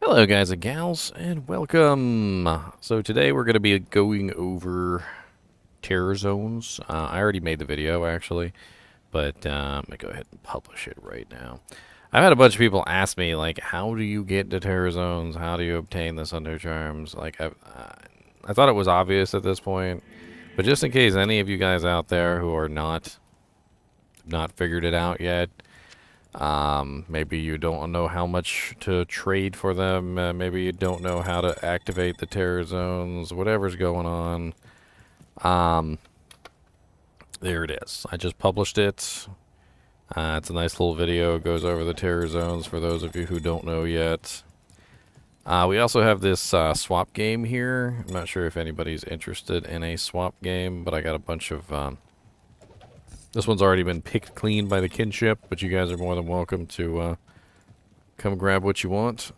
Hello guys and gals, and welcome! So today we're going to be going over terror zones. I already made the video actually, but I'm going to go ahead and publish it right now. I've had a bunch of people ask me, like, how do you get to terror zones? How do you obtain the Sunder charms? Like, I thought it was obvious at this point, but just in case any of you guys out there who are not figured it out yet, maybe you don't know how much to trade for them. Maybe you don't know how to activate the terror zones. Whatever's going on. There it is. I just published it. It's a nice little video. It goes over the terror zones for those of you who don't know yet. We also have this swap game here. I'm not sure if anybody's interested in a swap game, but I got a bunch of... This one's already been picked clean by the kinship, but you guys are more than welcome to come grab what you want.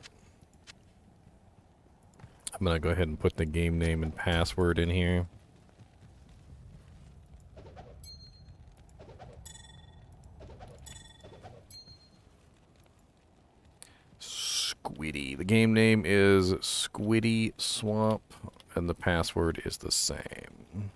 I'm going to go ahead and put the game name and password in here. Squiddy. The game name is Squiddy Swap, and the password is the same.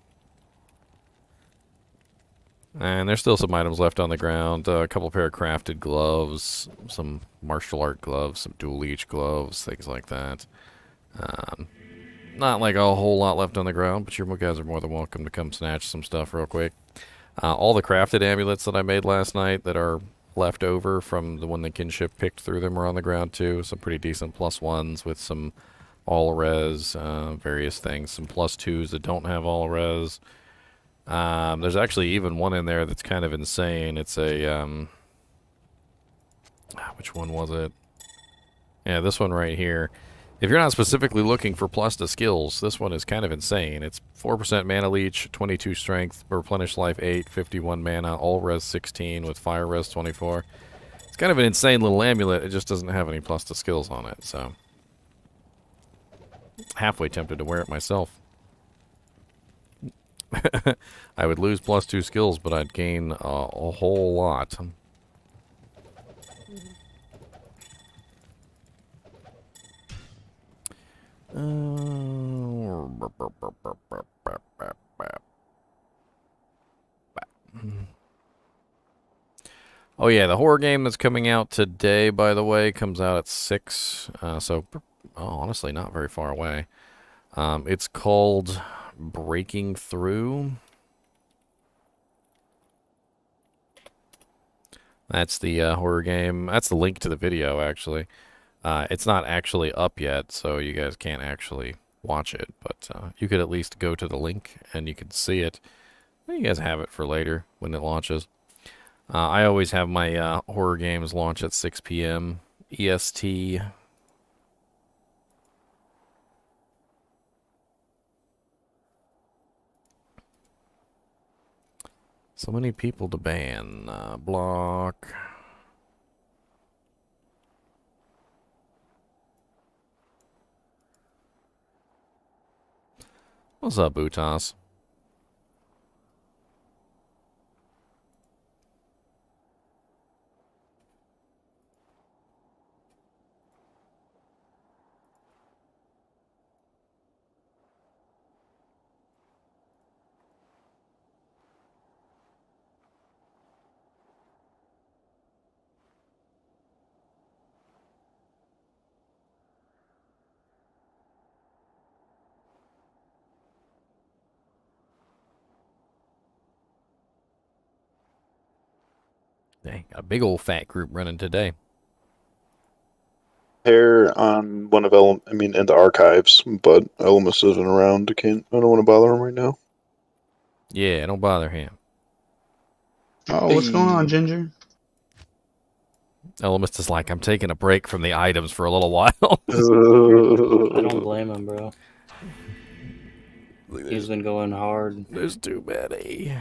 And there's still some items left on the ground. A couple pair of crafted gloves, some martial art gloves, some dual leech gloves, things like that. Not like a whole lot left on the ground, but you guys are more than welcome to come snatch some stuff real quick. All the crafted amulets that I made last night that are left over from the one the kinship picked through them are on the ground too. Some pretty decent +1s with some all-res, various things. Some +2s that don't have all-res. There's actually even one in there that's kind of insane. It's a, which one was it? Yeah, this one right here. If you're not specifically looking for plus to skills, this one is kind of insane. It's 4% mana leech, 22 strength, replenish life 8, 51 mana, all res 16 with fire res 24. It's kind of an insane little amulet. It just doesn't have any plus to skills on it, so halfway tempted to wear it myself. I would lose +2 skills, but I'd gain a whole lot. Oh yeah, the horror game that's coming out today, by the way, comes out at 6. So, honestly, not very far away. It's called Breaking Through. That's the horror game. That's the link to the video, actually. It's not actually up yet, so you guys can't actually watch it, but you could at least go to the link and you can see it. You guys have it for later when it launches. I always have my horror games launch at 6 p.m. EST. So many people to ban. Block. What's up, Butas? Dang, got a big old fat group running today. Hair on one of in the archives, but Elemis isn't around. I don't want to bother him right now. Yeah, don't bother him. Oh, what's going on, Ginger? Elemis is like, I'm taking a break from the items for a little while. blame him, bro. He's been going hard. There's too many.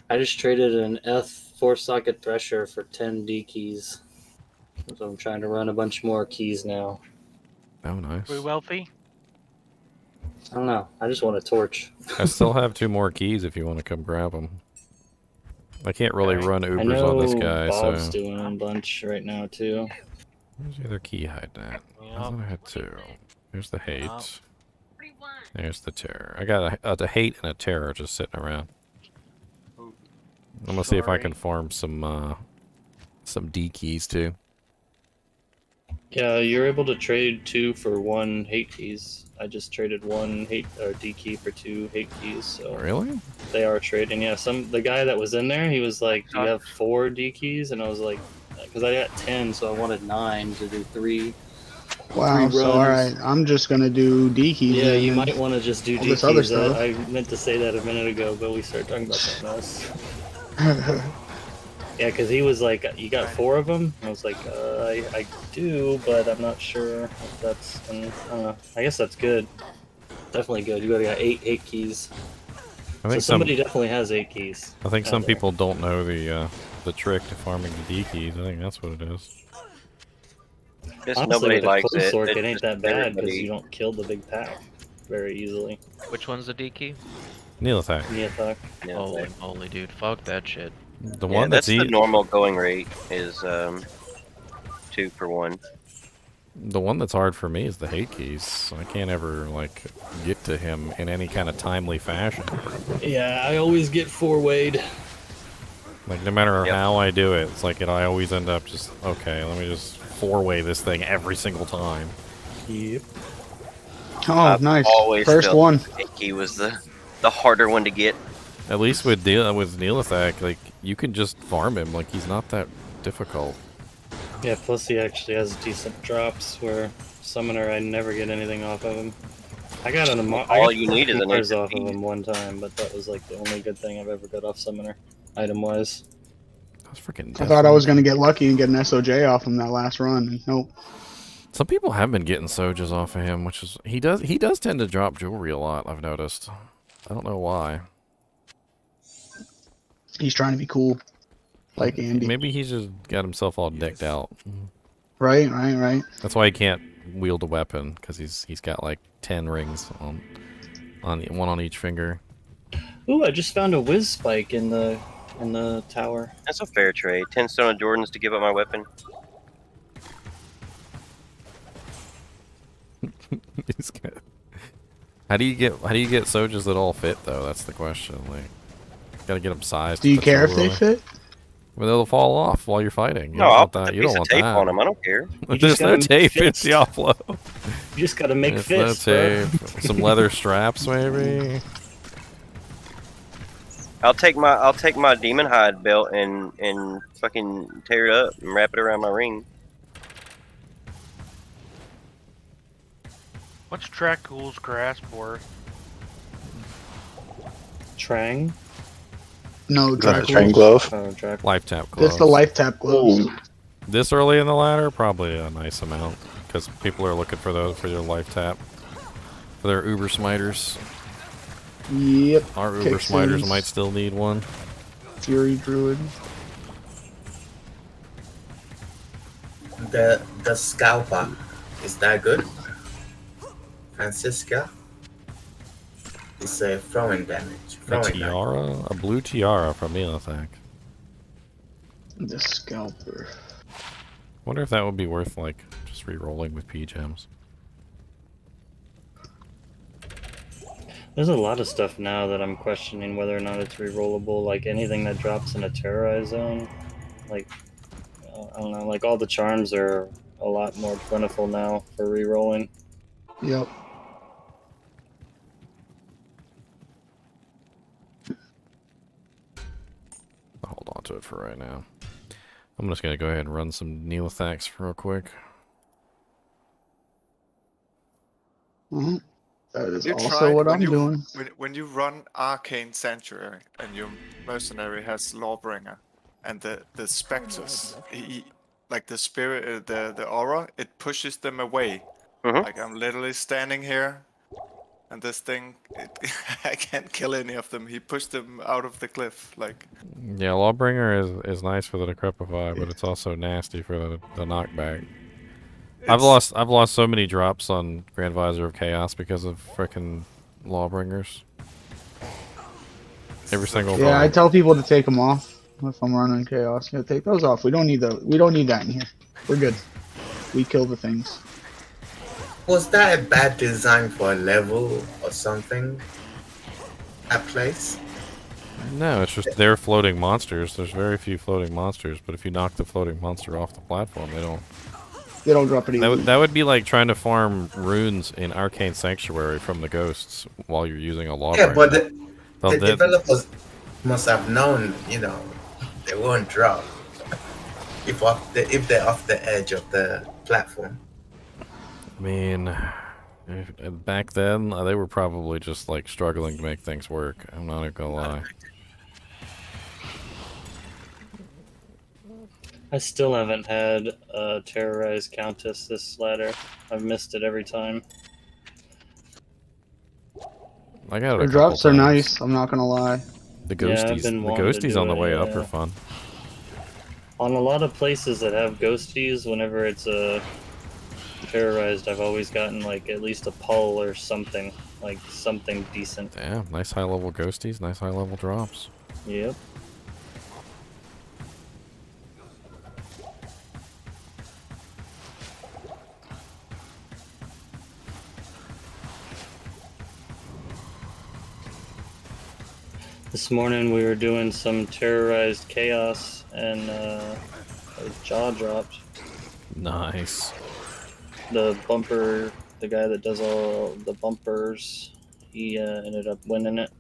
I just traded an F 4-socket thresher for 10 D keys. So I'm trying to run a bunch more keys now. Oh, nice. We wealthy? I don't know. I just want a torch. I still have 2 more keys if you want to come grab them. I can't really Okay. run I Ubers know on this guy, Bob's so... doing a bunch right now, too. Where's the other key hiding at? I Yep. thought I had 2. Here's the hate. Yep. There's the terror. I got a hate and a terror just sitting around. Ooh, I'm gonna see if I sorry. can farm some D keys too. Yeah, you're able to trade 2 for 1 hate keys. I just traded 1 hate or D key for 2 hate keys, so Really? they are trading. Yeah, the guy that was in there, he was like, "Do you have 4 D keys?" And I was like, "Because I got 10, so I wanted 9 to do 3." Wow. 3 So all right, runs. I'm just gonna do D keys. Yeah, then, you and might want to just do all D this other keys. stuff. I meant to say that a minute ago, but we started talking about something else. Yeah, because he was like, "You got 4 of them?" I was like, I do, but I'm not sure if that's. And I don't know. I guess that's good. Definitely good. You already got 8 keys. I So think somebody definitely has 8 keys. I think some out there. people don't know the trick to farming the D keys. I think that's what it is. Just Honestly, nobody with a likes close it. sork, It's it ain't just that bad because everybody- you don't kill the big pack very easily. Which one's the D key? Neil attack. Yeah, fuck. Yeah, Holy moly, dude. Fuck that shit. The yeah, one that's that's the normal going rate is 2 for 1. the one that's hard for me is the hate keys. I can't ever like get to him in any kind of timely fashion. Yeah, I always get 4-wayed. Like no matter Yep. how I do it, it's like I always end up just okay. Let me just 4-way this thing every single time. Yep. Oh, I've nice. always First felt one. Icky was the harder one to get. At least with Neelathak, like you can just farm him. Like he's not that difficult. Yeah, plus he actually has decent drops where Summoner, I never get anything off of him. I got All you need is an Mars extra off of piece. him one time, but that was like the only good thing I've ever got off Summoner, item-wise. That's freaking. I thought I was gonna get lucky and get an SOJ off him that last run. And nope. Some people have been getting Sojas off of him, which is he does tend to drop jewelry a lot. I've noticed. I don't know why. He's trying to be cool, like Andy. Maybe he's just got himself all decked out. Right. That's why he can't wield a weapon because he's got like 10 rings on one on each finger. Ooh, I just found a whiz spike in the tower. That's a fair trade. 10 stone of Jordans to give up my weapon. He's got- How do you get Sojas that all fit though? That's the question. Like, gotta get them sized. Do you to care if fit they really. fit? Well, they'll fall off while you're fighting. You No, don't I'll want put that. a You piece don't of want tape that. on them. I don't care. You There's just no gotta make tape in fists. Diablo. You just gotta make There's fists, no bro. tape. Some leather straps, maybe. I'll take my demon hide belt and fucking tear it up and wrap it around my ring. What's Dracula's grasp worth? Trang? No, Train Dracula. glove. Oh, Drac. Life tap gloves. It's the life tap gloves. Ooh. This early in the ladder, probably a nice amount because people are looking for those for their life tap, for their Uber Smiters. Yep. Our Uber Kick Smiters sins. might still need one. Fury Druid. The scalper, is that good? Francisca? It's a throwing damage. A Throwing damage. tiara, a blue tiara from Neelathak. The scalper. Wonder if that would be worth like just re-rolling with P gems. There's a lot of stuff now that I'm questioning whether or not it's rerollable. Like anything that drops in a terrorized zone, like I don't know, like all the charms are a lot more plentiful now for rerolling. Yep. I'll hold on to it for right now. I'm just gonna go ahead and run some Neelathaks real quick. Mhm. That is You also tried what when I'm you doing. when you run Arcane Sanctuary and your mercenary has Lawbringer and the specters, like the spirit, the aura, it pushes them away. Mhm. Like I'm literally standing here, and this thing, I can't kill any of them. He pushed them out of the cliff. Like Yeah, Lawbringer is nice for the Decrepify, but it's also nasty for the knockback. I've lost so many drops on Grand Visor of Chaos because of frickin' Lawbringers. Every single Yeah, I time. tell people to take them off if I'm running chaos. Yeah, take those off. We don't need We don't need that in here. We're good. We kill the things. Was that a bad design for a level or something? That place? No, it's just they're floating monsters. There's very few floating monsters, but if you knock the floating monster off the platform, they don't. They don't drop any That, loot. that would be like trying to farm runes in Arcane Sanctuary from the ghosts while you're using a Lawbringer. Yeah, but the Well, developers must have known, they won't drop if they're off the edge of the platform. I mean, back then they were probably just like struggling to make things work. I'm not even gonna lie. I still haven't had a terrorized countess this ladder. I've missed it every time. I got it. The a drops couple are times. nice. I'm not gonna lie. The Yeah, I've ghosties, been the wanting to ghosties do on the way it, up yeah. are fun. On a lot of places that have ghosties, whenever it's terrorized, I've always gotten like at least a pull or something, like something decent. Yeah, nice high level ghosties, nice high level drops. Yep. This morning we were doing some terrorized chaos and jaw dropped. Nice. The bumper, the guy that does all the bumpers, he ended up winning it.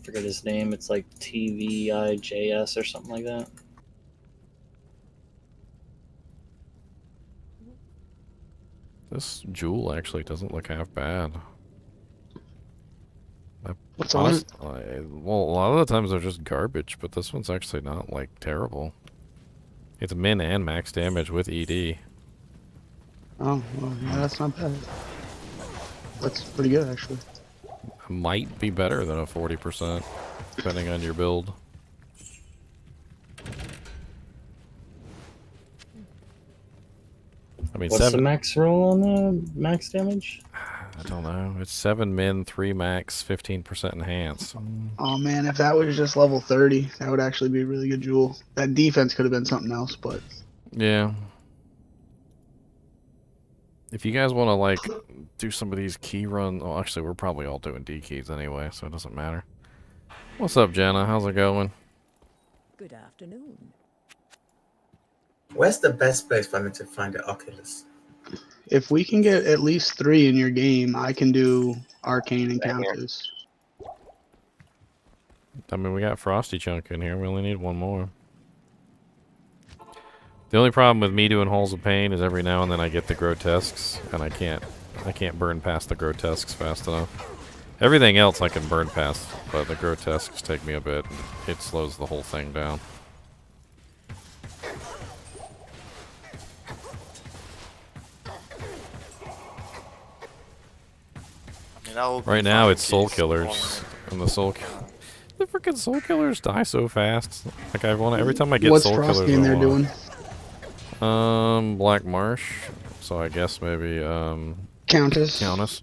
Forget his name. It's like TVIJS or something like that. This jewel actually doesn't look half bad. What's on it? Well, a lot of the times they're just garbage, but this one's actually not like terrible. It's min and max damage with ED. Oh, well, yeah, that's not bad. That's pretty good, actually. Might be better than a 40%, depending on your build. I mean, What's the max roll on the max damage? I don't know. It's 7 min, 3 max, 15% enhance. Oh man, if that was just level 30, that would actually be a really good jewel. That defense could have been something else, but Yeah. If you guys want to like do some of these key runs, well, actually, we're probably all doing D keys anyway, so it doesn't matter. What's up, Jenna? How's it going? Good afternoon. Where's the best place for me to find the Oculus? if we can get at least 3 in your game, I can do Arcane and Countess. I mean, we got Frosty Chunk in here. We only need one more. The only problem with me doing Halls of Pain is every now and then I get the grotesques, and I can't burn past the grotesques fast enough. Everything else I can burn past, but the grotesques take me a bit. It slows the whole thing down. Right now it's Soul Killers, and the freaking Soul Killers die so fast. Like I want every time I get What's Soul Frosty Killers. in there doing? Black Marsh. So I guess maybe Countess. Countess.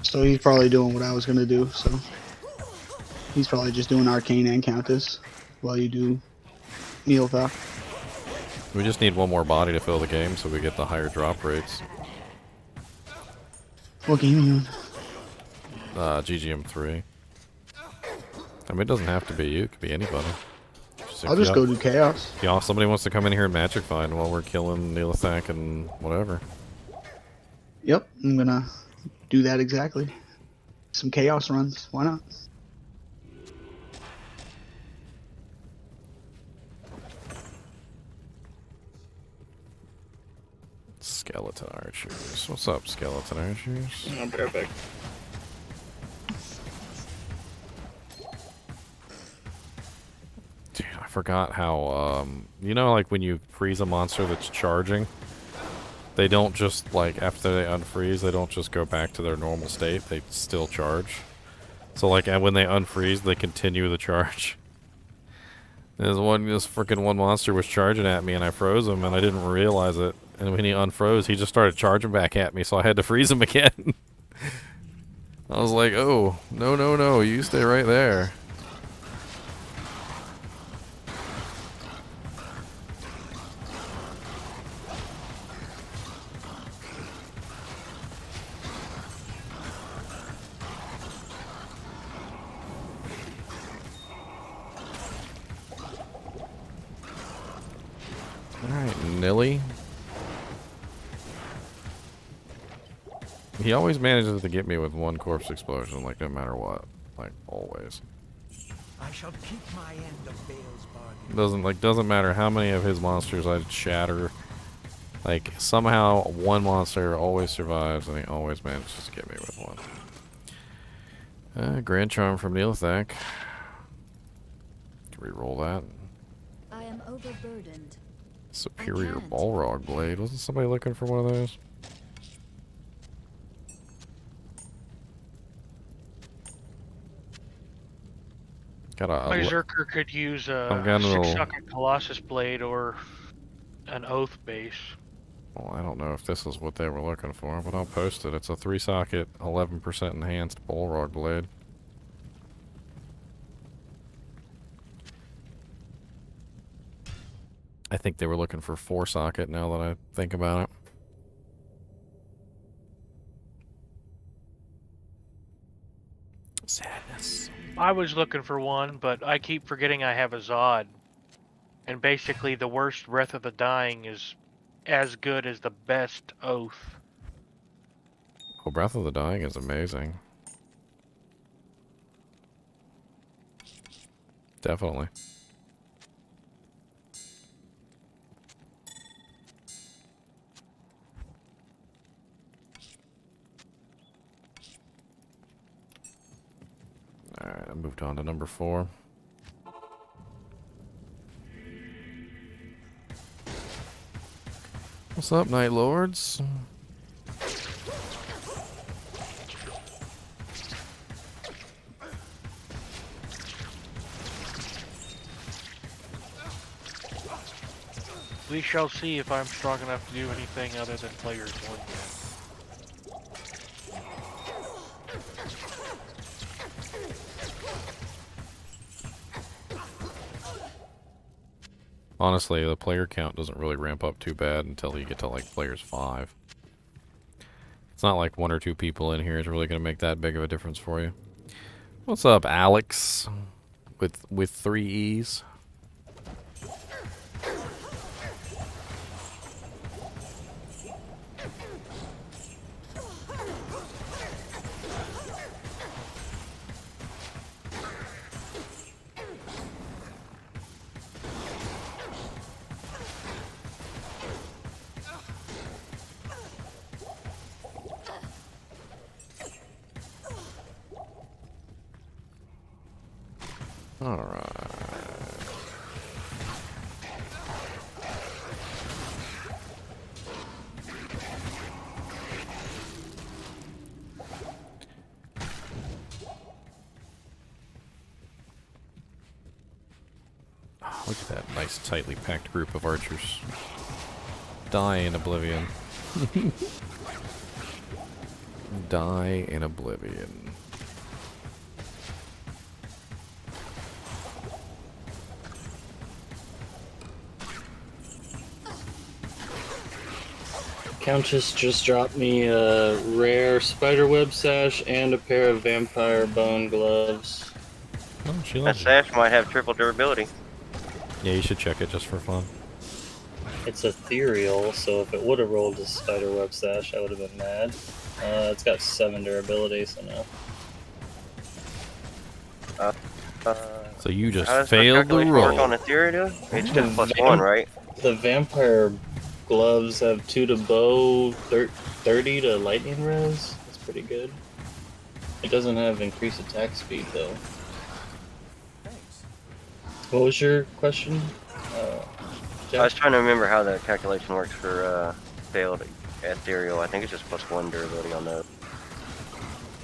So he's probably doing what I was gonna do. So he's probably just doing Arcane and Countess while you do Neilthok. We just need one more body to fill the game, so we get the higher drop rates. What game are you in? GGM3. I mean, it doesn't have to be you. It could be anybody. I'll just go do Chaos. Yeah, if somebody wants to come in here and Magic Find while we're killing Neilthak and whatever. Yep, I'm gonna do that exactly. Some Chaos runs. Why not? Skeleton Archers. What's up, Skeleton Archers? I'll be right back. Dude, I forgot how, you know, like when you freeze a monster that's charging, they don't just, like, after they unfreeze, they don't just go back to their normal state. They still charge. So, like, when they unfreeze, they continue the charge. This freaking one monster was charging at me, and I froze him, and I didn't realize it. And when he unfroze, he just started charging back at me, so I had to freeze him again. I was like, oh, no, no, no, you stay right there. Alright, Nilly. He always manages to get me with one corpse explosion, like, no matter what. Like, always. I shall keep my end of Bale's bargain. Doesn't matter how many of his monsters I shatter. Like, somehow one monster always survives, and he always manages to get me with one. Grand Charm from Neilthak. Reroll that. I am overburdened. Superior Balrog Blade. Wasn't somebody looking for one of those? Got a Berserker could use a I've got a little- 6-socket Colossus Blade or an Oath base. Well, I don't know if this is what they were looking for, but I'll post it. It's a 3-socket, 11% enhanced Balrog Blade. I think they were looking for 4-socket now that I think about it. Sadness. I was looking for one, but I keep forgetting I have a Zod. And basically the worst Breath of the Dying is as good as the best Oath. Well, Breath of the Dying is amazing. Definitely. Alright, I moved on to number 4. What's up, Night Lords? We shall see if I'm strong enough to do anything other than players 1 yet. Honestly, the player count doesn't really ramp up too bad until you get to, like, players 5. It's not like 1 or 2 people in here is really going to make that big of a difference for you. What's up, Alex? With 3 E's. Alright. Oh, look at that nice, tightly packed group of archers. Die in oblivion. Die in oblivion. Countess just dropped me a rare spiderweb sash and a pair of vampire bone gloves. Oh, she That loves it. sash might have triple durability. Yeah, you should check it just for fun. It's ethereal, so if it would have rolled a spiderweb sash, I would have been mad. It's got 7 durability, so no. So you just How does failed the calculation work roll. on Ethereal? It's just +1, right? The vampire gloves have 2 to bow, 30 to lightning res. That's pretty good. It doesn't have increased attack speed though. What was your question? I was trying to remember how the calculation works for failed ethereal. I think it's just +1 durability on that.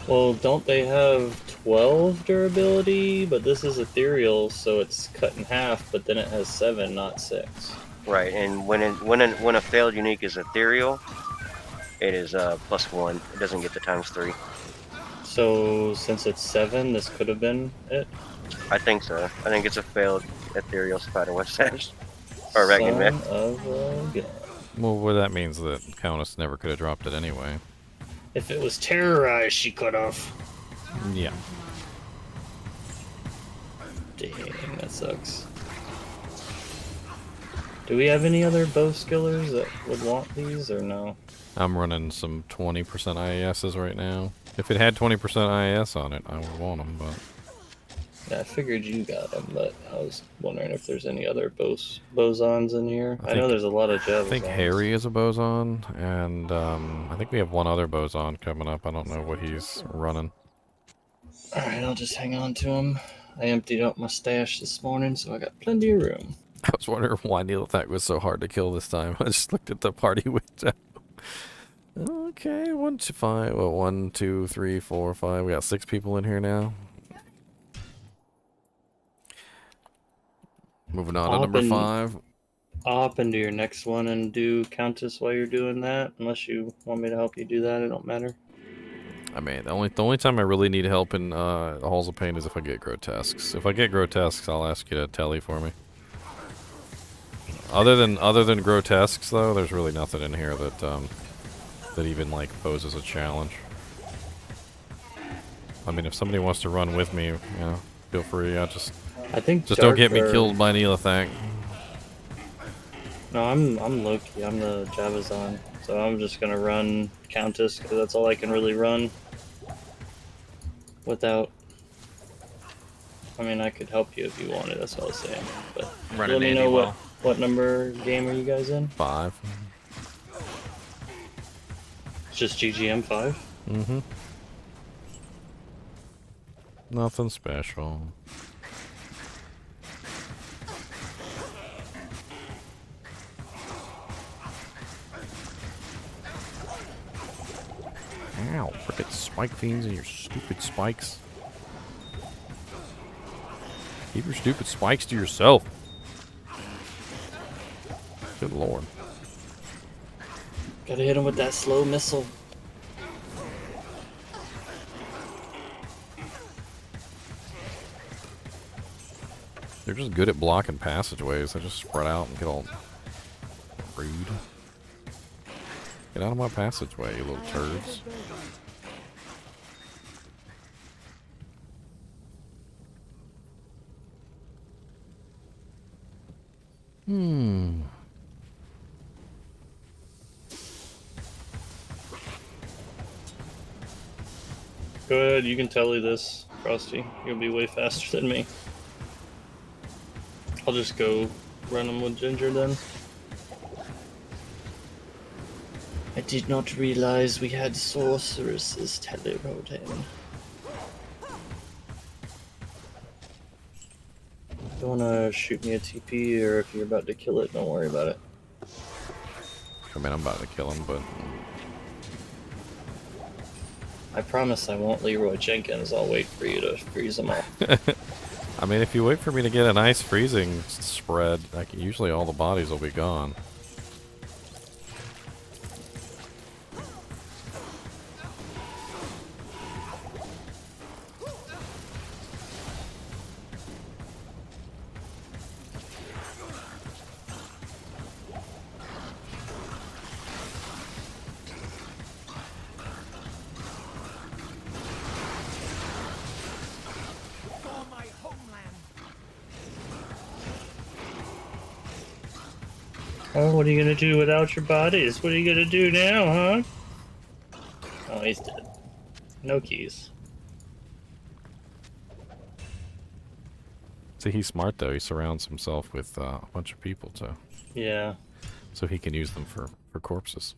Well, don't they have 12 durability? But this is ethereal, so it's cut in half. But then it has 7, not 6. Right, and when a failed unique is ethereal, it is +1. It doesn't get the ×3. So since it's 7, this could have been it. I think so. I think it's a failed ethereal spider web sash or Arachnid mech. Son of a gun. Well, that means that Countess never could have dropped it anyway. If it was terrorized, she could have. Yeah. Dang, that sucks. Do we have any other bow skillers that would want these, or no? I'm running some 20% IASs right now. If it had 20% IAS on it, I would want them, but... Yeah, I figured you got them, but I was wondering if there's any other bosons in here. I know there's a lot of javasons. I think Harry is a boson, and I think we have one other boson coming up. I don't know what he's running. Alright, I'll just hang on to him. I emptied out my stash this morning, so I got plenty of room. I was wondering why Neelathak was so hard to kill this time. I just looked at the party window. Okay, 1 to 5. Well, 1, 2, 3, 4, 5. We got 6 people in here now. Moving on to number 5. I'll hop into your next one and do Countess while you're doing that. Unless you want me to help you do that, it don't matter. I mean, the only time I really need help in Halls of Pain is if I get grotesques. If I get grotesques, I'll ask you to telly for me. Other than grotesques, though, there's really nothing in here that that even like poses a challenge. I mean, if somebody wants to run with me, you know, feel free. I think just don't get me killed by Neelathak. No, I'm Loki. I'm the Javazon, so I'm just gonna run Countess because that's all I can really run. Without, I mean, I could help you if you wanted. That's all I was saying. But let me know what number game are you guys in? 5. It's just GGM 5. Mm-hmm. Nothing special. Ow, frickin' spike fiends and your stupid spikes. Keep your stupid spikes to yourself. Good lord. Gotta hit him with that slow missile. They're just good at blocking passageways. They just spread out and get all rude. Get out of my passageway, you little turds. Go ahead, you can telly this, Frosty. You'll be way faster than me. I'll just go run them with Ginger then. I did not realize we had sorceresses teleporting. If you wanna shoot me a TP, or if you're about to kill it, don't worry about it. I mean, I'm about to kill him, but... I promise I won't Leroy Jenkins. I'll wait for you to freeze them all. I mean, if you wait for me to get a nice freezing spread, like, usually all the bodies will be gone. Oh, what are you gonna do without your bodies? What are you gonna do now, huh? Oh, he's dead. No keys. See, he's smart, though. He surrounds himself with a bunch of people, too. Yeah. So he can use them for corpses.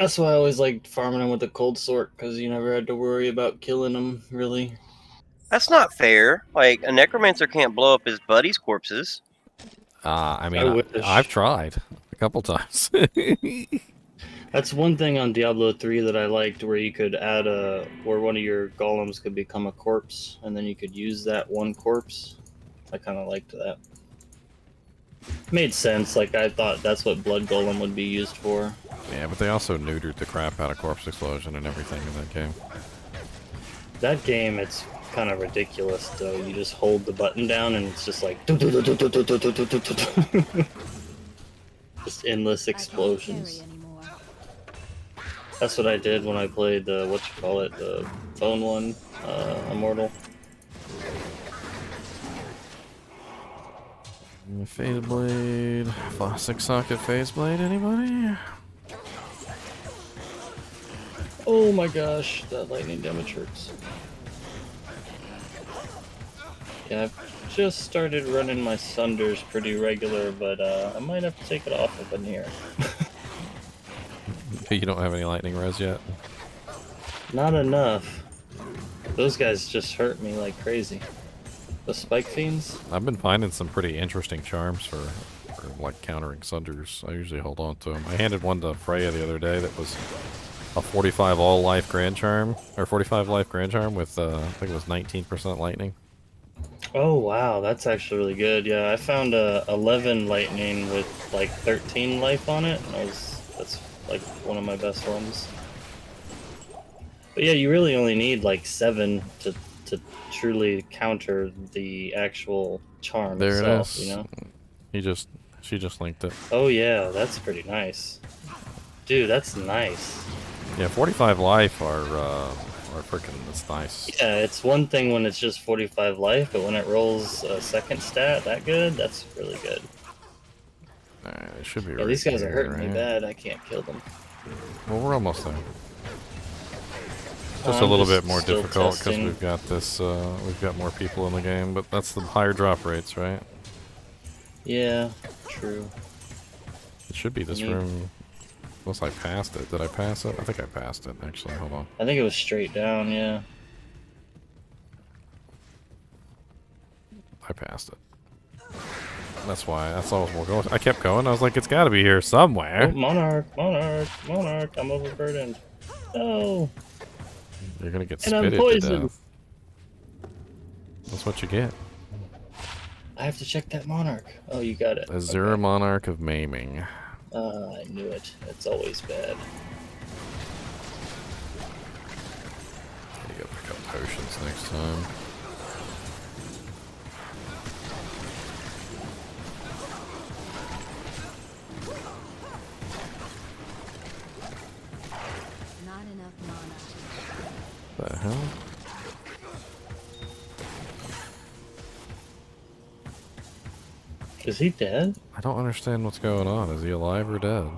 That's why I always liked farming them with the cold sort, because you never had to worry about killing them, really. That's not fair. Like, a necromancer can't blow up his buddy's corpses. I mean, I've tried. couple times. That's one thing on Diablo 3 that I liked, where you could add where one of your golems could become a corpse, and then you could use that one corpse. I kind of liked that. Made sense. Like, I thought that's what Blood Golem would be used for. Yeah, but they also neutered the crap out of Corpse Explosion and everything in that game. That game, it's kind of ridiculous, though. You just hold the button down, and it's just like... just endless explosions. That's what I did when I played the, the phone one, Immortal. Phase Blade, plastic socket Phase Blade, anybody? Oh my gosh, that lightning damage hurts. Yeah, I've just started running my Sunders pretty regular, but I might have to take it off up in here. You don't have any lightning res yet? Not enough. Those guys just hurt me like crazy. The Spike Fiends? I've been finding some pretty interesting charms for like countering Sunders. I usually hold on to them. I handed one to Freya the other day that was a 45 all life Grand Charm, or 45 life Grand Charm with I think it was 19% lightning. Oh wow, that's actually really good. Yeah, I found 11 lightning with like 13 life on it. That's like one of my best ones. But yeah, you really only need like 7 to truly counter the actual charm There itself, it is. you know? She just linked it. Oh yeah, that's pretty nice. Dude, that's nice. Yeah, 45 life are freaking, that's nice. Yeah, it's one thing when it's just 45 life, but when it rolls a second stat that good, that's really good. Alright, it should be Yeah, right these guys are here, hurting me right? bad. I can't kill them. Well, we're almost there. Just I'm a little just bit more still difficult because testing. we've got this, we've got more people in the game, but that's the higher drop rates, right? Yeah, true. It should be this room. Unless I passed it. Did I pass it? I think I passed it, actually. Hold on. I think it was straight down, yeah. I passed it. That's why. That's all we're going. I kept going. I was like, it's got to be here somewhere. Oh, Monarch, Monarch, Monarch, I'm overburdened. No! You're going to get And I'm spitted to poisoned! death. That's what you get. I have to check that Monarch. Oh, you got it. Azure Monarch of Maiming. I knew it. It's always bad. You gotta pick up potions next time. Not enough mana. The hell? Is he dead? I don't understand what's going on. Is he alive or dead?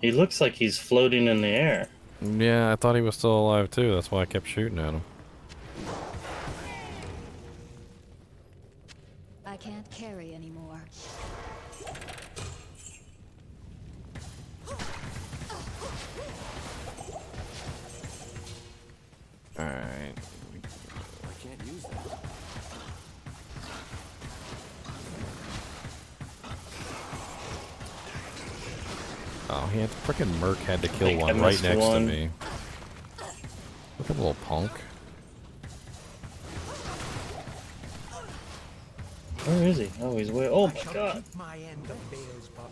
He looks like he's floating in the air. Yeah, I thought he was still alive too. That's why I kept shooting at him. I can't carry anymore. Alright. I can't use that. Oh, he had frickin' Merc had to kill think I one right missed next one. to me. Look at the little punk. Where is he? Oh, he's way. Oh my god! My end of Bale's bar.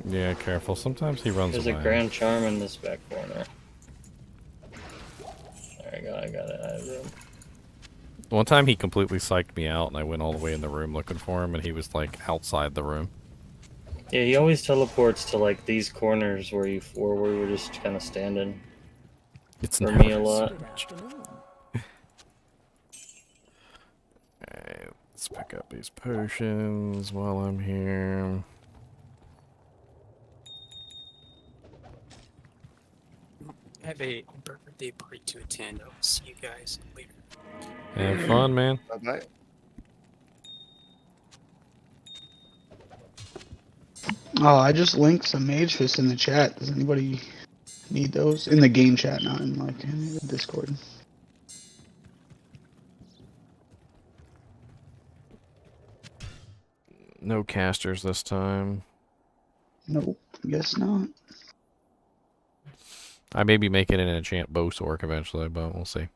Yeah, careful. Sometimes he runs There's away. a Grand Charm in this back corner. There we go. I got it. I have room. One time he completely psyched me out and I went all the way in the room looking for him and he was like outside the room. Yeah, he always teleports to like these corners where we were just kind of standing. It's For never me a lot. so much. Alright, let's pick up these potions while I'm here. I have a birthday party to attend. I'll see you guys later. Have fun, man. Bye-bye. Oh, I just linked some Mage Fist in the chat. Does anybody need those? In the game chat, not in like in the Discord. No casters this time. Nope, guess not. I may be making an enchant bow sword eventually, but we'll see.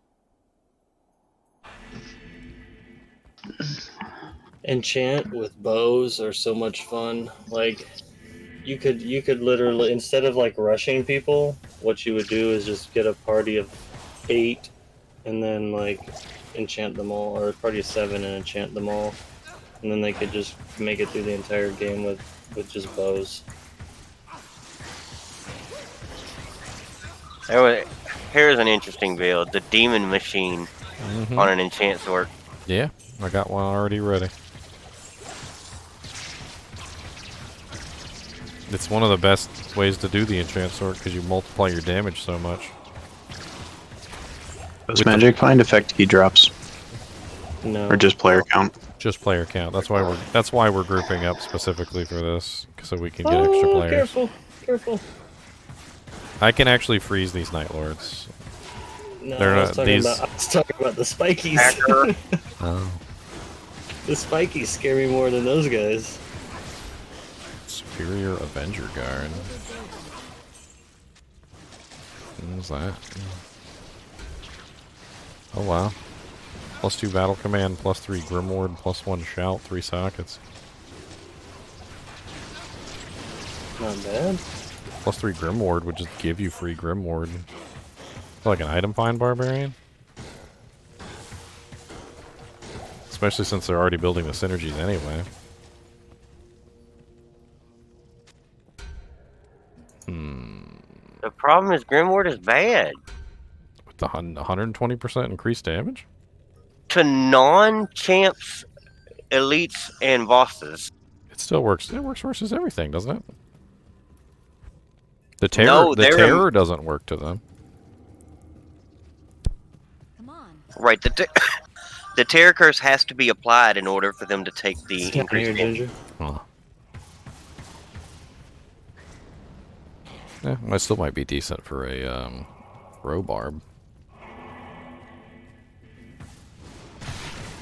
Enchant with bows are so much fun. Like you could literally, instead of like rushing people, what you would do is just get a party of 8 and then like enchant them all, or a party of 7 and enchant them all, and then they could just make it through the entire game with just bows. Here's an interesting build: the demon machine on an enchant sword. Yeah, I got one already ready. It's one of the best ways to do the enchant sword because you multiply your damage so much. Does magic find effect key drops? No. Or just player count? Just player count. That's why we're grouping up specifically for this, so we can get extra players. Careful. I can actually freeze these Night Lords. No, They're I was not talking these. about the spikies. Oh, The spikies scare me more than those guys. Superior Avenger Guard. What was that? Oh wow. +2 battle command, +3 Grimward, +1 shout, 3 sockets. Not bad. +3 Grimward would just give you free Grimward. Like an item find barbarian. Especially since they're already building the synergies anyway. The problem is Grimward is bad. With the 120% increased damage? To non-champs, elites, and bosses. It still works. It works versus everything, doesn't it? The terror doesn't work to them. Come on. Right, the terror curse has to be applied in order for them to take the increased damage. Oh. Yeah, I still might be decent for a Throw-Barb.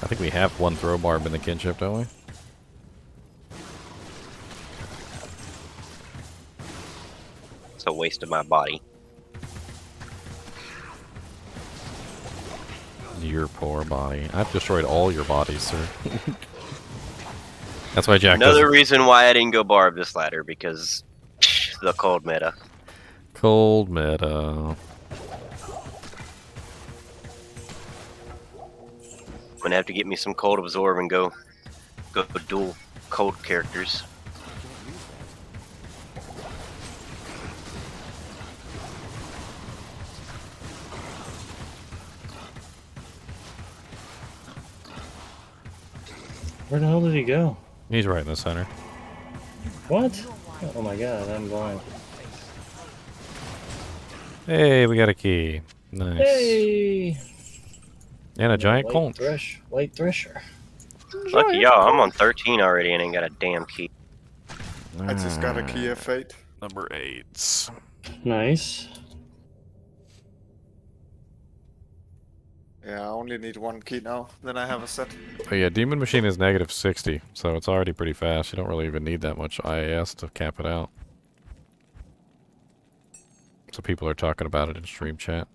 I think we have one Throw-Barb in the kinship, don't we? It's a waste of my body. Your poor body. I've destroyed all your bodies, sir. That's why Jack Another reason why I didn't go Barb this ladder, because the cold meta. Cold meta. I'm gonna have to get me some cold absorb and go dual cold characters. Where the hell did he go? He's right in the center. What? Oh my god, I'm blind. Hey, we got a key. Nice. Hey! And a giant conch. White Thresher. Lucky y'all, I'm on 13 already and ain't got a damn key. I just got a key of fate. Number 8. Nice. Yeah, I only need 1 key now. Then I have a set. Oh yeah, Demon Machine is -60, so it's already pretty fast. You don't really even need that much IAS to cap it out. So people are talking about it in stream chat.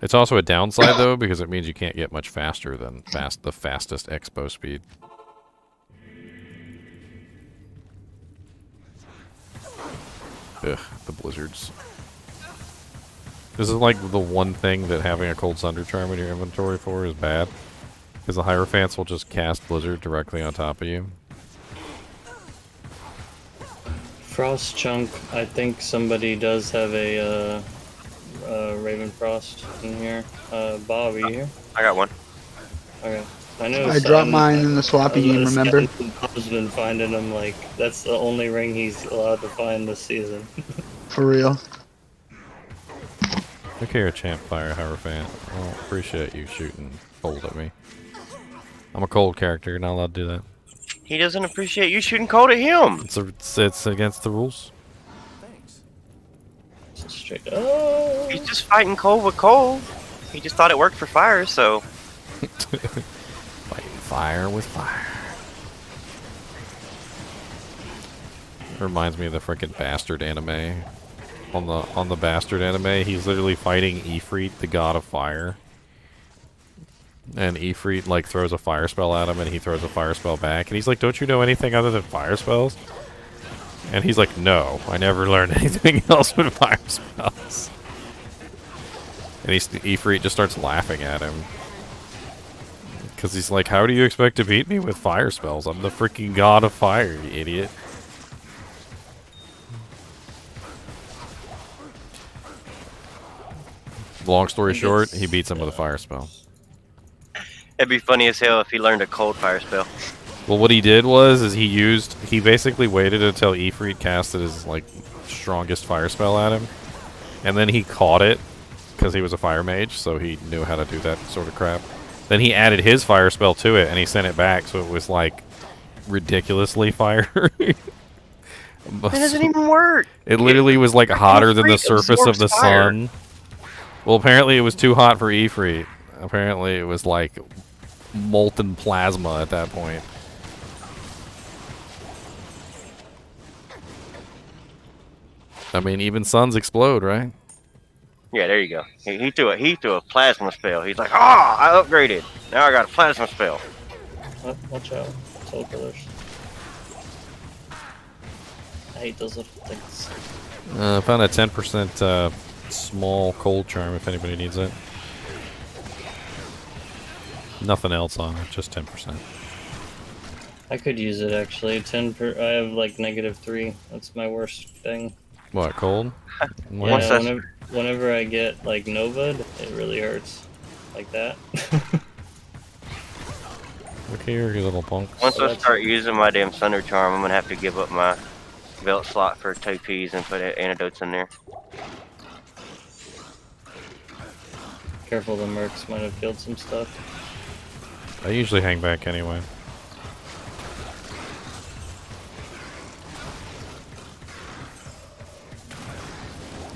It's also a downside though, because it means you can't get much faster than the fastest expo speed. Ugh, the blizzards. This is like the one thing that having a cold Sunder charm in your inventory for is bad. Because the Hierophants will just cast Blizzard directly on top of you. Frost Chunk, I think somebody does have a Raven Frost in here. Bobby here. I got one. Okay. I know. I dropped mine in the sloppy game, remember? Bob's been finding them, like, that's the only ring he's allowed to find this season. For real. Look here, Champfire Hierophant. I don't appreciate you shooting cold at me. I'm a cold character, you're not allowed to do that. He doesn't appreciate you shooting cold at him. It's against the rules. Straight up. He's just fighting cold with cold. He just thought it worked for fire, so. Fighting fire with fire. Reminds me of the frickin' Bastard anime. On the Bastard anime, he's literally fighting Ifrit, the god of fire. And Ifrit, like, throws a fire spell at him, and he throws a fire spell back. And he's like, don't you know anything other than fire spells? And he's like, no, I never learned anything else but fire spells. And Ifrit just starts laughing at him. Because he's like, how do you expect to beat me with fire spells? I'm the freaking god of fire, you idiot. Long story short, he beats him with a fire spell. It'd be funny as hell if he learned a cold fire spell. Well, what he did was, he basically waited until Ifrit casted his, like, strongest fire spell at him. And then he caught it, because he was a fire mage, so he knew how to do that sort of crap. Then he added his fire spell to it, and he sent it back, so it was, like, ridiculously fire. It doesn't even work. It literally was, like, hotter than the surface of the sun. Well, apparently it was too hot for Ifrit. Apparently it was, like, molten plasma at that point. I mean, even suns explode, right? Yeah, there you go. He threw a plasma spell. He's like, I upgraded. Now I got a plasma spell. Watch out. Soul killers. I hate those little things. I found a 10% small cold charm if anybody needs it. Nothing else on it, just 10%. I could use it actually. I have like -3. That's my worst thing. What, cold? Yeah, whenever I get like Nova'd, it really hurts. Like that. Look here, you little punks. Once I start using my damn Sunder charm, I'm gonna have to give up my belt slot for TPs and put antidotes in there. Careful, the mercs might have killed some stuff. I usually hang back anyway.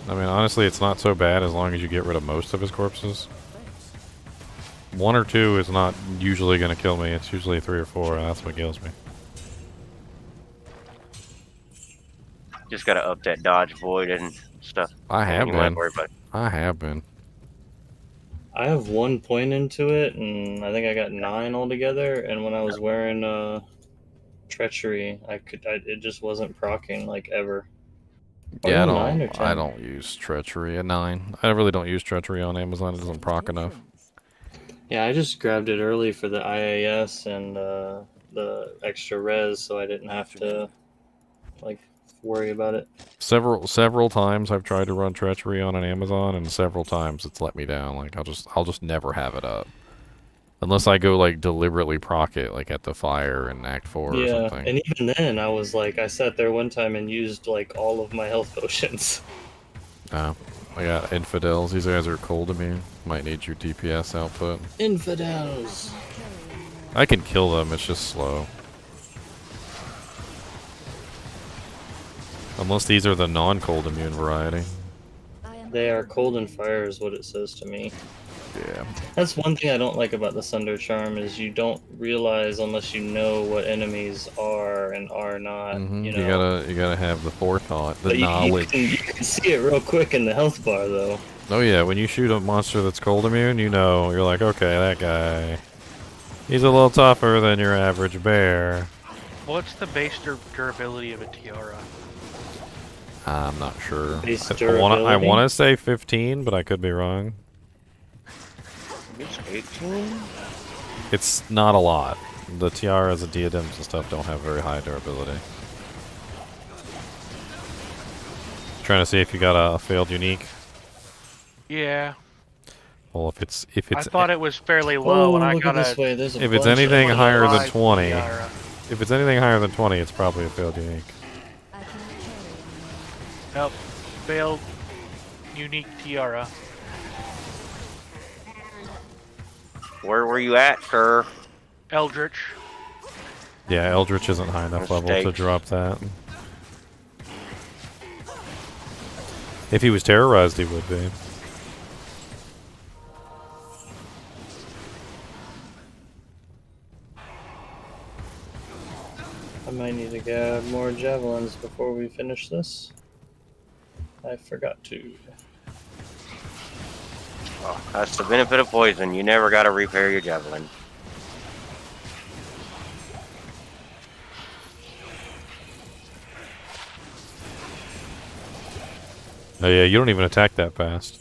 I mean, honestly, it's not so bad as long as you get rid of most of his corpses. 1 or 2 is not usually going to kill me. It's usually 3 or 4, and that's what kills me. Just gotta up that dodge void and stuff. I have You been. might worry about it. I have been. I have 1 point into it, and I think I got 9 altogether. And when I was wearing treachery, it just wasn't proccing like ever. Yeah, I I don't use treachery at 9. I really don't use treachery on Amazon. It doesn't proc enough. Yeah, I just grabbed it early for the IAS and the extra res, so I didn't have to like worry about it. Several times I've tried to run treachery on an Amazon, and several times it's let me down. Like I'll just never have it up. Unless I go like deliberately proc it, like at the fire in Act 4 or something. And even then, I was like, I sat there one time and used like all of my health potions. I got infidels. These guys are cold immune. Might need your DPS output. Infidels. I can kill them. It's just slow. Unless these are the non-cold immune variety. They are cold and fire is what it says to me. Yeah. That's one thing I don't like about the Sunder charm is you don't realize unless you know what enemies are and are not. Mm-hmm. You know, You gotta have the forethought, the but knowledge. You can see it real quick in the health bar though. Oh yeah, when you shoot a monster that's cold immune, you know, you're like, okay, that guy, he's a little tougher than your average bear. What's the base durability of a tiara? I'm not sure. Base I durability? want to say 15, but I could be wrong. It's 18? It's not a lot. The tiaras and diadems and stuff don't have very high durability. Trying to see if you got a failed unique. Yeah. Well, if it's I thought it was fairly low, and I got this way. There's a if it's bunch anything of higher than live 20, tiara. if it's anything higher than 20, it's probably a failed unique. Nope. Failed unique tiara. Where were you at, sir? Eldritch. Yeah, Eldritch isn't high enough level to Mistakes. drop that. If he was terrorized, he would be. I'm might need to grab more javelins before we finish this. I forgot to. Oh, that's the benefit of poison. You never got to repair your javelin. Oh yeah, you don't even attack that fast.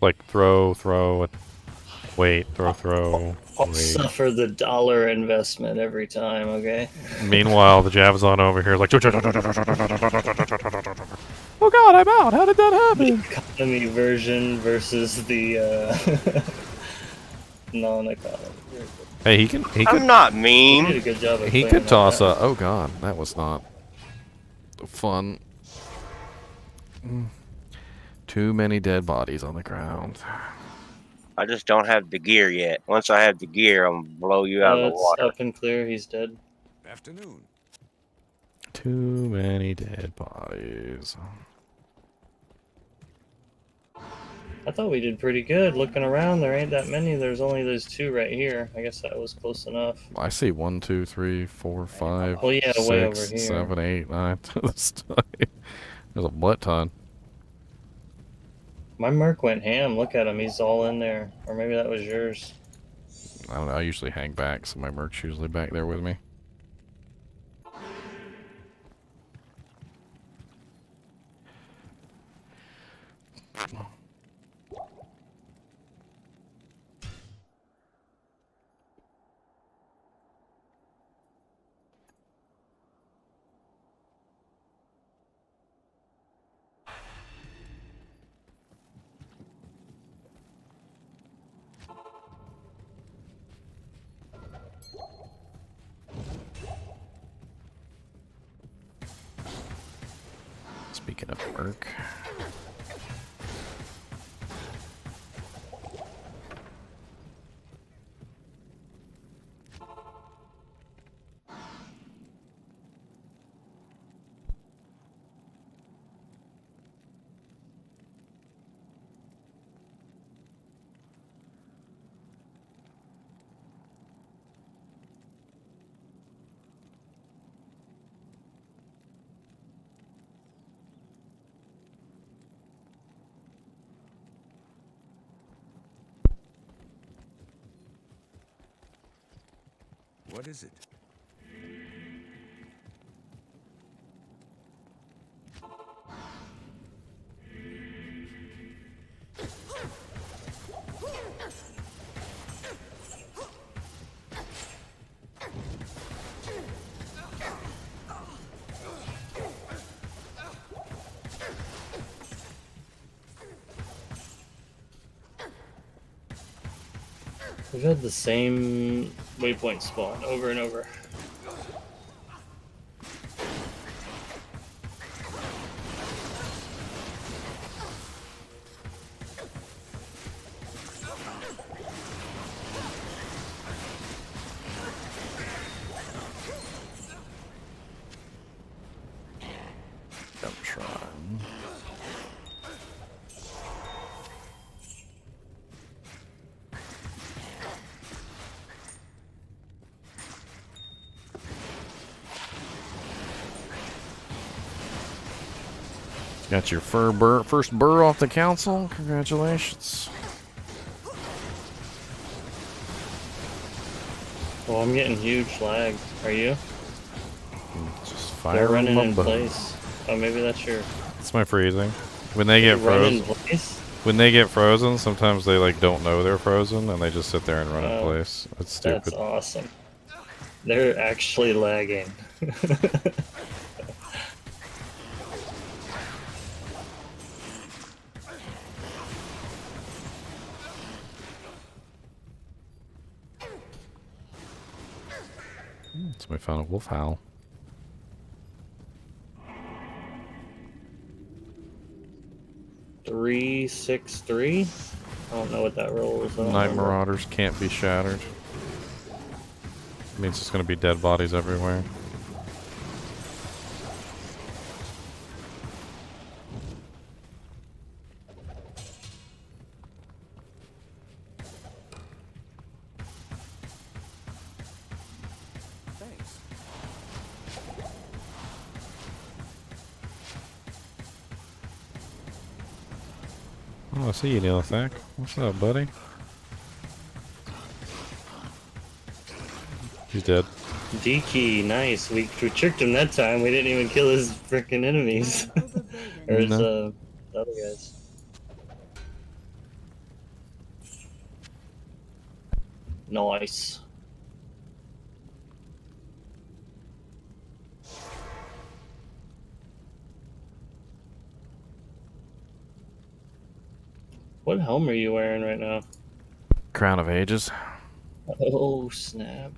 Like throw, wait, throw, I'll wait. suffer the dollar investment every time, okay? Meanwhile, the Javazon over here is like, oh god, I'm out. How did that happen? The economy version versus the non-economy. Hey, he could. I'm not He did a mean. good job of He cleaning could that toss out. a. Oh god, that was not fun. Too many dead bodies on the ground. I just don't have the gear yet. Once I have the gear, I'm gonna blow you out of the It's water. up and clear. He's dead. Afternoon. Too many dead bodies. I thought we did pretty good. Looking around, there ain't that many. There's only those two right here. I guess that was close enough. I see 1, 2, 3, 4, 5, Well, yeah, way over 6, here. 7, 8, 9. There's a butt ton. My Merc went ham. Look at him. He's all in there. Or maybe that was yours. I don't know. I usually hang back, so my merc's usually back there with me. Speaking of work. What is it? We've had the same waypoint spawn over and over. I'm trying. Got your first burr off the council. Congratulations. Well, I'm getting huge lag. Are you? Just They're fire running them in up. place. Oh, maybe that's your. It's my freezing. When they get Run in frozen, place? when they get frozen, sometimes they like don't know they're frozen and they just sit there and run in Oh, place. It's stupid. That's awesome. They're actually lagging. Somebody found a wolf howl. Three, 6, 3. I don't know what that roll is. I don't Night remember. Marauders can't be shattered. Means it's going to be dead bodies everywhere. Thanks. Oh, I see you, Neilithak. What's up, buddy? He's dead. D-key, nice. We tricked him that time. We didn't even kill his freaking enemies. Or his other guys. Nice. What helm are you wearing right now? Crown of Ages. Oh, snap.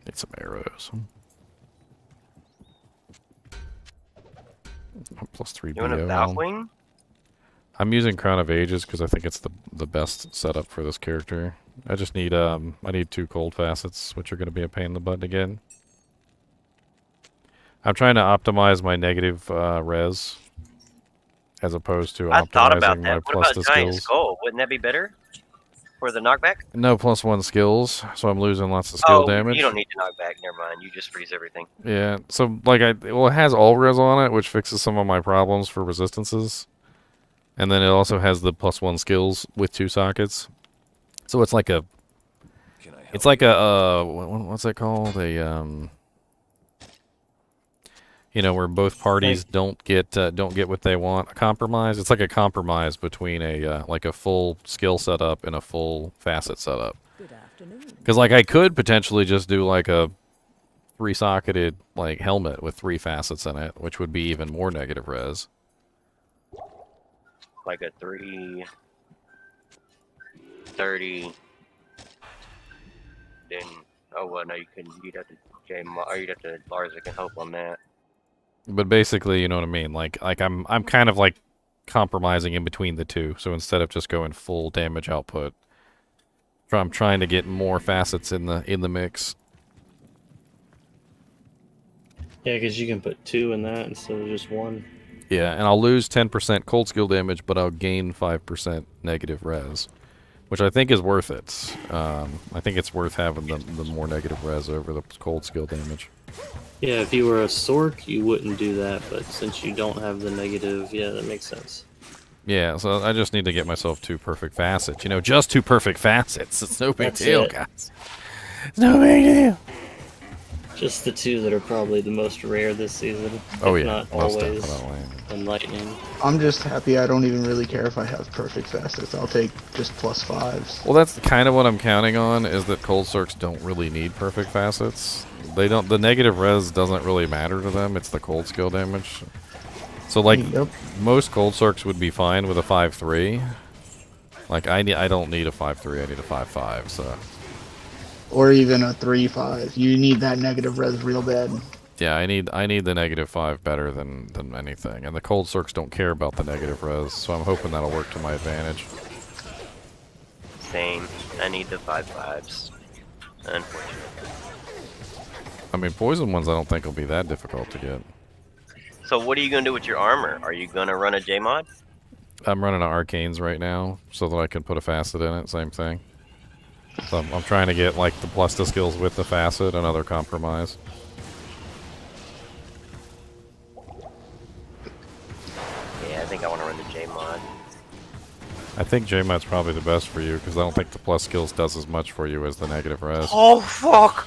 Need some arrows. +3 You want a BO. Valkwing? I'm using Crown of Ages because I think it's the best setup for this character. I just need I need 2 cold facets, which are going to be a pain in the butt again. I'm trying to optimize my negative res as opposed to I thought optimizing about my that. What plus about the Giant skills. Skull? Wouldn't that be better for the knockback? No +1 skills, so I'm losing lots of skill damage. You don't need to knock back. Never mind. You just freeze everything. Yeah, so like well, it has all res on it, which fixes some of my problems for resistances, and then it also has the +1 skills with 2 sockets. So it's like a, what's that called? You know, where both parties don't get what they want. A compromise. It's like a compromise between a like a full skill setup and a full facet setup. Because like I could potentially just do like a 3-socketed like helmet with 3 facets in it, which would be even more negative res. Like a 330. Then well no, you couldn't. You'd have to you'd have to Lars that can help on that. But basically, you know what I mean. Like I'm kind of like compromising in between the two. So instead of just going full damage output, I'm trying to get more facets in the mix. Yeah, because you can put 2 in that instead of just 1. Yeah, and I'll lose 10% cold skill damage, but I'll gain 5% negative res, which I think is worth it. I think it's worth having the more negative res over the cold skill damage. Yeah, if you were a Sork, you wouldn't do that, but since you don't have the negative, yeah, that makes sense. Yeah, so I just need to get myself 2 perfect facets. You know, just 2 perfect facets. It's no big That's deal, it. guys. It's no big deal. Just the 2 that are probably the most rare this season. Oh if yeah, not most always. definitely. Enlightening. I'm just happy I don't even really care if I have perfect facets. I'll take just +5s. Well, that's kind of what I'm counting on, is that cold circs don't really need perfect facets. They don't. The negative res doesn't really matter to them. It's the cold skill damage. So like most cold circs would be fine with a 5-3. Like I don't need a 5-3. I need a 5-5. So. Or even a 3-5. You need that negative res real bad. Yeah, I need the -5 better than anything, and the cold circs don't care about the negative res, so I'm hoping that'll work to my advantage. Same. I need the 5-5s. Unfortunately. I mean, poison ones I don't think will be that difficult to get. So what are you gonna do with your armor? Are you gonna run a J-mod? I'm running arcanes right now so that I can put a facet in it. Same thing. So I'm trying to get like the plus to skills with the facet, another compromise. Yeah, I think I want to run the J-mod. I think J-mod's probably the best for you because I don't think the plus skills does as much for you as the negative res. Oh fuck!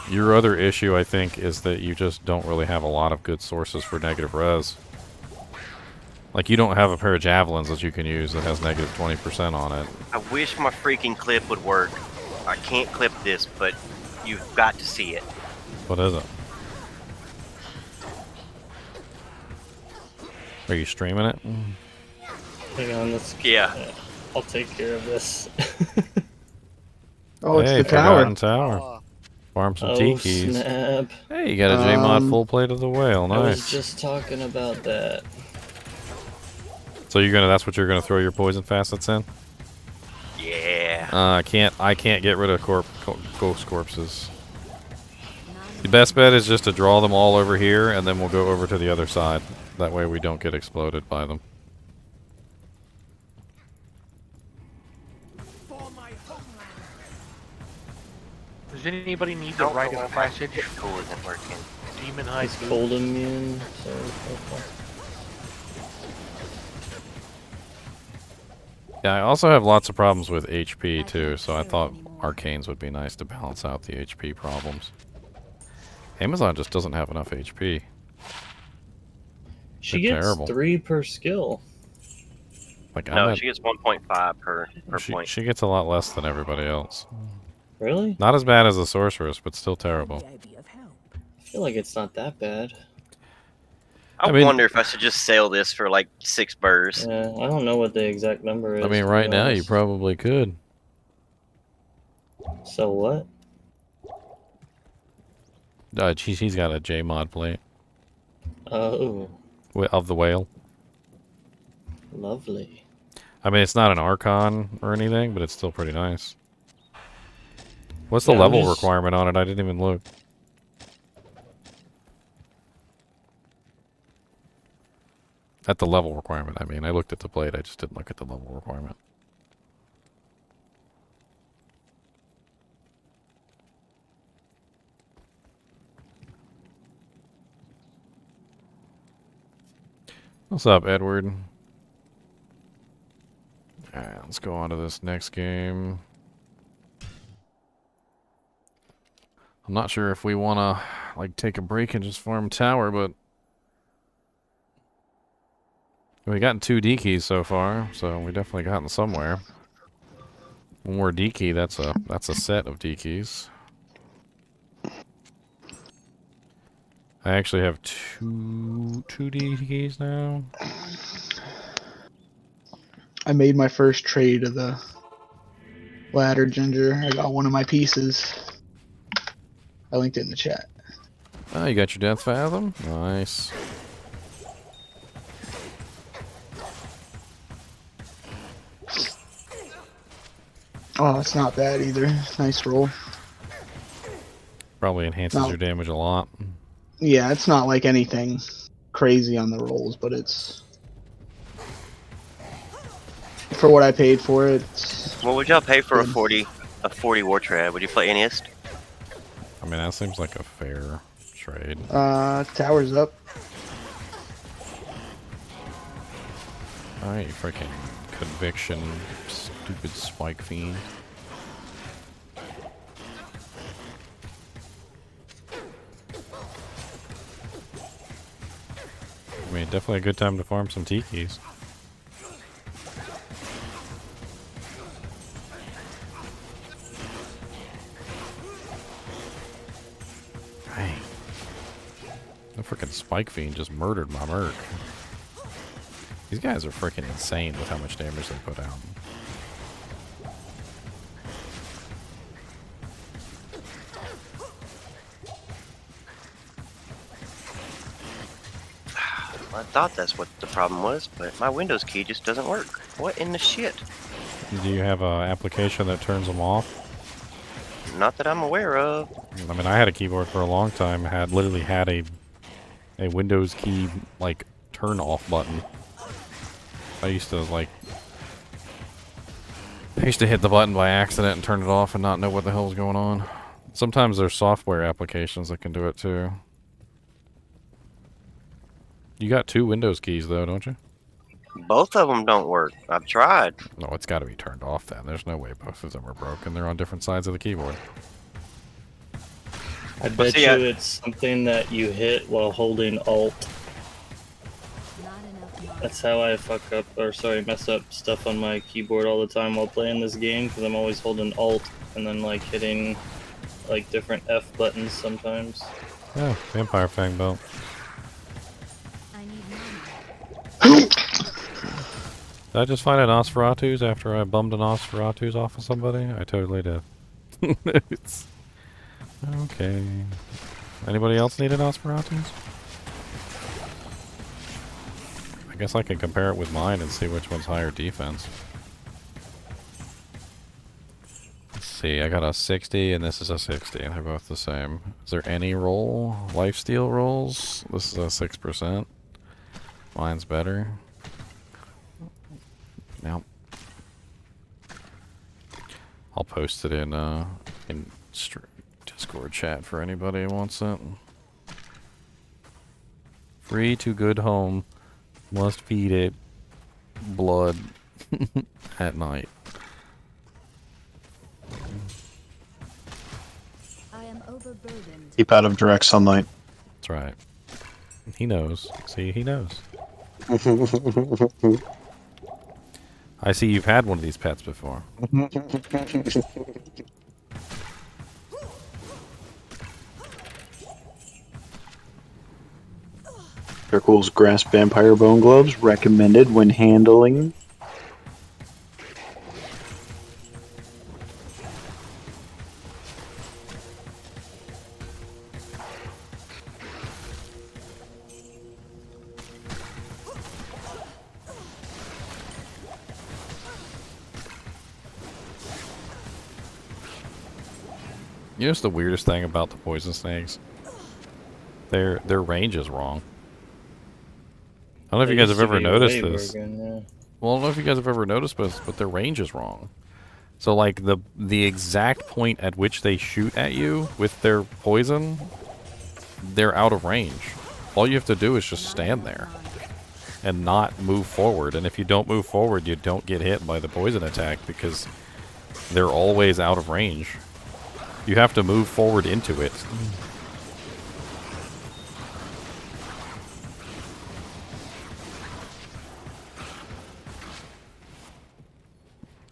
Your other issue, I think, is that you just don't really have a lot of good sources for negative res. Like, you don't have a pair of javelins that you can use that has negative 20% on it. I wish my freaking clip would work. I can't clip this, but you've got to see it. What is it? Are you streaming it? Hang on, let's. Yeah. I'll take care of this. Oh, it's hey, the tower. Forgotten Tower. Farm some Oh, tikis. snap. Hey, you got a J-mod full plate of the whale. Nice. I was just talking about that. So that's what you're gonna throw your poison facets in? Yeah. I can't get rid of ghost corpses. The best bet is just to draw them all over here, and then we'll go over to the other side. That way we don't get exploded by them. Does anybody need the rite of passage? Cool isn't working. Demon High. It's cold immune. So, Yeah, I also have lots of problems with HP I too, can't so I carry thought anymore. arcanes would be nice to balance out the HP problems. Amazon just doesn't have enough HP. She They're gets terrible. 3 per skill. Like I'm No, at, she gets 1.5 per point. she gets a lot less than everybody else. Really? Not as bad as the sorceress, but still terrible. I feel like it's not that bad. I mean- wonder if I should just sell this for like 6 burrs. Yeah, I don't know what the exact number is. I mean, to right be now you honest. probably could. So what? He's got a J mod plate Oh, of the whale. lovely. I mean, it's not an Archon or anything, but it's still pretty nice. What's the Yeah, I'm level just- requirement on it? I didn't even look. At the level requirement, I mean. I looked at the plate, I just didn't look at the level requirement. What's up, Edward? Alright, let's go on to this next game. I'm not sure if we want to, like, take a break and just farm tower, but... we gotten 2 D keys so far, so we definitely gotten somewhere. One more D key, that's a set of D keys. I actually have two D keys now. I made my first trade of the ladder, Ginger. I got one of my pieces. I linked it in the chat. Oh, you got your Death Fathom? Nice. Oh, it's not bad either. Nice roll. Probably enhances your damage a lot. Yeah, it's not like anything crazy on the rolls, but it's... for what I paid for it. What would y'all pay for a Good. 40 war trad? Would you play Iniest? I mean, that seems like a fair trade. Tower's up. Alright, you freaking conviction, stupid spike fiend. I mean, definitely a good time to farm some tikis. Dang. The freaking spike fiend just murdered my merc. These guys are freaking insane with how much damage they put out. I thought that's what the problem was, but my Windows key just doesn't work. What in the shit? Do you have an application that turns them off? Not that I'm aware of. I mean, I had a keyboard for a long time. Literally had a Windows key like turn off button. I used to hit the button by accident and turn it off and not know what the hell was going on. Sometimes there's software applications that can do it too. You got 2 Windows keys though, don't you? Both of them don't work. I've tried. No, it's got to be turned off then. There's no way both of them are broken. They're on different sides of the keyboard. I bet see, you it's something that you hit while holding Alt. That's how I mess up stuff on my keyboard all the time while playing this game, because I'm always holding Alt and then like hitting like different F buttons sometimes. Oh, Vampire Fang Belt. Did I just find an Nosferatu's after I bummed an Nosferatu's off of somebody? I totally did. It's... okay. Anybody else need an Nosferatu's? I guess I can compare it with mine and see which one's higher defense. Let's see, I got a 60 and this is a 60. They're both the same. Is there any roll? Lifesteal rolls? This is a 6%. Mine's better. Nope. I'll post it in Discord chat for anybody who wants it. Free to good home. Must feed it blood. at night. I am overburdened. Keep out of direct sunlight. That's right. He knows. See, he knows. I see you've had one of these pets before. Circle's grass vampire bone gloves recommended when handling. You know what's the weirdest thing about the poison snakes? Their range is wrong. I don't know if you guys have ever noticed this. Well, I don't know if you guys have ever noticed this, but their range is wrong. So like the exact point at which they shoot at you with their poison, they're out of range. All you have to do is just stand there and not move forward. And if you don't move forward, you don't get hit by the poison attack because they're always out of range. You have to move forward into it.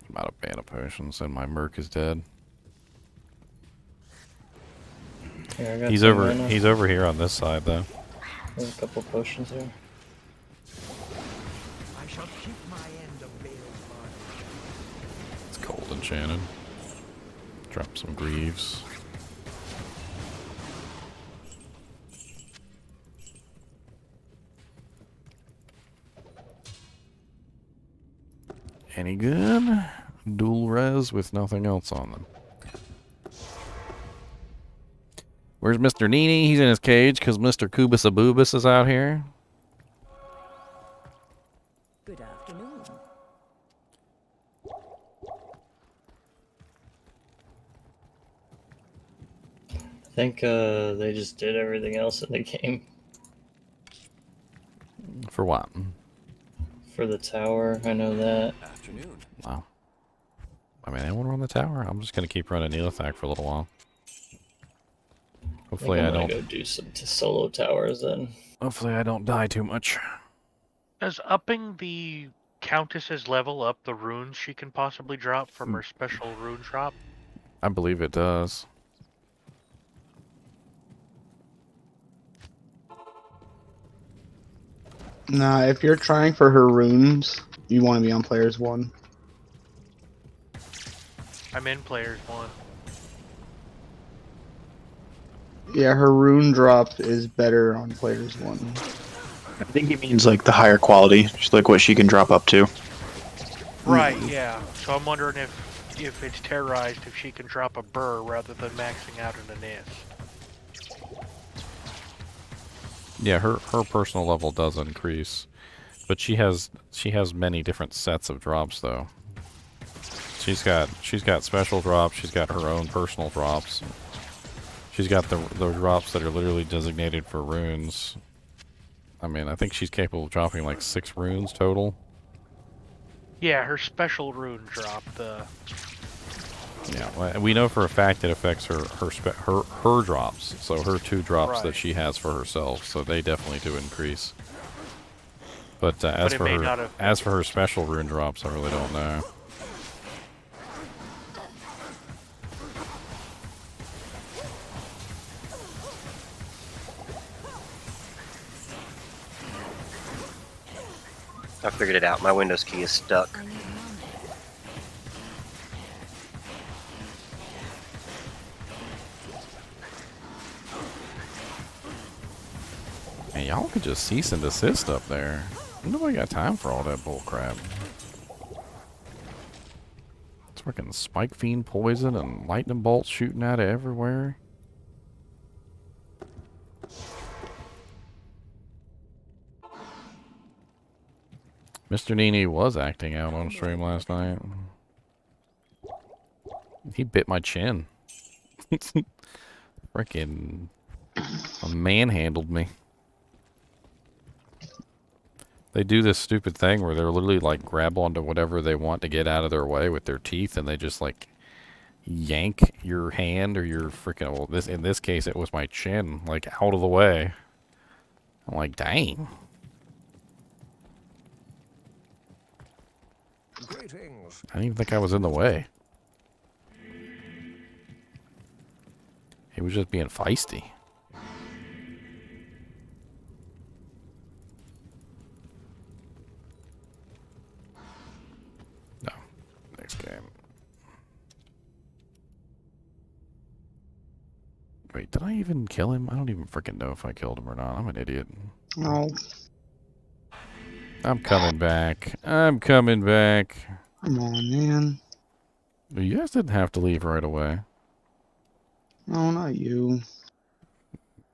I'm out of mana potions and my Merc is dead. Here, I got He's some over mana. he's over here on this side though. There's a couple potions here. I shall keep my end of Bale's bargain. It's cold enchanted. Drop some greaves. Any good? Dual res with nothing else on them. Where's Mr. NiNi? He's in his cage because Mr. Kubus is out here. Good afternoon. I think they just did everything else in the game. For what? For the tower, I know that. Wow. I mean, anyone run the tower? I'm just gonna keep running Neelathak for a little while. Hopefully I I'm gonna don't. go do some solo towers then. Hopefully I don't die too much. Does upping the Countess's level up the runes she can possibly drop from her special rune drop? I believe it does. Nah, if you're trying for her runes, you want to be on players 1. I'm in players 1. Yeah, her rune drop is better on players 1. I think he means like the higher quality, just like what she can drop up to. Right, yeah. So I'm wondering if it's terrorized, if she can drop a burr rather than maxing out in a nest. Yeah, her personal level does increase, but she has many different sets of drops though. She's got special drops. She's got her own personal drops. She's got the drops that are literally designated for runes. I mean, I think she's capable of dropping like 6 runes total. Yeah, her special rune drop, Yeah, well, we know for a fact it affects her drops. So her 2 drops Right. that she has for herself. So they definitely do increase. But But it may not have- as for her special rune drops, I really don't know. I figured it out. My Windows key is stuck. I need mana. Man, y'all could just cease and desist up there. Nobody got time for all that bull crap. It's freaking Spike Fiend poison and lightning bolts shooting out of everywhere. Mr. NiNi was acting out on stream last night. He bit my chin. Freaking manhandled me. They do this stupid thing where they're literally like grab onto whatever they want to get out of their way with their teeth, and they just like yank your hand or your freaking, well, this in this case it was my chin, like out of the way. I'm like, dang. Greetings. I didn't even think I was in the way. He was just being feisty. No. Next game. Wait, did I even kill him? I don't even freaking know if I killed him or not. I'm an idiot. No. I'm coming back. I'm coming back. Come on, man. You guys didn't have to leave right away. No, not you.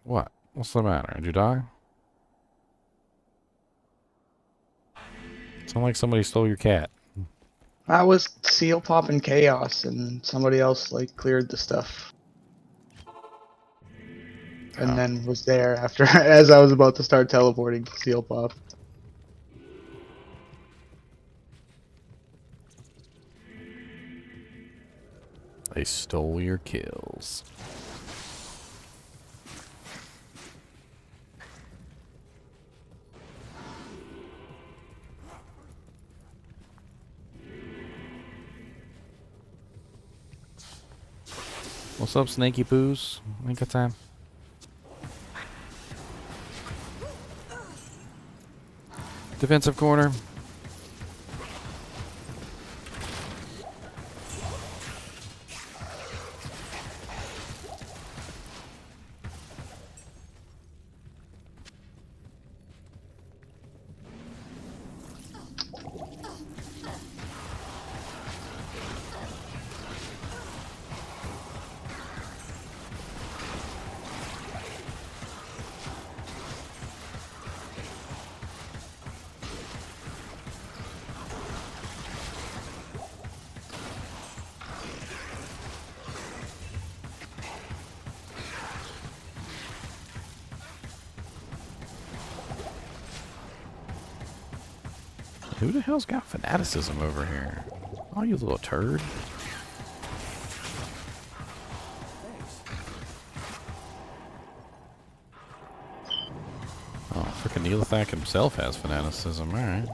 What? What's the matter? Did you die? Sound like somebody stole your cat. I was seal popping chaos, and somebody else like cleared the stuff, and then was there after as I was about to start teleporting to seal pop. They stole your kills. What's up, Snaky Poos? Ain't got time. Defensive corner. Who the hell's got fanaticism over here? Oh, you little turd. Oh, frickin' Neelathak himself has fanaticism, alright.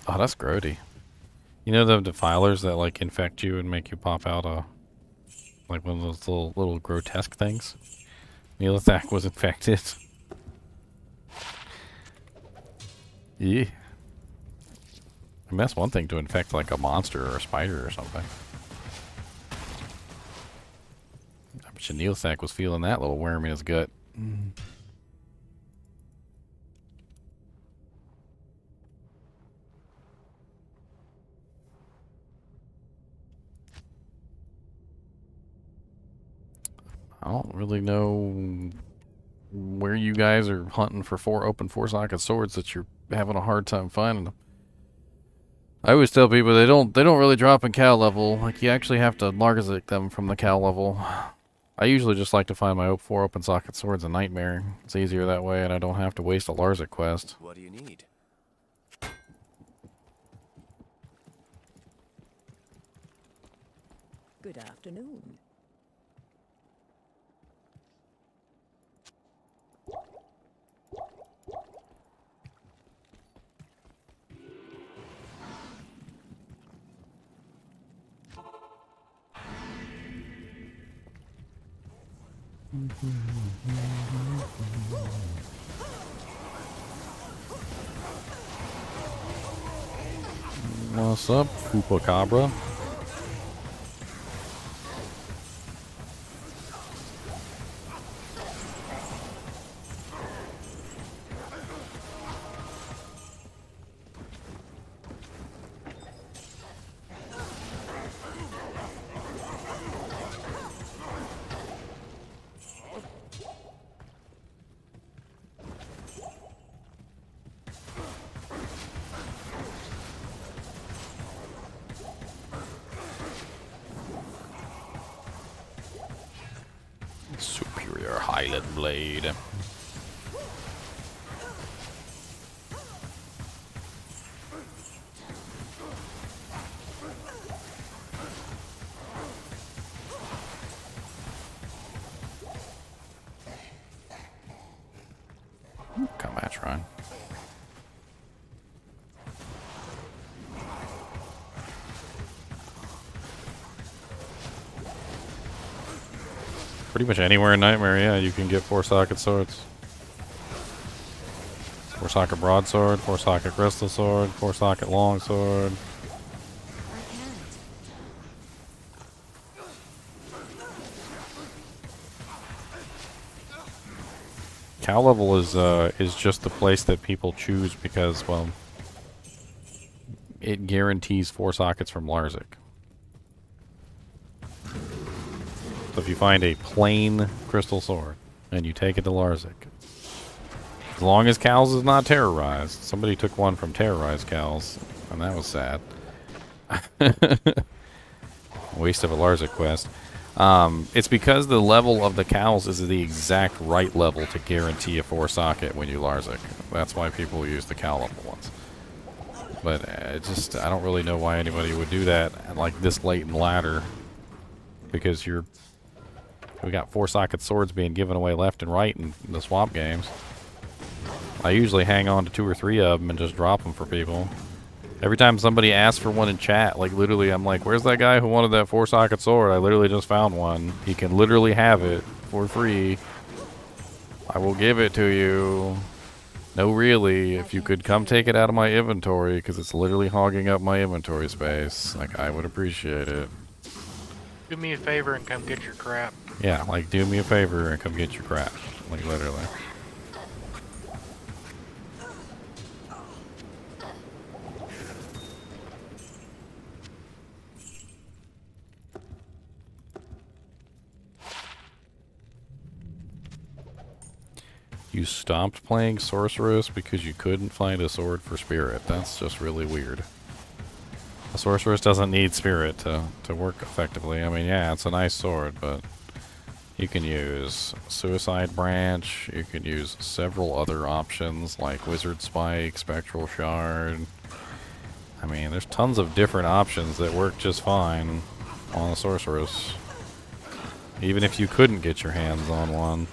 Oh, that's grody. You know the defilers that like infect you and make you pop out a like one of those little grotesque things? Neelathak was infected. Yeah. I mean, that's one thing to infect like a monster or a spider or something. I bet you Neelathak was feeling that little worm in his gut. I don't really know where you guys are hunting for open four-socket swords that you're having a hard time finding them. I always tell people they don't really drop in cow level. Like, you actually have to Largazik them from the cow level. I usually just like to find my 4 open socket swords a Nightmare. It's easier that way, and I don't have to waste a Larzik quest. What do you need? Good afternoon. What's up, Coopacabra? your Highland blade. Come at Ryan. Pretty much anywhere in Nightmare, yeah, you can get 4-socket swords. 4-socket broadsword, 4-socket crystal sword, 4-socket long sword. Cow level is just the place that people choose because, well, it guarantees 4 sockets from Larzik. So if you find a plain crystal sword and you take it to Larzik, as long as Cowls is not terrorized. Somebody took one from terrorized Cowls, and that was sad. Waste of a Larzik quest. It's because the level of the Cowls is the exact right level to guarantee a 4-socket when you Larzik. That's why people use the Cow level ones. But I don't really know why anybody would do that like this late in ladder. Because we got 4-socket swords being given away left and right in the swamp games. I usually hang on to 2 or 3 of them and just drop them for people. Every time somebody asks for one in chat, like literally I'm like, where's that guy who wanted that 4-socket sword? I literally just found one. He can literally have it for free. I will give it to you. No, really, if you could come take it out of my inventory, because it's literally hogging up my inventory space, like, I would appreciate it. Do me a favor and come get your crap. Yeah, like, do me a favor and come get your crap. Like, literally. You stopped playing Sorceress because you couldn't find a sword for Spirit. That's just really weird. A Sorceress doesn't need Spirit to work effectively. I mean, yeah, it's a nice sword, but you can use Suicide Branch. You can use several other options like Wizard Spike, Spectral Shard. I mean, there's tons of different options that work just fine on a Sorceress. Even if you couldn't get your hands on one.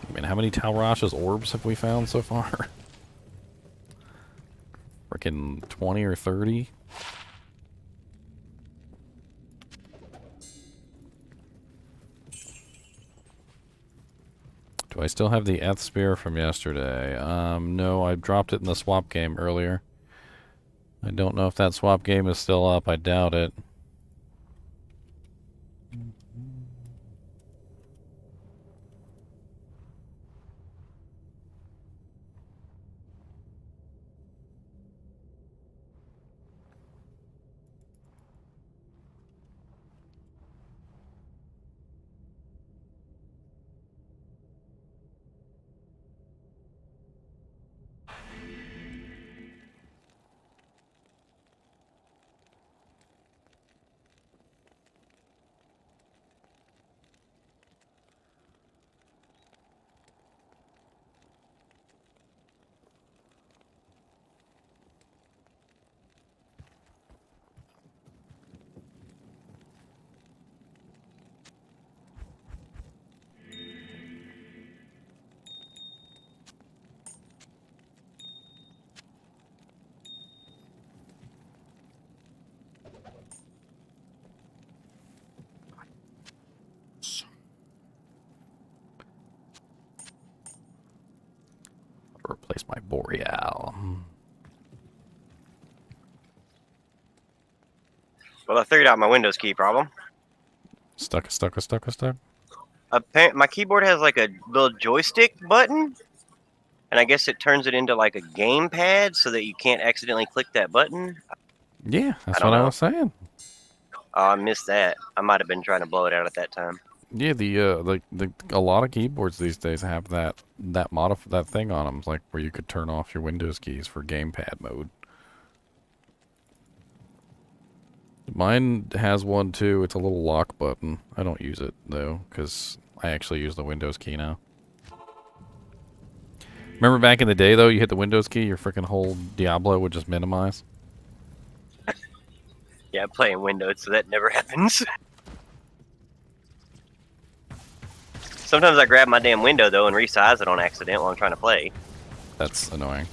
I mean, how many Talrash's orbs have we found so far? Frickin' 20 or 30? Do I still have the Eth Spear from yesterday? No, I dropped it in the swap game earlier. I don't know if that swap game is still up. I doubt it. Replace my Boreal. Well, I figured out my Windows key problem. Stuck. My keyboard has like a little joystick button, and I guess it turns it into like a gamepad so that you can't accidentally click that button. Yeah, that's what I was saying. Oh, I missed that. I might have been trying to blow it out at that time. Yeah, a lot of keyboards these days have that thing on them, like where you could turn off your Windows keys for gamepad mode. Mine has one too. It's a little lock button. I don't use it though, because I actually use the Windows key now. Remember back in the day though, you hit the Windows key, your freaking whole Diablo would just minimize? Yeah, I'm playing Windows, so that never happens. Sometimes I grab my damn window though and resize it on accident while I'm trying to play. That's annoying.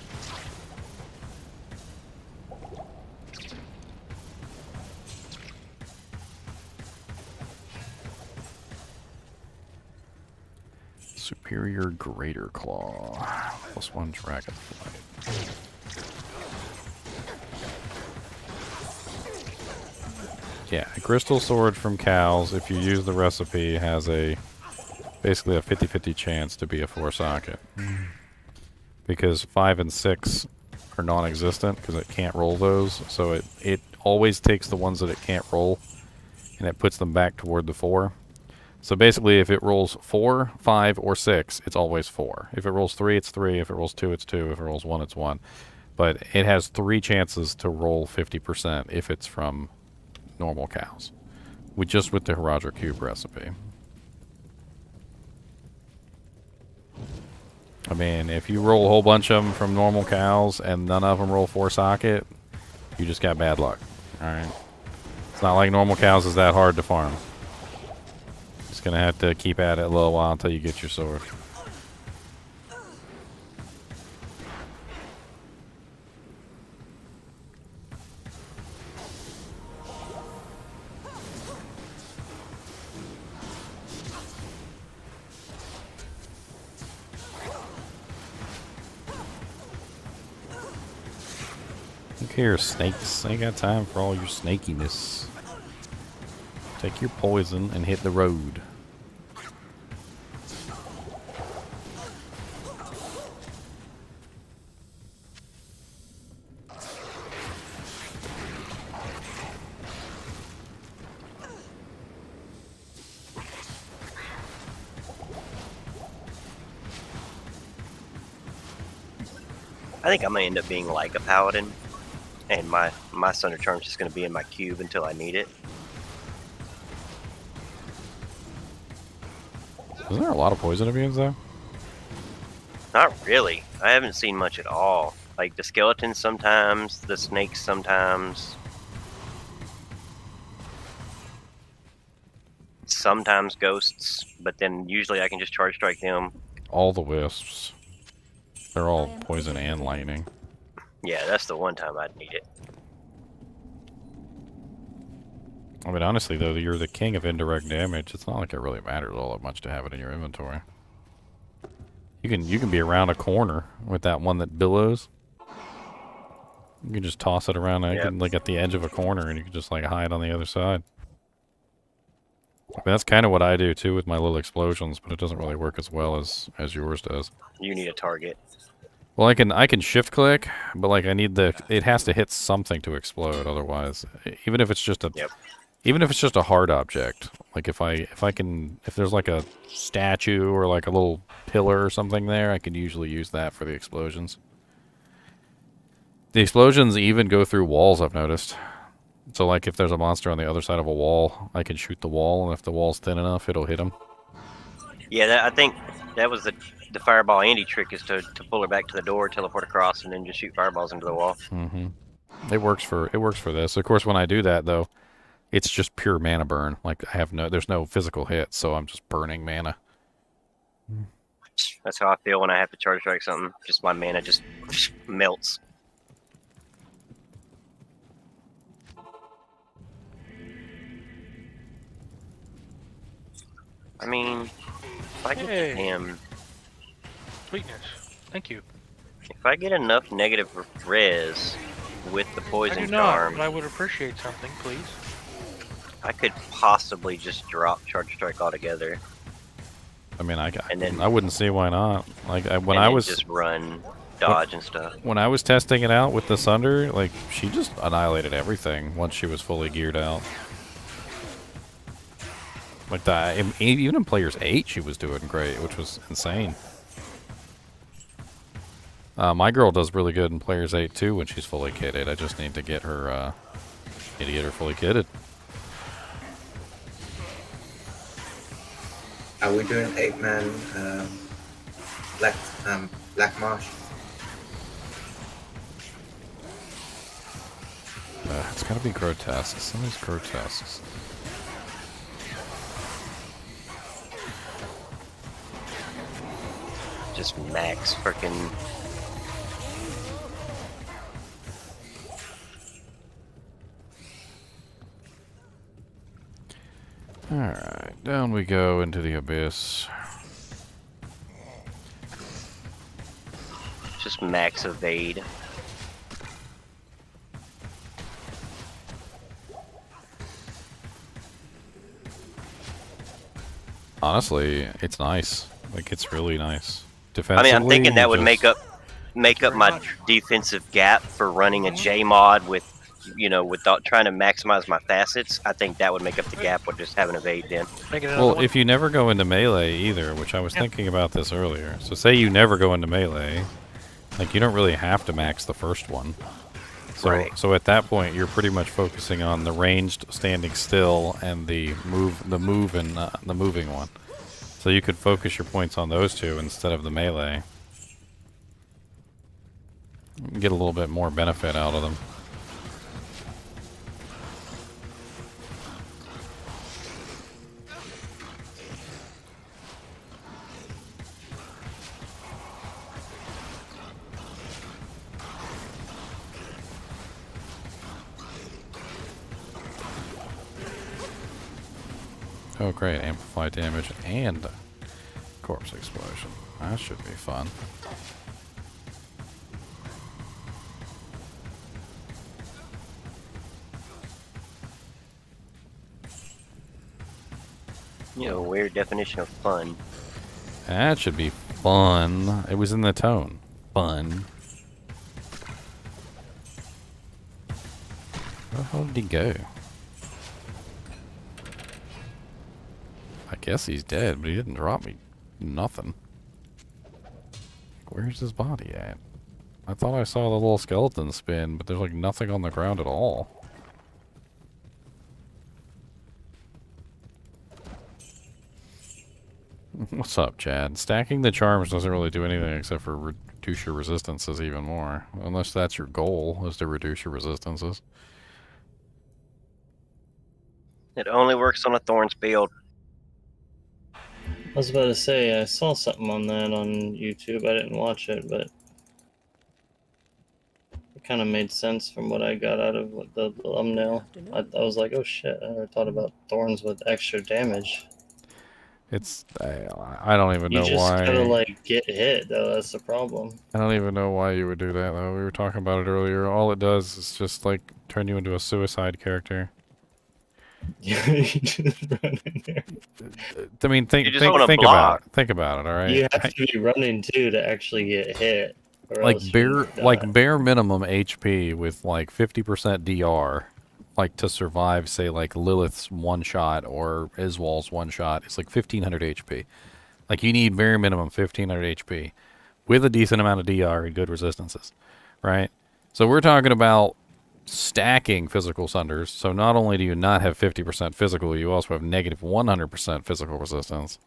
Superior Greater Claw. +1 Dragonflight. Yeah, a crystal sword from cows, if you use the recipe, has basically a 50-50 chance to be a 4-socket. Because 5 and 6 are non-existent because it can't roll those, so it always takes the ones that it can't roll and it puts them back toward the 4. So basically, if it rolls 4, 5, or 6, it's always 4. If it rolls 3, it's 3. If it rolls 2, it's 2. If it rolls 1, it's 1. But it has 3 chances to roll 50% if it's from normal cows. With the Herodra Cube recipe. I mean, if you roll a whole bunch of them from normal cows and none of them roll 4-socket, you just got bad luck. Alright? It's not like normal cows is that hard to farm. Just gonna have to keep at it a little while until you get your sword. Look here, snakes. I ain't got time for all your snakiness. Take your poison and hit the road. I think I'm gonna end up being like a paladin, and my Sunder Charm's just gonna be in my cube until I need it. Isn't there a lot of poison immunes though? Not really. I haven't seen much at all. Like the skeletons sometimes, the snakes sometimes. Sometimes ghosts, but then usually I can just charge strike them. All the wisps. They're all poison and lightning. Yeah, that's the one time I'd need it. I mean, honestly, though, you're the king of indirect damage. It's not like it really matters all that much to have it in your inventory. You can be around a corner with that one that billows. You can just toss it around. You can, like, at the edge of a corner, and you can just like hide on the other side. I mean, that's kind of what I do too with my little explosions, but it doesn't really work as well as yours does. You need a target. Well, I can shift click, but like it has to hit something to explode. Otherwise, even if it's just a hard object, like if there's like a statue or like a little pillar or something there, I can usually use that for the explosions. The explosions even go through walls, I've noticed. So like if there's a monster on the other side of a wall, I can shoot the wall, and if the wall's thin enough, it'll hit him. Yeah, I think that was the Fireball Andy trick, is to pull her back to the door, teleport across, and then just shoot fireballs into the wall. Mm-hmm. It works for this. Of course, when I do that though, it's just pure mana burn. Like there's no physical hit, so I'm just burning mana. That's how I feel when I have to charge strike something. Just my mana just melts. I mean, if I get damn sweetness, thank you. If I get enough negative res with the poison I do not, charm, but I would appreciate something, please. I could possibly just drop charge strike altogether. I mean, I wouldn't see why not. Like when I was just run dodge and stuff. When I was testing it out with the Sunder, like she just annihilated everything once she was fully geared out. Like that, even in Players 8, she was doing great, which was insane. My girl does really good in Players 8 too when she's fully kitted. I just need to get her Need to get her fully kitted. Are we doing 8-man Black Marsh? It's gotta be grotesque. Some of these grotesques. Just max freaking. Alright, down we go into the abyss. Just max evade. Honestly, it's nice. Like, it's really nice. I Defensively, mean, I'm thinking that would just- make up my defensive gap for running a J mod with, you know, without trying to maximize my facets. I think that would make up the gap with just having evade then. Well, if you never go into melee either, which I was thinking about this earlier. So say you never go into melee, like you don't really have to max the first one. So, Right. so at that point, you're pretty much focusing on the ranged standing still and the moving one. So you could focus your points on those two instead of the melee. Get a little bit more benefit out of them. Oh great, amplify damage and corpse explosion. That should be fun. You know, weird definition of fun. That should be fun. It was in the tone. Fun. Where the hell did he go? I guess he's dead, but he didn't drop me nothing. Where's his body at? I thought I saw the little skeleton spin, but there's like nothing on the ground at all. What's up, Chad? Stacking the charms doesn't really do anything except for reduce your resistances even more. Unless that's your goal, is to reduce your resistances. It only works on a Thorns build. I was about to say, I saw something on that on YouTube. I didn't watch it, but it kind of made sense from what I got out of the thumbnail. I was like, oh shit, I never thought about thorns with extra damage. It's I don't even know You just why. gotta like get hit though. That's the problem. I don't even know why you would do that though. We were talking about it earlier. All it does is just like turn you into a suicide character. You just run in there. I mean, think You just wanna about block. it. Think about it. All right. You have to be running too to actually get hit. Or Like else you die. bare minimum HP with like 50% DR, like to survive, say like Lilith's one shot or Iswal's one shot, it's like 1500 HP. Like you need bare minimum 1500 HP with a decent amount of DR and good resistances, right? So we're talking about stacking physical Sunders. So not only do you not have 50% physical, you also have negative 100% physical resistance.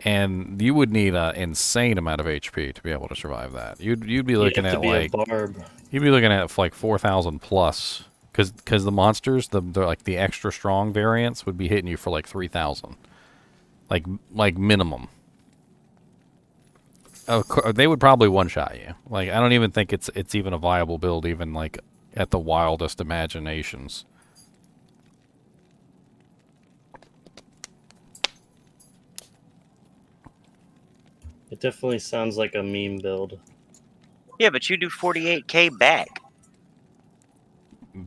And you would need an insane amount of HP to be able to survive that. You'd be looking have at to be a like barb. you'd be looking at like 4,000 plus, because the monsters, the like the extra strong variants would be hitting you for like 3,000, like minimum. They would probably one shot you. Like I don't even think it's even a viable build, even like at the wildest imaginations. It definitely sounds like a meme build. Yeah, but you do 48k back.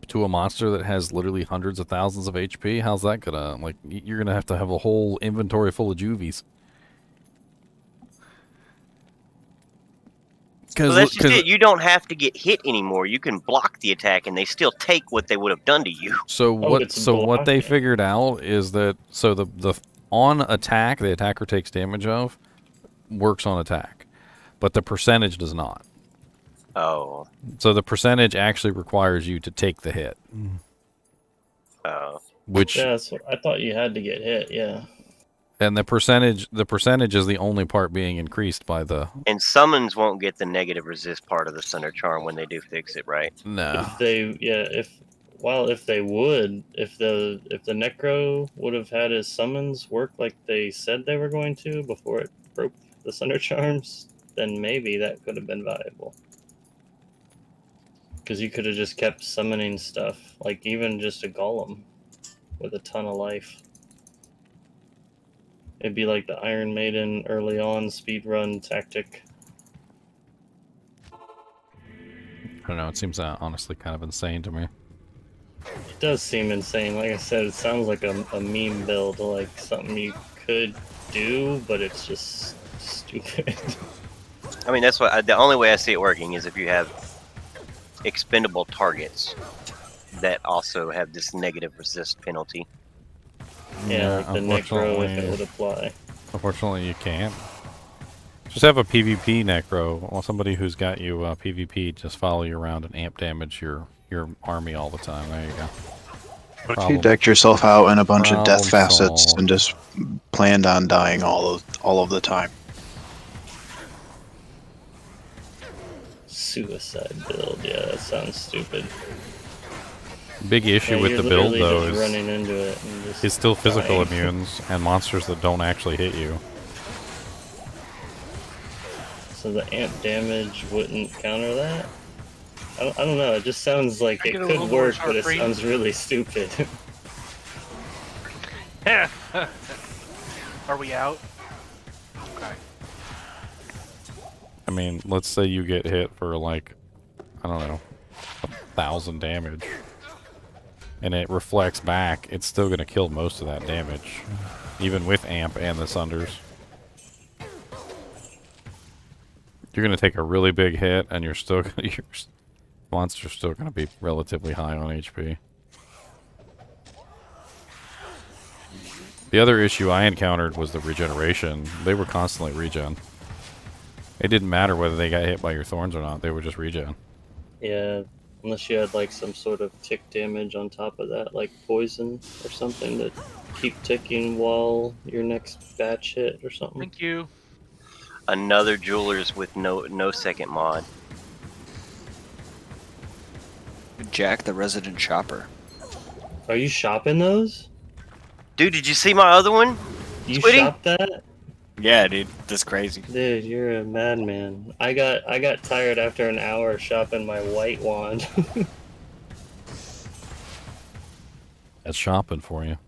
To a monster that has literally hundreds of thousands of HP, how's that gonna, like, you're gonna have to have a whole inventory full of juvies. Well, that's just it. You don't have to get hit anymore. You can block the attack, and they still take what they would have done to you. So what? it's So what they blocking. figured out is that the on attack the attacker takes damage of works on attack, but the percentage does not. Oh. So the percentage actually requires you to take the hit. which Yeah, so I thought you had to get hit. Yeah. and the percentage is the only part being increased by the. And summons won't get the negative resist part of the Sunder charm when they do fix it, right? No. If they, yeah, if they would, if the Necro would have had his summons work like they said they were going to before it broke the Sunder charms, then maybe that could have been valuable. Because you could have just kept summoning stuff, like even just a golem with a ton of life. It'd be like the Iron Maiden early on speedrun tactic. I don't know. It seems honestly kind of insane to me. It does seem insane. Like I said, it sounds like a meme build, like something you could do, but it's just stupid. I mean, that's what the only way I see it working is if you have expendable targets that also have this negative resist penalty. Yeah, like the Necro, if it would apply. Unfortunately, you can't. Just have a PvP Necro. Well, somebody who's got you PvP just follow you around and amp damage your army all the time. There you go. What if you decked yourself out in a bunch of death Problem facets solved. and just planned on dying all of the time? Suicide build, yeah, that sounds stupid. Big issue Yeah, with you're the build literally though just is running into it and just it's still physical dying. immunes and monsters that don't actually hit you. So the amp damage wouldn't counter that? I don't know, it just sounds like I it get a could little more work, but it Starfree? sounds really stupid. Are we out? Okay. I mean, let's say you get hit for like, I don't know, 1,000 damage. And it reflects back, it's still going to kill most of that damage. Even with amp and the Sunders. You're going to take a really big hit and you're still gonna, your monster's still going to be relatively high on HP. The other issue I encountered was the regeneration. They were constantly regen. It didn't matter whether they got hit by your thorns or not, they would just regen. Yeah, unless you had like some sort of tick damage on top of that, like poison or something that keep ticking while your next batch hit or something. Thank you. Another Jewelers with no second mod. Jack the Resident Shopper. Are you shopping those? Dude, did you see my other one? You Squiddy? shop that? Yeah, dude, that's crazy. Dude, you're a madman. I got tired after an hour shopping my white wand. That's shopping for you.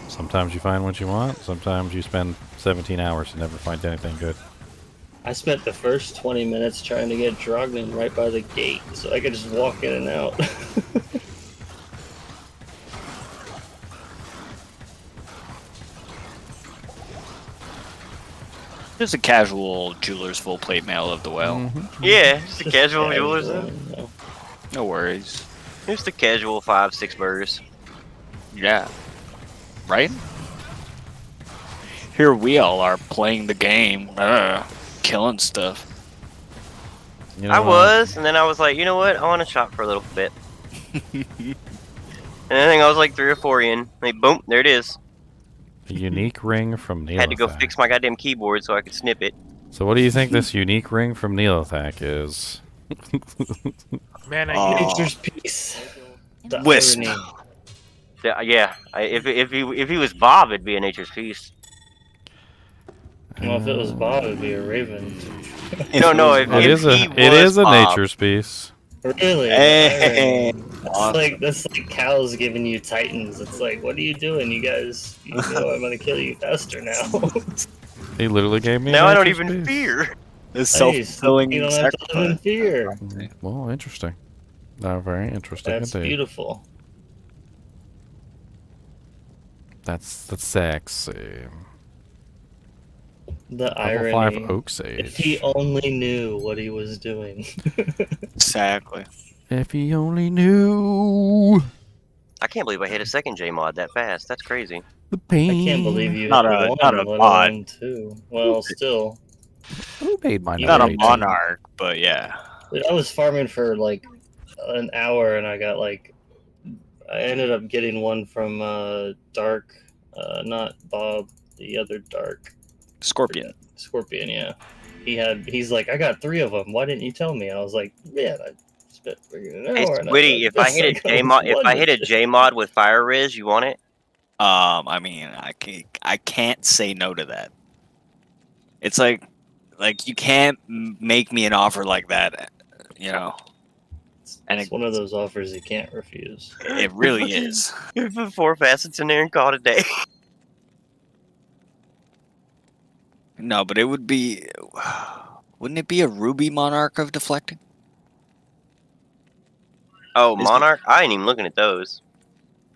Sometimes you find what you want, sometimes you spend 17 hours and never find anything good. I spent the first 20 minutes trying to get Drognin right by the gate so I could just walk in and out. Just a casual jeweler's full plate mail of the well. Yeah, just a Just casual casual, Jewelers. no. No worries. Just a casual 5-6 burgers. Yeah. Right? Here we all are playing the game, killing stuff. You know I what? was, and then I was like, you know what? I want to shop for a little bit. And I think I was like 3 or 4 in. Like, boom, there it is. A unique ring from Neelothac. Had to go fix my goddamn keyboard so I could snip it. So what do you think this unique ring from Neelothac is? Man, Nature's peace. The Wisp. irony. Yeah, if he was Bob, it'd be a Nature's Feast. Well, if it was Bob, it'd be a raven. No, if It is he it was is a Bob, nature's piece. Really? Hey. That's like cows giving you titans. It's like, what are you doing? You guys, you know I'm gonna kill you faster now. He literally gave me. Now a I don't nature's even piece. fear. This Hey, self-fulfilling you don't have to live in sacrifice. fear. Well, interesting. Very interesting That's indeed. beautiful. That's sexy. The Level irony. 5 Oak If Sage. he only knew what he was doing. Exactly. If he only knew I can't believe I hit a second J mod that fast. That's crazy. the I pain. can't believe you Not hit a- one, not a let mod. alone two. Well, still. Who made my Not a number 18? monarch, but yeah. Dude, I was farming for like an hour and I got like I ended up getting one from Dark, not Bob, the other Dark. Scorpion. Scorpion, yeah. He's like, I got 3 of them. Why didn't you tell me? And I was like, man, I spent freaking an Hey, hour. Squiddy, if I hit a J mod, if I hit a J mod with Fire Riz, you want it? I mean, I can't say no to that. It's like you can't make me an offer like that, you know. And it's one of those offers you can't refuse. It really is. You put 4 facets in there and call it a day. No, but it would be. Wouldn't it be a Ruby Monarch of deflecting? Oh, Monarch? I ain't even looking at those.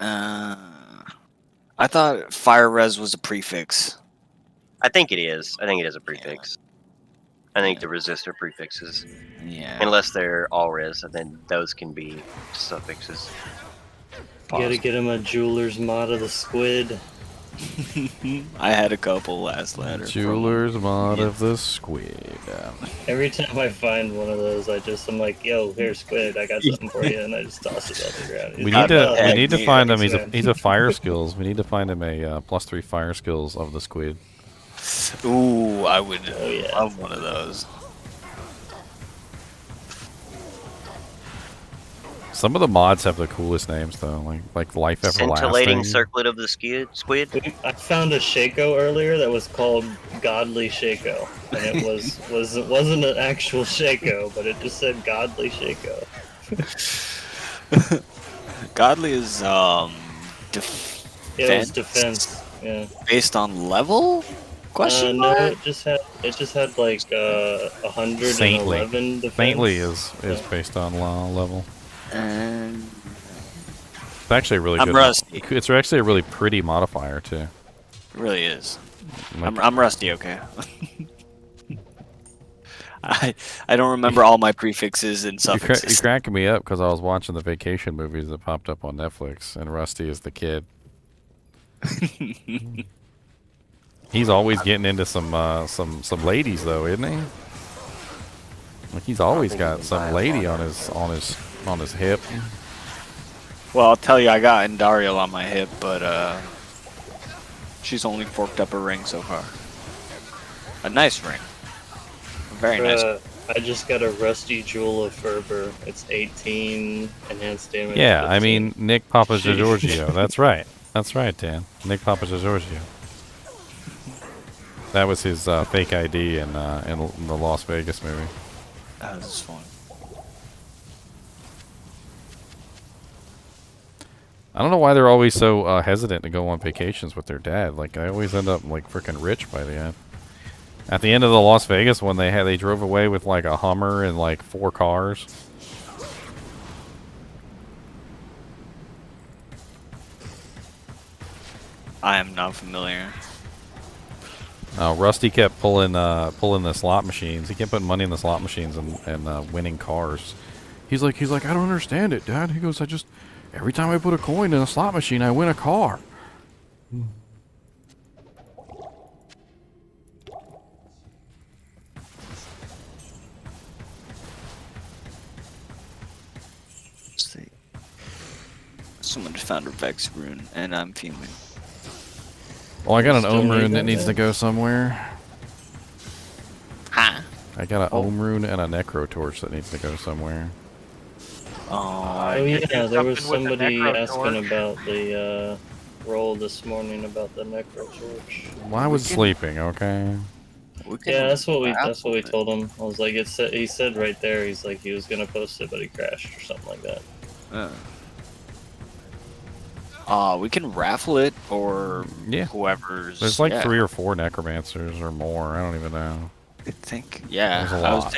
I thought Fire Res was a prefix. I think it is. I think it is a prefix. I think the resistor prefixes. Yeah. Unless they're all res, and then those can be suffixes. You gotta get him a jeweler's mod of the squid. I had a couple last ladder. Jeweler's mod of the squid. Every time I find one of those, I'm like, yo, here's squid, I got something for you, and I just toss it on the ground. We need to find him. He's a fire skills. We need to find him a +3 fire skills of the squid. Ooh, I would love one of those. Some of the mods have the coolest names though, like Life Everlasting. Scintillating Circlet of the Squid. I found a Shaco earlier that was called Godly Shaco, and it wasn't an actual Shaco, but it just said Godly Shaco. Godly is defense. Yeah, it was defense. Yeah. Based on level? Question no, mark? it just had like 111 defense. Saintly is based on level. It's actually a really good. Rusty. It's actually a really pretty modifier too. It really is. I'm rusty, okay. I don't remember all my prefixes and suffixes. You're cracking me up because I was watching the vacation movies that popped up on Netflix, and Rusty is the kid. He's always getting into some ladies though, isn't he? Like he's always got some lady on his hip. Well, I'll tell you, I got Indariel on my hip, but she's only forked up a ring so far. A nice ring. A very nice. I just got a Rusty Jewel of Ferber. It's 18 enhanced damage. Yeah, 15. I mean Nick Papa Giorgio. That's right. That's right, Dan. Nick Papa Giorgio. That was his fake ID in the Las Vegas movie. That was fun. I don't know why they're always so hesitant to go on vacations with their dad. Like I always end up like freaking rich by the end. At the end of the Las Vegas one, they drove away with like a Hummer and like 4 cars. I am not familiar. Rusty kept pulling the slot machines. He kept putting money in the slot machines and winning cars. He's like, I don't understand it, Dad. He goes, every time I put a coin in a slot machine, I win a car. Let's see. Someone just found a Vex rune, and I'm fuming. Oh, I got an Ohm rune that needs to go somewhere. Huh? I got an Ohm rune and a Necro torch that needs to go somewhere. Oh yeah, there was somebody asking about the roll this morning about the Necro torch. Well, I was sleeping, okay? Yeah, that's what we told him. I was like, he said right there, he's like he was gonna post it, but he crashed or something like that. We can raffle it, or yeah, whoever's. There's like 3 or 4 necromancers or more. I don't even know. I think yeah. There's a lot.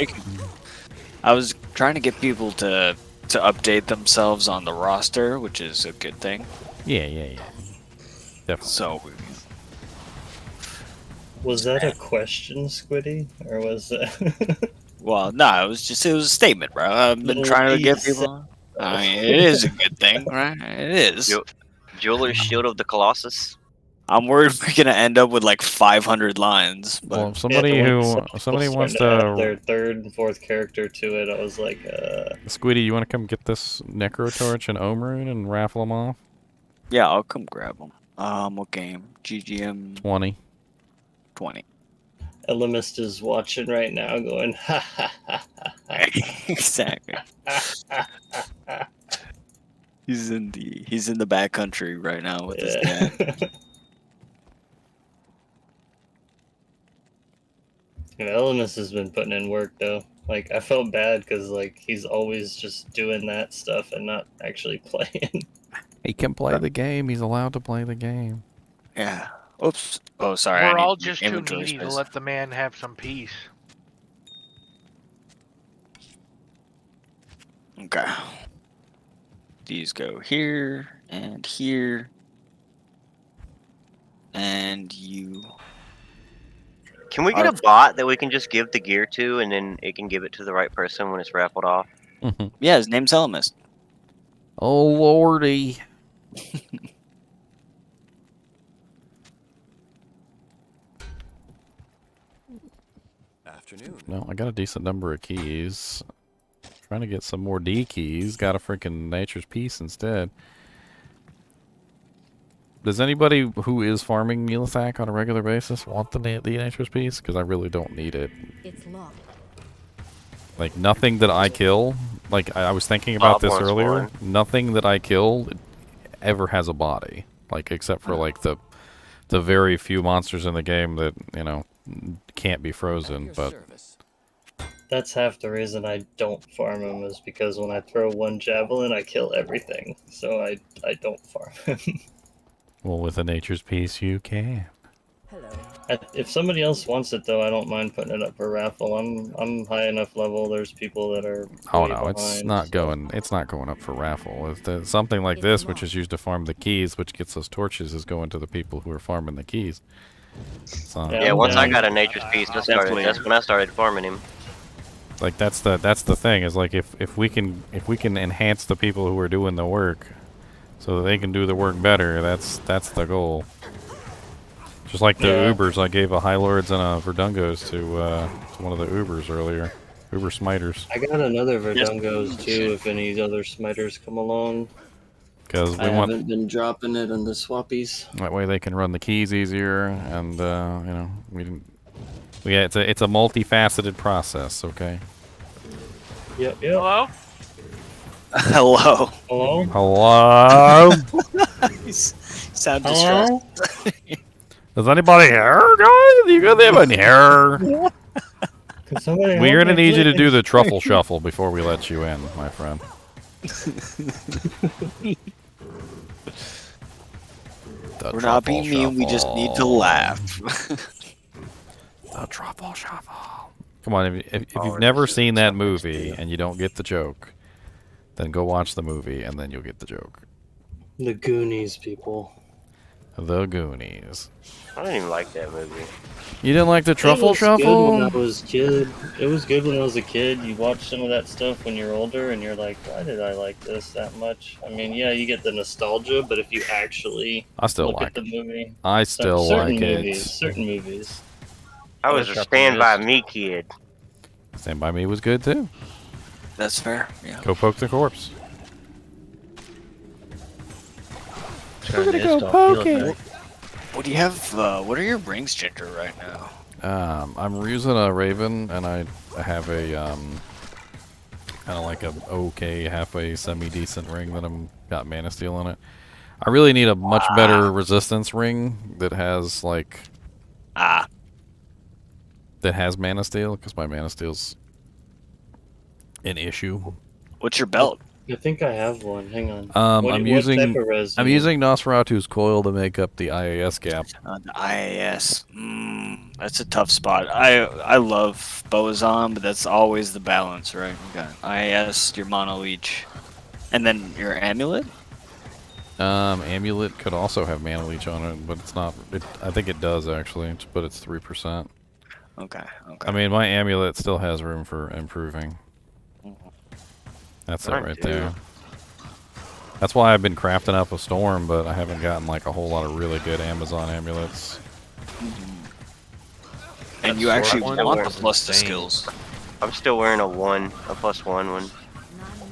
I was trying to get people to update themselves on the roster, which is a good thing. Yeah. Definitely. So. Was that a question, Squiddy, or was that? Well, no, it was a statement, bro. I've been trying to get people. I mean, it is a good thing, right? It is. Jeweler's Shield of the Colossus. I'm worried we're gonna end up with like 500 lines. But Well, somebody wants to add to. their third and fourth character to it. I was like, Squiddy, you want to come get this Necro Torch and Omerune and raffle them off? yeah, I'll come grab them. What game? GGM 20. 20. Elamist is watching right now, going, ha ha ha ha. Exactly. He's in the back country right now with his dad. Elamist has been putting in work though. Like I felt bad because like he's always just doing that stuff and not actually playing. He can play the game. He's allowed to play the game. Yeah. Oops. Oh, sorry. We're all just too needy to let the man have some peace. Okay. These go here and here. And you. Can we get a bot that we can just give the gear to, and then it can give it to the right person when it's raffled off? Yeah, his name's Elamist. Oh, lordy. Afternoon. No, I got a decent number of keys. Trying to get some more D keys. Got a freaking Nature's Peace instead. Does anybody who is farming Neelathak on a regular basis want the Nature's Peace? Because I really don't need it. It's locked. Like, nothing that I kill, like, I was thinking about this earlier, nothing that I kill ever has a body. Like, except for, like, the very few monsters in the game that, you know, can't be frozen, but... That's half the reason I don't farm him is because when I throw one javelin, I kill everything. So I don't farm him. Well, with a Nature's Peace, you can. If somebody else wants it, though, I don't mind putting it up for raffle. I'm high enough level. There's people that are. Oh no, it's not going. It's not going up for raffle. Something like this, which is used to farm the keys, which gets us torches, is going to the people who are farming the keys. So, Yeah, once I got a Nature's Peace, that's when I started farming him. Like that's the thing is like if we can enhance the people who are doing the work, so that they can do the work better. That's the goal. Just like the Ubers, I gave a High Lords and a Verdungos to one of the Ubers earlier. Uber Smiters. I got another Verdungos too. If any other Smiters come along. Because I haven't been dropping it on the swappies. That way they can run the keys easier, and you know it's a multifaceted process. Okay. Yep. Hello. Hello. Hello. Hello. Sound distressed. Does anybody hear, guys? You got them in here? We're gonna need you to do the truffle shuffle before we let you in, my friend. We're not being mean. We just need to laugh. The truffle shuffle. Come on, if you've never seen that movie and you don't get the joke, then go watch the movie and then you'll get the joke. The Goonies, people. The Goonies. I didn't even like that movie. You didn't like the truffle shuffle? Good when I was kid. It was good when I was a kid. You watch some of that stuff when you're older, and you're like, "Why did I like this that much?" I mean, yeah, you get the nostalgia, but if you actually look at the movie, I still like it. Certain movies. I was a Stand By Me kid. Stand By Me was good too. That's fair. Yeah. Go poke the corpse. We're gonna go poke it. What do you have? What are your rings, Ginger, right now? I'm using a Raven, and I have a kind of like a okay, halfway, semi-decent ring that got Mana Steel on it. I really need a much better resistance ring that has like that has Mana Steel, because my Mana Steel's an issue. What's your belt? I think I have one. Hang on. I'm using Nosferatu's coil to make up the IAS gap. The IAS. That's a tough spot. I love Boazon, but that's always the balance, right? You got IAS, your Mono Leech, and then your Amulet? Amulet could also have Mana Leech on it, but it's not. I think it does, actually, but it's 3%. Okay. I mean, my Amulet still has room for improving. That's it right there. That's why I've been crafting up a storm, but I haven't gotten like a whole lot of really good Amazon amulets. And you actually want the plus the skills. I'm still wearing a +1 one.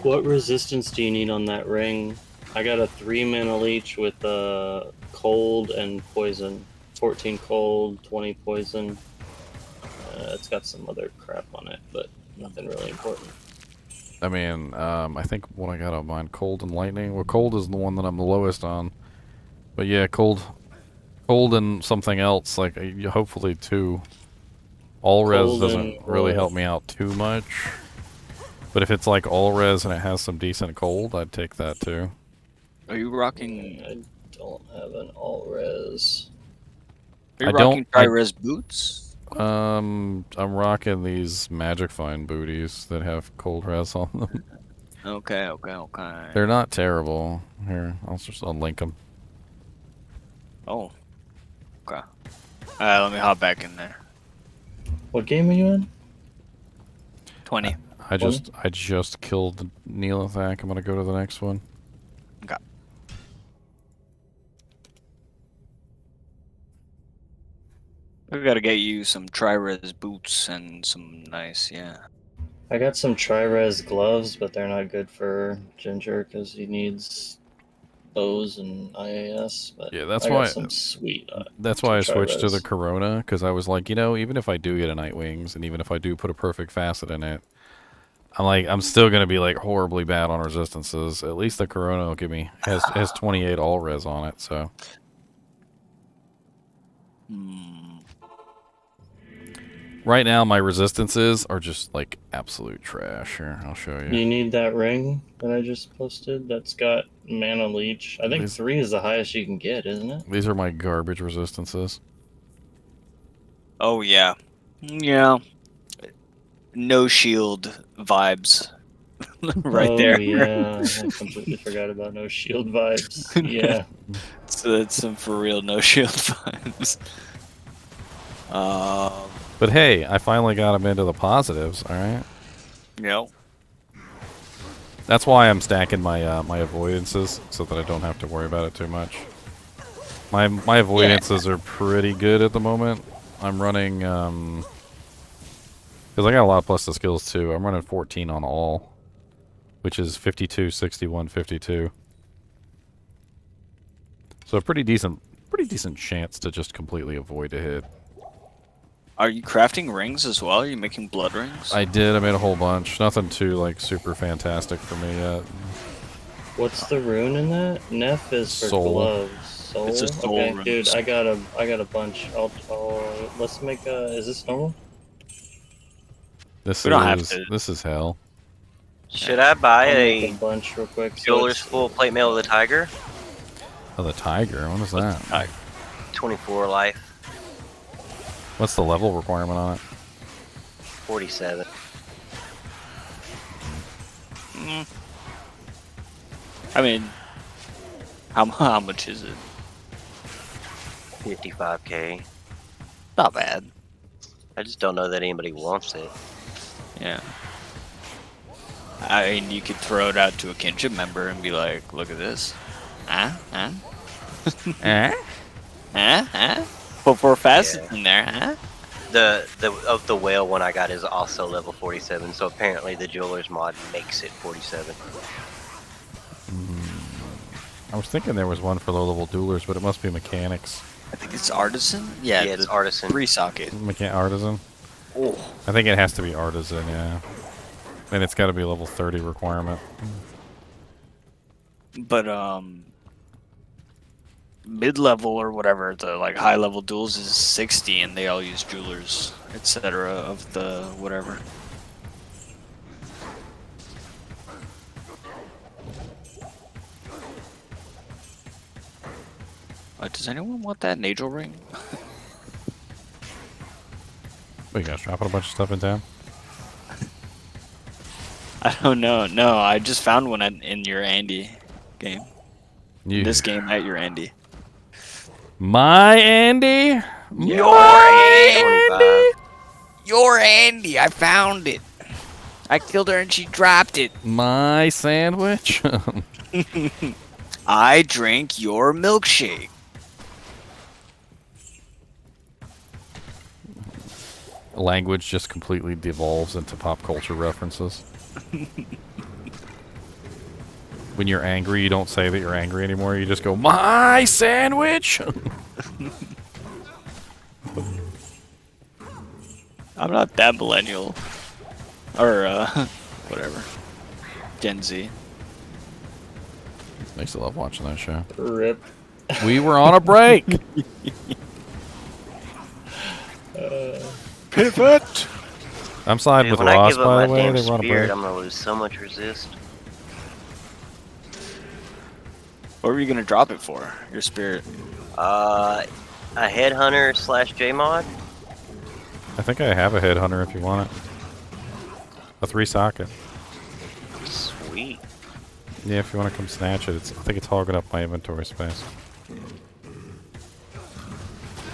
What resistance do you need on that ring? I got a 3-mana leech with cold and poison. 14 cold, 20 poison. It's got some other crap on it, but nothing really important. I mean, I think what I got on mine, cold and lightning. Well, cold is the one that I'm the lowest on. But yeah, cold and something else, like hopefully 2. All res doesn't really help me out too much. But if it's like all res and it has some decent cold, I'd take that too. Are you rocking? I don't have an all res. Are you rocking tri-res boots? I'm rocking these Magic Find booties that have cold res on them. Okay. They're not terrible. Here, I'll link them. Oh. Okay. Let me hop back in there. What game are you in? 20. I just killed the Neolithak. I'm gonna go to the next one. Okay. We gotta get you some tri-res boots and some nice, yeah. I got some tri-res gloves, but they're not good for Ginger because he needs O's and IAS. But yeah, that's I why. got some sweet. That's why I switched to the tri-res. Corona, because I was like, even if I do get a Nightwings, and even if I do put a perfect facet in it, I'm still gonna be like horribly bad on resistances. At least the Corona will give me has 28 all res on it, so. Right now, my resistances are just like absolute trash. Here, I'll show you. You need that ring that I just posted. That's got mana leech. I think 3 is the highest you can get, isn't it? These are my garbage resistances. Oh yeah, yeah. No shield vibes, right there. Yeah, I completely forgot about no shield vibes. Yeah. So that's some for real no shield vibes. But hey, I finally got him into the positives. All right. Yep. That's why I'm stacking my my avoidances so that I don't have to worry about it too much. My avoidances are pretty good at the moment. I'm running because I got a lot of plus the skills too. I'm running 14 on all, which is 52, 61, 52. So a pretty decent chance to just completely avoid a hit. Are you crafting rings as well? Are you making blood rings? I did. I made a whole bunch. Nothing too like super fantastic for me yet. What's the rune in that? Neff is for Soul. gloves. Soul. It's a soul okay, rune. dude. I got a bunch. Let's make a. Is this normal? This is hell. Should I buy I'll make a bunch real quick? Jeweler's full plate mail of the tiger? Oh, the tiger. What is that? 24 life, What's the level requirement on it? 47. I mean, how much is it? 55k. Not bad. I just don't know that anybody wants it. Yeah. I mean, you could throw it out to a kinship member and be like, "Look at this, Put 4 facets in there, huh?" The whale one I got is also level 47, so apparently the Jeweler's mod makes it 47. I was thinking there was one for low-level duelers, but it must be mechanics. I think it's artisan. Yeah, it's artisan. 3 socket. Artisan? Oh. I think it has to be artisan, yeah. And it's got to be level 30 requirement. But mid-level or whatever, the like high-level duels is 60, and they all use jewelers, etc. of the whatever. Does anyone want that Nagel ring? What, you guys dropping a bunch of stuff in town? I don't know. No, I just found one in your Andy game. This game at your Andy. My Andy? Your Andy! Your Andy! I found it. I killed her and she dropped it. My sandwich? I drink your milkshake. Language just completely devolves into pop culture references. When you're angry, you don't say that you're angry anymore. You just go, "My sandwich." I'm not that millennial. Or, whatever. Gen Z. I used to love watching that show. Rip. We were on a break. Pivot! I'm siding with Dude, when I Ross, give up by my the way. damn They were on a spirit, break. I'm gonna lose so much resist. What were you gonna drop it for? Your spirit. A headhunter / J-mod. I think I have a headhunter if you want it. A 3-socket. Sweet. Yeah, if you want to come snatch it. I think it's hogging up my inventory space.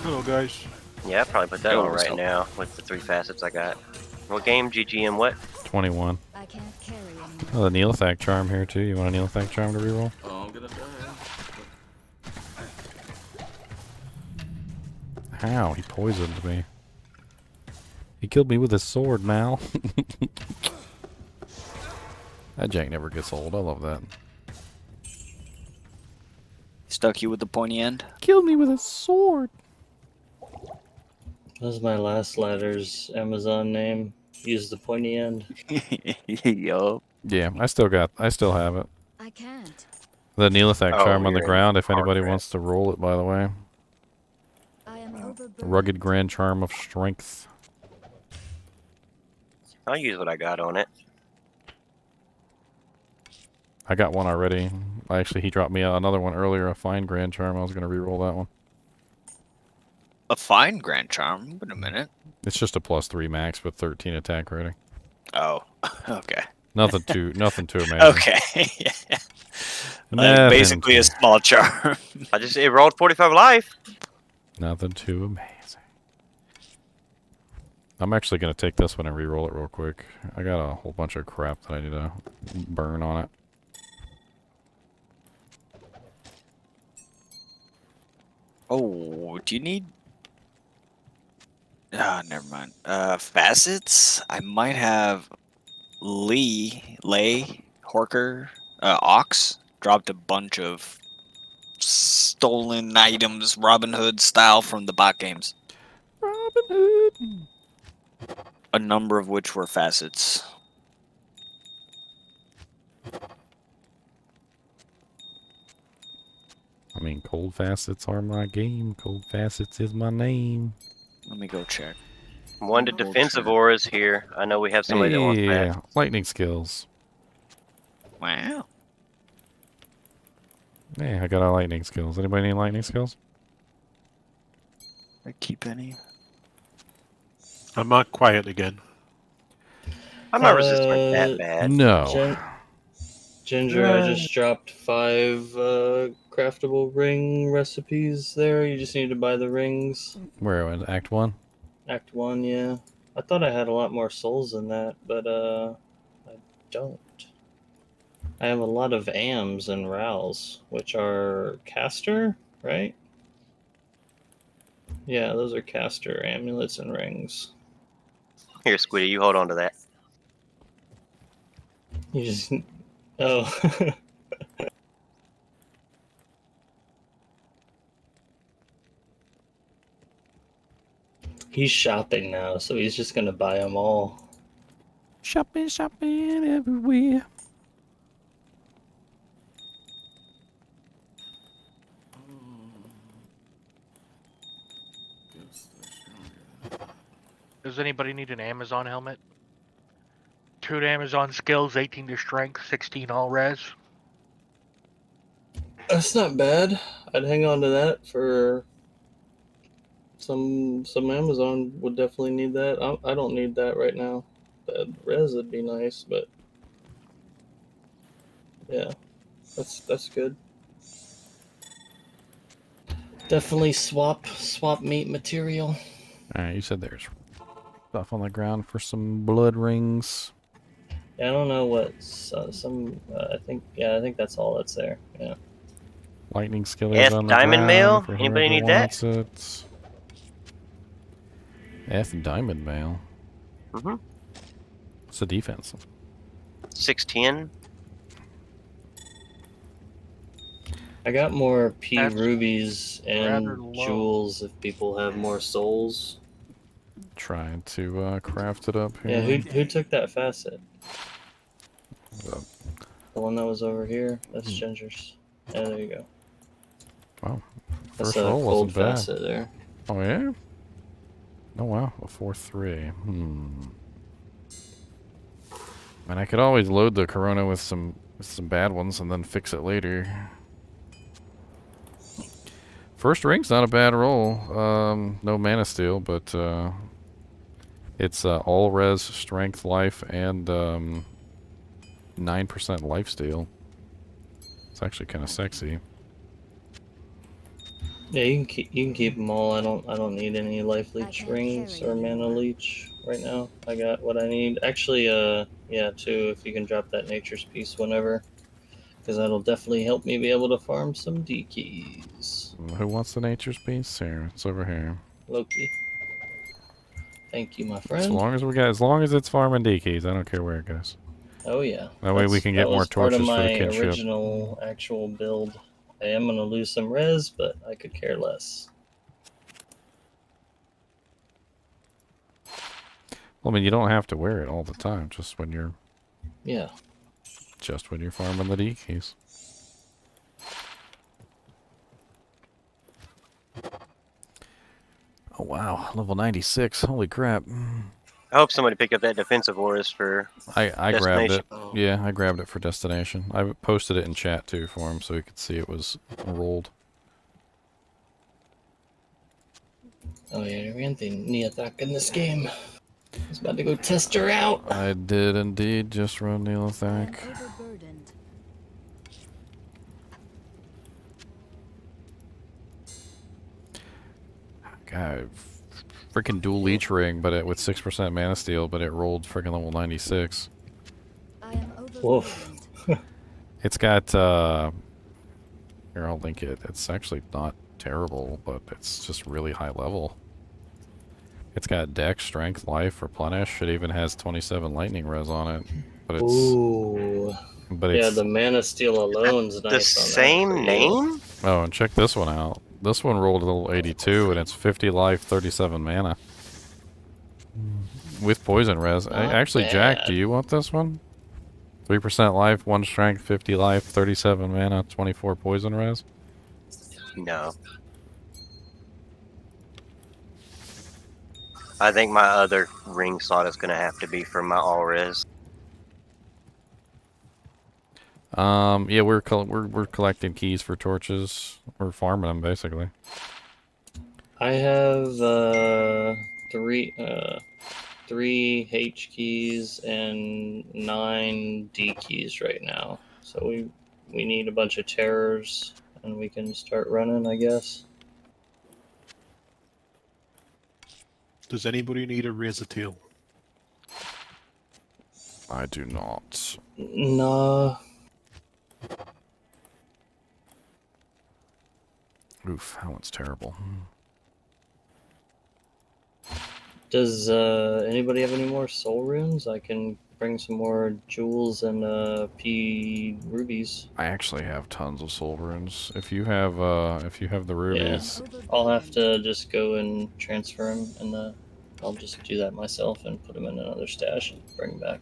Hello, guys. Yeah, I'd probably put that Yo, on what's right up? now with the 3 facets I got. What game? GGM what? 21. I can't carry anymore. Oh, the Neolithak charm here too. You want a Neolithak charm to reroll? Oh, I'm gonna die. How? He poisoned me. He killed me with his sword, Mal. That jank never gets old. I love that. Stuck you with the pointy end? Killed me with his sword. That was my last letter's Amazon name. Use the pointy end. Yup. Yeah, I still have it. I can't. The Neolithak Oh, charm on the you're in ground, if hard anybody crap. wants to roll it, by the way. I am overburdened. Rugged Grand Charm of Strength. I'll use what I got on it. I got one already. Actually, he dropped me another one earlier, a Fine Grand Charm. I was going to reroll that one. A fine Grand Charm? Wait a minute. It's just a +3 max with 13 attack rating. Oh, okay. Nothing too amazing. Okay. Yeah. Like Nothing basically a small charm. It rolled 45 life. Nothing too amazing. I'm actually going to take this one and reroll it real quick. I got a whole bunch of crap that I need to burn on it. Oh, do you need... Ah, never mind. Facets? I might have Lay, Horker, Ox. Dropped a bunch of stolen items, Robin Hood style from the bot games. Robin Hood. A number of which were facets. I mean, cold facets are my game. Cold facets is my name. Let me go check. One to defensive auras here. I know we have somebody that wants Yeah, that. lightning skills. Wow. Yeah, I got a lightning skills. Anybody need lightning skills? I keep any. I'm not quiet again. I'm not resistant that bad. No. Ginger, I just dropped 5 craftable ring recipes there. You just need to buy the rings. Where in Act 1? Act 1, yeah. I thought I had a lot more souls than that, but I don't. I have a lot of AMs and RALs, which are caster, right? Yeah, those are caster amulets and rings. Here, Squiddy, you hold on to that. You just... Oh. He's shopping now, so he's just gonna buy them all. Shopping, shopping everywhere. Does anybody need an Amazon helmet? 2 to Amazon skills, 18 to strength, 16 all res. That's not bad. I'd hang on to that for some Amazon would definitely need that. I don't need that right now. The res would be nice, but yeah, that's good. Definitely swap meat material. Alright, you said there's stuff on the ground for some blood rings. Yeah, I don't know what I think that's all that's there. Yeah. Lightning skillers F on the diamond mail. ground for Anybody whoever need that? wants it. F diamond mail. Mm-hmm. What's the defense? 610. I got more P That's rubies rather and low. jewels if people have more souls. Trying to craft it up here. Yeah, who took that facet? The one that was over here? That's Ginger's. Yeah, there you go. Wow. That's First a roll cold wasn't bad. facet there. Oh, yeah? Oh, wow. A 4-3. And I could always load the Corona with some bad ones and then fix it later. First ring's not a bad roll. No mana steal, but it's all res, strength, life, and 9% life steal. It's actually kind of sexy. Yeah, you can keep them all. I don't need any life leech rings or mana leech right now. I got what I need. Actually, yeah, too. If you can drop that nature's piece whenever, because that'll definitely help me be able to farm some D keys. Who wants the nature's piece? Here, it's over here. Loki. Thank you, my As friend. long as it's farming D keys, I don't care where it goes. Oh yeah. That way we can get more torches for the That was part of my kinship. original actual build. I am gonna lose some res, but I could care less. Well, I mean, you don't have to wear it all the time. Just when you're farming the D keys. Oh wow, level 96. Holy crap. I hope somebody picked up that defensive auras for I grabbed it. destination. Yeah, I grabbed it for destination. I posted it in chat too for him so he could see it was rolled. Oh yeah, I ran the knee attack in this game. I was about to go test her out. I did indeed just run Neil attack. God, freaking dual leech ring, but with 6% mana steal, but it rolled freaking level 96. Woof. It's got here, I'll link it. It's actually not terrible, but it's just really high level. It's got dex, strength, life, replenish. It even has 27 lightning res on it. But it's Ooh. But yeah, it's the mana steal alone's nice. The same name? Oh, and check this one out. This one rolled a little 82, and it's 50 life, 37 mana. With poison res. Actually, Jack, do you want this one? 3% life, 1 strength, 50 life, 37 mana, 24 poison res. No. I think my other ring slot is going to have to be for my all res. Yeah, we're collecting keys for torches. We're farming them basically. I have three H keys and 9 D keys right now. So we need a bunch of terrors and we can start running, I guess. Does anybody need a razor tail? I do not. Nah. Oof, that one's terrible. Does anybody have any more soul runes? I can bring some more jewels and P rubies. I actually have tons of soul runes. If you have the rubies, Yeah. I'll have to just go and transfer them, and I'll just do that myself and put them in another stash and bring them back.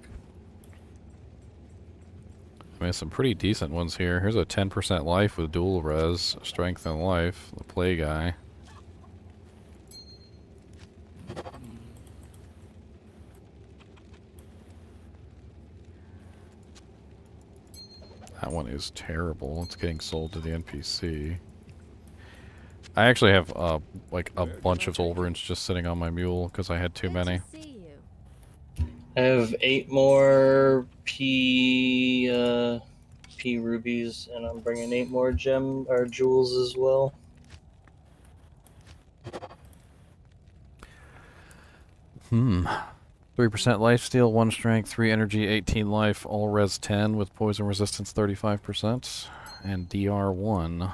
I mean, some pretty decent ones here. Here's a 10% life with dual res, strength and life. The play guy. That one is terrible. It's getting sold to the NPC. I actually have like a bunch of soul runes just sitting on my mule because I had too many. I have 8 more P rubies, and I'm bringing 8 more jewels as well. 3% life steal, 1 strength, 3 energy, 18 life, all res 10 with poison resistance 35%, and DR1.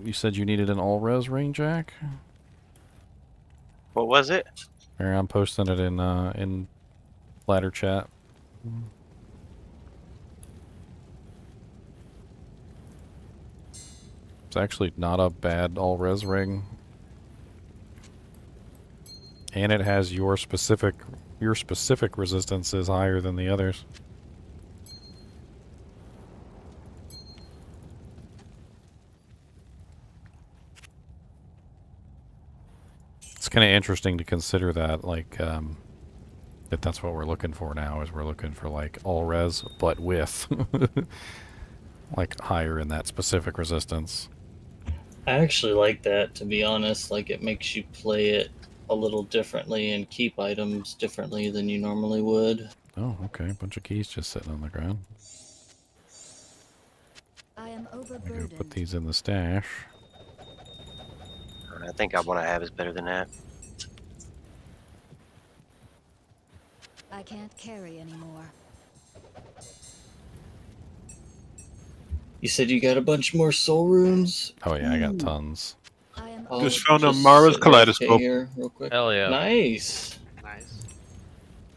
You said you needed an all res ring, Jack? What was it? Here, I'm posting it in ladder chat. It's actually not a bad all res ring. And it has your specific resistance is higher than the others. It's kind of interesting to consider that, like, that's what we're looking for now, is we're looking for, like, all res, but with, like, higher in that specific resistance. I actually like that, to be honest. Like, it makes you play it a little differently and keep items differently than you normally would. Oh, okay. A bunch of keys just sitting on the ground. I am I'm gonna overburdened. put these in the stash. I think I want to have is better than that. I can't carry anymore. You said you got a bunch more soul runes? Oh yeah, I got tons. Just found a just Mara's sit kaleidoscope. here real quick. Hell yeah. Nice. Nice.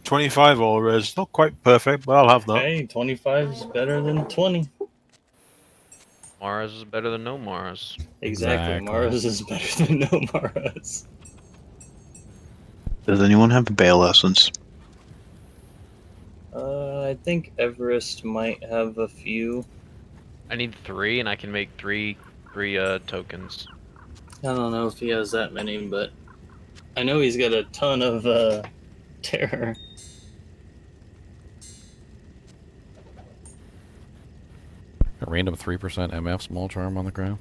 25 all res. Not quite perfect, but I'll have that. Hey, 25 is better than 20. Mars is better than no Mars. Exactly. Mars is better than no Mars. Does anyone have Bale Essence? I think Everest might have a few. I need 3, and I can make three tokens. I don't know if he has that many, but I know he's got a ton of terror. A random 3% MF small charm on the ground.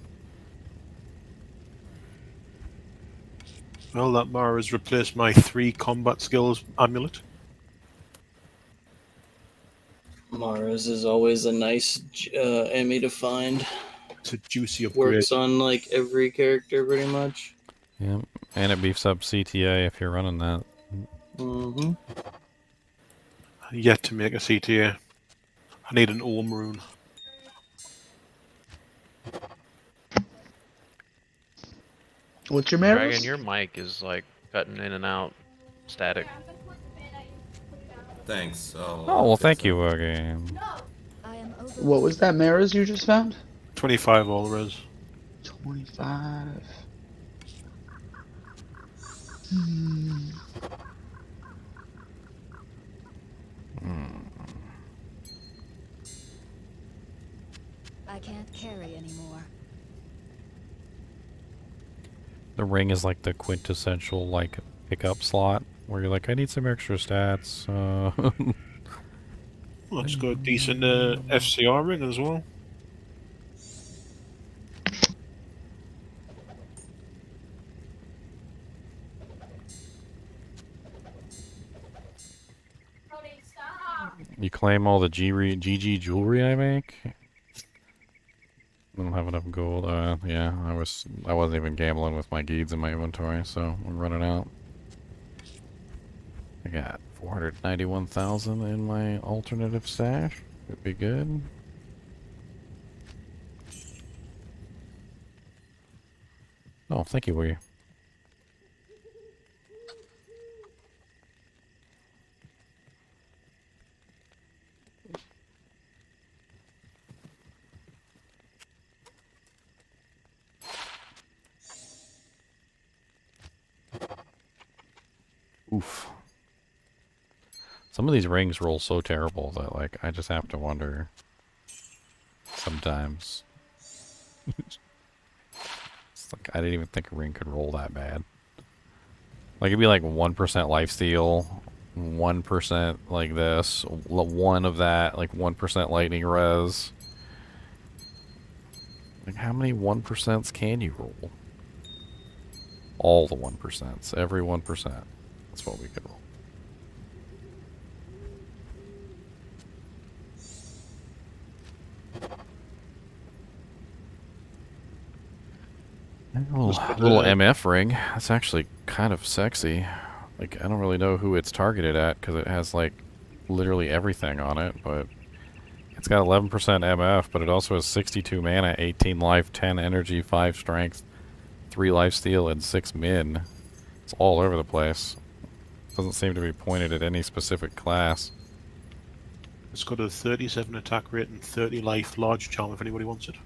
Well, that Mara has replaced my 3 combat skills amulet. Mars is always a nice Emmy to find. It's a juicy upgrade. Works on like every character pretty much. Yeah, and it beefs up CTA if you're running that. Mm-hmm. Yet to make a CTA. I need an Orm rune. What's your Maris? Dragon, your mic is like cutting in and out, static. Thanks. Oh, well, thank you again. What was that Maris you just found? 25 all res. 25. I can't carry anymore. The ring is like the quintessential, like, pickup slot, where you're like, I need some extra stats. Let's go decent FCR ring as well. You claim all the GG jewelry I make? I don't have enough gold. Yeah, I wasn't even gambling with my geeds in my inventory, so I'm running out. I got 491,000 in my alternative stash. Would be good. Oh, thank you, Willie. Oof. Some of these rings roll so terrible that, like, I just have to wonder sometimes. It's like, I didn't even think a ring could roll that bad. Like, it'd be like 1% lifesteal, 1% like this, 1 of that, like 1% lightning res. Like, how many 1%s can you roll? All the 1%s, every 1%. That's what we could roll. Little MF ring. That's actually kind of sexy. Like, I don't really know who it's targeted at because it has, like, literally everything on it, but it's got 11% MF, but it also has 62 mana, 18 life, 10 energy, 5 strength, 3 lifesteal, and 6 min. It's all over the place. Doesn't seem to be pointed at any specific class. It's got a 37 attack rate and 30 life large charm if anybody wants it.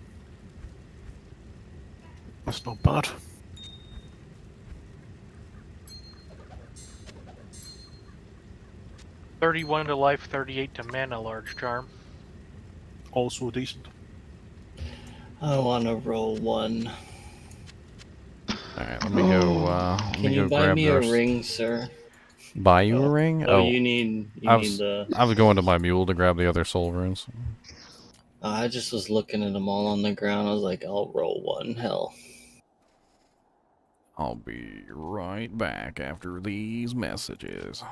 That's not bad. $31 to life, 38 to mana, large charm. Also decent. I want to roll one. Alright, let me go, Can you buy me a ring, sir? Buy you a ring? Oh, you need the... I was going to my mule to grab the other soul runes. I just was looking at them all on the ground. I was like, I'll roll one. Hell. I'll be right back after these messages.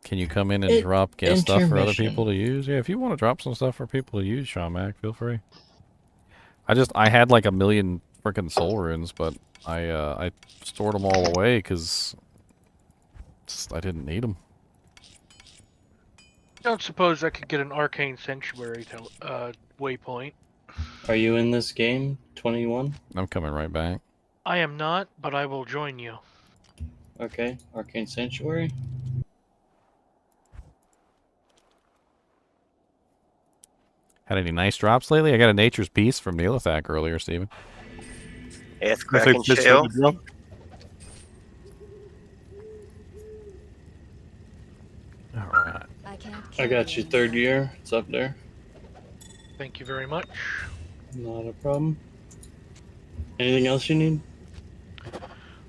Can you come in and drop guest stuff for other people to use? Yeah, if you want to drop some stuff for people to use, Sean Mac, feel free. I had like 1 million freaking soul runes, but I stored them all away because I didn't need them. Don't suppose I could get an arcane sanctuary waypoint. Are you in this game? 21? I'm coming right back. I am not, but I will join you. Okay, arcane sanctuary. Had any nice drops lately? I got a Nature's Beast from Neelathak earlier, Steven. Earthcrack and Shell. Alright. I got you 3rd year. It's up there. Thank you very much. Not a problem. Anything else you need?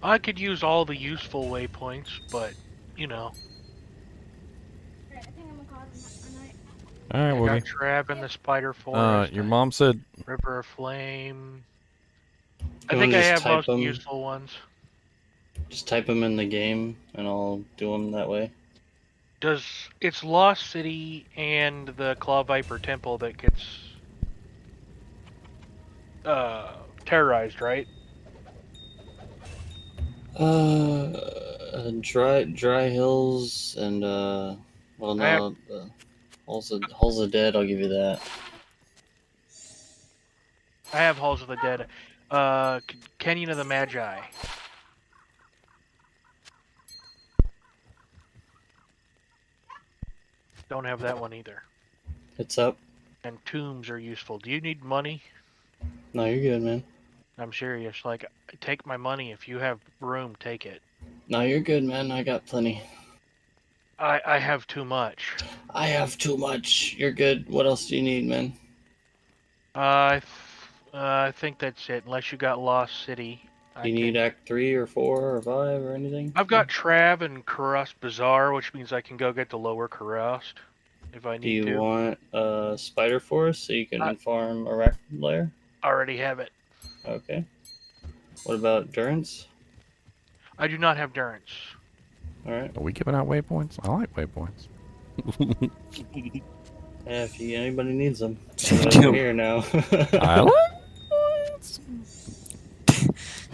I could use all the useful waypoints, but, you know. Alright, I Woogie. got Trab in the Spider Forest. Your mom said... River of Flame. I You think wanna I just have most type 'em? useful ones. Just type them in the game, and I'll do them that way. It's Lost City and the Claw Viper Temple that gets terrorized, right? Dry Hills and well, no, Halls of Dead. I'll give you that. I have Halls of the Dead. Canyon of the Magi. Don't have that one either. It's up. And tombs are useful. Do you need money? No, you're good, man. I'm serious. Like, take my money. If you have room, take it. No, you're good, man. I got plenty. I have too much. I have too much. You're good. What else do you need, man? I think that's it. Unless you got Lost City. You need Act 3 or 4 or 5 or anything? I've got Trav and Karust Bazaar, which means I can go get the lower Karust if I need to. Do you want Spider Force so you can farm a Raft layer? I already have it. Okay. What about Durance? I do not have Durance. Alright. Are we giving out waypoints? I like waypoints. Yeah, if anybody needs them. I'm here now. I like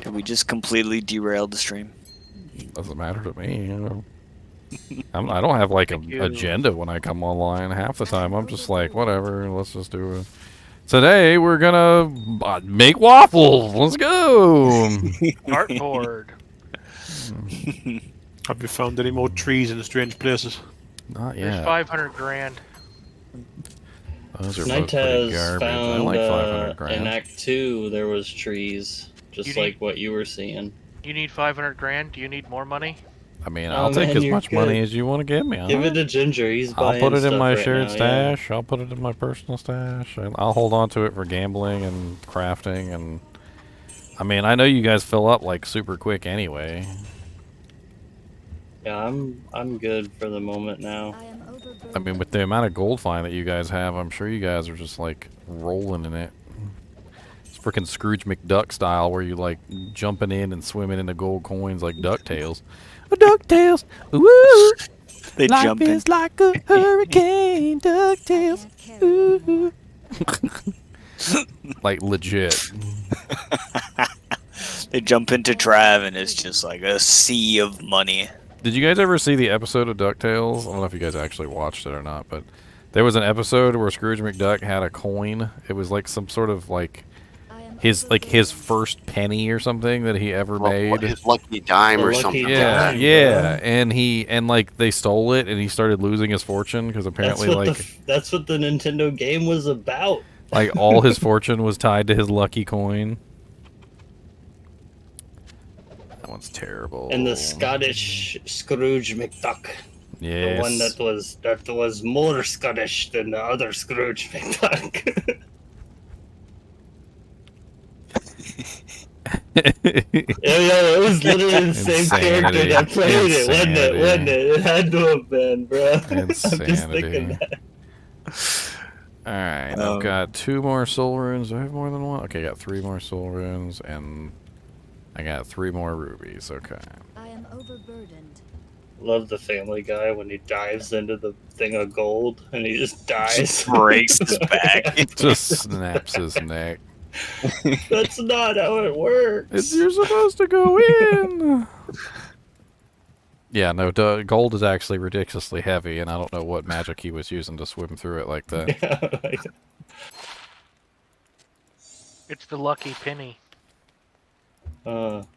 Did we just completely derail the stream? Doesn't matter to me. You know. I don't have like an agenda when I come online. Half the time I'm just like, whatever, let's just do it. Today we're gonna make waffles. Let's go. Artboard. Have you found any more trees in the strange places? Not yet. There's 500 grand. Those are both pretty Nitez garbage. I found like 500 grand. in Act 2 there was trees, just like what you were seeing. You need 500 grand? Do you need more money? I mean, I'll take as much money as you want to give me. Give it to Ginger. He's I'll buying put it in stuff my right shared now, stash. I'll put it in my personal stash. I'll hold on to it for gambling and crafting. And I mean, I know you guys fill up like super quick anyway. Yeah, I'm good for the moment now. I mean, with the amount of gold find that you guys have, I'm sure you guys are just like rolling in it. It's freaking Scrooge McDuck style, where you like jumping in and swimming into gold coins like DuckTales. DuckTales, ooh, They life jump in. is like a hurricane, DuckTales, ooh. Like legit. They jump into Trav and it's just like a sea of money. Did you guys ever see the episode of DuckTales? I don't know if you guys actually watched it or not, but there was an episode where Scrooge McDuck had a coin. It was like some sort of like his first penny or something that he ever made. His lucky dime or something. Yeah, yeah, and like they stole it and he started losing his fortune because apparently that's what the Nintendo game was about. Like all his fortune was tied to his lucky coin. That one's terrible. And the Scottish Scrooge McDuck. Yes. The one that was more Scottish than the other Scrooge McDuck. Yeah, it was literally the same character that played it, wasn't it? Wasn't it? It had to have been, bro. I'm just thinking that. Alright, I've got 2 more soul runes. Do I have more than one? Okay, I got 3 more soul runes, and I got 3 more rubies. Okay. I am overburdened. Love the Family Guy when he dives into the thing of gold and he just dies. Just breaks his back. Just snaps his neck. That's not how it works. You're supposed to go in. Yeah, no, gold is actually ridiculously heavy, and I don't know what magic he was using to swim through it like that. It's the lucky penny. One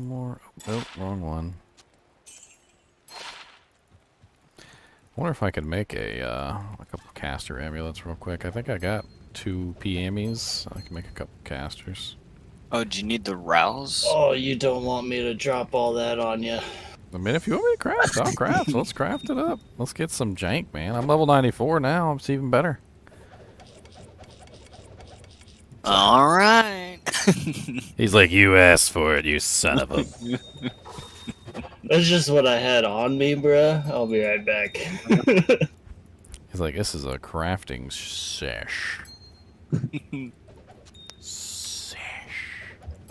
more. Nope, wrong one. I wonder if I could make a couple caster amulets real quick. I think I got 2 PMEs. I can make a couple casters. Oh, do you need the rouse? Oh, you don't want me to drop all that on you. I mean, if you want me to craft, I'll craft. Let's craft it up. Let's get some jank, man. I'm level 94 now. It's even better. All right. He's like, you asked for it, you son of a... That's just what I had on me, bruh. I'll be right back. He's like, this is a crafting sesh.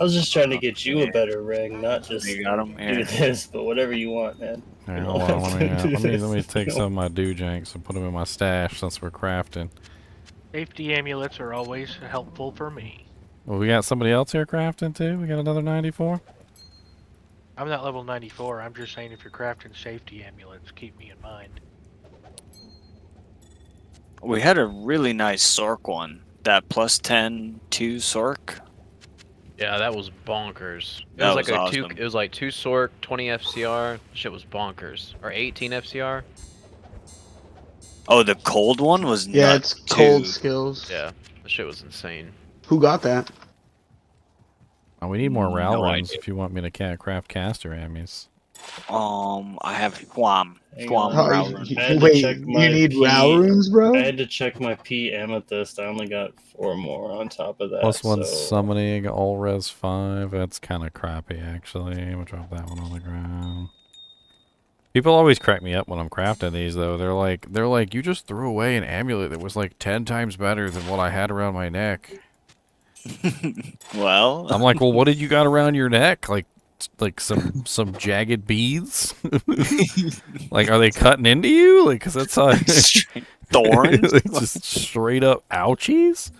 I was just trying to get you a better ring, not just You got him? do this, but whatever you want, man. Right, hold on, let me take some of my janks and put them in my stash since we're crafting. Safety amulets are always helpful for me. Well, we got somebody else here crafting too? We got another 94? I'm not level 94. I'm just saying if you're crafting safety amulets, keep me in mind. We had a really nice Sork one. That plus 10 2 Sork. Yeah, that was bonkers. It That was like was a awesome. It was like 2 Sork, 20 FCR. Shit was bonkers. Or 18 FCR. Oh, the cold one was Yeah, nuts it's cold too. skills. Yeah, the shit was insane. Who got that? Oh, we need more Ral No runs idea. if you want me to craft caster ammies. I have Quam. Hang on. Row run. I had to Wait, check you my need P- Ral runes, bro? I had to check my P amethyst. I only got 4 more on top of that. Plus 1 so... summoning, all res 5. That's kind of crappy, actually. We'll drop that one on the ground. People always crack me up when I'm crafting these, though. They're like, you just threw away an amulet that was like 10 times better than what I had around my neck. Well, I'm like, well, what did you got around your neck? Like some jagged beads? Like, are they cutting into you? Like, cause that's how thorns. Just straight up ouchies.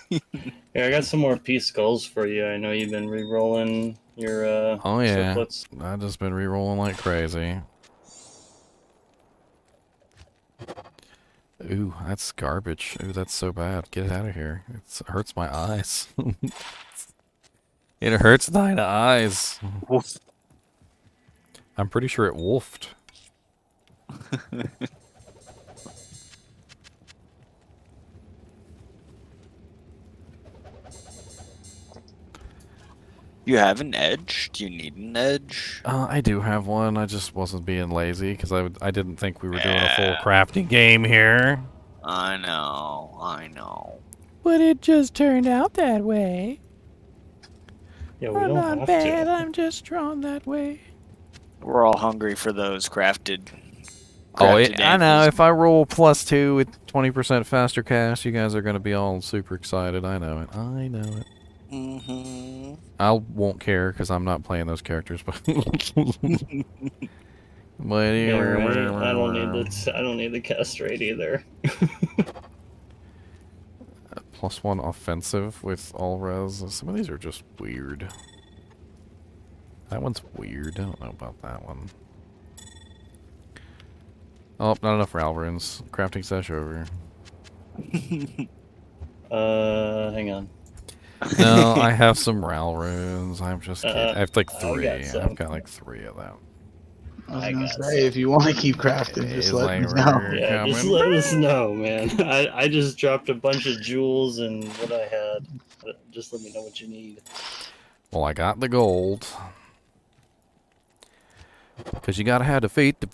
Here, I got some more P skulls for you. I know you've been re-rolling your Oh yeah, triplets. I've just been re-rolling like crazy. Ooh, that's garbage. Ooh, that's so bad. Get it out of here. It hurts my eyes. It hurts thine eyes. Wolf. I'm pretty sure it wolfed. You have an edge? Do you need an edge? I do have one. I just wasn't being lazy because I didn't think we were doing a full crafting game here. I know. But it just turned out that way. Yeah, we I'm don't not have bad. to. I'm just drawn that way. We're all hungry for those crafted. Oh, crafted I know. ankles. If I roll +2 with 20% faster cast, you guys are going to be all super excited. I know it. I know it. Mm-hmm. I won't care because I'm not playing those characters. But Yeah, right. I don't need the castrate either. +1 offensive with all res. Some of these are just weird. That one's weird. I don't know about that one. Oh, not enough Ral runes. Crafting sesh over. Hang on. No, I have some Ral runes. I'm just kidding. I have like I 3. got some. I've got like 3 of them. I was gonna say, if you want to keep crafting, just let me know. Yeah, just let us know, man. I just dropped a bunch of jewels and what I had. Just let me know what you need. Well, I got the gold. Because you gotta have defeat.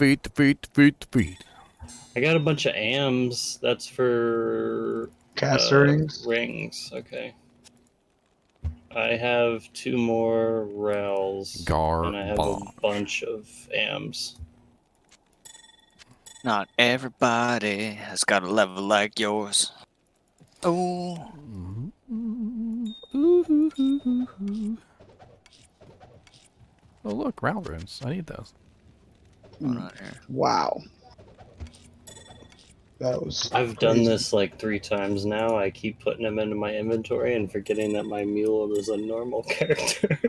I got a bunch of AMs. That's for Caster rings. Rings. Okay. I have 2 more Rals. And I have a bunch of AMs. Not everybody has got a level like yours. Oh. Oh, look, Ral runes. I need those. Wow. That was. I've done this like 3 times now. I keep putting them into my inventory and forgetting that my mule is a normal character.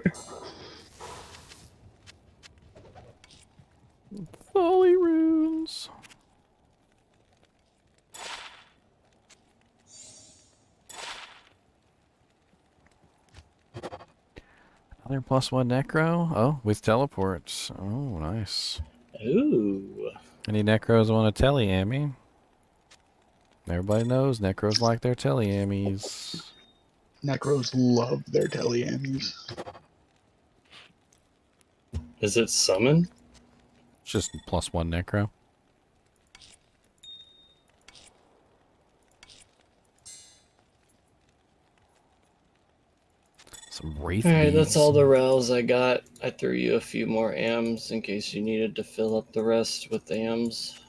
Folly runes. Another +1 necro. Oh, with teleports. Oh, nice. Ooh. Any necros want a telly-ammy? Everybody knows necros like their telly-ammies. Necros love their telly-ammies. Is it summon? It's just +1 necro. Some Wraith. Alright, that's all the Rals I got. I threw you a few more AMs in case you needed to fill up the rest with AMs.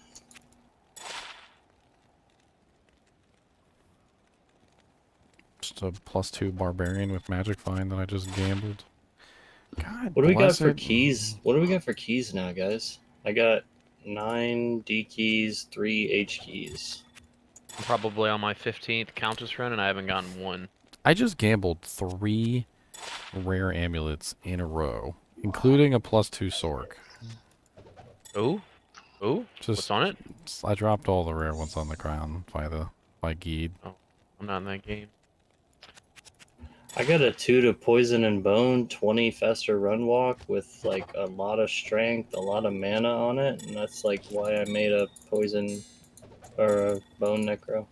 Just a +2 barbarian with magic find that I just gambled. God, What do we got bless for it. keys? What do we got for keys now, guys? I got 9 D keys, 3 H keys. I'm probably on my 15th Countess run, and I haven't gotten one. I just gambled 3 rare amulets in a row, including a +2 Sork. Oh? Oh? What's on it? I dropped all the rare ones on the crown by Geed. Oh, I'm not in that game. I got a 2 to poison and bone, 20 faster run walk with like a lot of strength, a lot of mana on it, and that's like why I made a poison or a bone necro.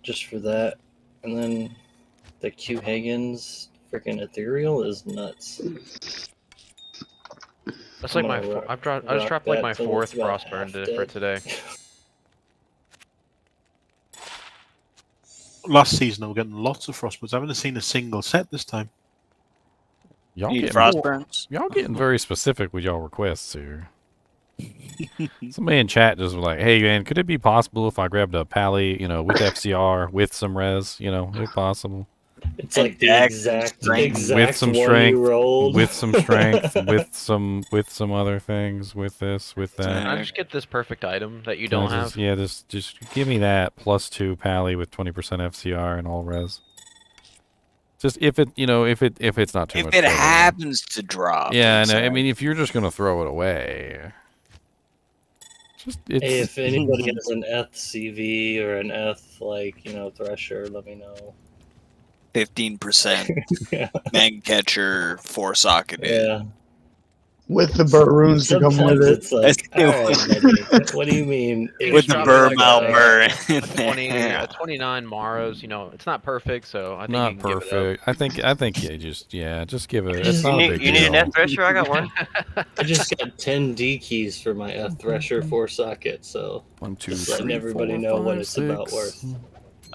Just for that. And then the Q Hagen's freaking ethereal is nuts. That's like my. I just dropped like my 4th Frostburn for today. Last season, I was getting lots of frostburns. I haven't seen a single set this time. Y'all Need getting frostburns? Y'all getting very specific with y'all requests here. Somebody in chat just was like, "Hey man, could it be possible if I grabbed a pally, with FCR, with some res, if possible?" It's like the exact with some one strength, you rolled. with some strength, with some other things, with this, with that. Can I just get this perfect item that you don't have? Yeah, just give me that +2 pally with 20% FCR and all res. Just if it, if it's not too much. If it trouble. happens to drop. Yeah, no, I mean, if you're just gonna throw it away. Hey, if anybody has an Eth CV or an Eth Thresher, let me know. 15% man catcher 4-socketed. Yeah. With the burr runes to come with it. It's like, all right, buddy, what do you mean? With the burr Malbur. 29 Maros, it's not perfect, so I think Not you can perfect. Give it up. I think just give it. It's not a big You need deal. an F Thresher? I got one. I just got 10 D keys for my Eth Thresher 4-socket, so 1, 2, just letting 3, everybody 4, know what 5, it's 6. about worth.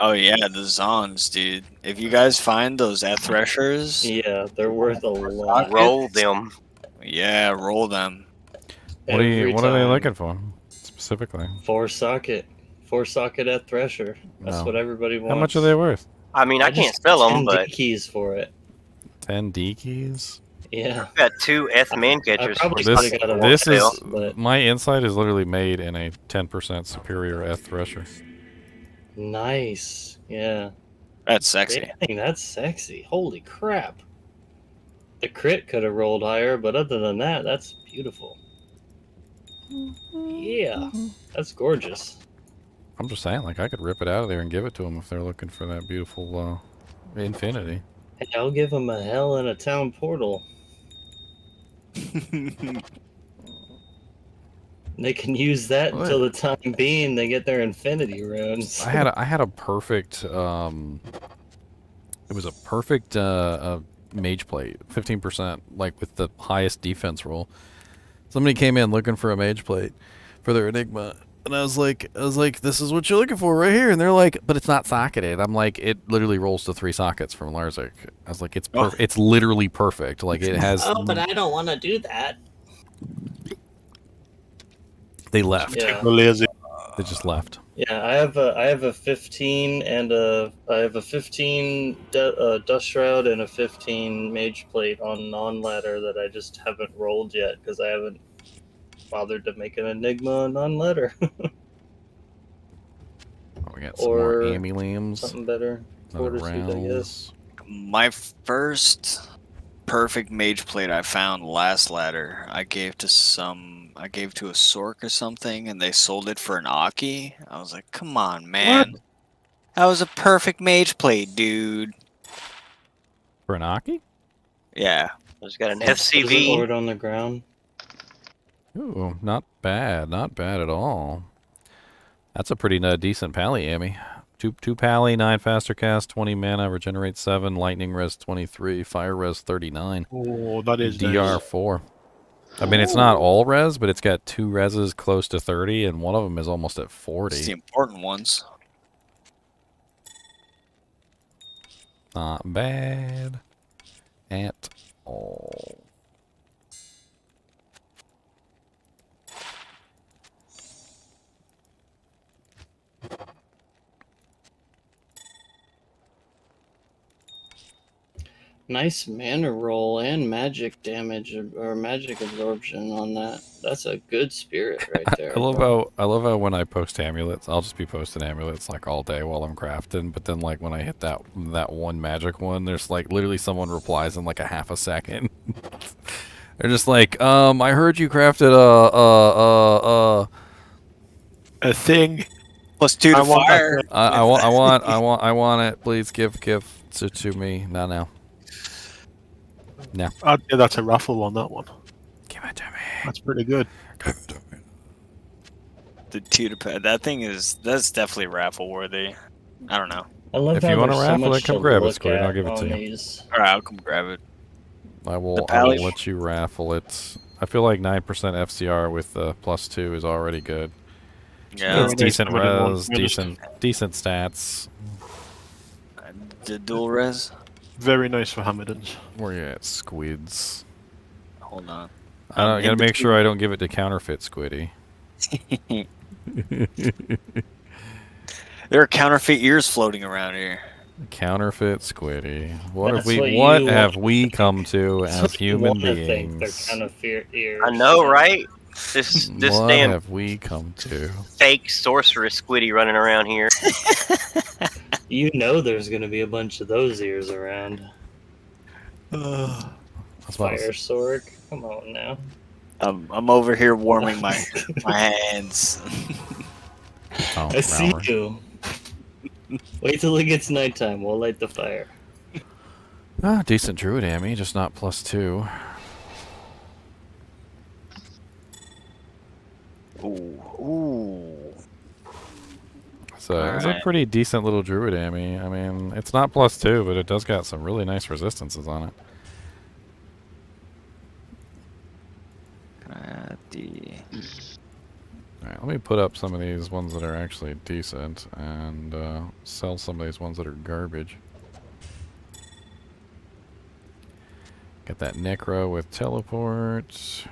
Oh yeah, the Zons, dude. If you guys find those Eth Threshers, Yeah, they're worth a lot. Roll them. yeah, roll them. What are they time. looking for specifically? 4-socket Eth Thresher. That's No. what everybody wants. How much are they worth? I mean, I can't just sell got them, 10 but D keys for it. 10 D keys? Yeah. I've got 2 Eth man catchers. probably for could've got a This is sale, but- my insight is literally made in a 10% superior Eth thresher. Nice. Yeah. That's sexy. Dang, that's sexy. Holy crap. The crit could have rolled higher, but other than that, that's beautiful. Yeah. That's gorgeous. I'm just saying, like, I could rip it out of there and give it to them if they're looking for that beautiful infinity. Hey, I'll give them a hell and a town portal. They can use that until the time being they get their infinity runes. I had a perfect it was a perfect mage plate, 15%, like with the highest defense roll. Somebody came in looking for a mage plate for their Enigma, and I was like, this is what you're looking for right here, and they're like, but it's not socketed. I'm like, it literally rolls to 3 sockets from Larzik. I was like, it's it's literally perfect. Like it has. Oh, but I don't want to do that. They left. Yeah. They just left. Yeah, I have a 15 and I have a 15 dust shroud and a 15 mage plate on non-ladder that I just haven't rolled yet because I haven't bothered to make an Enigma non-ladder. We got some more amulams. Something better. Fortitude, I guess. My first perfect mage plate I found last ladder, I gave to a Sork or something, and they sold it for an Aki. I was like, come on, man. What? That was a perfect mage plate, dude. For an Aki? Yeah. It's got an FCV. Sword on the ground. Ooh, not bad. Not bad at all. That's a pretty decent pally, Amy. 2 pally, 9 faster cast, 20 mana, regenerate 7, lightning res 23, fire res 39. Oh, that is DR 4. I mean, it's not all res, but it's got 2 reses close to 30, and one of them is almost at 40. It's the important ones. Not bad at all. Nice mana roll and magic damage or magic absorption on that. That's a good spirit right there. I love how when I post amulets, I'll just be posting amulets like all day while I'm crafting. But then like when I hit that one magic one, there's like literally someone replies in like a half a second. They're just like, I heard you crafted a thing. +2 to fire. I want it. Please give to me. No. No. Yeah, that's a Raffle one, that one. Give it to me. That's pretty good. Give it to me. The 2 to pad. That's definitely raffle worthy. I don't know. I love if you want to raffle it, come grab it, Squid. I'll give it to you. Alright, I'll come grab it. I will let you raffle it. I feel like 9% FCR with +2 is already good. Yeah, it's decent res, decent stats. The dual res. Very nice for Hammerdans. Where you at, Squids? Hold on. I gotta make sure I don't give it to counterfeit Squiddy. There are counterfeit ears floating around here. Counterfeit Squiddy. What have we come to as human beings? They're counterfeit ears. I know, right? This what damn have we come to? fake sorceress Squiddy running around here. You know there's going to be a bunch of those ears around. Fire sword. Come on now. I'm over here warming my hands. I see you. Wait till it gets nighttime. We'll light the fire. Decent druid Amy, just not +2. Ooh. So it's a pretty decent little druid Amy. I mean, it's not +2, but it does got some really nice resistances on it. Alright, let me put up some of these ones that are actually decent and sell some of these ones that are garbage. Got that Necro with teleport.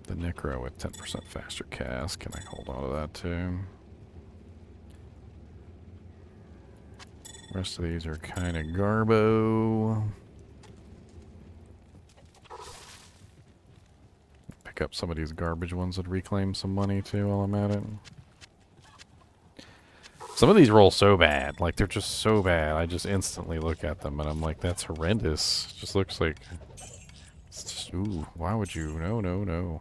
The Necro with 10% faster cast. Can I hold on to that too? Rest of these are kind of garbo. Pick up some of these garbage ones and reclaim some money too while I'm at it. Some of these roll so bad. Like, they're just so bad. I just instantly look at them and I'm like, that's horrendous. Just looks like... It's just, ooh, why would you? No, no, no.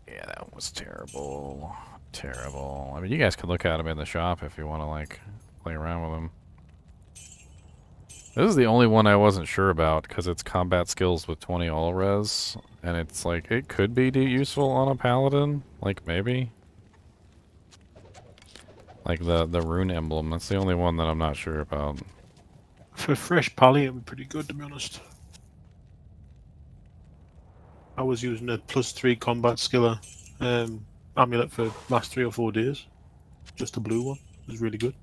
Yeah, that was terrible. Terrible. I mean, you guys can look at them in the shop if you want to, like, play around with them. This is the only one I wasn't sure about because it's combat skills with 20 all res, and it's like, it could be useful on a paladin. Like, maybe. Like the rune emblem. That's the only one that I'm not sure about. For fresh pally, it would be pretty good, to be honest. I was using a +3 combat skiller amulet for last 3 or 4 days. Just a blue one. It was really good.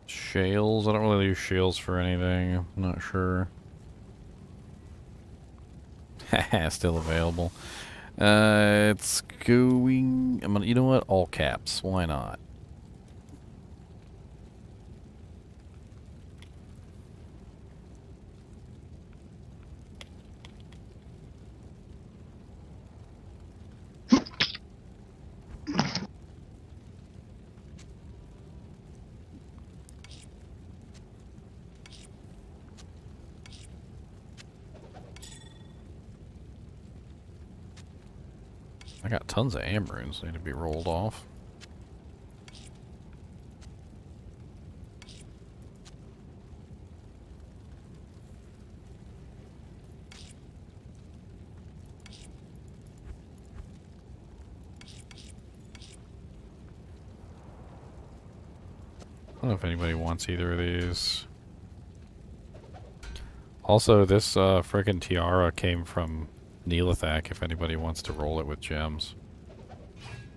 Shales? I don't really use shales for anything. I'm not sure. Haha, still available. It's going... I'm gonna, you know what? All caps. Why not? I got tons of amrunes need to be rolled off. I don't know if anybody wants either of these. Also, this frickin' tiara came from Neelithak, if anybody wants to roll it with gems. I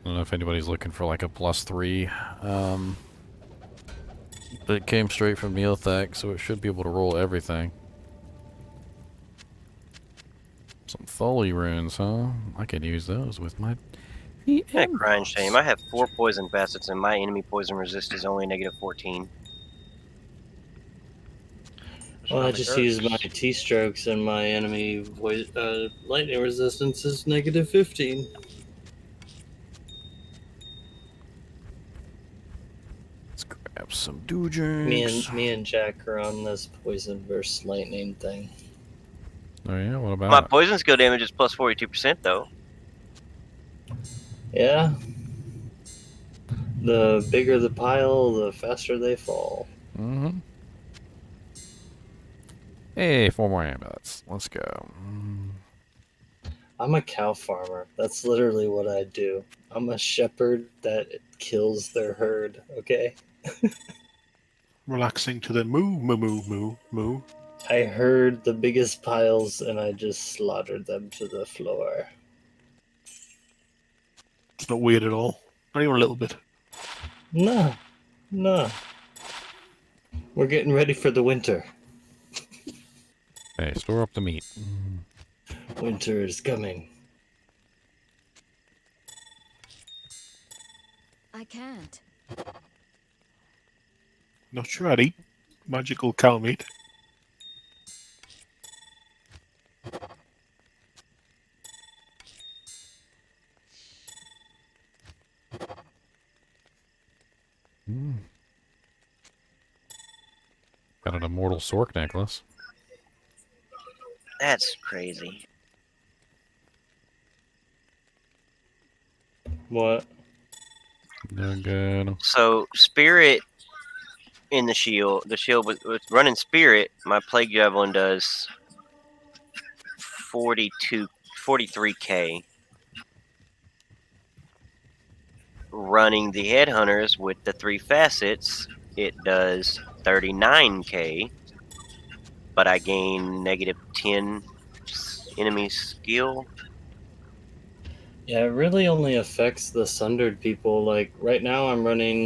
don't know if anybody's looking for like a +3. But it came straight from Neelithak, so it should be able to roll everything. Some Tholi runes, huh? I can use those with my... Yeah, crying shame. I have 4 poison facets and my enemy poison resist is only -14. Well, I just used my T-strokes and my enemy lightning resistance is -15. Let's grab some doojerks. Me and Jack are on this poison versus lightning thing. Oh yeah, what about My it? poison skill damage is +42% though. Yeah. The bigger the pile, the faster they fall. Mm-hmm. Hey, 4 more amulets. Let's go. I'm a cow farmer. That's literally what I do. I'm a shepherd that kills their herd, okay? Relaxing to the moo, moo, moo, moo, moo. I herd the biggest piles and I just slaughtered them to the floor. It's not weird at all. Not even a little bit. No. No. We're getting ready for the winter. Hey, store up the meat. Winter is coming. I can't. Not sure I'd eat magical cow meat. Got an immortal Sork necklace. That's crazy. What? No good. So spirit in the shield with running spirit, my plague javelin does 43k. Running the headhunters with the 3 facets, it does 39k. But I gain -10 enemy skill. Yeah, it really only affects the Sundered people. Like, right now I'm running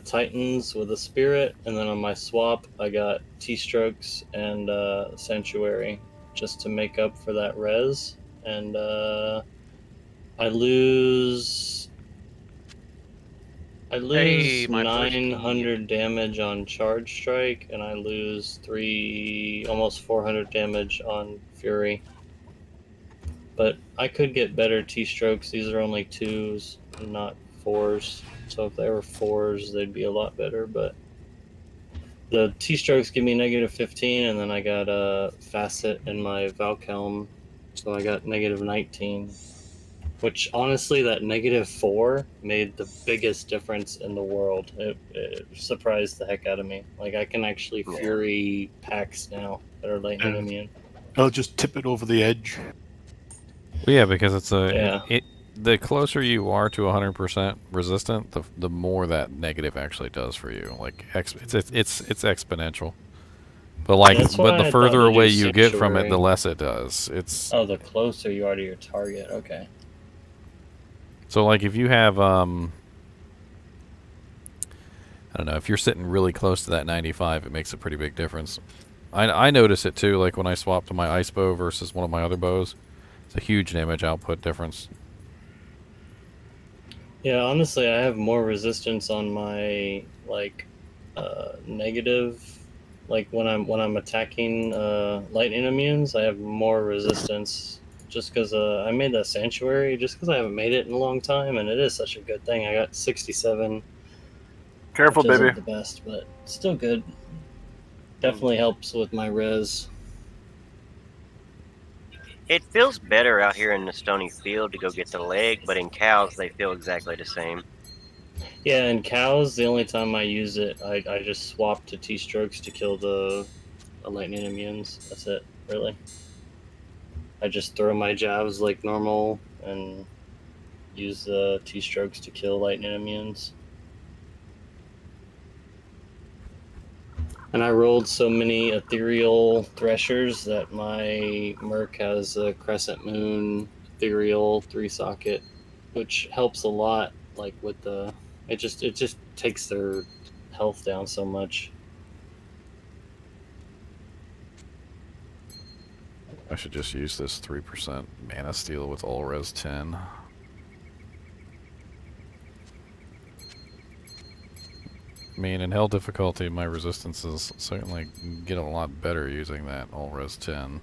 Titans with a Spirit, and then on my swap I got T-Strokes and Sanctuary, just to make up for that res. And I lose... Hey, my first key. 900 damage on Charge Strike, and I lose almost 400 damage on Fury. But I could get better T-strokes. These are only 2s, not 4s. So if they were 4s, they'd be a lot better. But the T-strokes give me negative 15, and then I got a Facet in my Valkelm, so I got negative 19. Which, honestly, that negative 4 made the biggest difference in the world. It surprised the heck out of me. Like, I can actually Fury packs now that are lightning immune. I'll just tip it over the edge. Well, yeah, because it's the closer you are to 100% resistant, the more that negative actually does for you. Like it's exponential. But the further away you get from it, the less it does. It's the closer you are to your target. Okay. So like if you have I don't know, if you're sitting really close to that 95, it makes a pretty big difference. I notice it too, like when I swap to my ice bow versus one of my other bows. It's a huge damage output difference. Yeah, honestly, I have more resistance on my negative, like when I'm attacking lightning immunes. I have more resistance just because I made that sanctuary. Just because I haven't made it in a long time, and it is such a good thing. I got 67. Careful, which baby. isn't the best, but still good. Definitely helps with my res. It feels better out here in the stony field to go get the leg, but in cows they feel exactly the same. Yeah, and cows, the only time I use it, I just swap to T-strokes to kill the lightning immunes. That's it, really. I just throw my jabs like normal and use the T-strokes to kill lightning immunes. And I rolled so many ethereal threshers that my Merc has a crescent moon ethereal 3-socket, which helps a lot. Like with the, it just takes their health down so much. I should just use this 3% mana steal with all res 10. I mean, in hell difficulty, my resistances certainly get a lot better using that all res 10.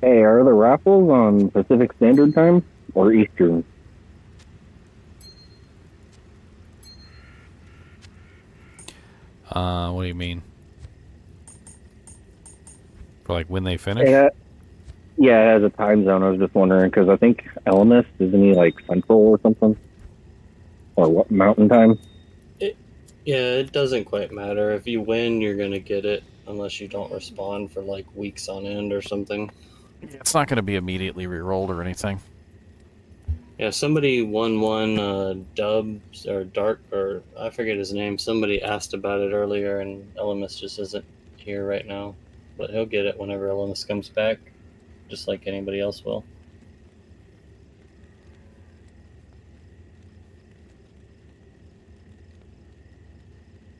Hey, are the raffles on Pacific Standard Time or Eastern? What do you mean? For like when they finish? Yeah, it has a time zone. I was just wondering because I think Elemis isn't he like Central or something, or what Mountain Time? Yeah, it doesn't quite matter. If you win, you're gonna get it unless you don't respond for like weeks on end or something. It's not going to be immediately rerolled or anything. Yeah, somebody won one Dubs or Dark, or I forget his name. Somebody asked about it earlier, and Elemis just isn't here right now. But he'll get it whenever Elemis comes back, just like anybody else will.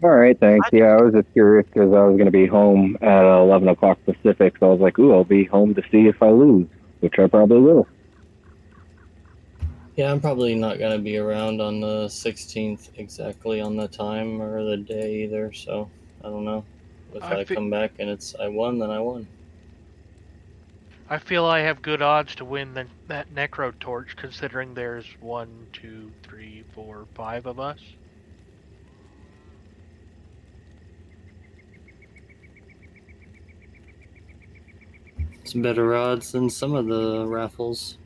All right, thanks. Yeah, I was just curious because I was going to be home at 11 o'clock Pacific, so I was like, ooh, I'll be home to see if I lose, which I probably will. Yeah, I'm probably not going to be around on the 16th exactly on the time or the day either, so I don't know. If I come back and I won, then I won. I feel I have good odds to win that Necro Torch, considering there's 1, 2, 3, 4, 5 of us. It's better odds than some of the raffles.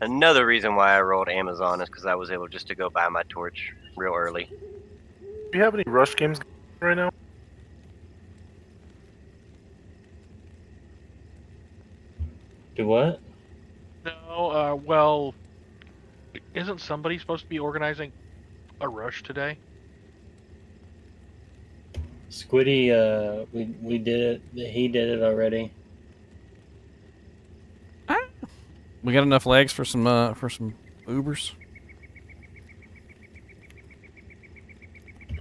Another reason why I rolled Amazon is because I was able just to go buy my torch real early. Do you have any rush games right now? Do what? No, well, isn't somebody supposed to be organizing a rush today? Squiddy, we did it. He did it already. We got enough legs for some Ubers.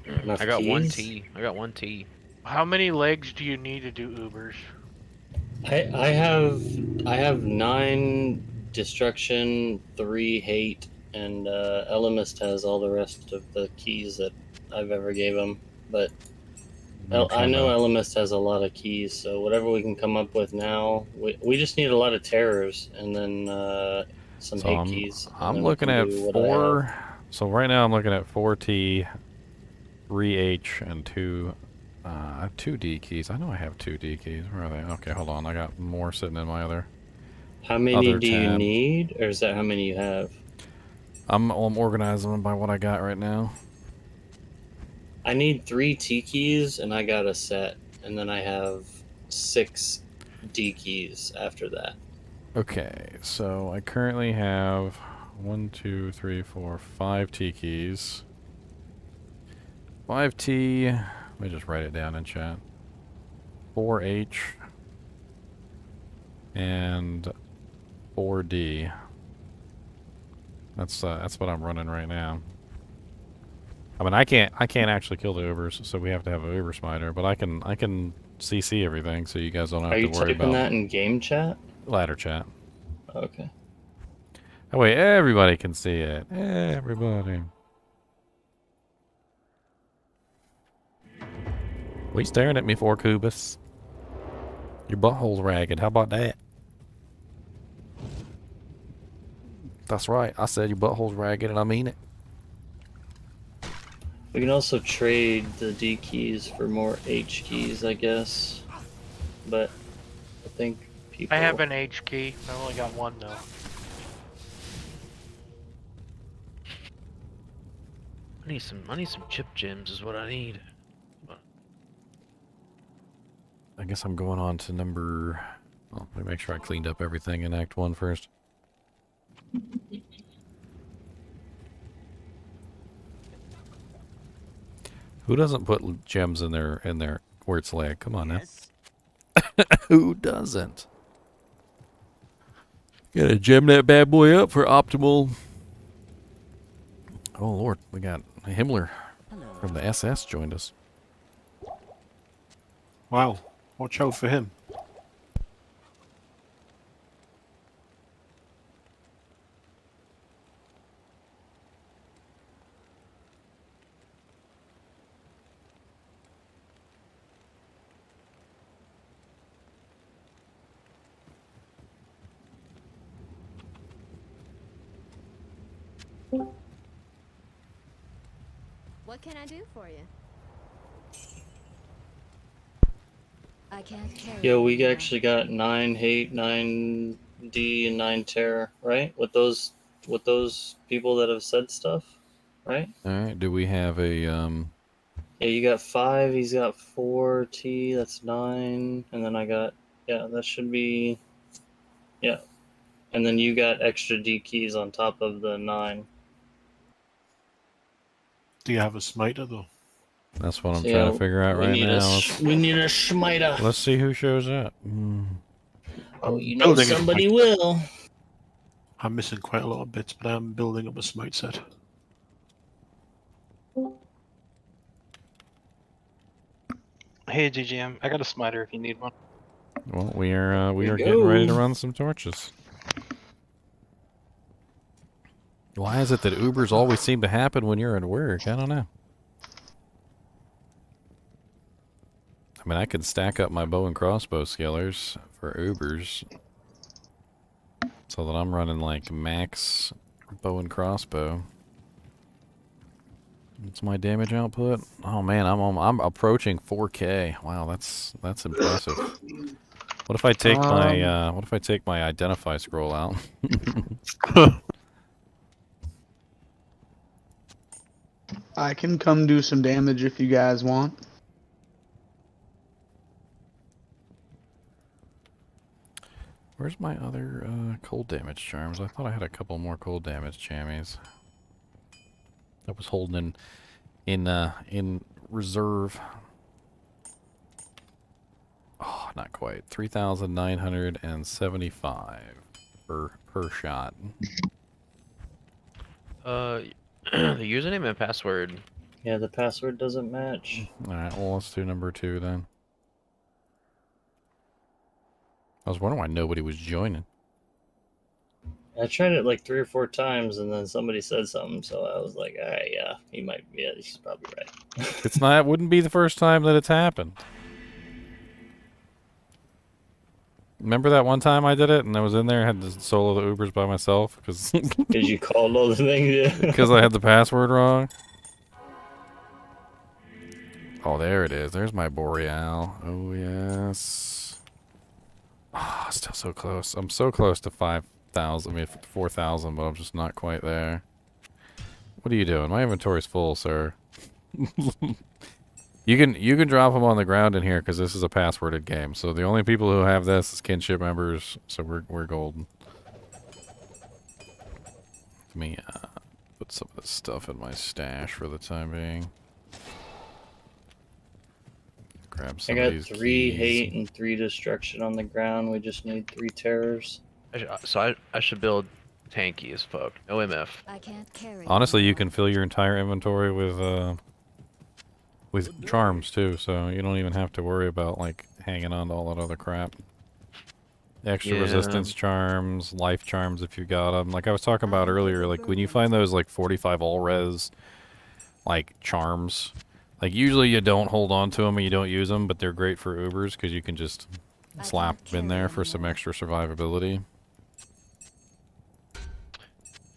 Enough I got one keys? T. I got one T. How many legs do you need to do Ubers? I have 9 destruction, 3 hate, and Elemist has all the rest of the keys that I've ever gave him. But I know Elemist has a lot of keys, so whatever we can come up with now, we just need a lot of terrors and then some hate keys. I'm looking at 4. So right now I'm looking at 4T, 3H, and 2 D keys. I know I have 2 D keys. Where are they? Okay, hold on. I got more sitting in my other. How many do you tab. need, or is that how many you have? I'm organizing them by what I got right now. I need 3 T keys, and I got a set, and then I have 6 D keys after that. Okay, so I currently have 1, 2, 3, 4, 5 T keys. 5T. Let me just write it down in chat. 4H and 4D. That's what I'm running right now. I mean, I can't actually kill the Ubers, so we have to have a Uber smiter. But I can CC everything, so you guys don't have Are to you worry typing about that in game chat? ladder chat. Okay. That way everybody can see it. Everybody. What are you staring at me for, Kubus? Your butthole's ragged. How about that? That's right. I said your butthole's ragged, and I mean it. We can also trade the D keys for more H keys, I guess. But I think people... I have an H key. I only got one though. I need some chip gems is what I need. I guess I'm going on to number... Oh, let me make sure I cleaned up everything in Act 1 first. Who doesn't put gems in their where it's lag? Come on now. Who doesn't? Gotta gem that bad boy up for optimal. Oh Lord, we got Himmler from the SS joined us. Wow, watch out for him. What can I do for you? I can't carry. Yo, we actually got 9 hate, 9 D, and 9 terror, right? With those people that have said stuff, right? Alright, do we have a Yeah, you got 5, he's got 4 T, that's 9, and then I got, yeah, that should be, yeah. And then you got extra D keys on top of the 9. Do you have a smiter though? That's what I'm trying to figure out right now. We need a smiter. Let's see who shows up. Oh, you know somebody will. I'm missing quite a lot of bits, but I'm building up a smite set. Hey GGM, I got a smiter if you need one. Well, we are getting ready to run some torches. Why is it that Ubers always seem to happen when you're at work? I don't know. I mean, I could stack up my bow and crossbow skillers for Ubers so that I'm running like max bow and crossbow. What's my damage output? Oh man, I'm approaching 4K. Wow, that's impressive. What if I take my identify scroll out? I can come do some damage if you guys want. Where's my other cold damage charms? I thought I had a couple more cold damage jammies. That was holding in reserve. Oh, not quite. 3,975 per shot. The username and password. Yeah, the password doesn't match. Alright, well, let's do number 2 then. I was wondering why nobody was joining. I tried it like 3 or 4 times, and then somebody said something, so I was like, alright, yeah, he might, yeah, he's probably right. It's not, it wouldn't be the first time that it's happened. Remember that one time I did it and I was in there and had to solo the Ubers by myself because you called all the things, yeah. Because I had the password wrong. Oh, there it is. There's my Boreal. Oh yes. Ah, oh, still so close. I'm so close to 5,000. I mean 4,000, but I'm just not quite there. What are you doing? My inventory's full, sir. You can drop them on the ground in here because this is a passworded game. So the only people who have this is kinship members. So we're golden. Let me put some of this stuff in my stash for the time being. Grab some I of got these 3 keys. hate and 3 destruction on the ground. We just need 3 terrors. I should build tanky as fuck. No MF. I can't carry. Honestly, you can fill your entire inventory with charms too, so you don't even have to worry about like hanging on to all that other crap. Extra resistance charms, life charms if you got them. Like I was talking about earlier, like when you find those like 45 all res like charms, like usually you don't hold on to them and you don't use them, but they're great for Ubers because you can just slap them in there for some extra survivability.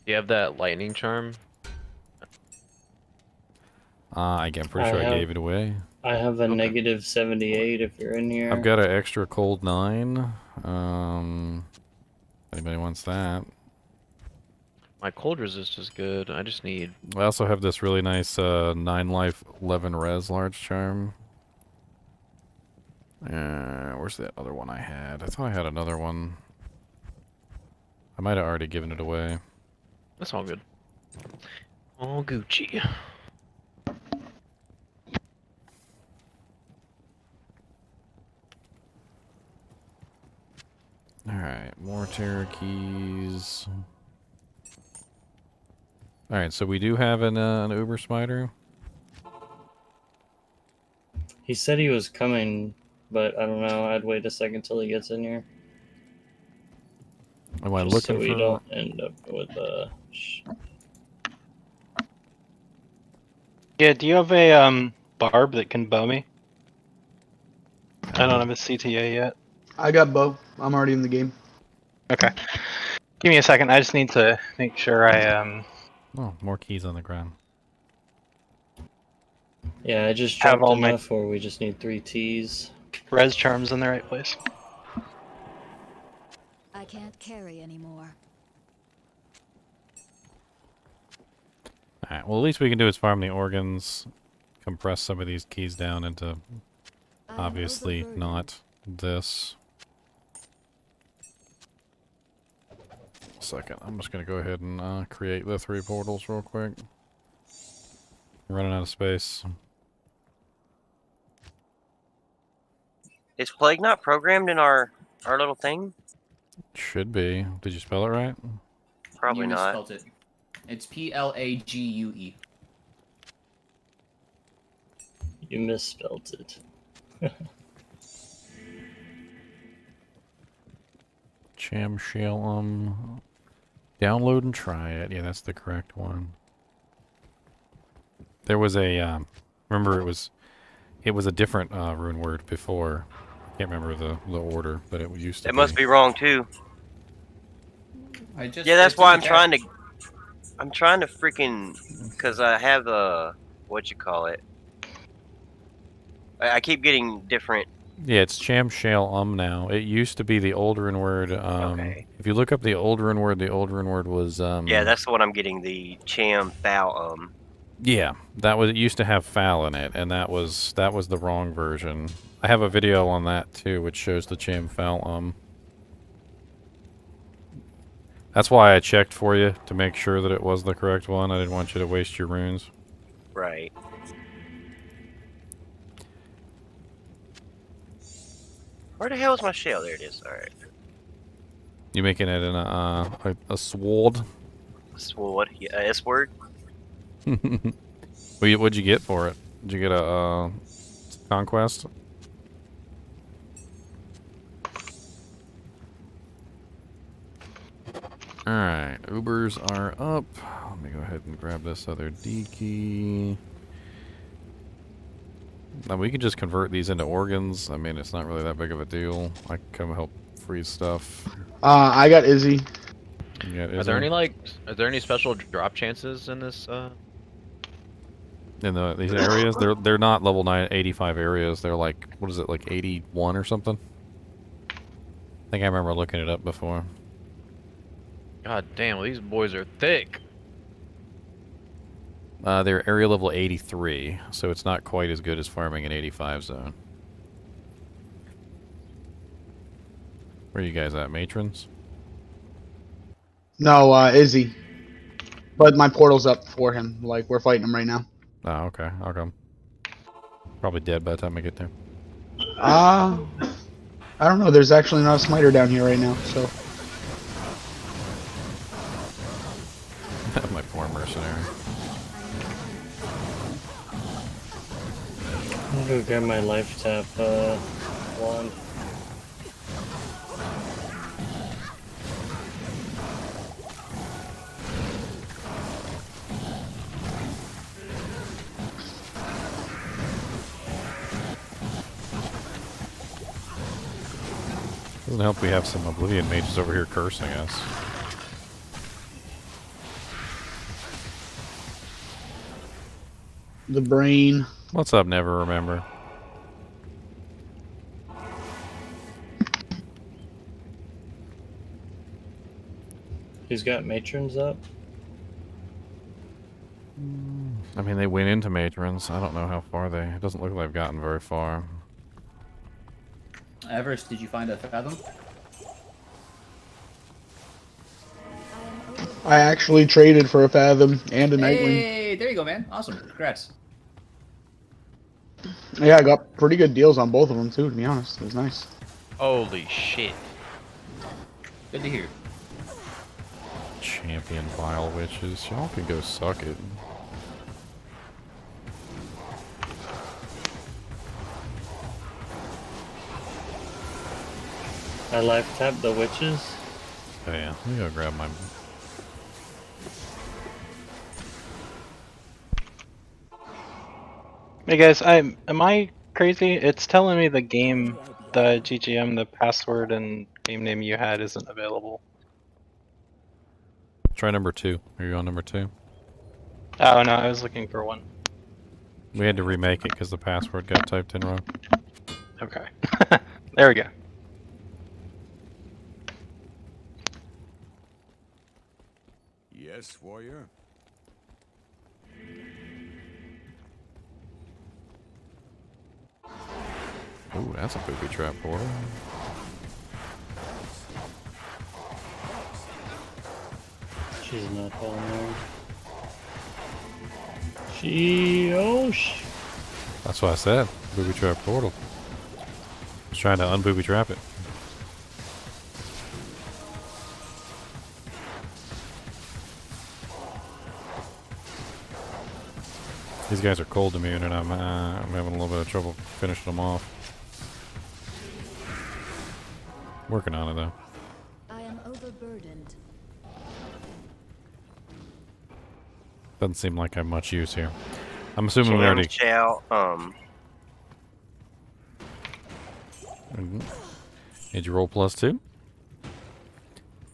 You have that lightning charm? I'm pretty sure I gave it away. I have a negative 78 if you're in here. I've got an extra cold 9. Anybody wants that? My cold resist is good. I just need... I also have this really nice 9 life 11 res large charm. Where's that other one I had? I thought I had another one. I might have already given it away. That's all good. All Gucci. Alright, more terror keys. Alright, so we do have an Uber Spider. He said he was coming, but I don't know. I'd wait a second till he gets in here. Am I Just looking so we for... don't end up with Yeah, do you have a barb that can bow me? I don't have a CTA yet. I got bow. I'm already in the game. Okay. Give me a second. I just need to make sure I Oh, more keys on the ground. Yeah, I just have dropped all my enough, or we just need 3 Ts. res charms in the right place. I can't carry anymore. Alright, well at least we can do is farm the organs, compress some of these keys down into obviously not this. Second, I'm just gonna go ahead and create the 3 portals real quick. I'm running out of space. Is plague not programmed in our little thing? Should be. Did you spell it right? Probably You not. misspelled it. It's Plague. You misspelled it. Chinchilla. Download and try it. Yeah, that's the correct one. There was a remember it was a different rune word before. I can't remember the order, but it used to It must be wrong too. Yeah, that's why I'm trying to freaking, because I have what you call it. I keep getting different. Yeah, it's Chinchilla now. It used to be the old rune word. Okay. If you look up the old rune word was Yeah, that's the one I'm getting, the Cham Thou Yeah, it used to have foul in it, and that was the wrong version. I have a video on that too, which shows the Cham foul That's why I checked for you, to make sure that it was the correct one. I didn't want you to waste your runes. Right. Where the hell is my shell? There it is. Alright. You making it in a sword? Sword? Yeah, S word? What'd you get for it? Did you get a conquest? Alright, Ubers are up. Let me go ahead and grab this other D key. Now we can just convert these into organs. I mean, it's not really that big of a deal. I can come help freeze stuff. I got Izzy. Are there any special drop chances in this? In these areas? They're not level 85 areas. They're like, what is it, like 81 or something? I think I remember looking it up before. God damn, well, these boys are thick. They're area level 83, so it's not quite as good as farming an 85 zone. Where are you guys at, matrons? No, Izzy. But my portal's up for him. Like, we're fighting him right now. Oh, okay. How come? Probably dead by the time I get there. I don't know. There's actually not a smiter down here right now, so. My poor mercenary. I'm gonna grab my life tap wand. Doesn't help we have some Oblivion mages over here cursing us. The brain. What's up, Never Remember? He's got matrons up. I mean, they went into matrons. I don't know how far they... It doesn't look like they've gotten very far. Everest, did you find a fathom? I actually traded for a Fathom and a Nightwing. Hey, there you go, man. Awesome. Congrats. Yeah, I got pretty good deals on both of them, too, to be honest. It was nice. Holy shit. Good to hear. Champion Vile Witches. Y'all can go suck it. I life tapped the witches. Oh yeah, let me go grab my... Hey guys, am I crazy? It's telling me the GGM, the password and game name you had isn't available. Try number 2. Are you on number 2? Oh no, I was looking for one. We had to remake it because the password got typed in wrong. Okay. There we go. Yes, warrior. Ooh, that's a booby trap portal. She's not down there. That's what I said. Booby trap portal. I was trying to unbooby trap it. These guys are cold immune, and I'm having a little bit of trouble finishing them off. Working on it though. I am overburdened. Doesn't seem like I'm much use here. I'm assuming we already. Did you roll +2?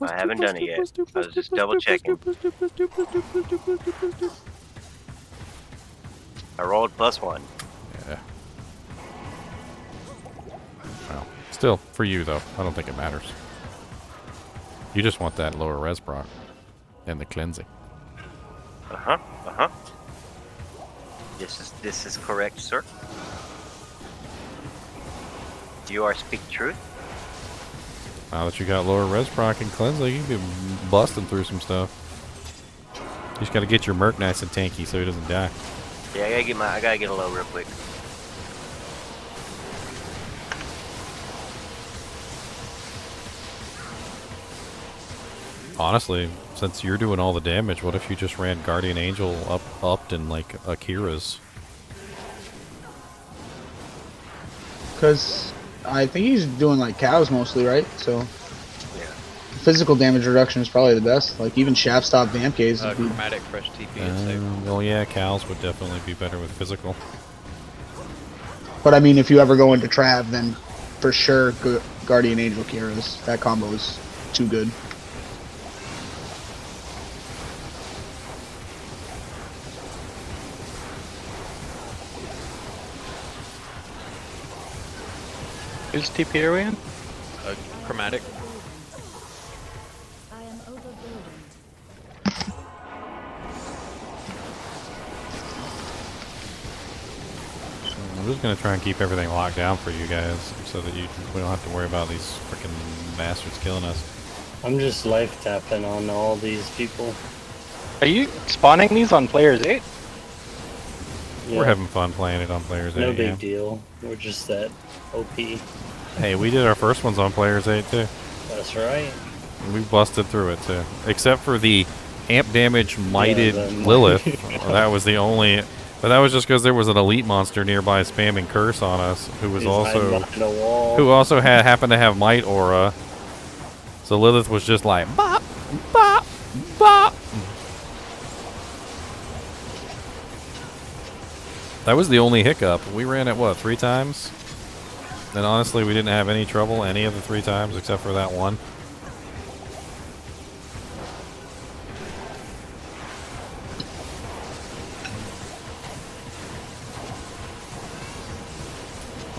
I haven't done it yet. I was just double checking. I rolled +1. Yeah. Well, still, for you though, I don't think it matters. You just want that lower res proc and the cleansing. This is correct, sir. Do you speak truth? Now that you got lower res proc and cleansing, you can be busting through some stuff. You just gotta get your Merc nice and tanky so he doesn't die. Yeah, I gotta get a low real quick. Honestly, since you're doing all the damage, what if you just ran Guardian Angel upped in like Akira's? Because I think he's doing like cows mostly, right? So physical damage reduction is probably the best. Like even shaft stop vamp gaze. Chromatic fresh TP and save. Well, yeah, cows would definitely be better with physical. But I mean, if you ever go into Trav, then for sure Guardian Angel Kira's. That combo is too good. Whose TP are we in? Chromatic. I am overburdened. I'm just gonna try and keep everything locked down for you guys, so that we don't have to worry about these freaking bastards killing us. I'm just life tapping on all these people. Are you spawning these on players 8? Yeah. We're having fun playing it on Players 8. No big yeah. deal. We're just that OP. Hey, we did our first ones on Players 8 too. That's right. We busted through it too. Except for the amp damage mighted the Lilith. That was the only... But that was just because there was an elite monster nearby spamming curse on us, who was He's hiding behind a wall. who also happened to have might aura. So Lilith was just like bop, bop, bop. That was the only hiccup. We ran it what, 3 times? And honestly, we didn't have any trouble any of the 3 times except for that one.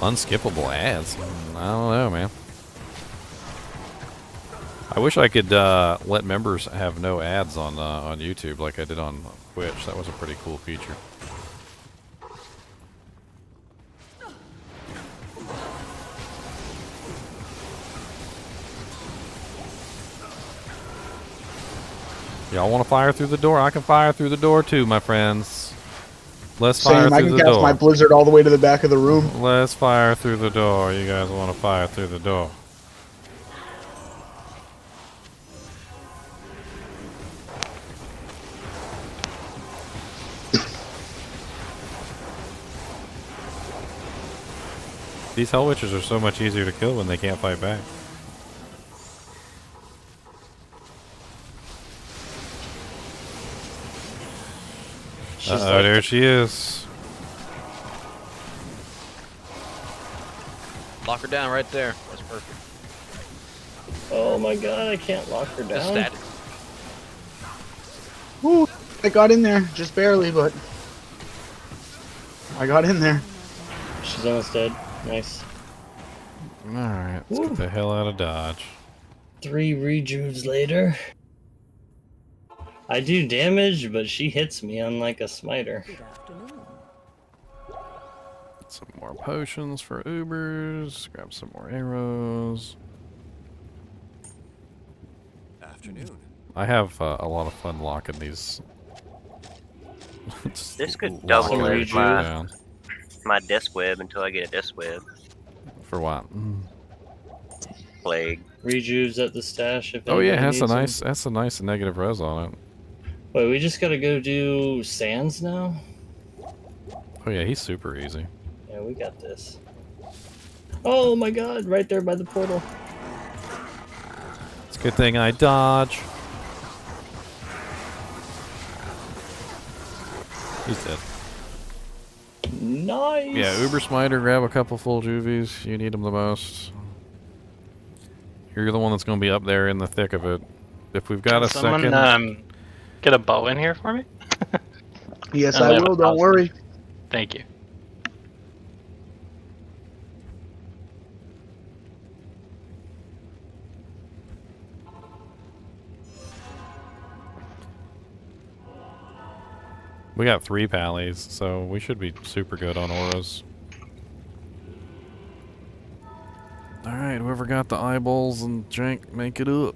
Unskippable ads. I don't know, man. I wish I could let members have no ads on YouTube like I did on Twitch. That was a pretty cool feature. Y'all want to fire through the door? I can fire through the door too, my friends. Let's fire Same, I through can the cast door. my blizzard all the way to the back of the room. Let's fire through the door. You guys want to fire through the door? These Hell Witches are so much easier to kill when they can't fight back. Uh-oh, there she is. Lock her down right there. That's perfect. Oh my god, I can't lock her Just down. static. Ooh, I got in there, just barely, but I got in there. She's almost dead. Nice. Alright, let's get the hell out of Dodge. 3 rejuves later. I do damage, but she hits me unlike a smiter. Some more potions for Ubers. Grab some more arrows. Afternoon. I have a lot of fun locking these. This could Lock double everything as down. my death web until I get a death web. For what? Plague. Rejuves at the stash if Oh yeah, anybody needs that's a nice negative res on it. them. Wait, we just gotta go do sands now? Oh yeah, he's super easy. Yeah, we got this. Oh my god, right there by the portal. It's a good thing I dodge. He's dead. Nice! Yeah, Uber Smiter, grab a couple full juvies. You need them the most. You're the one that's going to be up there in the thick of it. If we've got a Someone, second... get a bow in here for me? Yes, I will, don't worry. Thank you. We got 3 pallies, so we should be super good on auras. Alright, whoever got the eyeballs and jank, make it up.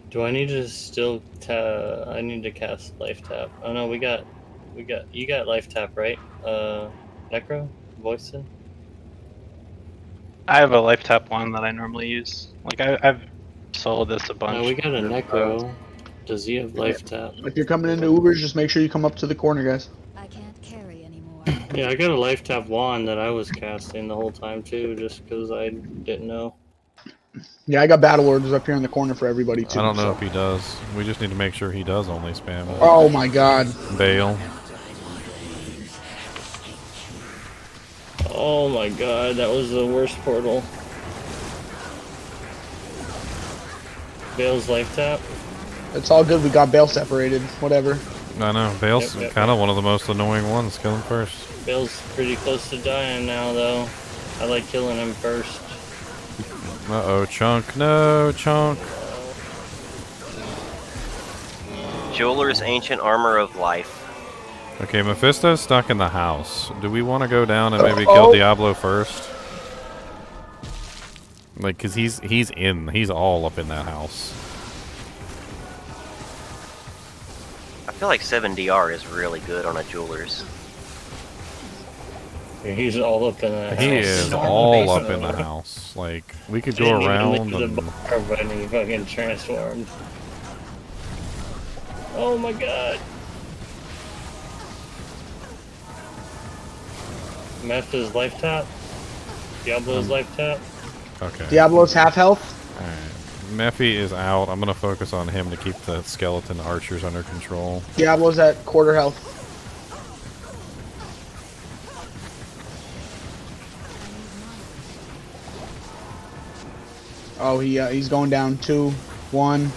Do I need to still I need to cast life tap. Oh no, you got life tap, right? Necro? Voicing? I have a life tap one that I normally use. Like I've soloed this a bunch. No, we got a Necro. Does he have life tap? If you're coming into Ubers, just make sure you come up to the corner, guys. I can't carry anymore. Yeah, I got a life tap wand that I was casting the whole time too, just because I didn't know. Yeah, I got battle orders up here in the corner for everybody too. I don't know so. if he does. We just need to make sure he does only spam it. Oh my god. Bail. Oh my god, that was the worst portal. Bale's life tap. It's all good. We got Bale separated. Whatever. I know. Bale's kind of one of the most annoying ones. Kill him first. Bale's pretty close to dying now, though. I like killing him first. Uh-oh, Chunk. No, Chunk. Jeweler's Ancient Armor of Life. Okay, Mephisto's stuck in the house. Do we want to go down and maybe kill Diablo first? Like, cause he's all up in that house. I feel like 7DR is really good on a Jeweler's. Yeah, he's all up in that house. He is all up in the house. Like, we could go around the and... bar, but he fucking transformed. Oh my god! Mephi's life tap. Diablo's life tap. Okay. Diablo's half health. Alright. Mephi is out. I'm gonna focus on him to keep the skeleton archers under control. Diablo's at quarter health. Oh, he's going down 2, 1.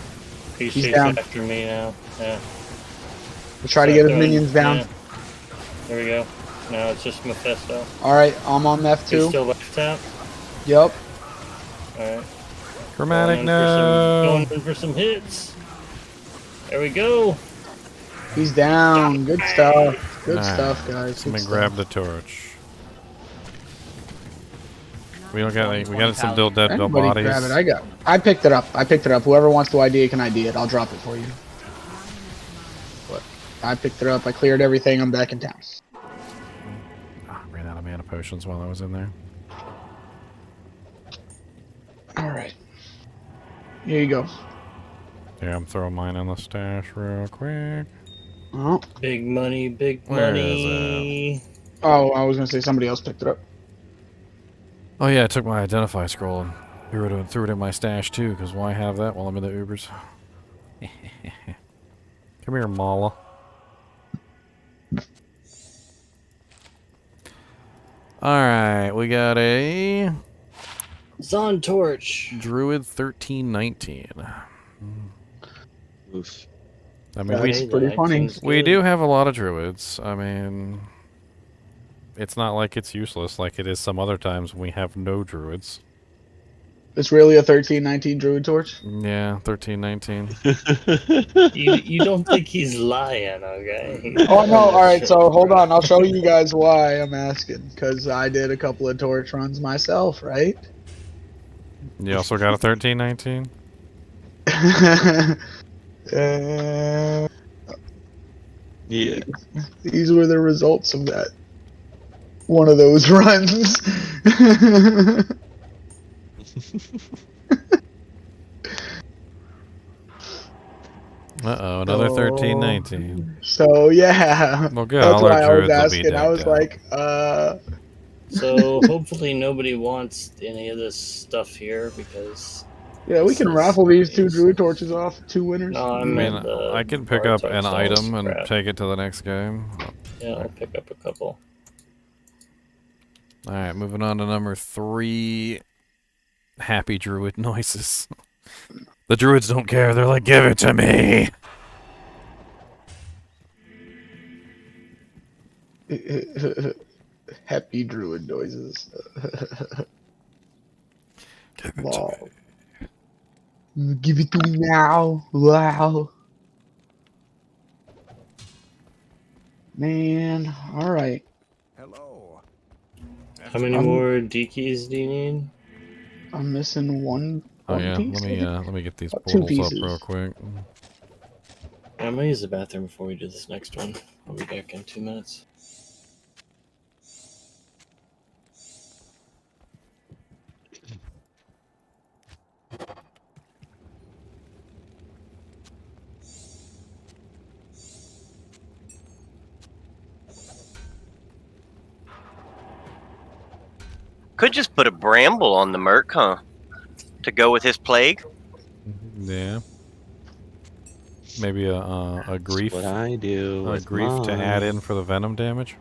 He's down. after me now. Yeah. We'll try to get his minions down. Yeah. There we go. Now it's just Mephisto. Alright, I'm on Meph He's 2. still life tap. Yep. Alright. Chromatic, no! Going in for some hits. There we go. He's down. Good stuff. Good stuff, guys. Let me grab the torch. We don't got any. We got some dead Anybody bodies. grab it. I picked it up. Whoever wants to ID it can ID it. I'll drop it for you. But I picked it up. I cleared everything. I'm back in town. Ran out of mana potions while I was in there. Alright. Here you go. Yeah, I'm throwing mine in the stash real quick. Oh. Big money, big Where money. is it? Oh, I was gonna say somebody else picked it up. Oh yeah, I took my identify scroll and threw it in my stash too, because why have that while I'm in the Ubers? Come here, Mala. Alright, we got a... Zon Torch. Druid 1319. Oof. I mean, That's pretty funny. We do have a lot of druids. I mean, it's not like it's useless like it is some other times when we have no druids. It's really a 1319 Druid Torch? Yeah, 1319. You don't think he's lying, okay? Oh no, alright, so hold on, I'll show you guys why I'm asking. Because I did a couple of torch runs myself, right? You also got a 1319? Yeah. These were the results of that. One of those runs. Uh-oh, another 1319. So yeah. Well, good. That's All our why I was druids will be asking. I was decked like, So hopefully nobody wants any of this stuff here because. yeah, we can raffle these 2 Druid Torches off. 2 winners. No, I mean, I can pick up an item and take it to the next game. Yeah, I'll pick up a couple. Alright, moving on to number 3. Happy druid noises. The druids don't care. They're like, give it to me. Happy Druid noises. Give it to me. Give it to me now. Wow. Man, alright. How many more D keys do you need? I'm missing one. Oh one yeah, piece, I think? let me get these Two portals up pieces. real quick. I'm gonna use the bathroom before we do this next one. I'll be back in 2 minutes. Could just put a bramble on the Merc, huh? To go with his plague. Yeah. Maybe a grief. What I do A with grief to add mine. in for the venom damage.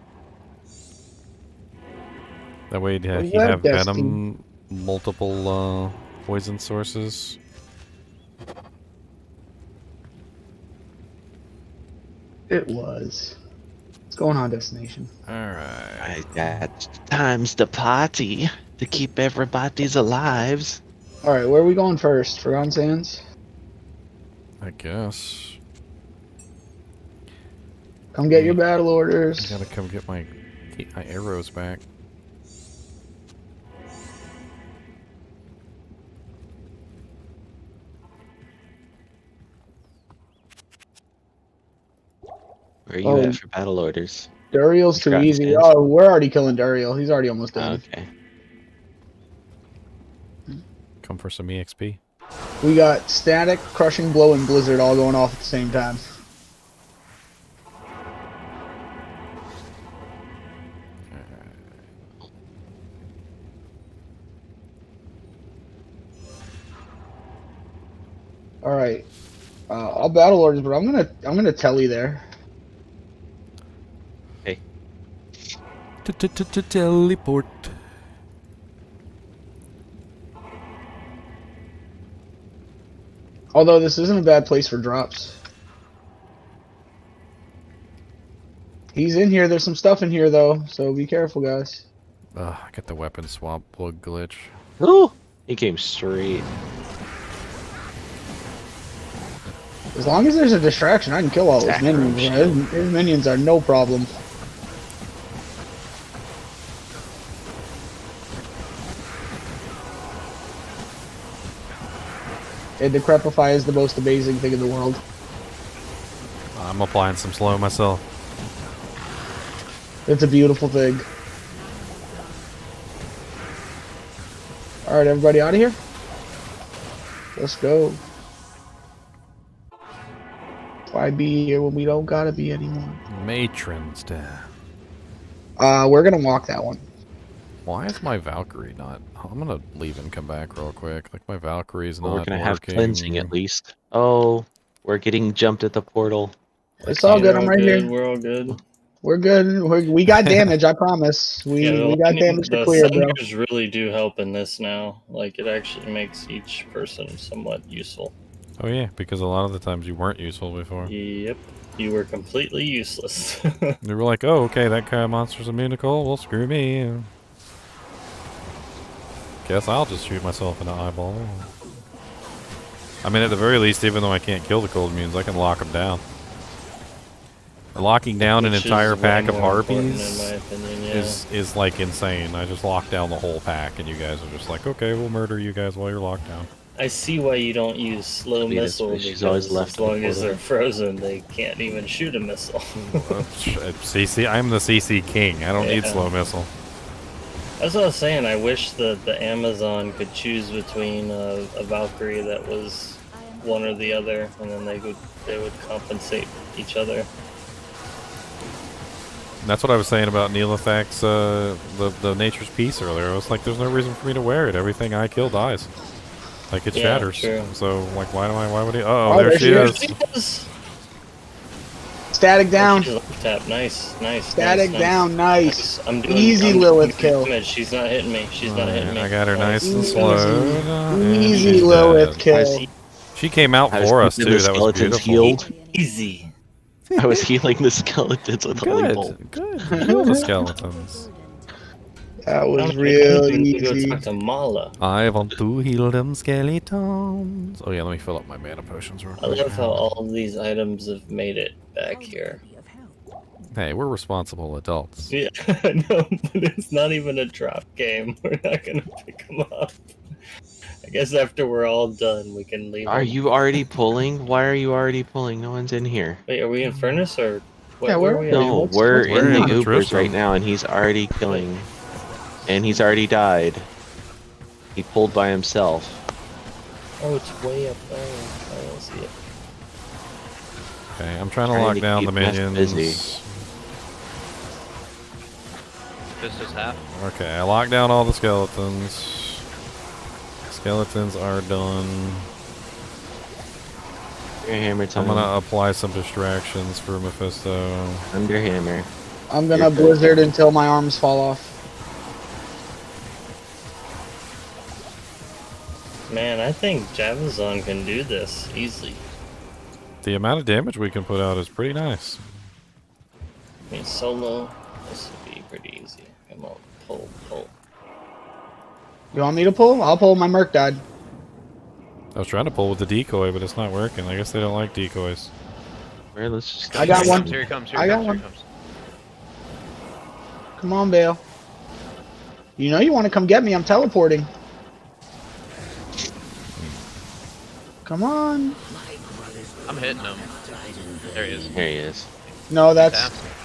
That way What he'd is that, have Dusty? venom, multiple poison sources. It was. What's going on, Destination? Alright. I got times the party to keep everybody's alive. Alright, where are we going first? Forgotten Sands? I guess. Come get your battle I orders. gotta come get my arrows back. Where are you at for battle orders? Duriel's too Forgotten easy. Sands? Oh, we're already killing Duriel. He's already almost dead. Okay. Come for some EXP. We got Static, Crushing Blow, and Blizzard all going off at the same time. All right, I'll battle orders, but I'm gonna tell you there. Hey. Teleport. Although this isn't a bad place for drops. He's in here. There's some stuff in here though, so be careful, guys. I got the weapon swap plug glitch. Ooh! He came straight. As long as there's a distraction, I can kill all those minions. His minions are no problem. And Decrepify is the most amazing thing in the world. I'm applying some slow myself. It's a beautiful thing. Alright, everybody out of here? Let's go. Why be here when we don't gotta be anymore? Matron's death. We're gonna walk that one. Why is my Valkyrie not? I'm gonna leave and come back real quick. Like my Valkyrie's Well, not we're gonna have working. cleansing at least. Oh, we're getting jumped at the portal. It's all good. I'm right here. We're all good. We're good. We got damage. I promise. We got damage to the clear, bro. Sunders really do help in this now. Like it actually makes each person somewhat useful. Oh yeah, because a lot of the times you weren't useful before. Yep, you were completely useless. They were like, oh, okay, that kind of monster's immune to cold. Well, screw me. Guess I'll just shoot myself in the eyeball. I mean, at the very least, even though I can't kill the cold immunes, I can lock them down. Locking down an Which is entire way pack of more important, harpies in my opinion, yeah. is like insane. I just locked down the whole pack, and you guys are just like, okay, we'll murder you guys while you're locked down. I see why you don't use slow Maybe that's missile why because she's always left as in the long as portal. they're frozen, they can't even shoot a missile. CC, I'm the CC king. I don't need Yeah. slow missile. That's what I was saying. I wish that the Amazon could choose between a Valkyrie that was one or the other, and then they would compensate each other. That's what I was saying about Neelithac's, the Nature's Peace earlier. I was like, there's no reason for me to wear it. Everything I kill dies. Like, it Yeah, shatters. true. So, like, why would he? Oh, there she is. Static down. Tap. Nice. Static nice. down. Nice. I'm Easy doing Lilith kill. damage. She's not hitting me. She's not hitting me. I got her nice and Easy. slow. and Easy she's Lilith dead. kill. She came out for us, too. The That was skeletons beautiful. healed. Easy. I was healing the skeletons with holy bolt. Good. Heal the skeletons. That was I'm real gonna go easy. talk to Mala. I want to heal them skeletons. Oh, yeah, let me fill up my mana potions real I quick. love how all these items have made it back here. Hey, we're responsible adults. Yeah, no, but it's not even a drop game. We're not gonna pick them up. I guess after we're all done, we can leave. Are them. you already pulling? Why are you already pulling? No one's in here. Wait, are we in furnace or? Yeah, Where are we? where- at? No, what's we're going in the on? Ubers Tristram. right now, and he's already killing. And he's already died. He pulled by himself. Oh, it's way up there. I don't see it. Okay, I'm trying to Trying lock to down the keep Mess minions. busy. This is half. Okay, I locked down all the skeletons. Skeletons are done. Your hammer time. I'm gonna apply some distractions for Mephisto. Under hammer. I'm gonna blizzard until my arms fall off. Man, I think Javazon can do this easily. The amount of damage we can put out is pretty nice. I mean, solo, this would be pretty easy. Come on, pull. You want me to pull? I'll pull. My merc died. I was trying to pull with the decoy, but it's not working. I guess they don't like decoys. Alright, let's just. I got one. Here he comes. I got one. Come on, Bale. You know you want to come get me. I'm teleporting. Come on. I'm hitting him. There he is. There he is. No, that's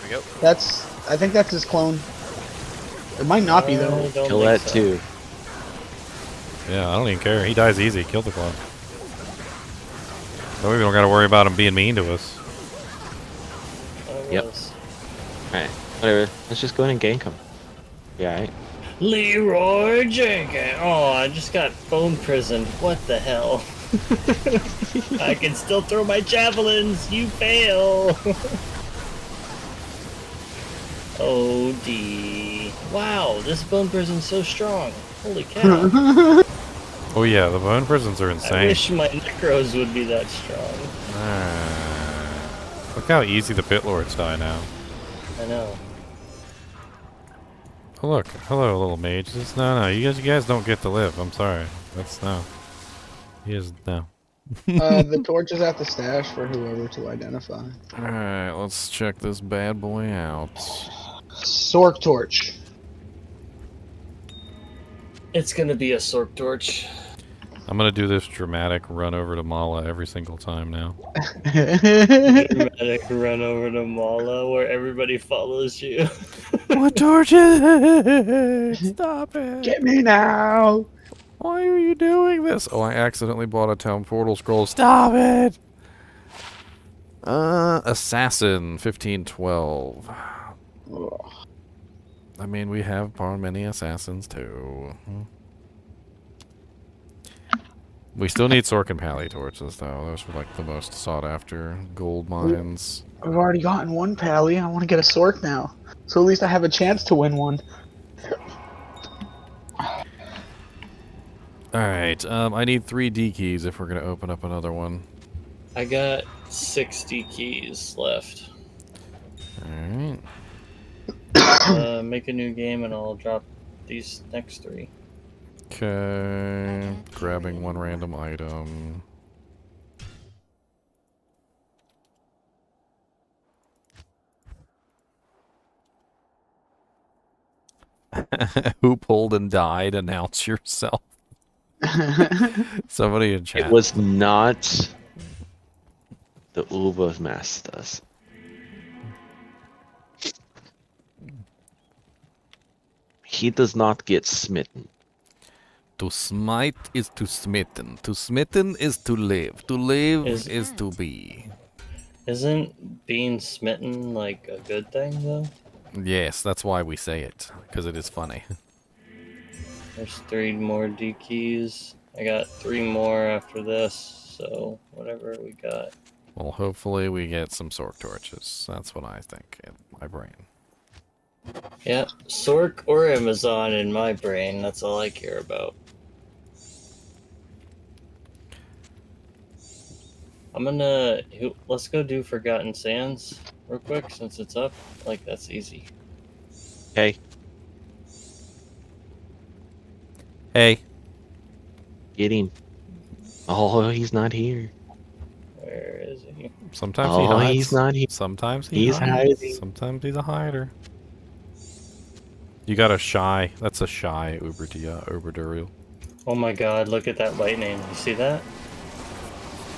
Here we go. I think that's his clone. It might not be though. Kill that too. Yeah, I don't even care. He dies easy. Kill the clone. So we don't gotta worry about him being mean to us. Yep. Alright, whatever. Let's just go ahead and gank him. Yeah, alright. Leroy Jenkins. Oh, I just got bone prisoned. What the hell? I can still throw my javelins. You fail. Oh, D. Wow, this bone prison's so strong. Holy cow. Oh yeah, the bone prisons are I insane. wish my necros would be that strong. Look how easy the pit lords die now. I know. Oh look, hello little mages. No, you guys don't get to live. I'm sorry. That's no. He is no. The torch is at the stash for whoever to identify. Alright, let's check this bad boy out. Sork torch. It's gonna be a Sork torch. I'm gonna do this dramatic run over to Mala every single time now. Dramatic run over to Mala where everybody follows you. What torches? Stop it! Get me now! Why are you doing this? Oh, I accidentally bought a town portal scroll. Stop it! Assassin 1512. I mean, we have many assassins too. We still need Sork and Pally torches though. Those were like the most sought after gold mines. I've already gotten one Pally. I want to get a Sork now. So at least I have a chance to win one. Alright, I need 3 D keys if we're gonna open up another one. I got 60 keys left. Alright. Make a new game and I'll drop these next 3. Okay, grabbing one random item. Who pulled and died? Announce yourself. Somebody in chat. It was not the Uber Masters. He does not get smitten. To smite is to smitten. To smitten is to live. To live is to be. Isn't being smitten like a good thing though? Yes, that's why we say it, because it is funny. There's 3 more D keys. I got 3 more after this, so whatever we got. Well, hopefully we get some Sork torches. That's what I think in my brain. Yeah, Sork or Amazon in my brain. That's all I care about. Let's go do Forgotten Sands real quick since it's up. Like, that's easy. Hey. Hey. Get him. Oh, he's not here. Where is he? Sometimes he Oh, hides. he's not here. Sometimes he He's hides. hiding. Sometimes he's a hider. You got a shy. That's a shy Uberdurial. Oh my god, look at that lightning. You see that?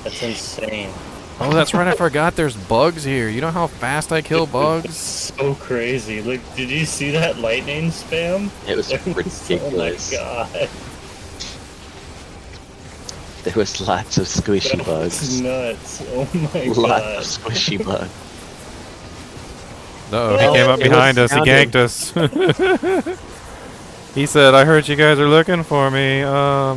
That's insane. Oh, that's right. I forgot there's bugs here. You know how fast I kill bugs? So crazy. Look, did you see that lightning spam? It was ridiculous. Oh my god. There was lots of squishy That bugs. was nuts. Oh my Lots god. of squishy bugs. Uh-oh, he came up behind us. He ganked us. He said, I heard you guys are looking for me. Ow!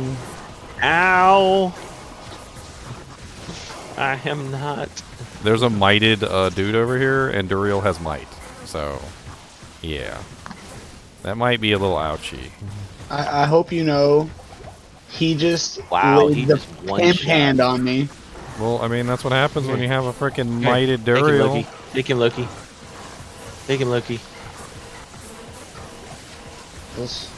I am not. There's a mited dude over here, and Duriel has might. So, yeah. That might be a little ouchy. I hope you know, he just Wow, laid he the just one pimp shot. hand on me. Well, I mean, that's what happens when you have a freaking mited Take him, Duriel. Loki. Take him, Loki. Take him, Loki. Yes.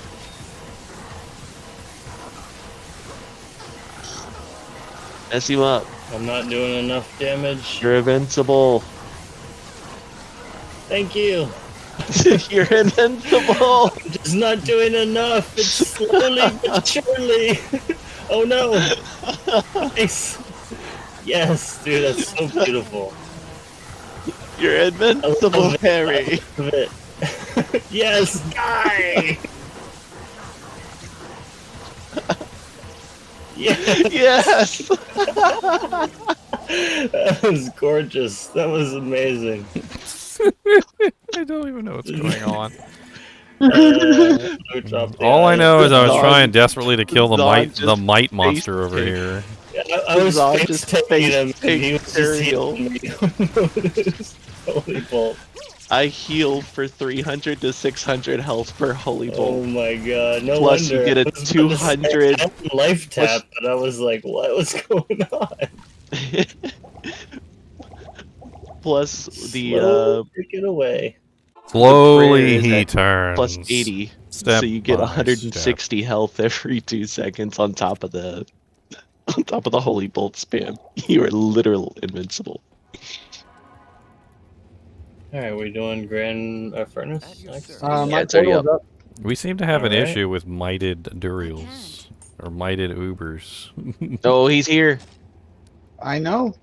Mess you up. I'm not doing enough damage. You're invincible. Thank you. You're invincible. I'm just not doing enough. It's slowly but surely. Oh no. Nice. Yes, dude, that's so beautiful. You're invincible, Harry. I love it. Yes, die. Yes. Yes. That was gorgeous. That was amazing. I don't even know what's going on. Who dropped the All I eye? know is I was Zod- trying desperately to kill the Zod might just monster face over cake. here. I was Zod face just taking him. face He was just cereal. healing me. Holy bolt. I healed for 300 to 600 health per holy Oh bolt. my god. No Plus wonder. you get a I was about to say, 200 I had life tap, but I was like, what was going on? Plus the Slowly take it away. Slowly the prayer is he at turns. plus 80. Step So you get by 160 health every 2 seconds on top of the holy bolt spam. You are literal invincible. Alright, we doing Grand Furnace next? My it's already portal's up. up. We seem to have an Alright. issue with mited Duriels. Or mited Ubers. Oh, he's here. I know.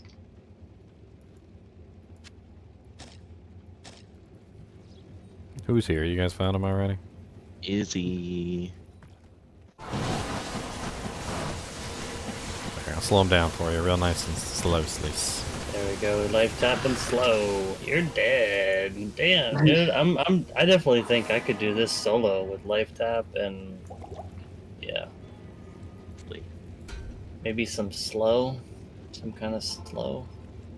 Who's here? You guys found him already? Is he? Okay, I'll slow him down for you real nice and slow, Sleece. There we go. Life tapping slow. You're dead. Damn, dude. I definitely think I could do this solo with life tap and yeah. Maybe some slow, some kind of slow.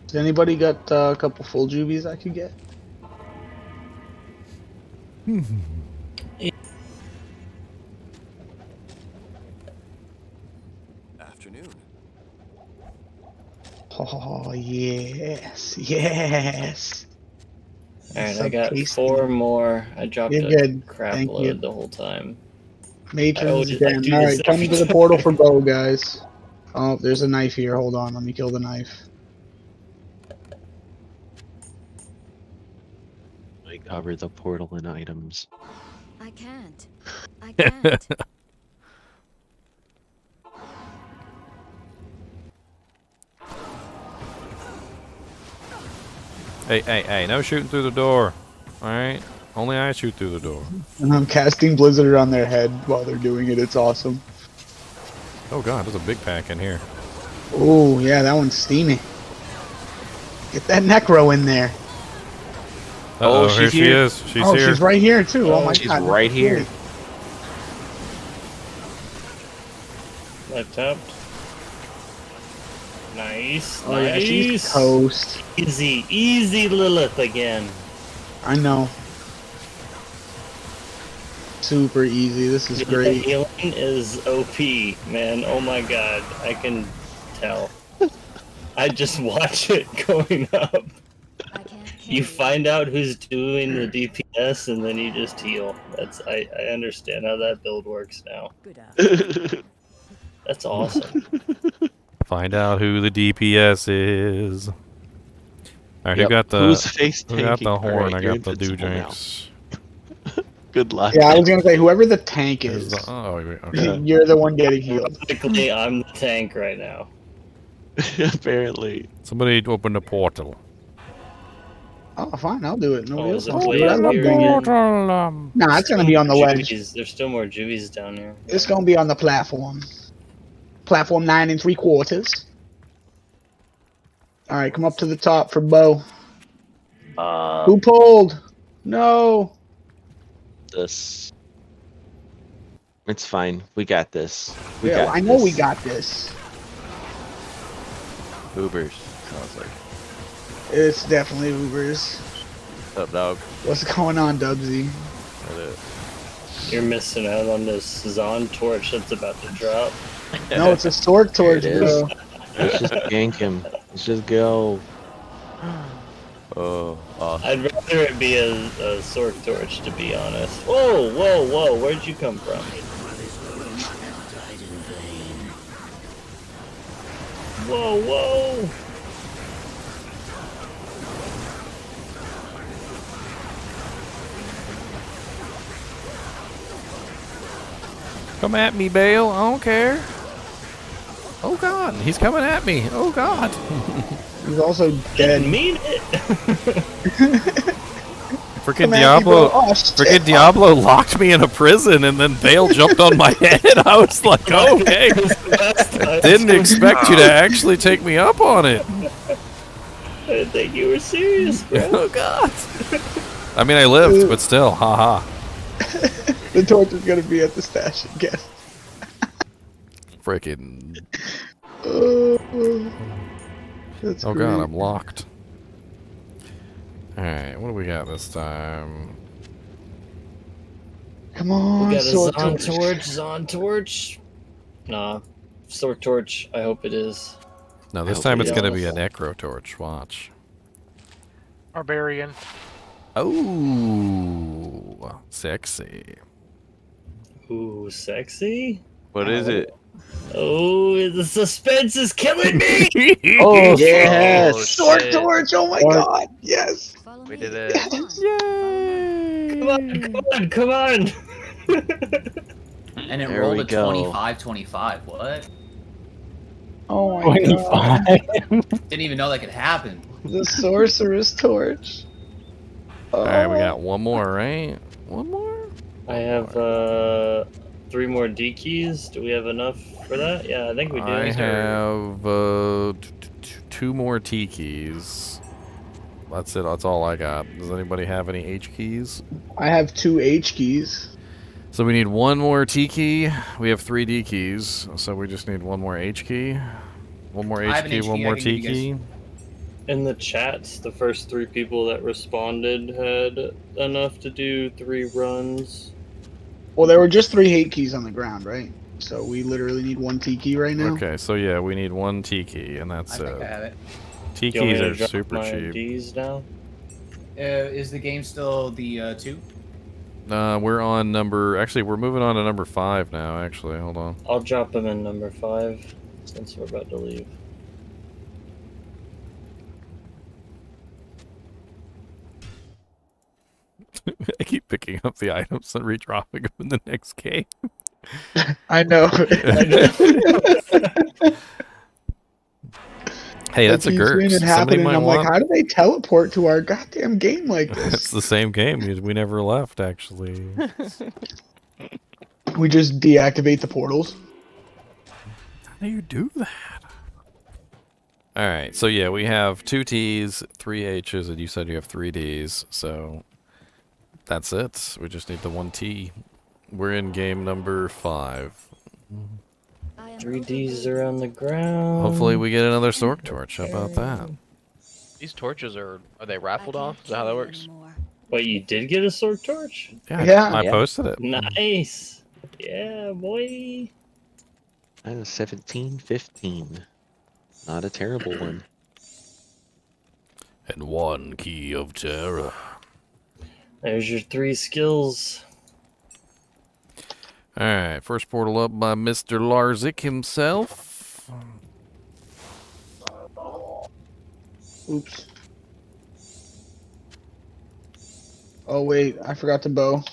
Has anybody got a couple full jubies I could get? Afternoon. Oh yes, yes. Alright, So I got tasty. 4 more. I dropped You're a good. crap Thank load you. the whole time. Matrons I again. do All this right, come every to the time. portal for bow, guys. Oh, there's a knife here. Hold on, let me kill the knife. I cover the portal and items. I can't. I can't. Hey, no shooting through the door. Alright? Only I shoot through the door. And I'm casting Blizzard on their head while they're doing it. It's awesome. Oh god, there's a big pack in here. Oh yeah, that one's steamy. Get that Necro in there. Uh-oh, she's here she here. is. She's oh, here. she's right here too. Oh, my she's god. right here. Life tapped. Nice. Oh yeah, she's nice. toast. Easy Lilith again. I know. Super easy. This is The great. healing is OP, man. Oh my god, I can tell. I just watch it going up. You find out who's doing the DPS and then you just heal. I understand how that build works now. That's awesome. Find out who the DPS is. All right, Yep. who got the Who's face who got the tanking? horn? Alright, I you're got the invincible now. Dujinx. Good luck. Yeah, I was gonna say whoever the tank Who's is, the, oh, wait, okay. you're the one getting healed. Technically, I'm the tank right now. Apparently. Somebody open the portal. Oh, fine, I'll do it. Nobody Oh, else is it wants to way do it. I up love here doing it. again? Nah, it's gonna be on the ledge. There's still more juvies down here. It's gonna be on the platform. Platform 9 3/4. All right, come up to the top for Bo. Who pulled? No. This. It's fine. We got this. We Yeah, got I know this. we got this. Ubers. Sounds like. It's definitely Ubers. What's up, dog? What's going on, Dubsy? You're missing out on this Zon torch that's about to drop. No, it's a sword torch, There it is. bro. Let's just gank him. Let's just go. Oh, awesome. I'd rather it be a sword torch, to be honest. Whoa, whoa, whoa! Where'd you come from? Whoa, whoa! Come at me, Bale. I don't care. Oh God, he's coming at me. Oh God. He's also dead. Didn't mean it. Freaking Come at me, Diablo. bro. Oh, shit. Freaking Diablo locked me in a prison, and then Bale jumped on my head. I was like, okay. I didn't expect you to actually take me up on it. I didn't think you were serious, bro. Oh God. I mean, I lived, but still, haha. The torch is gonna be at the stash again. Freaking. That's Oh great. God, I'm locked. Alright, what do we got this time? Come on, We got a sword Zon torch. torch, Zon torch. Nah, sword torch. I hope it is. No, this hope time it it's gonna is. be a necro torch. Watch. Barbarian. Oh, sexy. Ooh, sexy. What is it? Oh, the suspense is killing me. Oh, yes. sword shit. torch! Oh my God! Yes. We did it. Come on, come on, come on. And it There rolled we a go. 25-25. What? Oh my God! Didn't even know that could happen. The sorcerer's torch. Alright, we got one more, right? One more? I have 3 more D keys. Do we have enough for that? Yeah, I think we do. I have 2 more T keys. That's it. That's all I got. Does anybody have any H keys? I have 2 H keys. So we need 1 more T key. We have 3 D keys, so we just need 1 more H key. 1 more I H have an key, H 1 key, I more can T give you key. In the chats, the first 3 people that responded had enough to do 3 runs. Well, there were just 3 hate keys on the ground, right? So we literally need 1 T key right now. Okay, so yeah, we need 1 T key, and that's I think I have it. T Do you want me keys to are drop super my cheap. Ds now? Is the game still the 2? We're on number. Actually, we're moving on to number 5 now. Actually, hold on. I'll drop them in number 5 since we're about to leave. I keep picking up the items and redropping them in the next game. I know. Hey, that's a keeps Gurks. been Somebody happening. might I'm want. like, how do they teleport to our goddamn game like It's this? the same game. We never left, actually. We just deactivate the portals. How do you do that? All right, so yeah, we have 2 T's, 3 H's, and you said you have 3 D's, so that's it. We just need the 1 T. We're in game number 5. 3 Ds are on the ground. Hopefully we get another sword torch. How about that? These torches are they raffled off? Is that how that works? Wait, you did get a sword torch? Yeah. I posted it. Nice. Yeah, boy. That is 17-15. Not a terrible one. And 1 key of terror. There's your 3 skills. Alright, first portal up by Mr. Larzik himself. Oops. Oh wait, I forgot to bow.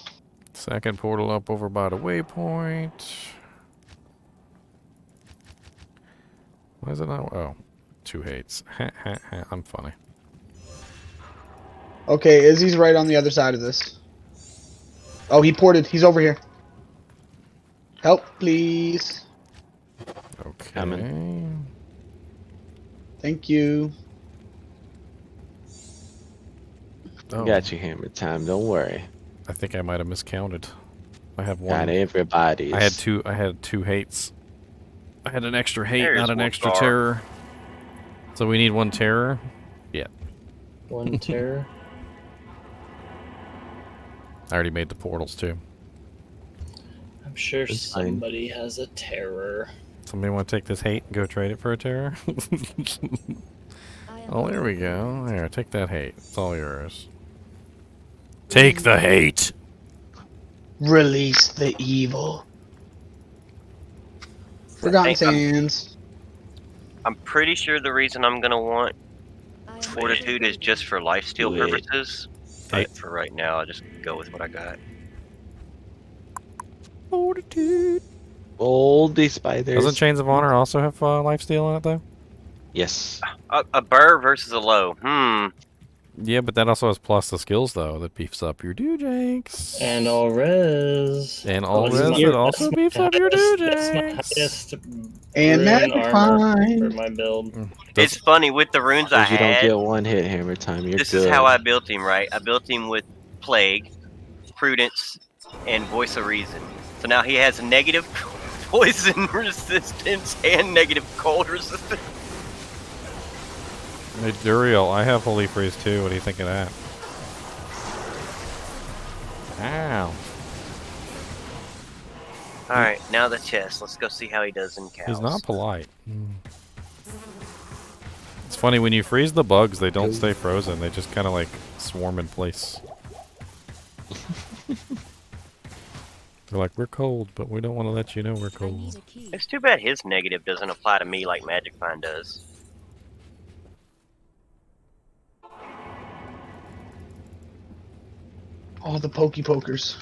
Second portal up over by the waypoint. Why is it not? Oh, 2 hates. I'm funny. Okay, Izzy's right on the other side of this. Oh, he ported. He's over here. Help, please. Okay. Thank you. Oh. Got you, Hammer Time. Don't worry. I think I might have miscounted. I have one. Not everybody's. I had two hates. I had an extra hate, There's not an one extra bar. terror. So we need 1 terror. Yeah. 1 terror. I already made the portals too. I'm sure It's fine. somebody has a terror. Somebody want to take this hate and go trade it for a terror? Oh, there we go. There, take that hate. It's all yours. Take the hate. Release the evil. Forgotten Sands. I'm pretty sure the reason I'm gonna want Fortitude is just for lifesteal purposes. But for right now, I'll just go with what I got. Fortitude. Oldie spiders. Doesn't Chains of Honor also have lifesteal in it though? Yes. A burr versus a low. Yeah, but that also has plus the skills though that beefs up your Doojanks. And all res. And all res it also beefs up your That's my Doojanks. highest And rune armor Magpie. for my build. It's funny with the runes I Because you don't had. get 1 hit, Hammer Time. You're This good. is how I built him, right? I built him with Plague, Prudence, and Voice of Reason. So now he has negative poison resistance and negative cold resistance. Hey, Duriel, I have Holy Freeze too. What do you think of that? Ow. Alright, now the chest. Let's go see how he does in cows. He's not polite. It's funny, when you freeze the bugs, they don't stay frozen. They just kind of like swarm in place. They're like, we're cold, but we don't want to let you know we're cold. It's too bad his negative doesn't apply to me like Magic Find does. All the pokey pokers.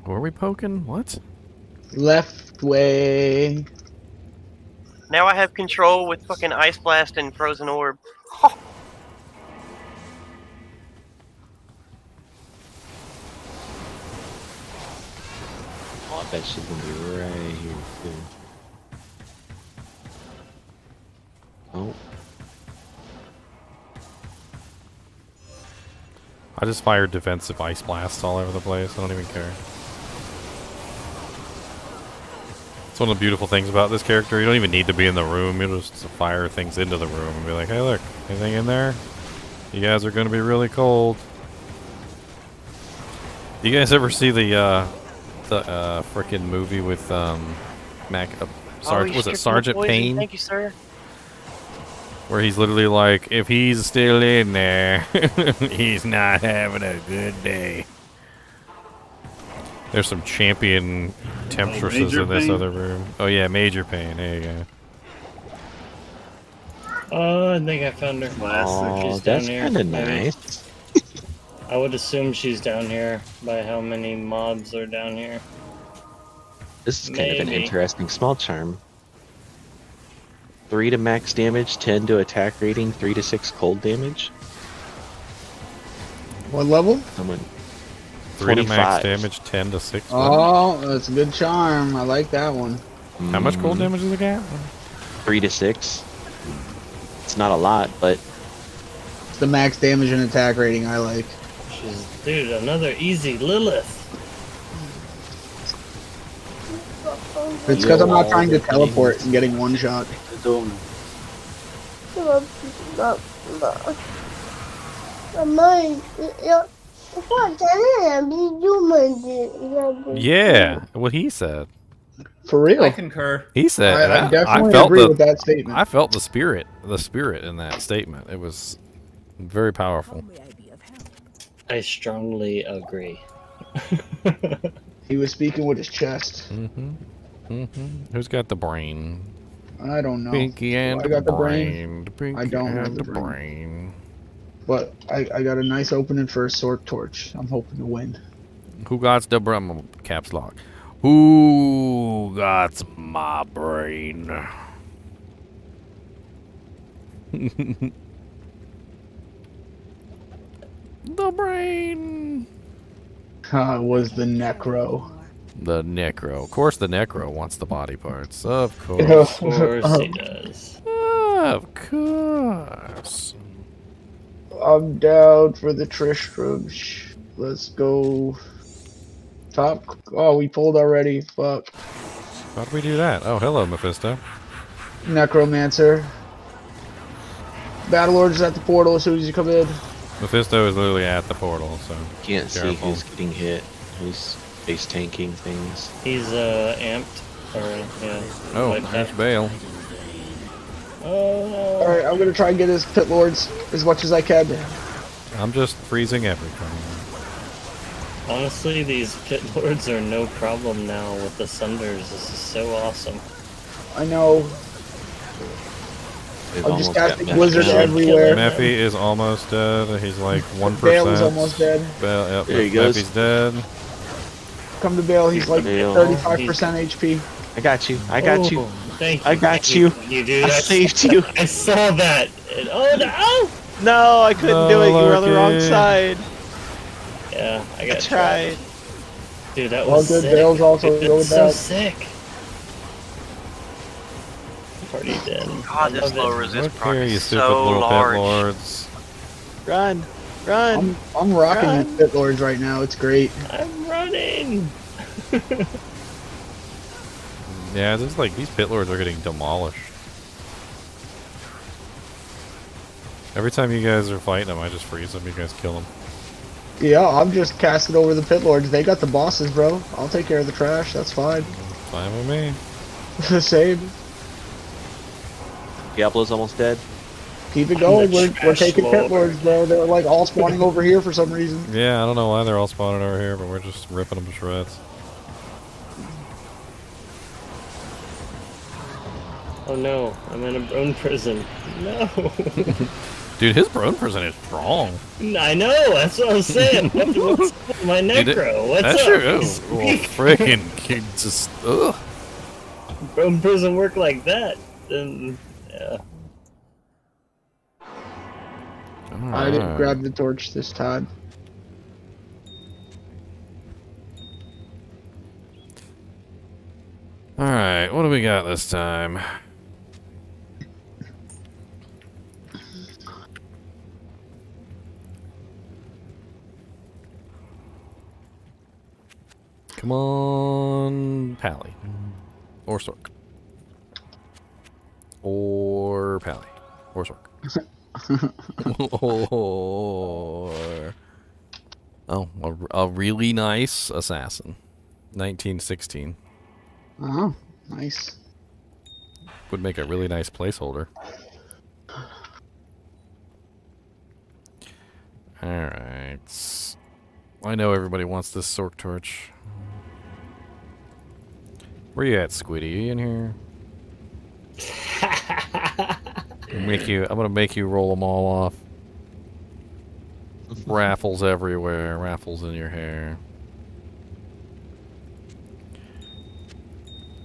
Who are we poking? What? Left way. Now I have control with fucking Ice Blast and Frozen Orb. Oh, I bet she's gonna be right here too. Oh. I just fired defensive ice blasts all over the place. I don't even care. It's one of the beautiful things about this character. You don't even need to be in the room. You just fire things into the room and be like, hey, look, anything in there? You guys are going to be really cold. You guys ever see the frickin' movie with Sergeant Payne? Thank you, sir. Where he's literally like, if he's still in there, he's not having a good day. There's some champion temptresses in this other room. Oh yeah, Major Pain. There you go. Oh, I think I found her. Oh, She's down that's here. kind of maybe. nice. I would assume she's down here by how many mobs are down here. This is kind of an Maybe. interesting small charm. 3 to max damage, 10 to attack rating, 3 to 6 cold damage. What level? Someone 3 to max 25. damage, 10 to 6. Oh, that's a good charm. I like that one. How much cold damage does it get? 3 to 6. It's not a lot, but It's the max damage and attack rating I like. Dude, another easy Lilith. It's because I'm not trying to teleport and getting one shot. Yeah, what he said. For real. I concur. He said. I and definitely felt agree with that statement. I felt the spirit in that statement. It was very powerful. I strongly agree. He was speaking with his chest. Who's got the brain? I don't know. Pinky and I got the brain. brain. I don't have the brain. brain. But I got a nice opening for a sword torch. I'm hoping to win. Who got the brain? Caps lock. Who got my brain? The brain. It was the necro. The necro. Of course the necro wants the body parts. Of course. Of course he does. Of course. I'm down for the Tristram. Let's go. Top. Oh, we pulled already. Fuck. How did we do that? Oh, hello, Mephisto. Necromancer. Battle Lord is at the portal as soon as you come in. Mephisto is literally at the portal, so Can't see careful. who's getting hit. Who's face tanking things. He's amped. Or, yeah. Oh, like there's that. Bale. Oh. Alright, I'm gonna try and get his pit lords as much as I can. I'm just freezing everything. Honestly, these pit lords are no problem now with the Sunders. This is so awesome. I know. They've I'm just almost got casting Mascot. blizzard everywhere. Mephi is almost dead. He's like 1%. Bale is almost dead. Bale, yep, There he goes. Mephi's dead. Come to Bale, he's like Bale. 35% HP. I got you. I got you. Thank you. I got you. You dude. I saved you. I saw that. Oh no! No, I couldn't do it. You were on the wrong Lucky. side. Yeah, I got tried. Dude, that Well, was good. sick. Bale's also It's going so back. sick. Party dead. God, this love low it. resist Look proc here, you is stupid so little pit large. lords. Run. Run. I'm rocking Run. these pit lords right now. It's great. I'm running. Yeah, this is like these pit lords are getting demolished. Every time you guys are fighting them, I just freeze them. You guys kill them. Yeah, I'm just casting over the pit lords. They got the bosses, bro. I'll take care of the trash. That's fine. Fine with me. The same. Diablo's almost dead. Keep it going. We're trash taking pit lord. lords, bro. They're like all spawning over here for some reason. Yeah, I don't know why they're all spawning over here, but we're just ripping them to shreds. Oh no, I'm in a bone prison. No. Dude, his bone prison is strong. I know, that's what I'm saying. What's my necro? What's That up? sure is. Well, freaking just ugh. Bone prison work like that, then yeah. I didn't grab the torch this time. Alright, what do we got this time? Come on, Pally. Or Sork. Or Pally. Or Sork. Or... Oh, a really nice assassin. 1916. Oh, nice. Would make a really nice placeholder. Alright. I know everybody wants this Sork torch. Where you at, Squiddy? Are you in here? I'm gonna make you roll them all off. Raffles everywhere. Raffles in your hair.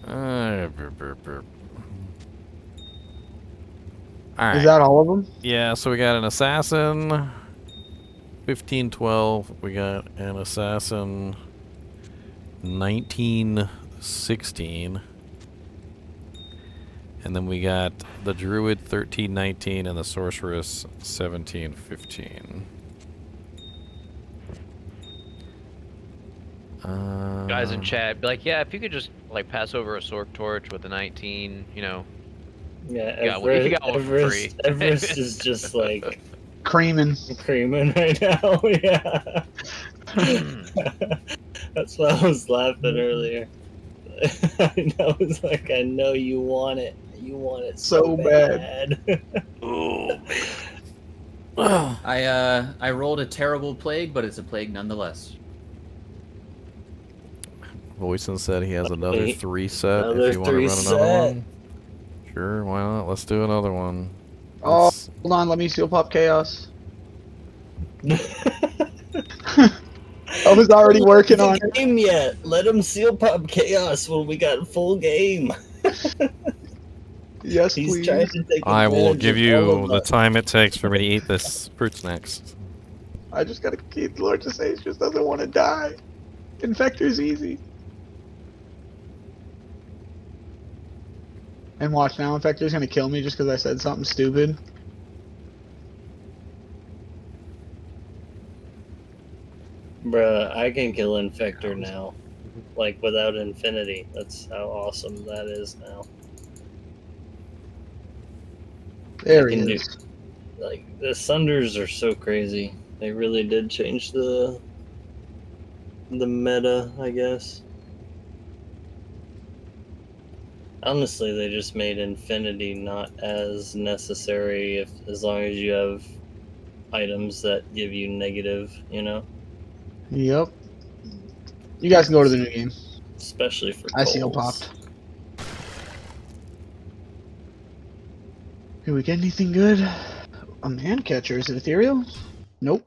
Alright. Is that all of them? Yeah, so we got an assassin. 1512. We got an assassin. 1916. And then we got the druid 1319 and the sorceress 1715. Guys in chat, be like, yeah, if you could just like pass over a Sork torch with a 19, you know. Yeah, you got one for free. Everest is just like creaming right now. Yeah, that's why I was laughing earlier. I know, it's like I know you want it. You want it so bad. Oh man. I rolled a terrible plague, but it's a plague nonetheless. Voisin said he has another Wait, 3 set another if you want to 3 run another set. one. Sure, why not? Let's do another one. Oh, Let's- hold on, let me seal pop chaos. I was already working on it. Game yet? Let him seal pop chaos when we got full game. Yes, He's please. trying to take I will advantage give of all you of the us. time it takes for me to eat this fruit next. I just gotta keep Lord to say just doesn't want to die. Infector's easy. And watch now, Infector's gonna kill me just because I said something stupid. Bruh, I can kill Infector now. Like, without Infinity. That's how awesome that is now. There I he can is. do- like, the Sunders are so crazy. They really did change the meta, I guess. Honestly, they just made Infinity not as necessary as long as you have items that give you negative, you know? Yep. You guys can go to the new game. Especially for I seal Coles. popped. Did we get anything good? A man catcher. Is it ethereal? Nope.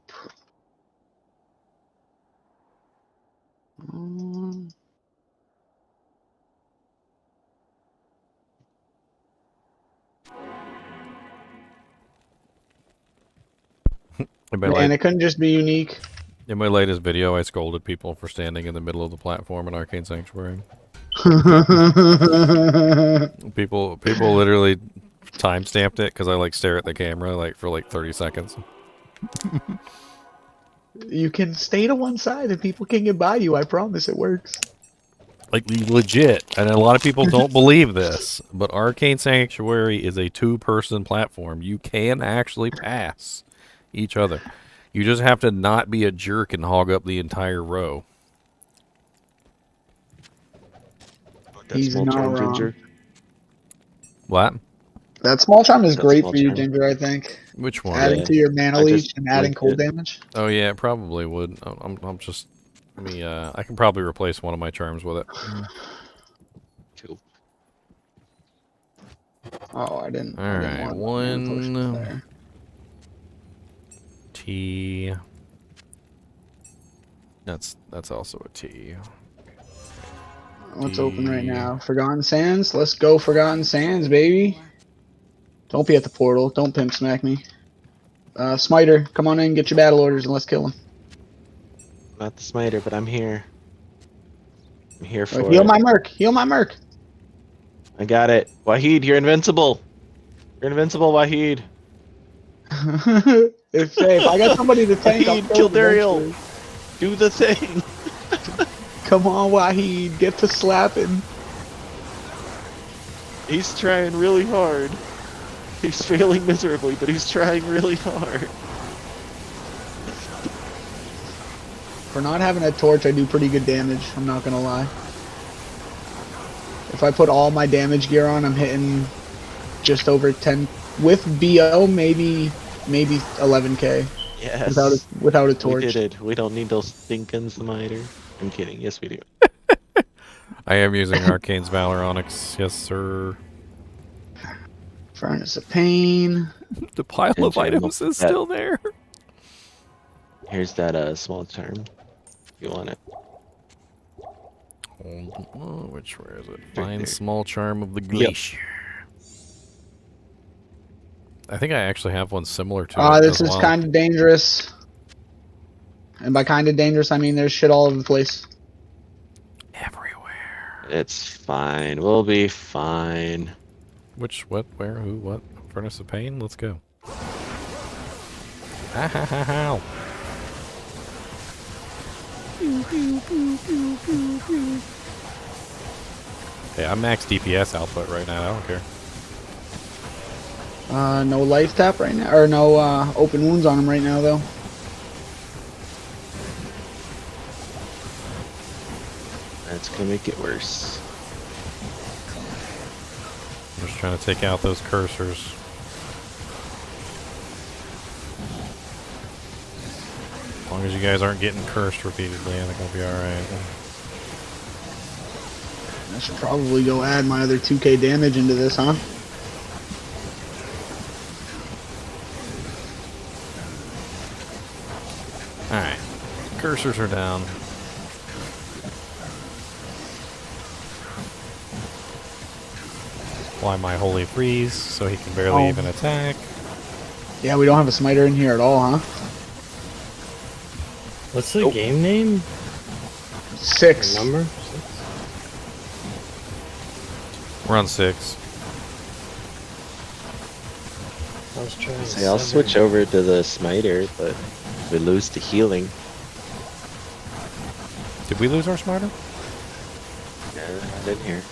Man, it couldn't just be unique. In my latest video, I scolded people for standing in the middle of the platform in Arcane Sanctuary. people literally timestamped it because I like stare at the camera like for like 30 seconds. You can stay to one side and people can get by you. I promise it works. Like legit, and a lot of people don't believe this, but Arcane Sanctuary is a 2-person platform. You can actually pass each other. You just have to not be a jerk and hog up the entire row. He's small not charm, wrong. Ginger. What? That small charm is That great small for you, charm. Ginger, I think. Which one? Adding to your mana I leech just and adding linked cold it. damage. Oh yeah, it probably would. I'm just. I mean, I can probably replace one of my charms with it. Cool. Oh, I didn't. All I didn't right, want potions one there. T. That's also a T. What's open right now? Forgotten Sands? Let's go Forgotten Sands, baby. Don't be at the portal. Don't pimp smack me. Smiter, come on in, get your battle orders, and let's kill him. Not the smiter, but I'm here. I'm here for Heal it. my merc. Heal my merc. I got it. Wahid, you're invincible. You're invincible, Wahid. if I got somebody to tank, I'll Wahid, kill kill him Dariel. eventually. Do the thing. Come on, Wahid, get to slapping. He's trying really hard. He's failing miserably, but he's trying really hard. For not having a torch, I do pretty good damage. I'm not gonna lie. If I put all my damage gear on, I'm hitting just over 10 with BO, maybe 11k. Yes. Without a torch. We did it. We don't need those stinking smiter. I'm kidding. Yes, we do. I am using Arcane's Valor Onyx. Yes, sir. Furnace of Pain. The pile of items is still there. Here's that small charm. You want it? Which where is it? Right Find there. small charm of the glacier. I think I actually have one similar to it. This as is well. kind of dangerous. And by kind of dangerous, I mean there's shit all over the place. It's fine. We'll be fine. Which, what, where, who, what? Furnace of Pain? Let's go. Ow. Hey, I'm max DPS output right now. I don't care. No life tap right now, or no open wounds on him right now though. That's gonna make it worse. I'm just trying to take out those cursors. long as you guys aren't getting cursed repeatedly, I think we'll be alright. I should probably go add my other 2k damage into this, huh? Alright. Cursors are down. Apply my holy freeze so he can barely even attack. Yeah, we don't have a smiter in here at all, huh? What's the game name? 6. Number? We're on 6. I was trying to Say I'll switch over to the smiter, but we lose the healing. Did we lose our smiter? No, not in here.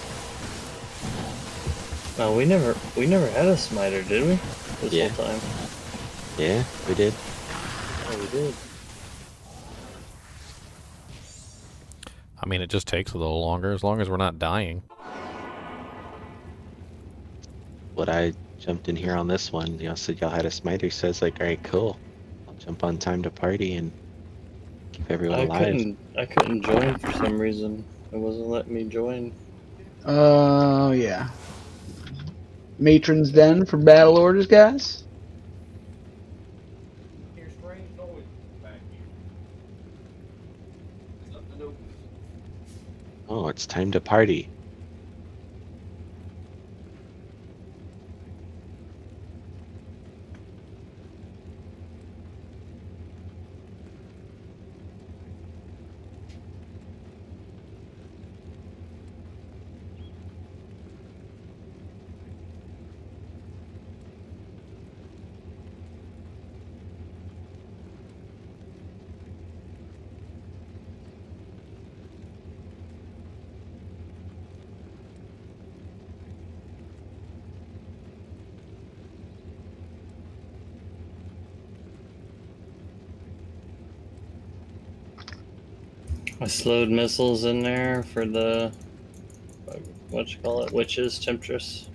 No, we never had a smiter, did we? This whole time. Yeah, we did. Oh, we did. I mean, it just takes a little longer as long as we're not dying. What I jumped in here on this one, y'all said y'all had a smiter, so it's like, alright, cool. I'll jump on time to party and keep everyone alive. I couldn't join for some reason. It wasn't letting me join. Yeah. Matron's Den for battle orders, guys. Oh, it's time to party. I slowed missiles in there for the what you call it, witches, temptress.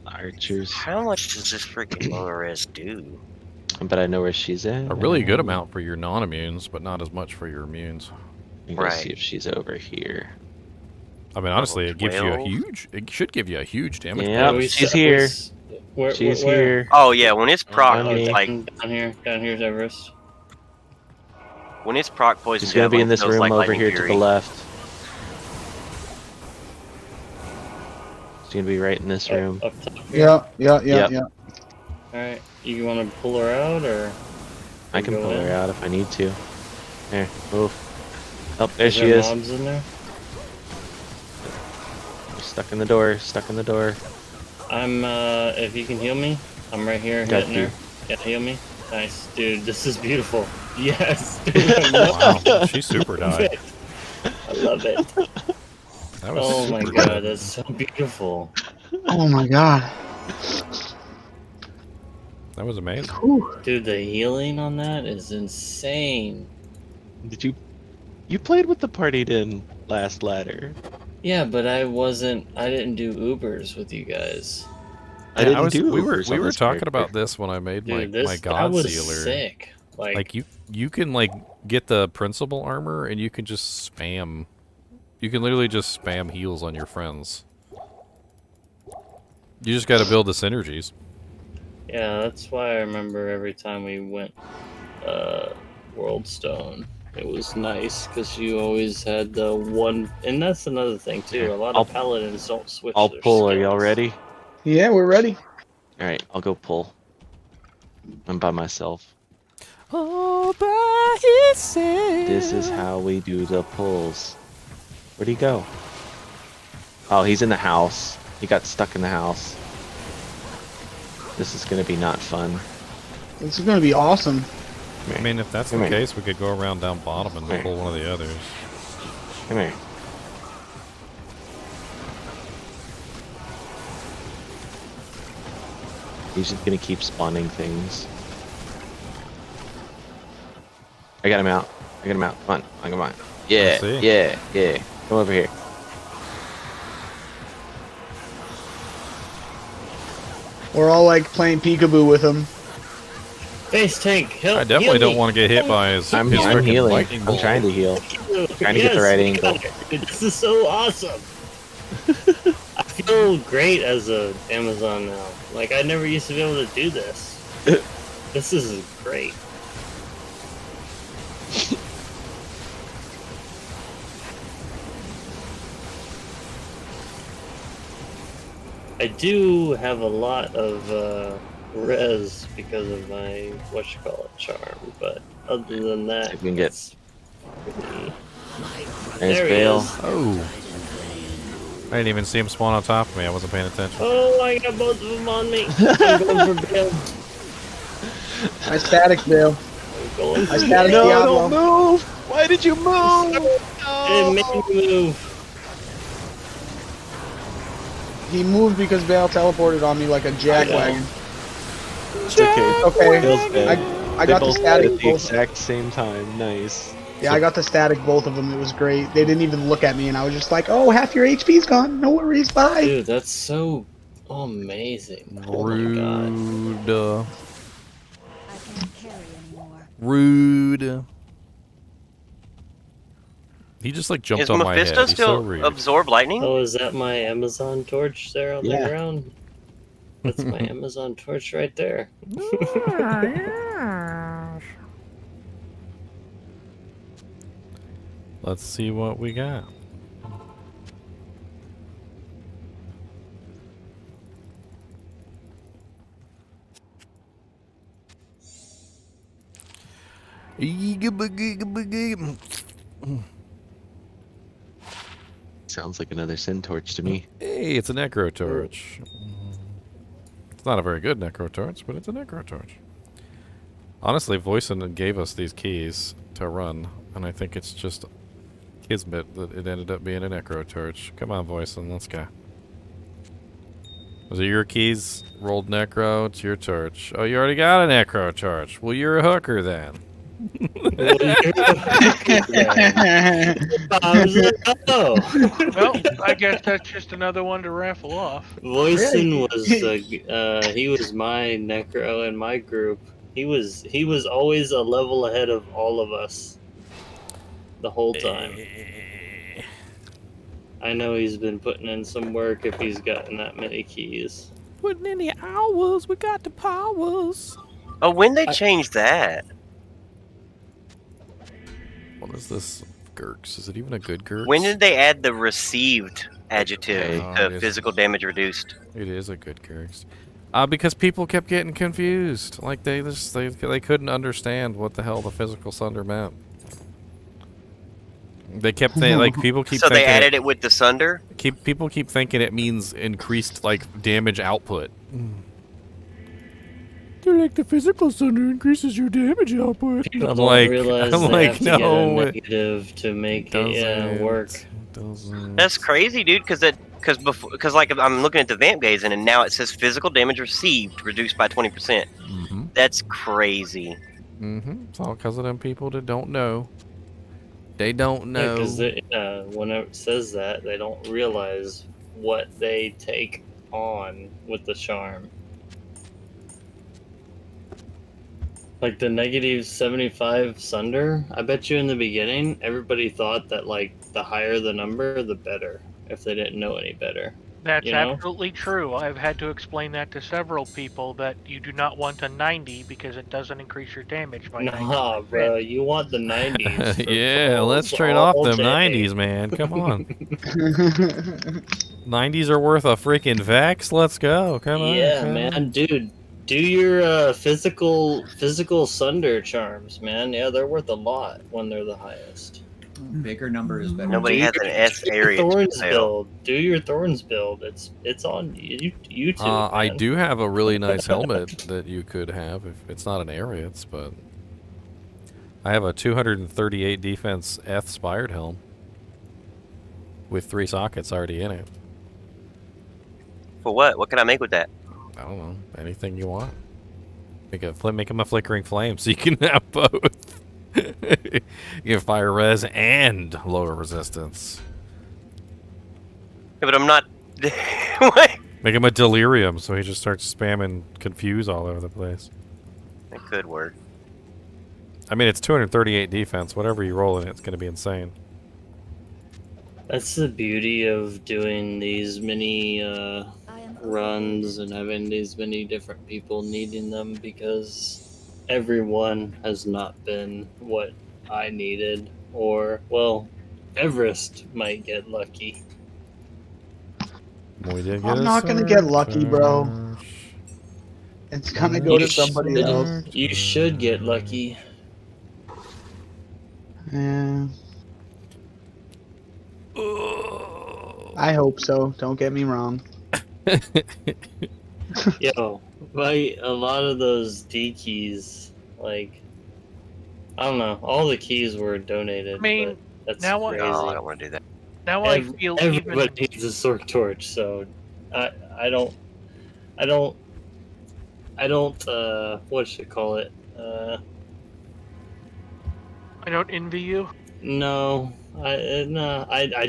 Archers. How much does this freaking lower res do? But I know where she's at. A really good amount for your non-immunes, but not as much for your immunes. I'm gonna see if she's over here. I mean, honestly, it gives you a 12? huge. It should give you a huge damage. Yeah, bonus. she's here. She's here. Oh yeah, when it's proc, Down it's me. like down here's Everest. when it's proc poison. She's gonna be Javelin, in this it feels room like over Lightning here to Fury. the left. She's gonna be right in this room. Up top here. Yeah. Yep. Alright, you want to pull her out or? I can go pull in? her out if I need to. There, move. Oh, there Is she there is. mobs in there? Stuck in the door. Stuck in the door. I'm if you can heal me, I'm right here Got hitting you. her. Yeah, heal me. Nice, dude. This is beautiful. Yes, dude. Wow, she super I love died. it. I love it. That was Oh my super god, good. that's so beautiful. Oh my god. That was amazing. Dude, the healing on that is insane. Did you played with the party in last ladder? Yeah, but I didn't do Ubers with you guys. I didn't do we were Ubers on this talking character. about this when I made Dude, my that god was sealer. sick. Like you can like get the principal armor and you can just spam. You can literally just spam heals on your friends. You just got to build the synergies. Yeah, that's why I remember every time we went World Stone, it was nice because you always had the one, and that's another thing too. A lot of paladins don't switch. I'll their pull. Are y'all skills. ready? Yeah, we're ready. All right, I'll go pull. I'm by myself. All by himself. This is how we do the pulls. Where'd he go? Oh, he's in the house. He got stuck in the house. This is gonna be not fun. This is gonna be awesome. I mean, if that's Come the here. case, we could go around down bottom and Here. pull one of the others. Come here. He's just gonna keep spawning things. I got him out. I got him out. Come on. Come on. Yeah. see. Yeah. Come over here. We're all like playing peekaboo with him. Base tank, help! I definitely don't want to get hit by his I'm freaking healing. lightning I'm bolt. trying to heal. Trying to get the right angle. This is so awesome. I feel great as a Amazon now. Like I never used to be able to do this. This is great. I do have a lot of res because of my charm, but other than that, You can get. pretty... There's There he Bale. is. Oh. I didn't even see him spawn on top of me. I wasn't paying attention. Oh, I got both of them on me. I'm going for Bale. I static Bale. I'm going for I static No, Diablo. don't move! Why did you move? It made me move. He moved because Bale teleported on me like a jackwagon. It's okay. Okay. Feels bad. I They got the both died static at the both. exact same time. Nice. Yeah, I got the static both of them. It was great. They didn't even look at me, and I was just like, "Oh, half your HP's gone. No worries. Bye." Dude, that's so amazing. Oh my god. Rude. I can't carry anymore. Rude. He just like jumped Is on my head. Mephisto He's so still rude. absorb lightning? Oh, is that my Amazon torch there on Yeah. the ground? That's my Amazon torch right there. Let's see what we got. Sounds like another Sin Torch to me. Hey, it's a necro torch. It's not a very good necro torch, but it's a necro torch. Honestly, Voisin gave us these keys to run, and I think it's just kismet that it ended up being a necro torch. Come on, Voisin, let's go. Was it your keys? Rolled necro, it's your torch. Oh, you already got a necro torch. Well, you're a hooker then. Well, I guess that's just another one to raffle off. Voisin was he was my necro in my group. He was always a level ahead of all of us the whole time. I know he's been putting in some work if he's gotten that many keys. Putting in the hours, we got the powers. Oh, when they changed that? What is this Gurks? Is it even a good Gurks? When did they add the received adjective Oh, to it is. physical damage reduced? It is a good Gurks. Because people kept getting confused. Like they couldn't understand what the hell the physical Sunder meant. They kept like people keep So thinking they added it with the Sunder? People keep thinking it means increased like damage output. They're like the physical Sunder increases your damage output. People I'm don't like, realize I'm they like, have to get a no, negative to make it work. That's crazy, dude. Because like I'm looking at the vamp gazing, and now it says physical damage received reduced by 20%. Mm-hmm. That's crazy. Mm-hmm. It's all because of them people that don't know. They don't know. Because whenever it says that, they don't realize what they take on with the charm. Like the negative 75 Sunder, I bet you in the beginning, everybody thought that like the higher the number, the better, if they didn't know any better. That's You know? absolutely true. I've had to explain that to several people that you do not want a 90 because it doesn't increase your damage by 90%. Nah, bro, you want the 90s. for Yeah, let's balls trade off all them day. 90s, man. Come on. 90s are worth a freaking Vex. Let's go. Come on. Yeah, come man, on. dude. Do your physical Sunder charms, man. Yeah, they're worth a lot when they're the highest. Bigger number is better. Nobody has an S area to Thorns sell. build. Do your Thorns build. It's on YouTube. I man. do have a really nice helmet that you could have if it's not an Ariats, but I have a 238 defense Eth Spired helm with 3 sockets already in it. For what? What can I make with that? I don't know. Anything you want. Make them a flickering flame so you can have both. You can fire res and lower resistance. Yeah, but I'm not. What? Make him a delirium so he just starts spamming confuse all over the place. It could work. I mean, it's 238 defense. Whatever you roll in it's going to be insane. That's the beauty of doing these mini runs and having these many different people needing them, because everyone has not been what I needed, or, well, Everest might get lucky. We did get I'm not gonna get lucky, bro. It's gonna go to somebody else. You should get lucky. Yeah. I hope so. Don't get me wrong. Yo, a lot of those D keys, like, I don't know, all the keys were donated. I mean, but that's now crazy. No, I don't want to do that. Now I feel everybody even. needs a Sork torch, so I don't what should I call it? I don't envy you. No, I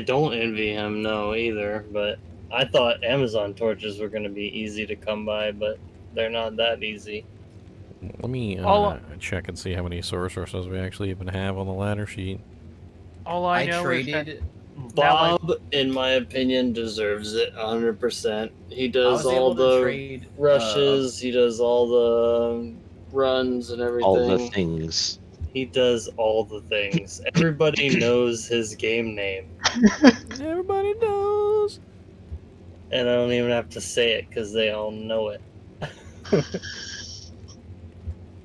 don't envy him, no, either. But I thought Amazon torches were going to be easy to come by, but they're not that easy. Let me check and see how many sources we actually even have on the ladder sheet. All I know is that Bob, in my opinion, deserves it 100%. He does was all able to the trade, rushes, he does all the runs and everything. All the things. He does all the things. Everybody knows his game name. Everybody knows. And I don't even have to say it because they all know it.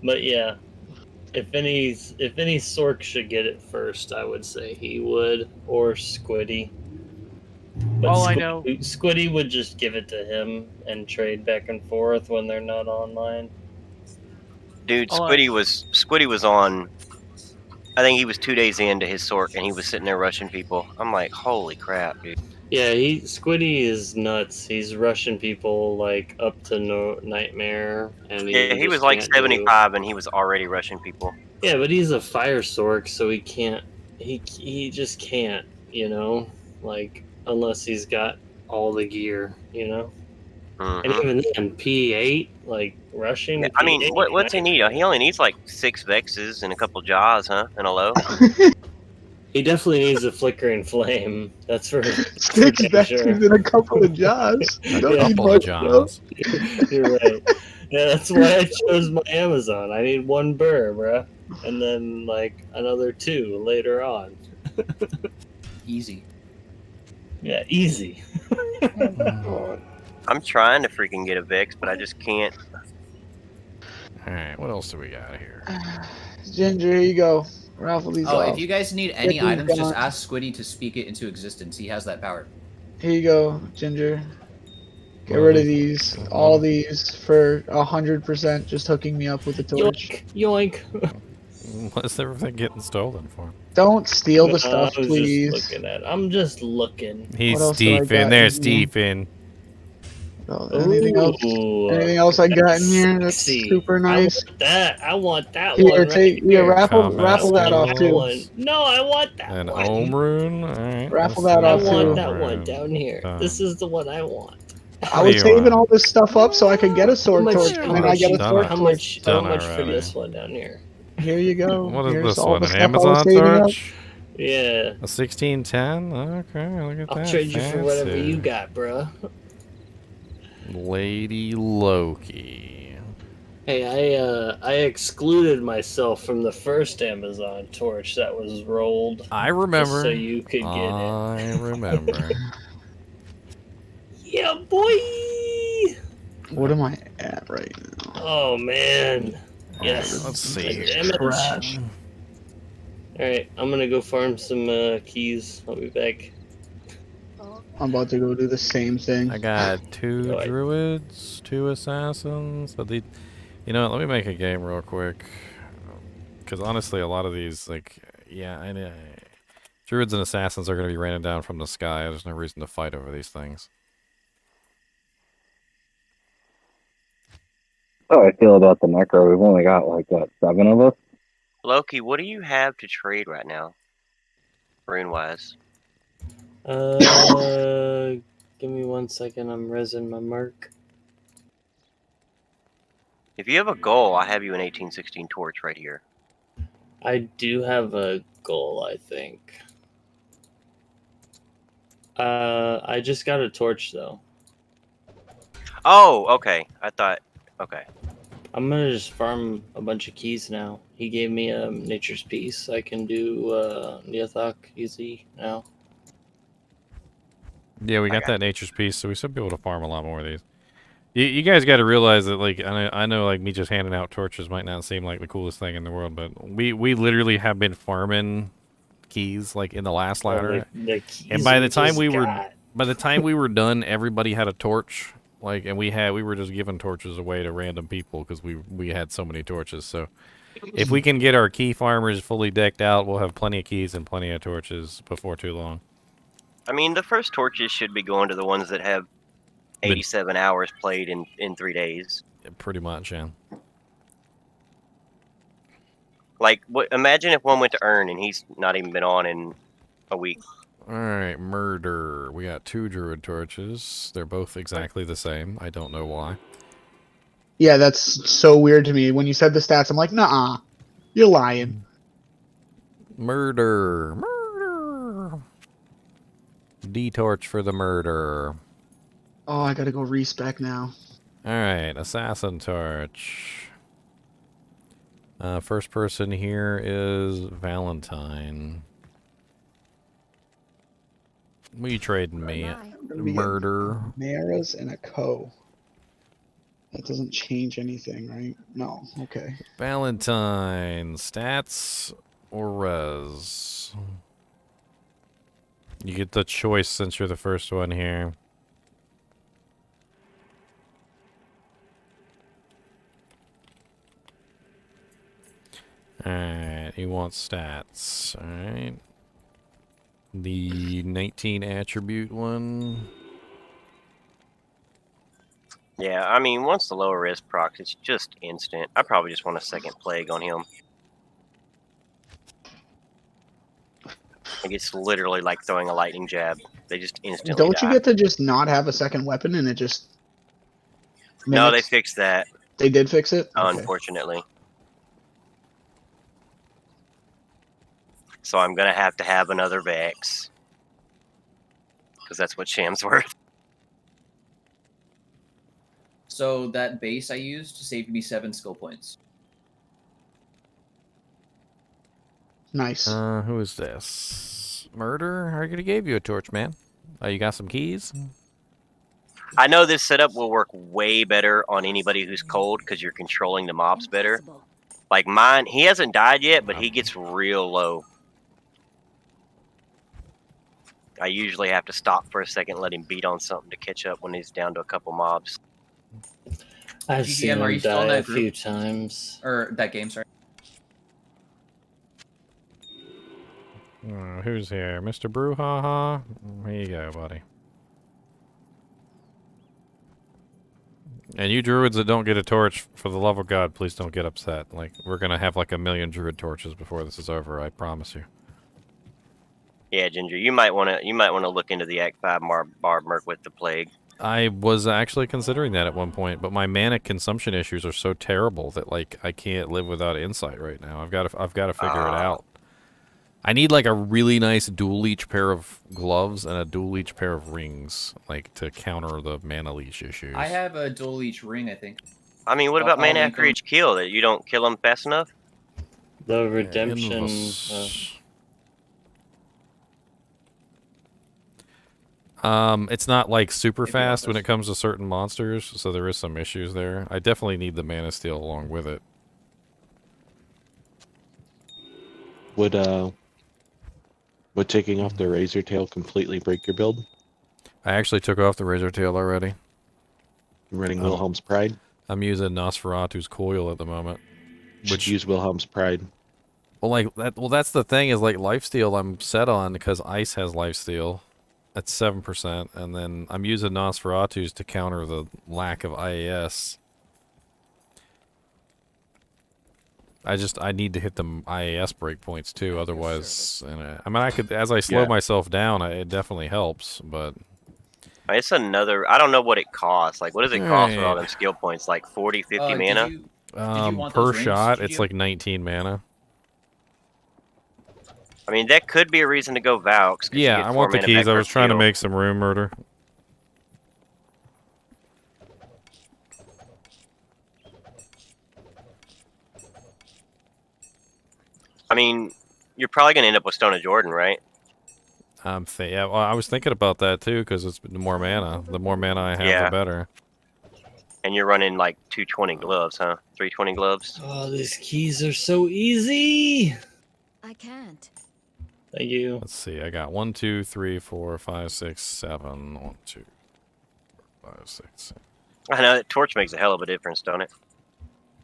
But yeah, if any Sork should get it first, I would say he would, or Squiddy. But All I know- Squiddy would just give it to him and trade back and forth when they're not online. Dude, Oh, Squiddy was on. I think he was 2 days into his Sork, and he was sitting there rushing people. I'm like, holy crap, dude. Yeah, Squiddy is nuts. He's rushing people like up to Nightmare, and He was just like can't do- 75, and he was already rushing people. Yeah, but he's a fire Sork, so he can't. He just can't, like, unless he's got all the gear, And even then, P8, like rushing. Yeah, I mean, P8, what's he need? He only needs like 6 Vexes and a couple Jaws, huh? And a low. He definitely needs a flickering flame. That's for 6 for Vexes sure. and a couple of jaws. You don't need Couple of much, bro. Jaws. You're right. Yeah, that's why I chose my Amazon. I need 1 burr, bruh. And then, like, another 2 later on. Easy. Yeah, easy. I'm trying to freaking get a Vex, but I just can't. Alright, what else do we got here? Ginger, here you go. Raffle these Oh, off. if you guys need any Get these items, just gone. ask Squiddy to speak it into existence. He has that power. Here you go, Ginger. Get rid of these. All these for 100%. Just hooking me up with a torch. Yoink. What's everything getting stolen for? Don't steal the stuff, I was please. just looking at. I'm just looking. He's What else do I Stephen. got There's in here? Stephen. Anything else? Anything else I got in here that's sexy. super nice? I want that Here, one. take right here. raffle Combat that off skills. too. One. No, I want that An one. Ohm rune? Alright. Raffle let's that see off, I too. want Ohm that one rune. down here. This is the one I want. I was you saving want? all this stuff up so I could get a sword torch, and then I get a Done sword it. How torch. much? Done How much for already. this one down here? Here you go. What is Here's this all one? the An stuff I was Amazon saving up. torch? Yeah. A 1610? Okay, look at that. I'll trade you for whatever Fancy. you got, bruh. Lady Loki. Hey, I excluded myself from the first Amazon torch that was rolled. I remember. Just so you could get it. I remember. Yeah, boy. What am I at right now? Oh man. Yes. Let's see. Damn it. Trash. Alright, I'm gonna go farm some keys. I'll be back. I'm about to go do the same thing. I got 2 Go ahead. druids, 2 assassins. But you know what? Let me make a game real quick. Because honestly, a lot of these, like, yeah, I know. Druids and assassins are going to be raining down from the sky. There's no reason to fight over these things. How I feel about the necro. We've only got like what, 7 of us. Loki, what do you have to trade right now? Rune wise. Give me 1 second. I'm resin my mark. If you have a goal, I have you an 1816 torch right here. I do have a goal, I think. I just got a torch though. Oh, okay. I thought. Okay. I'm gonna just farm a bunch of keys now. He gave me a nature's piece. I can do Neothok easy now. Yeah, we got that nature's piece, so we should be able to farm a lot more of these. You guys got to realize that, like, I know, like, me just handing out torches might not seem like the coolest thing in the world, but we literally have been farming keys, like, in the last ladder. The keys And by the time just we were done, everybody had a torch. Like, and we were just giving torches away to random people because we had so many torches. So, if we can get our key farmers fully decked out, we'll have plenty of keys and plenty of torches before too long. I mean, the first torches should be going to the ones that have 87 hours played in 3 days. Yeah, pretty much, yeah. Like, imagine if one went to Earn and he's not even been on in a week. Alright, murder. We got 2 druid torches. They're both exactly the same. I don't know why. Yeah, that's so weird to me. When you said the stats, I'm like, nah, you're lying. Murder. Murder. D-torch for the murder. Oh, I gotta go respec now. Alright, assassin torch. First person here is Valentine. What are you trading me? Murder. Maras and a co. That doesn't change anything, right? No. Okay. Valentine. Stats or res? You get the choice since you're the first one here. Alright, he wants stats. Alright. The 19 attribute one. Yeah, I mean, once the lower risk procs, it's just instant. I probably just want a second plague on him. Like, it's literally like throwing a lightning jab. They just instantly Don't you die. get to just not have a second weapon and it just... No, they mimics- fixed that, They did fix it? Okay. unfortunately. So I'm going to have another Vex. Because that's what Sham's worth. So that base I used saved me 7 skill points. Nice. Who is this? Murder? I already gave you a torch, man. Oh, you got some keys? I know this setup will work way better on anybody who's cold because you're controlling the mobs better. Like mine, he hasn't died yet, but he gets real low. I usually have to stop for a second, let him beat on something to catch up when he's down to a couple mobs. I've seen GGM, are him you still in die a that few group? times. Or that game, sorry. Who's here? Mr. Brouhaha? Here you go, buddy. And you druids that don't get a torch, for the love of God, please don't get upset. Like, we're gonna have like 1,000,000 druid torches before this is over, I promise you. Yeah, Ginger, you might want to look into the Act 5 Barb Merc with the Plague. I was actually considering that at one point, but my mana consumption issues are so terrible that, like, I can't live without insight right now. I've got to figure it out. I need like a really nice dual leech pair of gloves and a dual leech pair of rings, like, to counter the mana leech issues. I have a dual leech ring, I think. I mean, what about I'll mana link after them. each kill? That you don't kill them fast enough? The redemption. It's not like super fast when it comes to certain monsters, so there is some issues there. I definitely need the mana steel along with it. Would taking off the razor tail completely break your build? I actually took off the razor tail already. You're running Wilhelm's Pride? I'm using Nosferatu's coil at the moment. Which use Wilhelm's Pride. Well, like that. Well, that's the thing is like lifesteal. I'm set on because ice has lifesteal. That's 7%, and then I'm using Nosferatu's to counter the lack of IAS. I need to hit the IAS breakpoints too, otherwise, I mean, I could, as I slow myself down, it definitely helps, but It's another. I don't know what it costs. Like, what does it cost with all Alright. them skill points? Like 40, 50 Did mana. you want those Per rings, shot, GGM? it's like 19 mana. I mean, that could be a reason to go Valks. Yeah, I want the keys. I was trying to make some room murder. I mean, you're probably gonna end up with Stone of Jordan, right? Yeah, well, I was thinking about that too, because it's the more mana. The more mana I have, the better. And you're running like 220 gloves, huh? 320 gloves. Oh, these keys are so easy. I can't. Thank you. Let's see. I got 1, 2, 3, 4, 5, 6, 7. 1, 2, 4, 5, 6, 7. I know that torch makes a hell of a difference, don't it?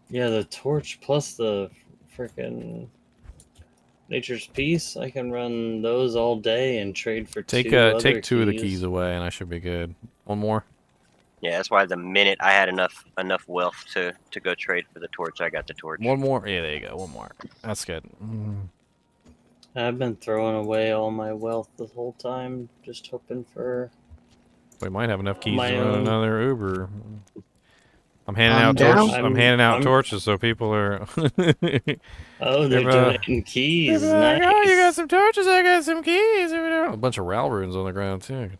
Yeah, the torch plus the freaking Nature's Peace. I can run those all day and trade for Take two other take 2 of the keys. keys away, and I should be good. One more. Yeah, that's why the minute I had enough wealth to go trade for the torch, I got the torch. One more. Yeah, there you go. One more. That's good. I've been throwing away all my wealth the whole time, just hoping for. We might have enough keys My to run own. another Uber. I'm handing I'm out down. torches. I'm handing out torches, so people are. Oh, they're donating keys. They're like, Nice. oh, you got some torches. I got some keys. A bunch of Ral runes on the ground too.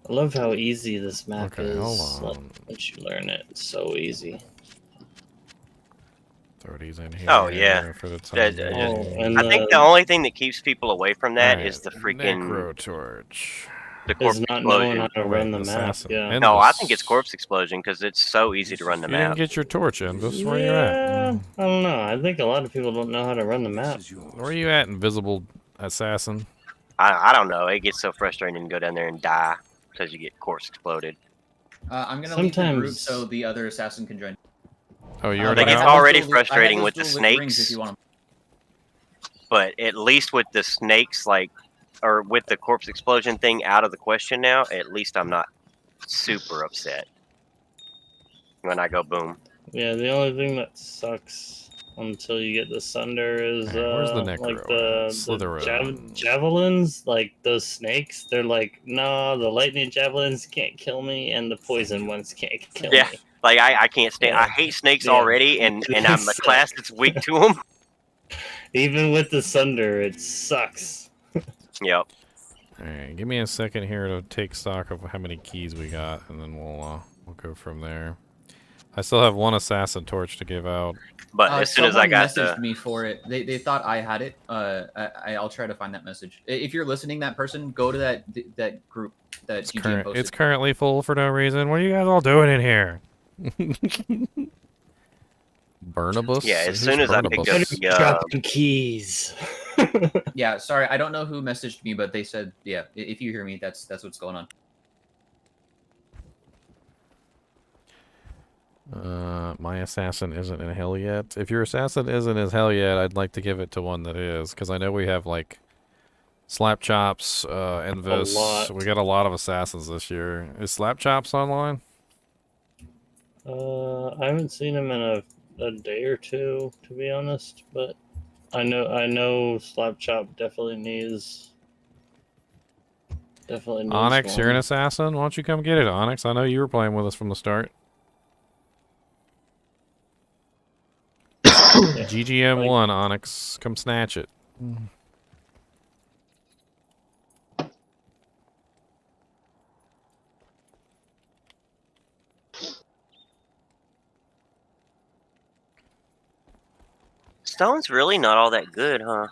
I love how easy this map Okay, is. hold on. Like, once you learn it, it's so easy. Throw these in here. Oh yeah. For the time being. I think the only thing that keeps people away from that is the freaking Necro torch. The corpse not knowing explosion. how to run the map. Yeah. No, I think it's corpse explosion because it's so easy to run the You didn't map. get your torch in. This is where you're at. Yeah, I don't know. I think a lot of people don't know how to run the map. Where are you at, invisible assassin? I don't know. It gets so frustrating to go down there and die because you get corpse exploded. I'm gonna leave the group Sometimes- so the other assassin can join. Oh, you Like already it's out? already I have frustrating those with the dual lit rings snakes, if you want 'em. but at least with the snakes, like, or with the corpse explosion thing out of the question now, at least I'm not super upset when I go boom. Yeah, the only thing that sucks until you get the Sunder is where's the like Necro? the Slytherin. javelins, like those snakes. They're like, no, the lightning javelins can't kill me, and the poison ones can't kill Yeah, me. like I can't stand. I hate snakes already, and I'm a class that's weak to them. Even with the Sunder, it sucks. Yep. Alright, give me a second here to take stock of how many keys we got, and then we'll go from there. I still have one assassin torch to give out. But as soon as I got messaged me for it, they thought I had it. I'll try to find that message. If you're listening, that person, go to that group that GGM posted. It's currently full for no reason. What are you guys all doing in here? Burnibus? Yeah, as Who's soon as I picked up Burnibus? the Dropping keys. Yeah, sorry, I don't know who messaged me, but they said, yeah, if you hear me, that's what's going on. My assassin isn't in hell yet. If your assassin isn't in hell yet, I'd like to give it to one that is, because I know we have like Slapchops, Envis. lot. We got a lot of assassins this year. Is Slapchops online? I haven't seen him in a day or two, to be honest. But I know Slap Chop definitely needs. Onyx, one. you're an assassin. Why don't you come get it, Onyx? I know you were playing with us from the start. GGM1, Onyx. Come snatch it. Stone's really not all that good, huh?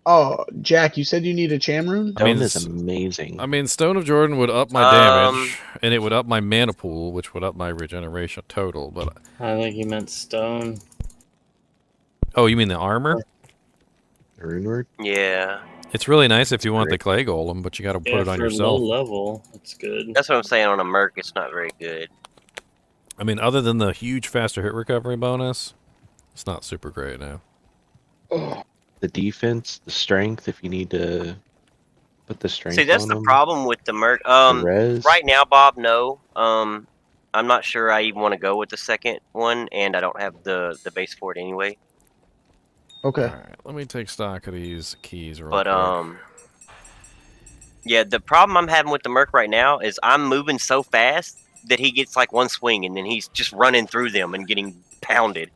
Oh, Jack, you said you need a Cham rune? I mean, Stone is amazing. I mean, Stone of Jordan would up my damage, and it would up my mana pool, which would up my regeneration total. But I think he meant stone. oh, you mean the armor? Rune word? Yeah. It's really nice if you want the clay golem, but you got to put Yeah, it on for yourself. low level, it's good. That's what I'm saying. On a Merc, it's not very good. I mean, other than the huge faster hit recovery bonus, it's not super great now. The defense, the strength, if you need to put the strength See, that's on the them. problem with the Merc. res. Right now, Bob, no. I'm not sure I even want to go with the second one, and I don't have the base for it anyway. Okay. All right, let me take stock of these keys real But quick. Yeah, the problem I'm having with the Merc right now is I'm moving so fast that he gets like one swing and then he's just running through them and getting pounded.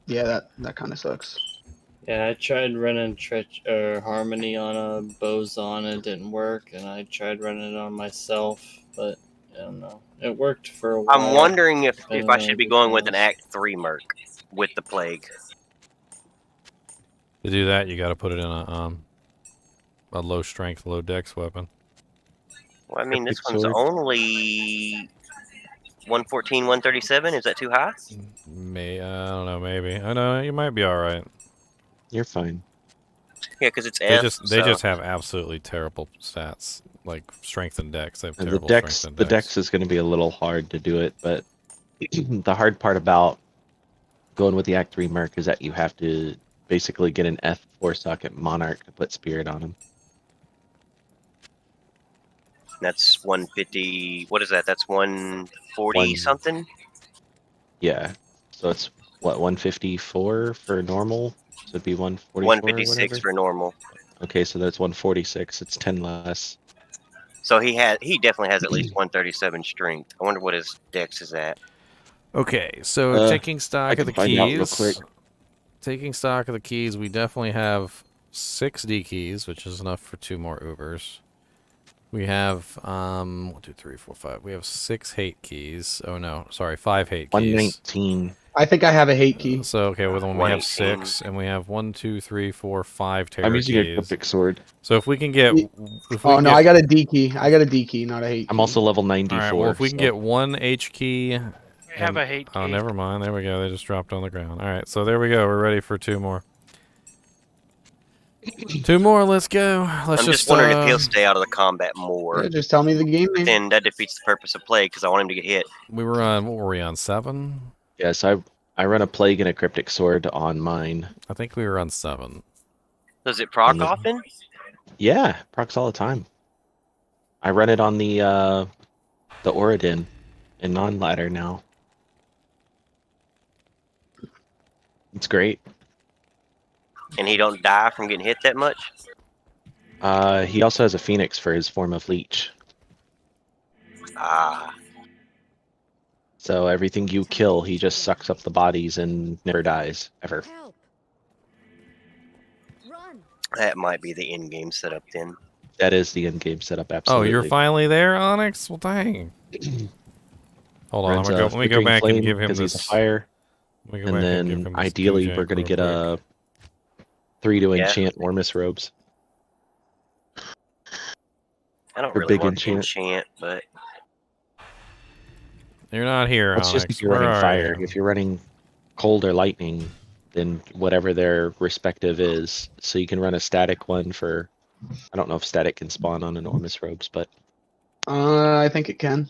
Yeah, that kind of sucks. Yeah, I tried running Harmony on a Boson, it didn't work, and I tried running it on myself, but I don't know. It worked for a while. I'm wondering if and I then should it be going with became- an Act 3 Merc with the Plague. To do that, you got to put it in a low strength, low dex weapon. Well, I mean, this Cryptic one's sword. only 114, 137. Is that too high? I don't know, maybe. I know you might be all right. You're fine. Yeah, because it's They F. they just have absolutely terrible stats, like strength and dex. They have And terrible the dex, strength and the dex. dex is going to be a little hard to do it, but the hard part about going with the Act 3 Merc is that you have to basically get an F4 socket Monarch to put Spirit on him. That's 150. What is that? That's 140 something? Yeah. So it's, what, 154 for normal? So it'd be 144 156 or whatever? for normal. Okay, so that's 146. It's 10 less. So he definitely has at least 137 strength. I wonder what his dex is at. Okay, so taking I stock can of the find out real keys. quick. Taking stock of the keys, we definitely have 6 D keys, which is enough for 2 more Ubers. We have 1, 2, 3, 4, 5. We have 6 hate keys. Oh no, sorry, 5 hate keys. 119. I think I have a hate key. So okay, with one we have 118. 6, and we have 1, 2, 3, 4, 5 terror I'm using a keys. cryptic sword. So if we can get, Oh no, I got a D key. I got a D key, not a hate key. I'm also level 94. All right, well if we can so- get 1 H key. I have a hate Oh, key. never mind. There we go. They just dropped on the ground. All right, so there we go. We're ready for 2 more. 2 more. Let's go. Let's I'm just wondering if he'll stay out of the combat more. Yeah, just tell me the game name. Then that defeats the purpose of play because I want him to get hit. We were on. What were we on? 7. Yes, I run a plague and a cryptic sword on mine. I think we were on 7. Does it proc On the- often? Yeah, procs all the time. I run it on the Oridin in non-ladder now. It's great. And he don't die from getting hit that much? He also has a phoenix for his form of leech. Ah. So everything you kill, he just sucks up the bodies and never dies, ever. That might be the in-game setup then. That is the in-game setup, Oh, absolutely. you're finally there, Onyx? Well, dang. Hold on. Runs I'm gonna a let me go flickering back and flame give him 'cause this. he's a fire. Let me go And back then give him this ideally Q-Jank we're going to real get quick. a 3 to Yeah. enchant Ormus robes. I don't For really big want to enchant. enchant, but You're not here, That's just Onyx. if you're Where running are fire. you? If you're running cold or lightning, then whatever their respective is. So you can run a static one for. I don't know if static can spawn on enormous robes, but I think it can.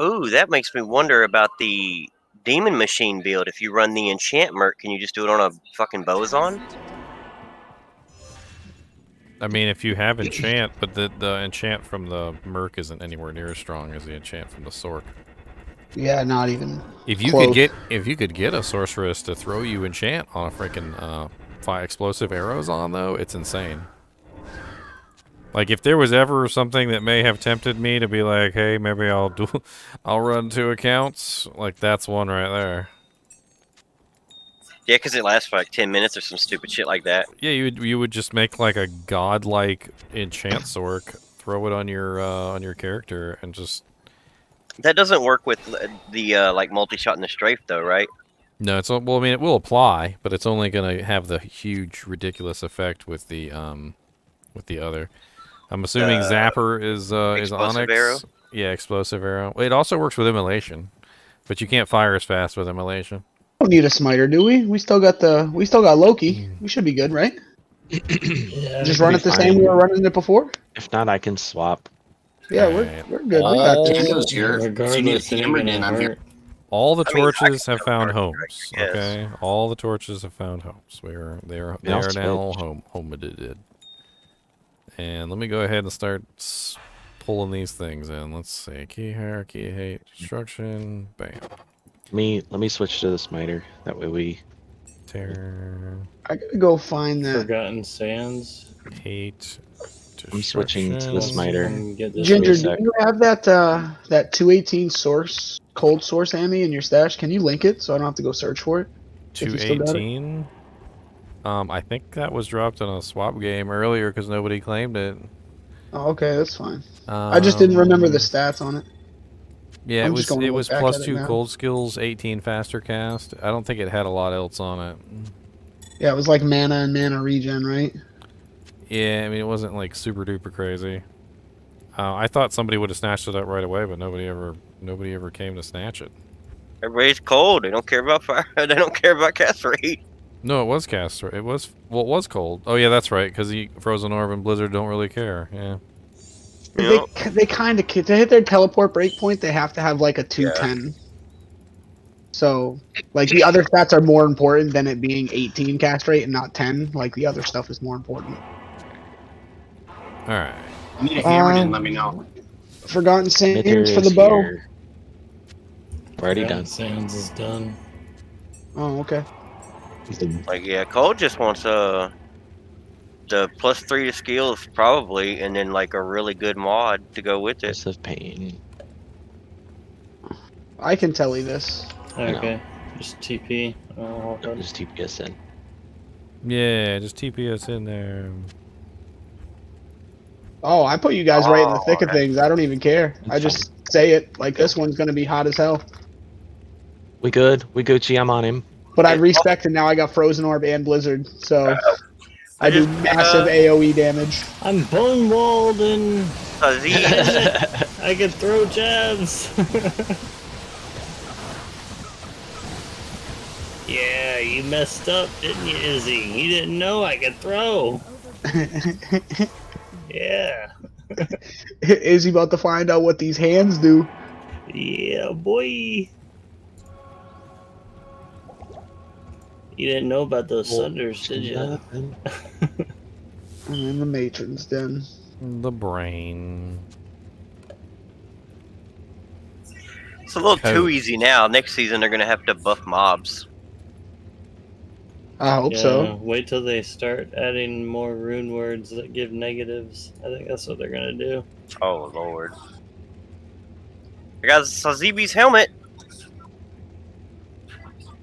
ooh, that makes me wonder about the demon machine build. If you run the enchant merc, can you just do it on a fucking boson? I mean, if you have enchant, but the enchant from the Merc isn't anywhere near as strong as the enchant from the Sork. Yeah, not even. If you close. could get a sorceress to throw you enchant on a freaking explosive arrows on though, it's insane. Like if there was ever something that may have tempted me to be like, hey, maybe I'll run 2 accounts. Like that's one right there. Yeah, because it lasts for like 10 minutes or some stupid shit like that. Yeah, you would just make like a godlike enchant Sork, throw it on your character, and just. That doesn't work with the like multi-shot in the strafe though, right? No, well, I mean, it will apply, but it's only gonna have the huge, ridiculous effect with the other. I'm assuming Zapper is explosive Onyx. arrow? Yeah, explosive arrow. Well, it also works with immolation, but you can't fire as fast with immolation. Don't need a smiter, do we? We still got Loki. We should be good, right? Yeah, Just run it the same way we were running it before. if not, I can swap. Yeah, we're good. We got this. Tango's here. If you need Regardless, a it ain't hammer gonna in, I'm here. hurt. All the I mean, I torches can have found still homes. yes. Okay, all the torches have found homes. They are I'll now switch. hometed. And let me go ahead and start pulling these things in. Let's see, key hierarchy, hate, destruction, bam. Let me switch to the smiter. That way we Terror. I gotta go find that. Forgotten Sands. Hate. I'm switching to the smiter. Ginger, do you have that that 218 source cold source ammy in your stash? Can you link it so I don't have to go search for it? If you still got it? 218. I think that was dropped in a swap game earlier because nobody claimed it. Oh, okay, that's fine. I just didn't remember the stats on it. Yeah, I'm it just was going to look back plus at it 2 now. cold skills, 18 faster cast. I don't think it had a lot else on it. Yeah, it was like mana and mana regen, right? Yeah, I mean it wasn't like super duper crazy. I thought somebody would have snatched it up right away, but nobody ever came to snatch it. Everybody's cold. They don't care about fire. They don't care about cast rate. No, it was cast. It was it was cold. Oh yeah, that's right. Because Frozen Orb and Blizzard don't really care. Yeah. They kind of to hit their teleport breakpoint, they have to have like a 210. So like the other stats are more important than it being 18 cast rate and not 10. Like the other stuff is more important. All right. I need a hammer in, let me know. Forgotten Sands Mitter for the is bow. here. We're already done. Sands is done. Oh, okay. Like, yeah, Cole just wants the plus 3 to skills probably, and then like a really good mod to go with it. Of pain. I can tell you this. Okay, just TP. Just TP us in. Yeah, just TP us in there. Oh, I put you guys right in the thick of things. I don't even care. I just say it like this one's gonna be hot as hell. We good? We Gucci? I'm on him. But I respect and now I got Frozen Orb and Blizzard, so I do massive AoE damage. I'm bone walled and I can throw jabs. Yeah, you messed up, didn't you, Izzy? You didn't know I could throw. Yeah. Izzy about to find out what these hands do. Yeah, boy. You didn't know about those Sunders, did you? I'm in the matron's den. The brain. It's a little too easy now. Next season they're gonna have to buff mobs. I hope so. Wait till they start adding more rune words that give negatives. I think that's what they're gonna do. Oh lord. I got Sazibi's helmet.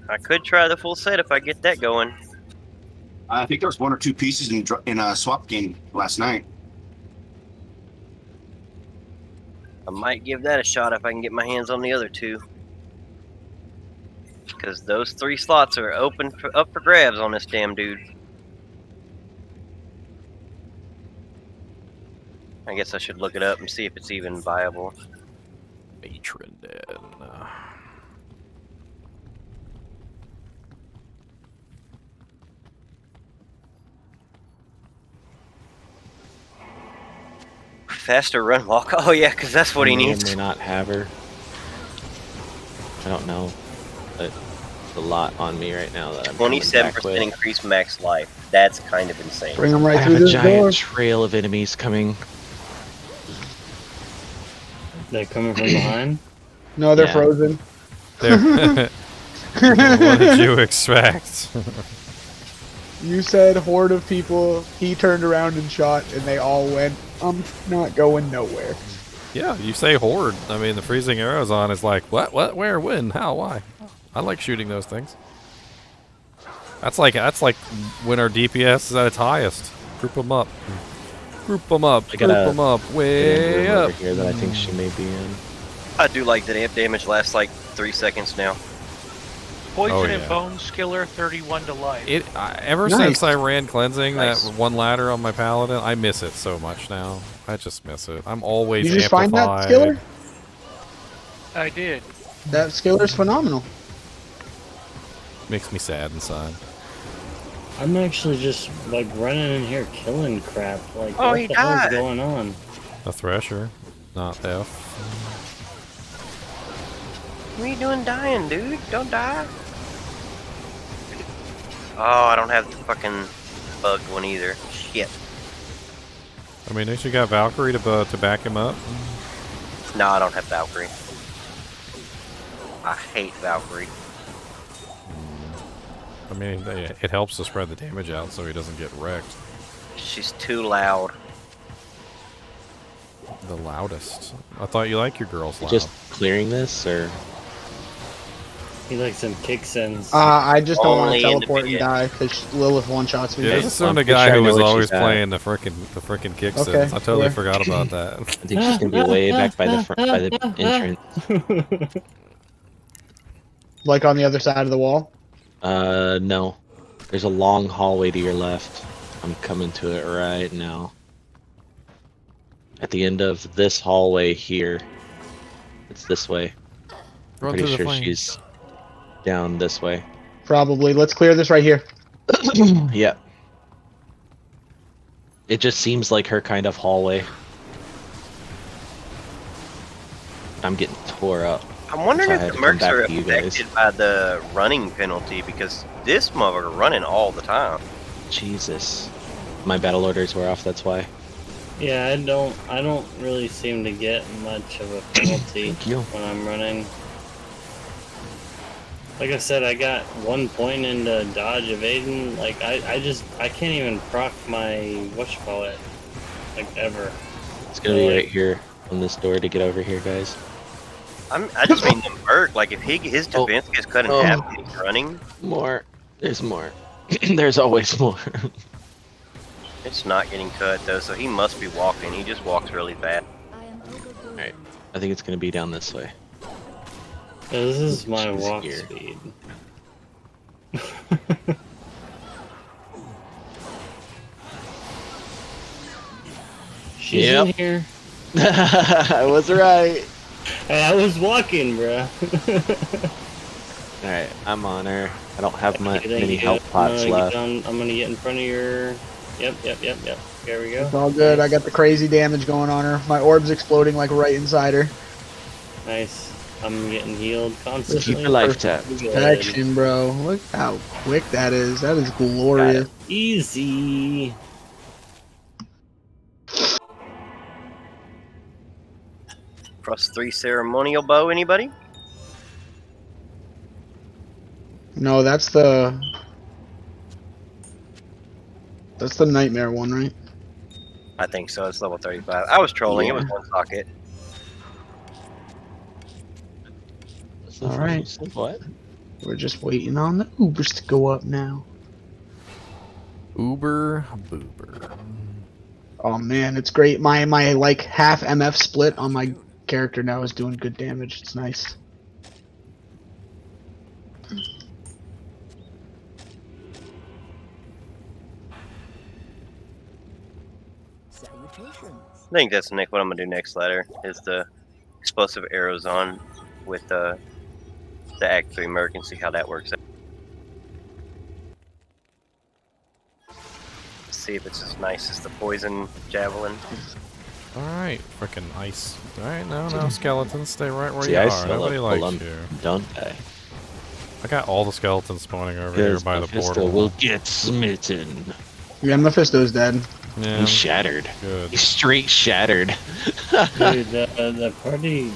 I could try the full set if I get that going. I think there was 1 or 2 pieces in a swap game last night. I might give that a shot if I can get my hands on the other 2. Because those 3 slots are up for grabs on this damn dude. I guess I should look it up and see if it's even viable. Matron Den. Faster run walk. Oh yeah, because that's what he needs. May not have her. I don't know, but a lot on me right now that I'm 27% increased max life. That's kind of insane. Bring them right I through have a this giant door. trail of enemies coming. They're coming from behind? No, they're Yeah. frozen. What did you expect? You said horde of people. He turned around and shot, and they all went, I'm not going nowhere. Yeah, you say horde. I mean, the freezing arrows on is like, what, where, when, how, why? I like shooting those things. That's like when our DPS is at its highest. Group them up. Group them up. Group them up. Way up. Over here that I think she may be in. I do like that amp damage lasts like 3 seconds now. Poison and yeah. Bone Skiller 31 to life. Ever Nice. since I ran cleansing, Nice. that one ladder on my paladin, I miss it so much now. I just miss it. I'm always You just amplified. find that skiller? I did. That skiller's phenomenal. Makes me sad inside. I'm actually just like running in here killing crap. Like, Oh, what he the hell's died. going on? A Thresher, not F. What are you doing dying, dude? Don't die. Oh, I don't have the fucking bugged one either. Shit. I mean, they should got Valkyrie to back him up. No, I don't have Valkyrie. I hate Valkyrie. I mean, it helps to spread the damage out so he doesn't get wrecked. She's too loud. The loudest. I thought you like your girls loud. Just clearing this, or He likes some kicks-ins. I just don't want Only to in the teleport and beginning. die because Lilith one-shots me. Yeah, this is some of the guy who was always playing the frickin' kickstins. Okay, I totally yeah. forgot about that. I think she's gonna be way back by the front, by the entrance. Like on the other side of the wall. No. There's a long hallway to your left. I'm coming to it right now. At the end of this hallway here. It's this way. Run Pretty through the sure flames. she's down this way. Probably. Let's clear this right here. Yep. It just seems like her kind of hallway. I'm getting tore up. I'm wondering So I if had the to come mercs are back to you guys. affected by the running penalty because this motherfucker running all the time. Jesus. My battle orders were off, that's why. Yeah, I don't really seem to get much of a penalty when I'm running. Like I said, I got 1 point into dodge evading. Like I can't even proc my whatchamacallit, like ever. It's gonna be right here on this door to get over here, guys. I just mean the merc. Like if his defense gets cut in half when he's running, More. There's more. There's always more. it's not getting cut though. So he must be walking. He just walks really fast. Alright. I think it's gonna be down this way. Yeah, this is my She's walk here. speed. She's in here. I was right. Hey, I was walking, bruh. Alright, I'm on her. I don't have Thank you, many you. health pots left. I'm gonna get in front of your. Yep. There we go. It's all good. I got the crazy damage going on her. My orb's exploding like right inside her. Nice. I'm getting healed constantly. Keep your life tap. Protection, bro. Look how quick that is. That is glorious. Easy. +3 ceremonial bow. Anybody? No, that's the nightmare one, right? I think so. It's level 35. I was trolling. Yeah. It was one socket. All right. What? We're just waiting on the Ubers to go up now. Uber boober. Oh man, it's great. My like half MF split on my character now is doing good damage. It's nice. I think that's Nick. What I'm gonna do next ladder is the explosive arrows on with the Act 3 merc and see how that works out. See if it's as nice as the poison javelin. Alright, frickin' ice. Alright, no, skeletons, stay right where See, you I are. still Nobody love likes you. Don't die. I got all the skeletons spawning over here by the Mephisto portal. will get smitten. Yeah, Mephisto's dead. Yeah, He's shattered. good. He's straight shattered. Dude, the party,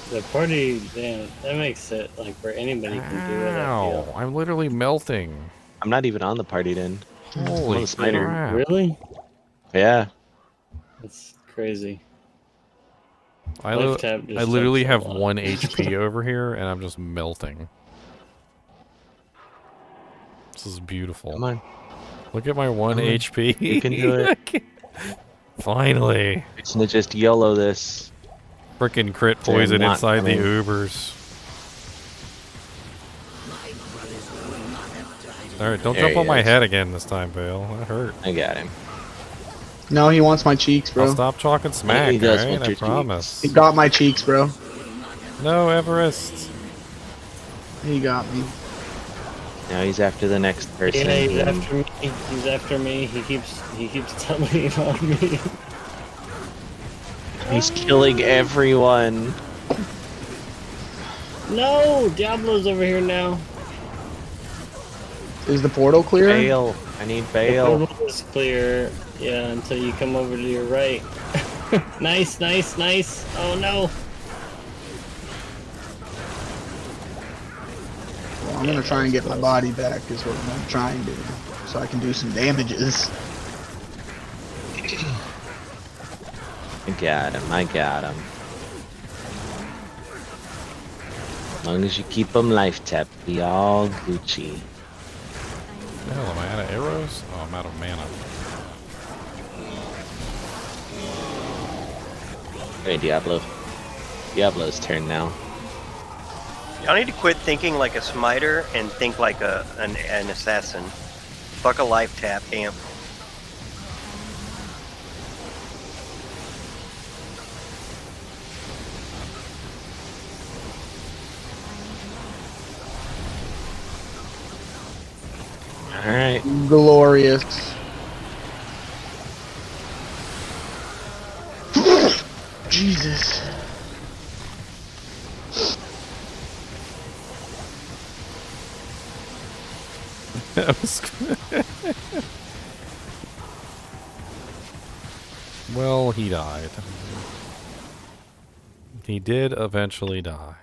damn, that makes it like where anybody can do it. I Ow, feel. I'm literally melting. I'm not even on the party then. I'm on Holy the spider. crap. Really? Yeah. That's crazy. I Life tab just literally helps have a lot. 1 HP over here, and I'm just melting. This is beautiful. Come on. Look at my 1 Come on. HP. You can do it. Finally. It's gonna just YOLO this. Frickin' crit They're poison not inside coming. the Ubers. Alright, don't There jump he on my is. head again this time, Bale. That hurt. I got him. No, he wants my cheeks, bro. I'll stop talking smack, he does alright? want I your cheeks. promise. He got my cheeks, bro. No, Everest. He got me. Now he's after the next person. Yeah, he's after me. He's after me. He keeps telling on me. He's killing everyone. No, Diablo's over here now. Is the portal clear? Bale. I need Bale. The portal is clear. Yeah, until you come over to your right. Nice. Oh no. Come I'm gonna try and get my body back is what I'm gonna try and do. So I can do some damages. I got him. I got him. As long as you keep them life tapped, be all Gucci. The hell, am I out of arrows? Oh, I'm out of mana. Hey, Diablo. Diablo's turn now. Y'all need to quit thinking like a smiter and think like an assassin. Fuck a life tap, amp. Alright. Glorious. Jesus. That was well, he died. He did eventually die.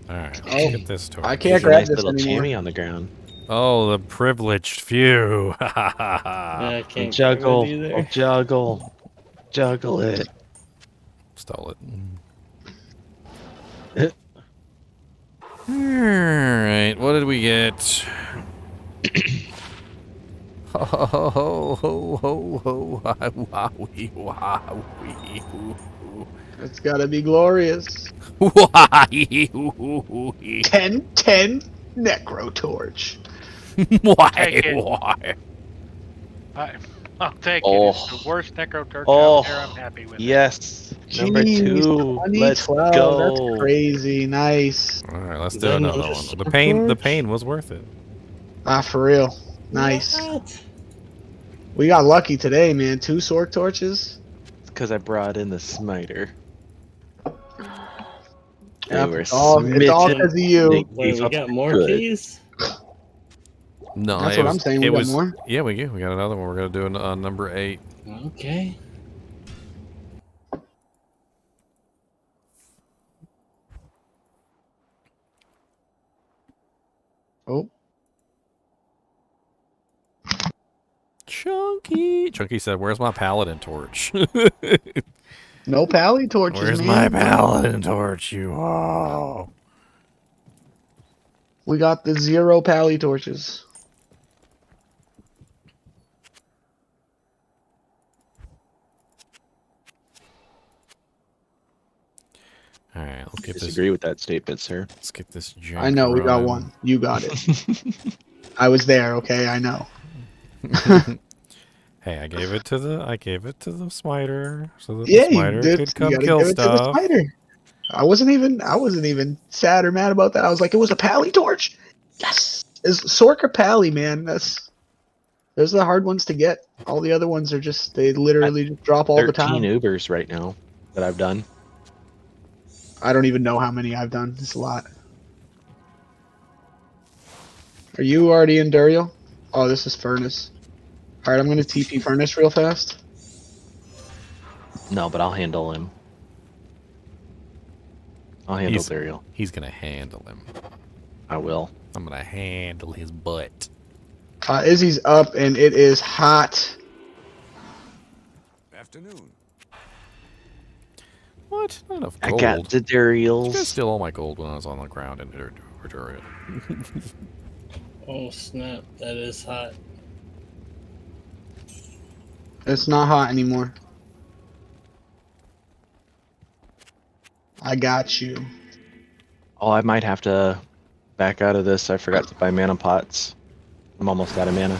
Alright, let's get this torch. I can't grab nice this little anymore. chamois on the ground. Oh, the privileged few. I can't Juggle. grab it either. Juggle. Juggle it. Stole it. Alright, what did we get? Ho ho ho ho ho ho wowie wowie. It's gotta be glorious. 10 Necro Torch. Why? Take it. Why? I'll take Oh. it. It's the worst Necro Turtle Oh. out there. I'm happy with it. Yes. Number Jeez, 2. Let's 2012, go. That's crazy. Nice. Alright, let's Is do that another another one. sword The torch? pain was worth it. Ah, for real. Nice. What? We got lucky today, man. 2 Sork Torches. It's because I brought in the smiter. Yep, They were it's all smitten. because of you. They Wait, gave we up got more good. keys? No, That's it what was, I'm saying, we it got was, more? Yeah, we do. We got another one. We're gonna do number 8. Okay. Oh. Chunky said, "Where's my paladin torch?" No pally torches, Where's man. my paladin torch? You oh. We got the 0 pally torches. All right, let's get this. Disagree with that statement, sir. Let's get this. I know we got running. one. You got it. I was there. Okay, I know. Hey, I gave it to the smiter so that Yeah, the smiter could come kill give it to the stuff. spider. I wasn't even sad or mad about that. I was like, it was a pally torch. Yes, is Sork or pally, man. Those are the hard ones to get. All the other ones are just they literally just drop all the 13 time. Ubers right now that I've done. I don't even know how many I've done. It's a lot. Are you already in Duriel? Oh, this is Furnace. All right, I'm gonna TP Furnace real fast. No, but I'll handle him. I'll handle Duriel. He's gonna handle him. I will. I'm gonna handle his butt. Izzy's up, and it is hot. Afternoon. What? Not enough I gold. got the You guys Duriels. steal all my gold when I was on the ground in Duriel. Oh snap, that is hot. It's not hot anymore. I got you. Oh, I might have to back out of this. I forgot to buy mana pots. I'm almost out of mana.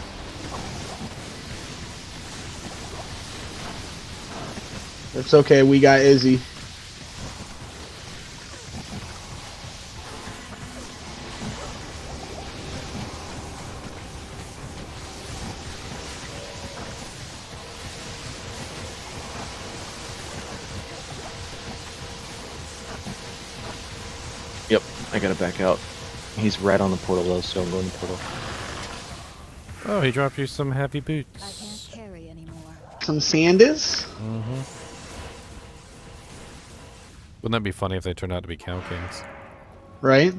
It's okay. We got Izzy. Yep, I gotta back out. He's right on the portal though, so I'm going to the portal. Oh, he dropped you some heavy I boots. can't carry anymore. Some Sanders? Mm-hmm. Wouldn't that be funny if they turned out to be Cow Kings? Right?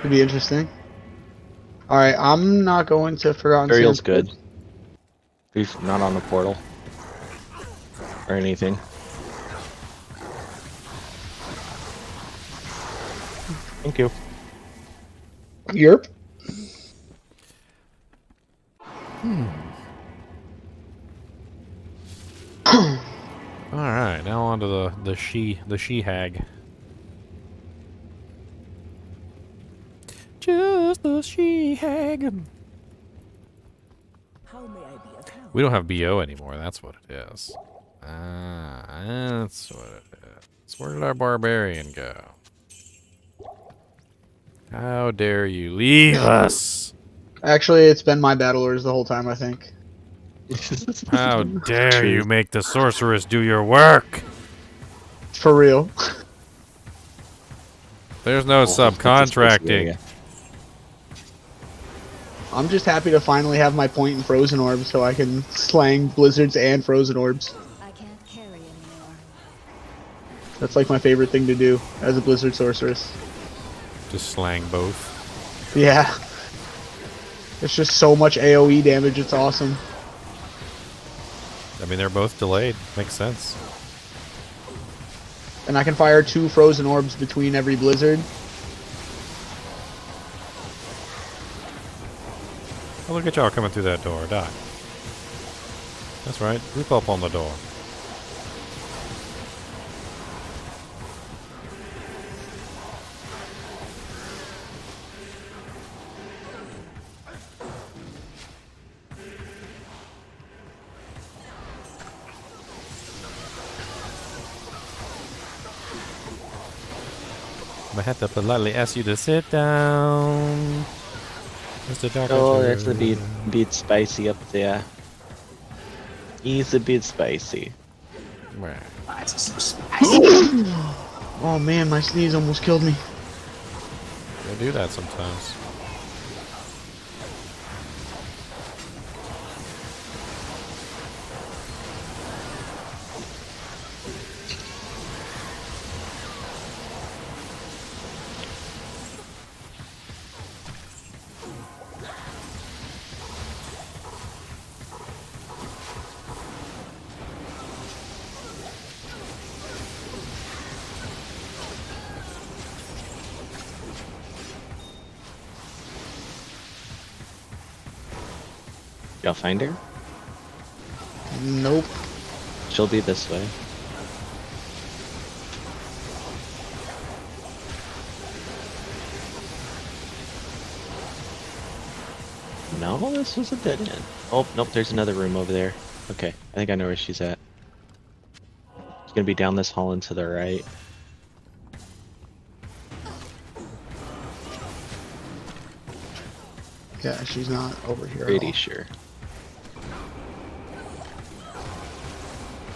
Could be interesting. All right, I'm not going to Forgotten Burial's Sands. good. He's not on the portal or anything. Thank you. Yerp. All right, now on to the she hag. Just the she hag. We don't have BO anymore. That's what it is. Ah, that's what it is. Where did our barbarian go? How dare you leave us? Actually, it's been my battle orders the whole time, I think. How dare you make the sorceress do your work? For real. There's no subcontracting. I'm just happy to finally have my point in Frozen Orbs so I can slang Blizzards and Frozen Orbs. I can't carry anymore. That's like my favorite thing to do as a Blizzard Sorceress. Just slang both. Yeah. It's just so much AoE damage, it's awesome. I mean, they're both delayed. Makes sense. And I can fire 2 Frozen Orbs between every Blizzard. Oh, look at y'all coming through that door. Die. That's right. Group up on the door. I had to politely ask you to sit down. Mr. Doctor. Oh, there's the bit spicy up there. He's a bit spicy. Right. Oh man, my sneeze almost killed me. They do that sometimes. Y'all find her? Nope. She'll be this way. No, this was a dead end. Oh, nope, there's another room over there. Okay, I think I know where she's at. She's gonna be down this hall and to the right. Yeah, she's not over here. Pretty sure.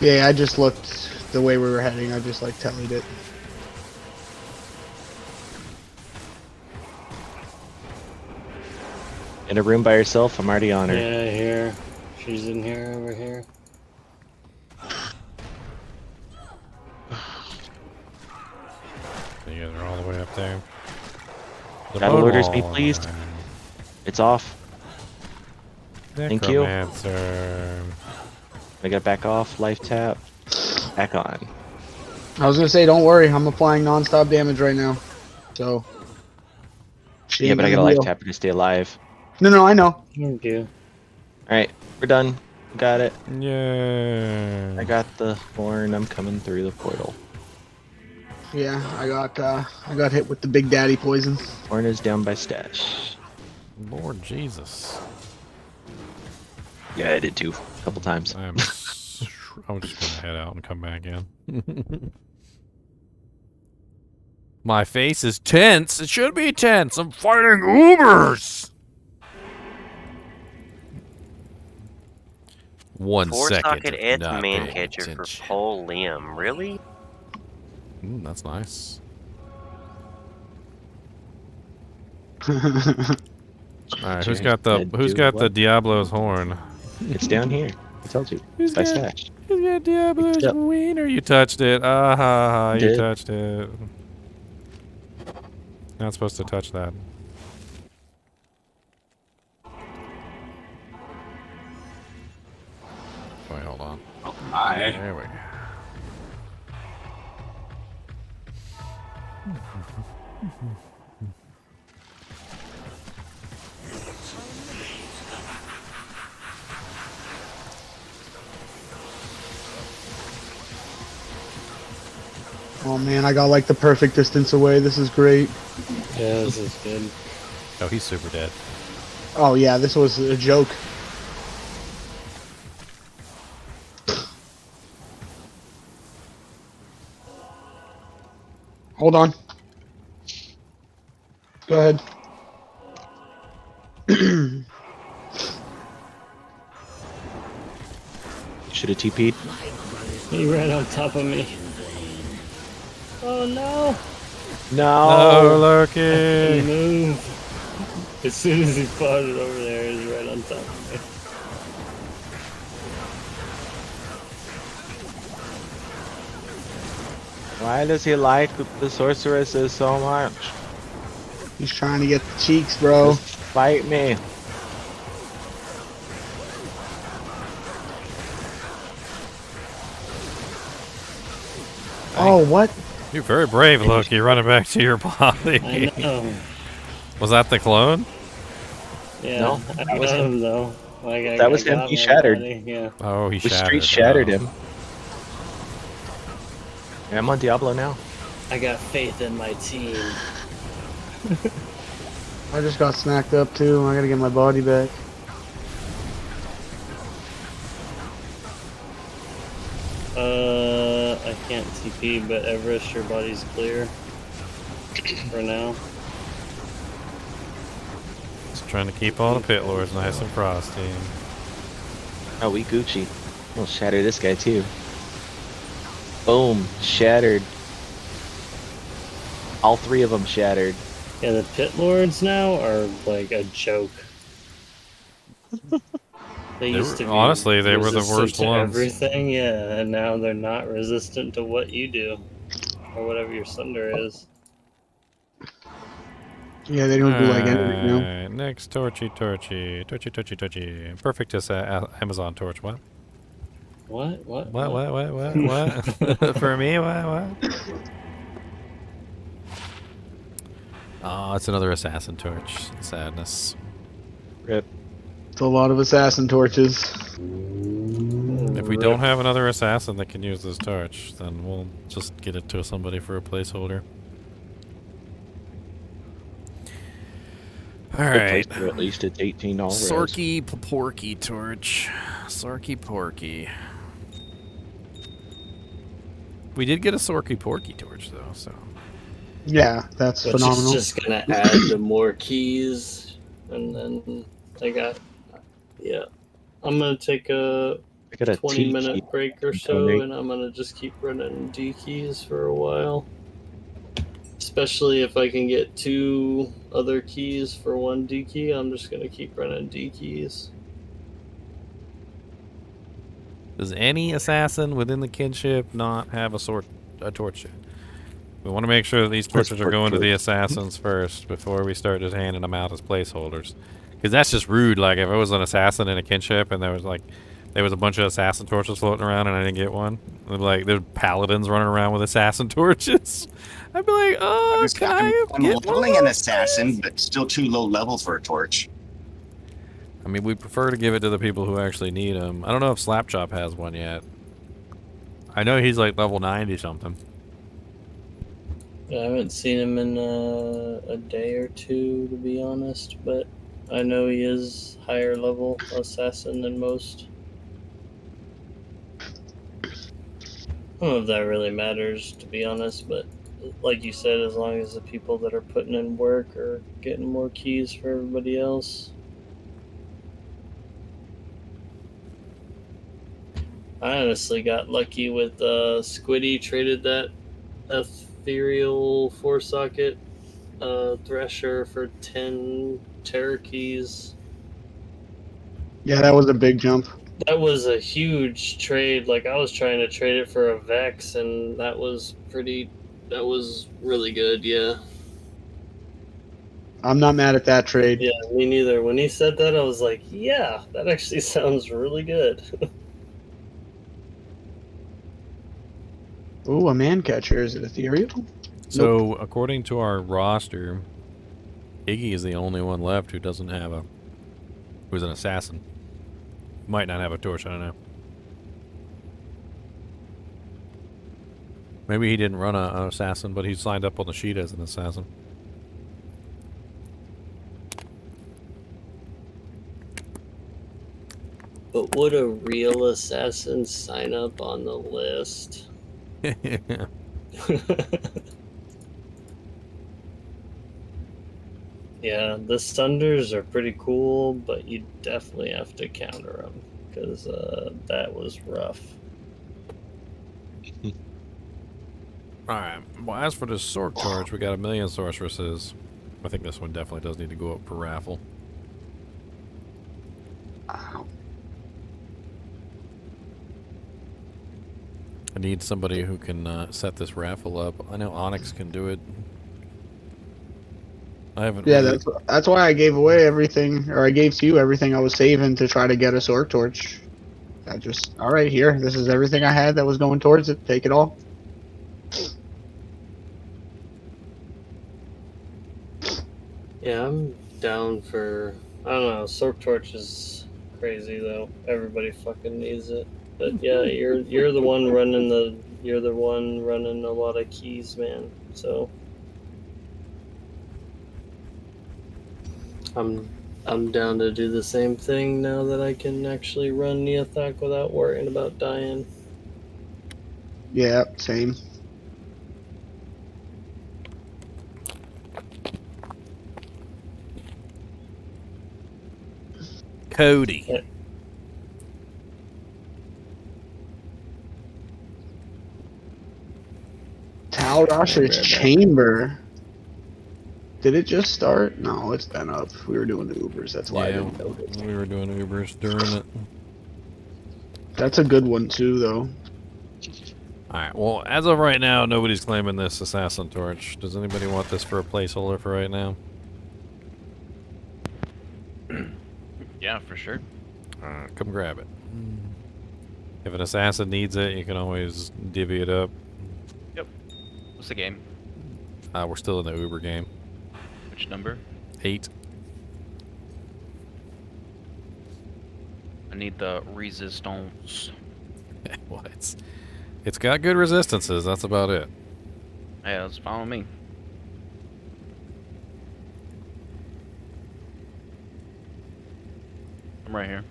Yeah, I just looked the way we were heading. I just like tallied it. In a room by herself, I'm already on her. Yeah, here. She's in here, over here. You guys are all the way up there. The Battle orders wall. me, please. It's off. Thank you. Necromancer. I gotta back off, life tap, back on. I was gonna say, don't worry, I'm applying non-stop damage right now. So. Yeah, but I gotta life tap her to stay alive. No, I know. Thank you. Alright, we're done. Got it. Yeah. I got the horn. I'm coming through the portal. Yeah, I got hit with the Big Daddy poison. Horn is down by stash. Lord Jesus. Yeah, I did too. A couple times. I'm just gonna head out and come back in. My face is tense. It should be tense. I'm fighting Ubers. 1 second. Four-socket edge not man paying catcher for attention. pole limb. Really? That's nice. Alright, who's got the Diablo's horn? It's down here. I told you. It's by stash. Who's got Diablo's wiener? You touched it. Ah ha ha, you Did. touched it. Not supposed to touch that. Wait, hold on. Hi. There we go. Oh man, I got like the perfect distance away. This is great. Yeah, this is good. Oh, he's super dead. Oh yeah, this was a joke. Hold on. Go ahead. Should have TP'd. He ran on top of me. Oh no! No, Loki. I couldn't move. As soon as he spotted over there, he's right on top of me. Why does he like the sorceresses so much? He's trying to get the cheeks, bro. Just fight me. Oh, what? You're very brave, Loki, running back to your body. I know. Was that the clone? Yeah, No, I that was got him. him though. Like, That was him. got He my shattered. body, Yeah. Oh, he We shattered. straight shattered Oh. him. Yeah, I'm on Diablo now. I got faith in my team. I just got smacked up too. I gotta get my body back. I can't TP, but Everest, your body's clear for now. Just trying to keep all the pit lords nice and frosty. Oh, we Gucci. We'll shatter this guy too. Boom, shattered. All three of them shattered. Yeah, the pit lords now are like a joke. They used to be honestly, they were the resistant worst to ones. everything, yeah, and now they're not resistant to what you do or whatever your Sunder is. Yeah, they don't do like anything now. Alright, next torchy. Perfect as Amazon torch. What? What? What? For me? What? Oh, it's another assassin torch. Sadness. Rip. It's a lot of assassin torches. If we don't have another assassin that can use this torch, then we'll just get it to somebody for a placeholder. Alright. At least it's $18. Sorky Porky torch. Sorky Porky. We did get a Sorky Porky torch though, so. Yeah, that's Which phenomenal. is just gonna add the more keys, and then I got, yeah. I'm gonna take a I got a 20-minute T break or key so, donate. and I'm gonna just keep running D keys for a while. Especially if I can get 2 other keys for 1 D key, I'm just gonna keep running D keys. Does any assassin within the kinship not have a torch yet? We want to make sure that these torches are going to the assassins first before we start just handing them out as placeholders. Because that's just rude. Like, if I was an assassin in a kinship and there was a bunch of assassin torches floating around and I didn't get one, like, there's paladins running around with assassin torches. I'd be like, oh, can I I'm get leveling one? an assassin, but still too low level for a torch. I mean, we prefer to give it to the people who actually need them. I don't know if Slapchop has one yet. I know he's like level 90 something. I haven't seen him in a day or two, to be honest, but I know he is higher level assassin than most. I don't know if that really matters, to be honest, but like you said, as long as the people that are putting in work are getting more keys for everybody else. I honestly got lucky with Squiddy, traded that ethereal 4-socket thresher for 10 terror keys. Yeah, that was a big jump. That was a huge trade. Like, I was trying to trade it for a Vex, and that was really good, yeah. I'm not mad at that trade. Yeah, me neither. When he said that, I was like, yeah, that actually sounds really good. Ooh, a man catcher. Is it ethereal? So, according to our roster, Iggy is the only one left who doesn't have who's an assassin. Might not have a torch, I don't know. Maybe he didn't run an assassin, but he signed up on the sheet as an assassin. But would a real assassin sign up on the list? Yeah, the Sunders are pretty cool, but you definitely have to counter them, because that was rough. Alright, well, as for the Sork Torch, we got 1,000,000 sorceresses. I think this one definitely does need to go up for Raffle. I need somebody who can set this raffle up. I know Onyx can do it. I haven't. Yeah, really... that's why I gave away everything, or I gave to you everything I was saving to try to get a Sork Torch. I just, all right, here, this is everything I had that was going towards it. Take it all. Yeah, I'm down for, I don't know, Sork Torch is crazy though. Everybody fucking needs it. But yeah, you're the one running a lot of keys, man. So I'm down to do the same thing now that I can actually run Neothak without worrying about dying. Yeah, same. Cody. Yeah. Talrash's Chamber. Did it just start? No, it's been up. We were doing the Ubers. That's why I didn't notice. We were doing Ubers during it. That's a good one too, though. Alright, well, as of right now, nobody's claiming this Assassin Torch. Does anybody want this for a placeholder for right now? Yeah, for sure. Come grab it. If an Assassin needs it, you can always divvy it up. Yep. What's the game? We're still in the Uber game. Which number? 8. I need the resistance. Well, it's got good resistances. That's about it. Yeah, let's follow me. I'm right here.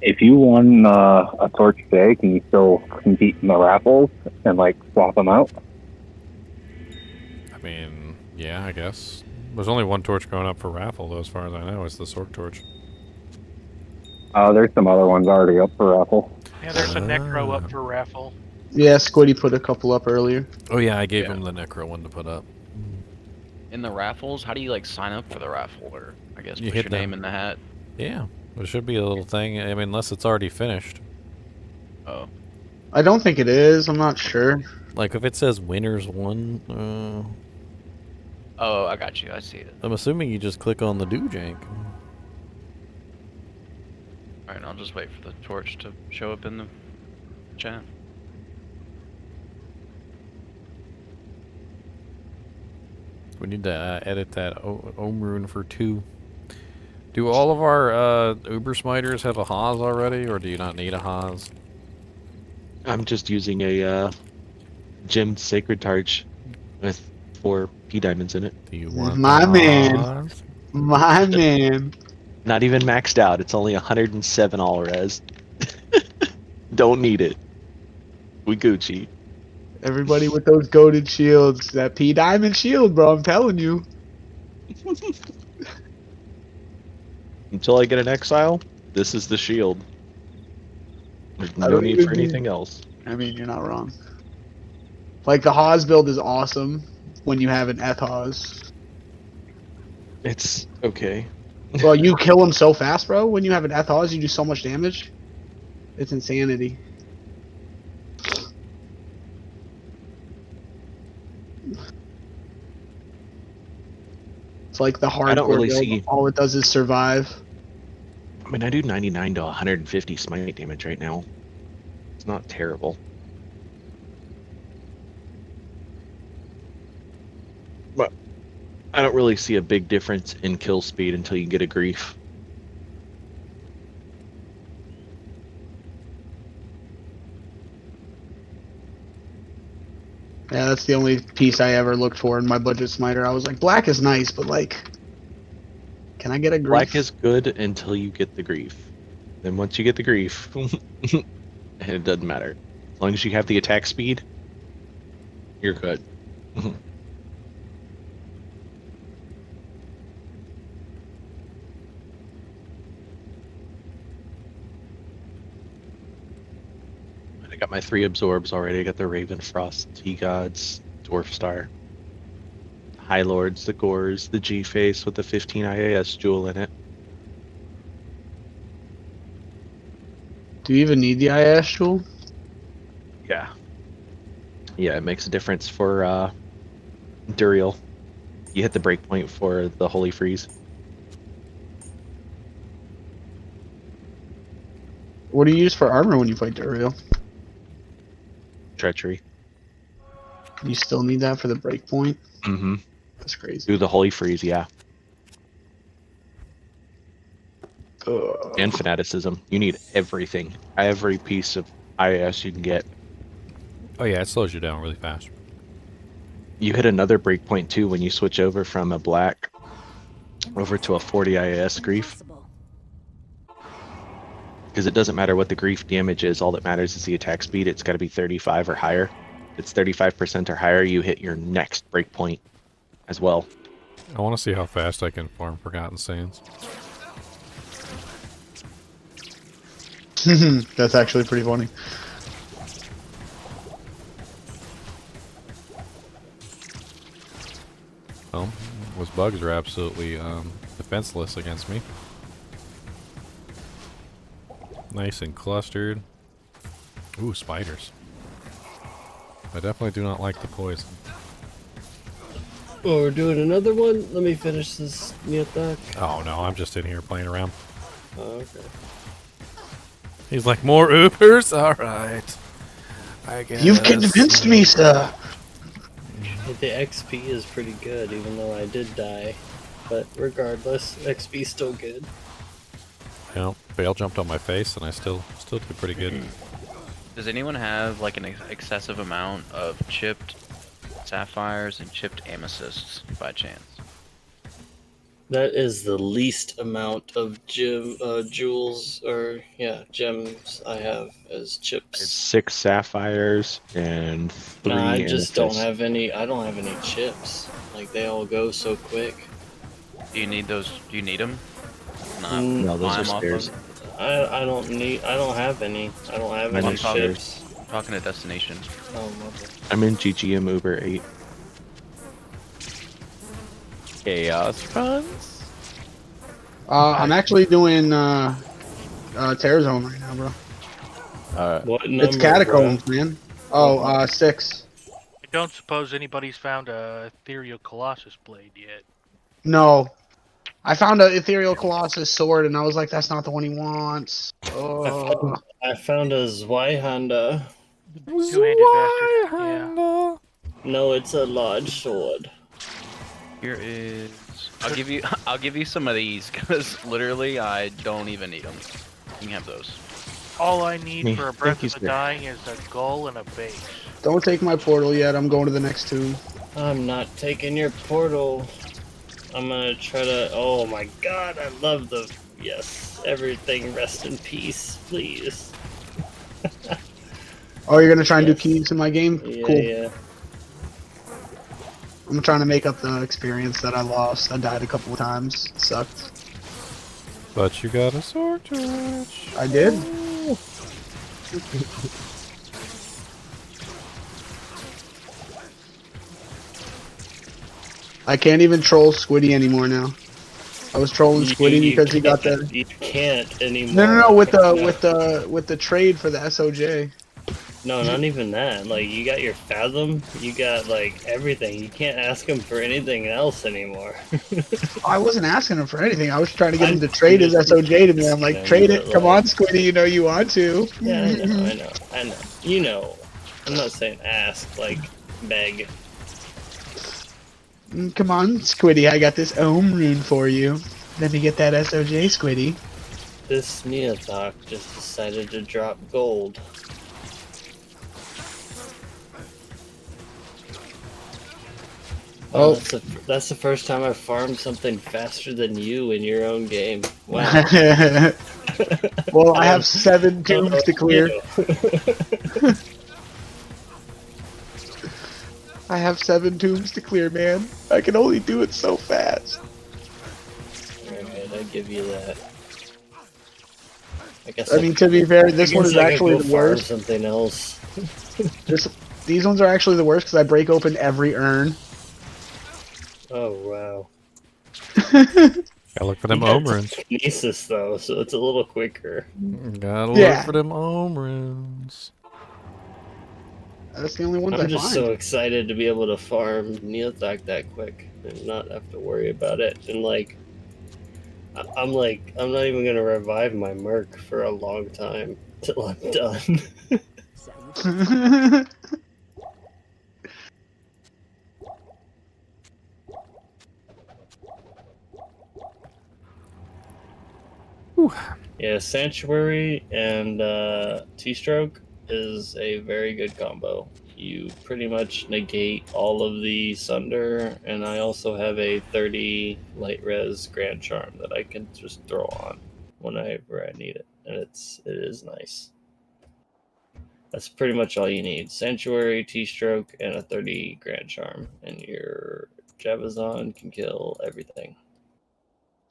If you won a torch today, can you still compete in the raffles and like swap them out? I mean, yeah, I guess. There's only one torch going up for raffle, though, as far as I know. It's the Sork Torch. There's some other ones already up for raffle. Yeah, there's a Necro up for Raffle. Yeah, Squiddy put a couple up earlier. Oh yeah, I gave him the Necro one to put up. In the raffles, how do you like sign up for the raffle, or I guess You put hit your the- name in the hat? Yeah, there should be a little thing. I mean, unless it's already finished. Oh. I don't think it is. I'm not sure. Like if it says winners won, Oh, I got you. I see it. I'm assuming you just click on the do jank. All right, I'll just wait for the torch to show up in the chat. We need to edit that Ohm rune for 2. Do all of our Uber Smiters have a Haas already, or do you not need a Haas? I'm just using a gemmed sacred torch with 4 P diamonds in it. Do you want My man. My man. Not even maxed out. It's only 107 all res. Don't need it. We Gucci. Everybody with those goated shields. That P diamond shield, bro. I'm telling you. Until I get an exile, this is the shield. There's no need for anything else. I mean, you're not wrong. Like, the Haas build is awesome when you have an Ethos. It's okay. Well, you kill him so fast, bro. When you have an Ethos, you do so much damage. It's insanity. It's like the hardcore I don't really build. see- All it does is survive. I mean, I do 99 to 150 smite damage right now. It's not terrible. But I don't really see a big difference in kill speed until you get a grief. Yeah, that's the only piece I ever looked for in my budget smiter. I was like, black is nice, but like, can I get a grief? Black is good until you get the grief. Then once you get the grief, it doesn't matter. As long as you have the attack speed, you're good. I got my 3 absorbs already. I got the Raven Frost, T-Gods, Dwarf Star, High Lords, the Gores, the G-Face with the 15 IAS jewel in it. Do you even need the IS jewel? Yeah. Yeah, it makes a difference for Duriel. You hit the breakpoint for the Holy Freeze. What do you use for armor when you fight Duriel? Treachery. You still need that for the breakpoint? Mm-hmm. That's crazy. Do the Holy Freeze, yeah. And Fanaticism. You need everything. Every piece of IAS you can get. Oh yeah, it slows you down really fast. You hit another breakpoint too when you switch over from a black over to a 40 IAS grief. Because it doesn't matter what the grief damage is, all that matters is the attack speed. It's got to be 35 or higher. If it's 35% or higher, you hit your next breakpoint as well. I want to see how fast I can farm Forgotten Sands. That's actually pretty funny. Well, those bugs are absolutely defenseless against me. Nice and clustered. Ooh, spiders. I definitely do not like the poison. Oh, we're doing another one? Let me finish this Nyathak. Oh no, I'm just in here playing around. Oh, okay. He's like, more Ubers? Alright. I guess. You've convinced me, sir. The XP is pretty good, even though I did die. But regardless, XP still good. You know, Bale jumped on my face and I still did pretty good. Does anyone have like an excessive amount of chipped sapphires and chipped amethysts by chance? That is the least amount of jewels or gems I have as chips. It's 6 sapphires and 3 Nah, I just amethysts. don't have any. I don't have any chips. Like they all go so quick. Do you need those? Do you need them? No, those are spares. I don't need. I don't have any. I don't have any chips. I'm talking to destination. Oh, okay. I'm in GGM Uber 8. Chaos runs? I'm actually doing Terror Zone right now, bro. What It's number, Catacombs, bro? man. Oh, 6. I don't suppose anybody's found a Ethereal Colossus blade yet. No. I found an Ethereal Colossus sword, and I was like, that's not the one he wants. Oh. I found a Zweihander. Two-handed bastard. Yeah. No, it's a large sword. Here is. I'll give you some of these because literally I don't even need them. You can have those. All I need for a Breath Thank of you, the sir. Dying is a gull and a base. Don't take my portal yet. I'm going to the next tomb. I'm not taking your portal. I'm gonna try to. Oh my god, I love the. Yes, everything rest in peace, please. Oh, you're gonna try and do keys in my game? Yeah, Cool. yeah. I'm trying to make up the experience that I lost. I died a couple of times. It sucked. But you got a sword torch. I did. I can't even troll Squiddy anymore now. I was trolling Squiddy because he got the. You can't anymore. No, with the trade for the SOJ. No, not even that. Like, you got your Fathom, you got, like, everything. You can't ask him for anything else anymore. I wasn't asking him for anything. I was trying to get him to trade his SOJ to me. I'm like, trade it. Come on, Squiddy. You know you want to. Yeah, I know. You know. I'm not saying ask, like, beg. Come on, Squiddy. I got this Ohm rune for you. Let me get that SOJ, Squiddy. This Neothok just decided to drop gold. Oh, that's the first time I've farmed something faster than you in your own game. Wow. Well, I have 7 tombs to clear. I have 7 tombs to clear, man. I can only do it so fast. Alright, I give you that. I mean, to be fair, this one is actually the farm worst. Something else. These ones are actually the worst because I break open every urn. Oh wow. Gotta look for them omrins. Kinesis though, so it's a little quicker. Gotta look for them omrins. That's the only ones I'm I just find. so excited to be able to farm Neothok that quick and not have to worry about it. And like, I'm not even gonna revive my Merc for a long time till I'm done. Yeah, Sanctuary and T-Stroke is a very good combo. You pretty much negate all of the Sunder, and I also have a 30 light res Grand Charm that I can just throw on whenever I need it, and it is nice. That's pretty much all you need. Sanctuary, T-Stroke, and a 30 Grand Charm, and your Javazon can kill everything.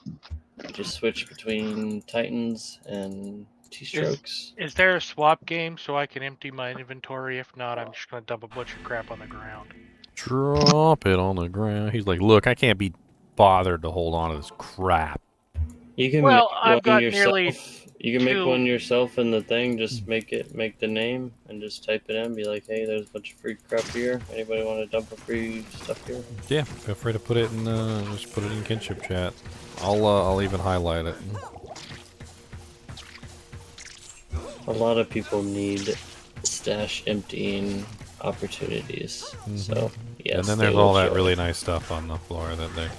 You just switch between Titans and T-Strokes. Is there a swap game so I can empty my inventory? If not, I'm just gonna dump a bunch of crap on the ground. Drop it on the ground. He's like, look, I can't be bothered to hold on to this crap. You can Well, make I've one got yourself. nearly You can make two- one yourself in the thing. Just make the name and just type it in. Be like, hey, there's a bunch of free crap here. Anybody want to dump a free stuff here? Yeah, feel free to put it in. Just put it in kinship chat. I'll even highlight it. A lot of people need stash emptying opportunities. So yes. And then they there's will all that show really it. nice stuff on the floor that they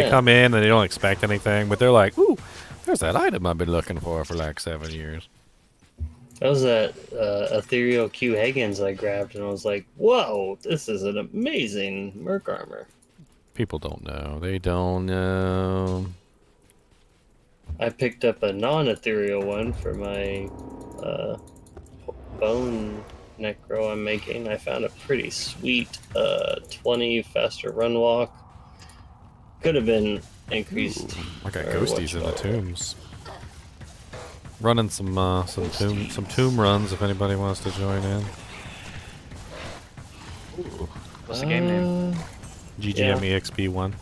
Yeah. come in and they don't expect anything, but they're like, ooh, there's that item I've been looking for like 7 years. That was that ethereal Q Higgins I grabbed, and I was like, whoa, this is an amazing Merc armor. People don't know. They don't know. I picked up a non-ethereal one for my bone necro I'm making. I found a pretty sweet 20 faster run walk. Could have been increased. I got or ghosties in the whatchamacallit. tombs. Running some tomb runs if anybody wants to join in. What's the game name? GGM EXP1.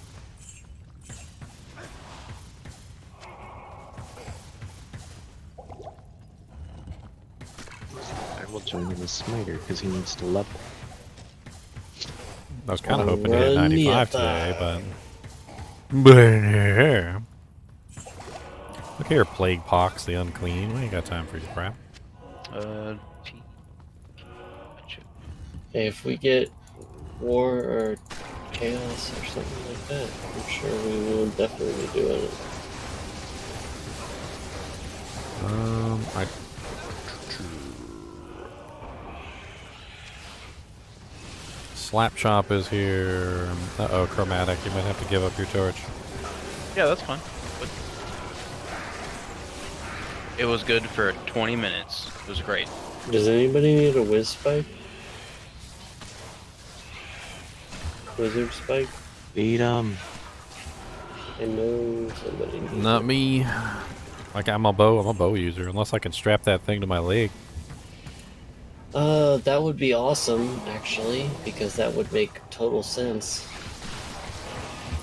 I will join in the Smiter because he needs to level. I was kind of hoping to hit Run 95 the today, but look here, Plague Pox, the unclean. We ain't got time for your crap. Hey, if we get war or chaos or something like that, I'm sure we will definitely be doing it. Slap Chop is here. Uh-oh, Chromatic, you might have to give up your torch. Yeah, that's fine. But it was good for 20 minutes. It was great. Does anybody need a whiz spike? Wizard spike? Beat 'em. I know somebody needs Not me. Like I'm a bow user, unless I can strap that thing to my leg. That would be awesome, actually, because that would make total sense.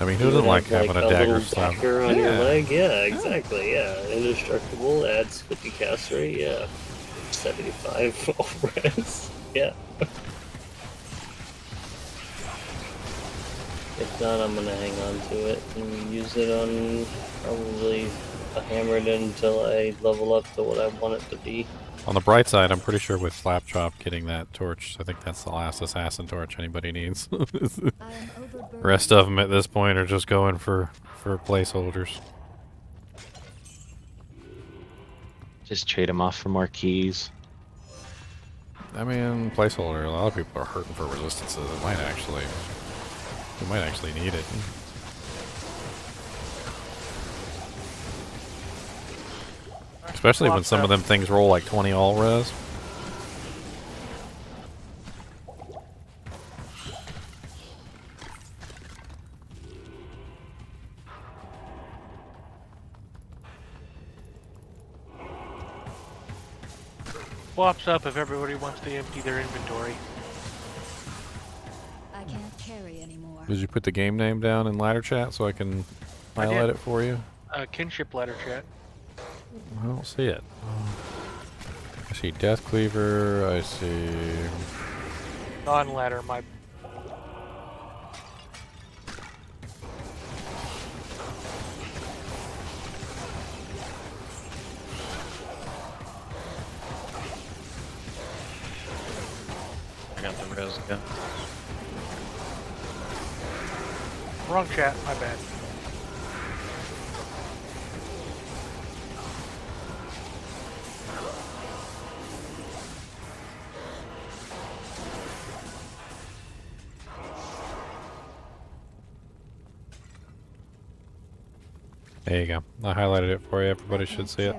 I mean, You who doesn't would like have, having a little dagger stab? dagger on your leg? Yeah, exactly, yeah. Indestructible, adds 50 cast rate, yeah. 75 all res. Yeah. If not, I'm gonna hang on to it and use it on probably a hammered until I level up to what I want it to be. On the bright side, I'm pretty sure with Slapchop getting that torch, I think that's the last assassin torch anybody needs. Rest of them at this point are just going for placeholders. Just trade them off for more keys. I mean, placeholder. A lot of people are hurting for resistances. It might actually, you might actually need it. Especially when some of them things roll like 20 all res. Swaps up if everybody wants to empty their inventory. I can't carry anymore. Did you put the game name down in ladder chat so I can highlight it for you? Kinship ladder chat. I don't see it. I see Death Cleaver, I see... Non-ladder, my... I got the res gun. Wrong chat, my bad. There you go. I highlighted it for you. Everybody should see it.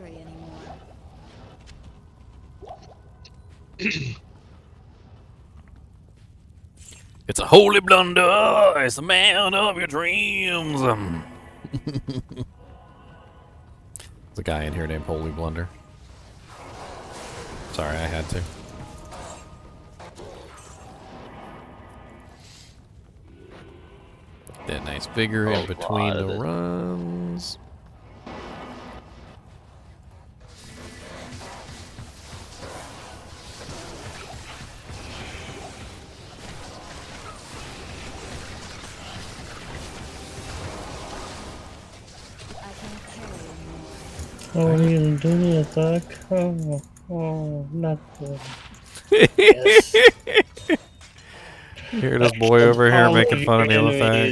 It's a holy blunder. It's the man of your dreams. There's a guy in here named Holy Blunder. Sorry, I had to. That nice vigor in between the runs. Oh, you do the attack? Oh, not good. Yes. Hear this boy over here making fun of Neilifag.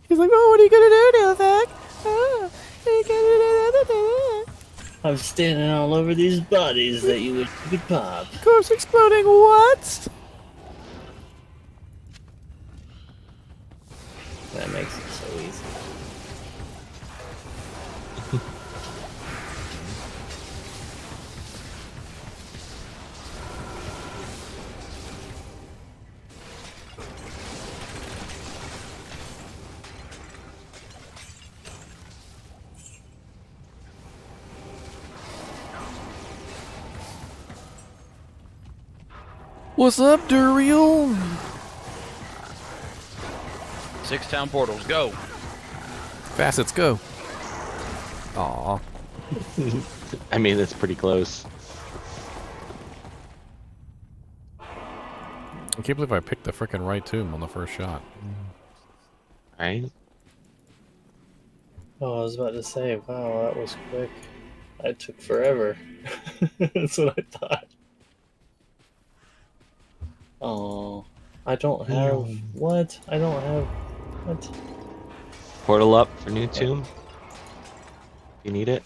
He's like, oh, what are you gonna do, Neilifag? Oh, what are you gonna do? I'm standing all over these bodies that you could pop. Corpse exploding what? That makes it so easy. What's up, Duriel? 6 town portals, go. Facets, go. Aw. I mean, that's pretty close. I can't believe I picked the frickin' right tomb on the first shot. Right? Oh, I was about to say, wow, that was quick. That took forever. That's what I thought. Oh, I don't have... What? I don't have... What? Portal up for new tomb. You need it?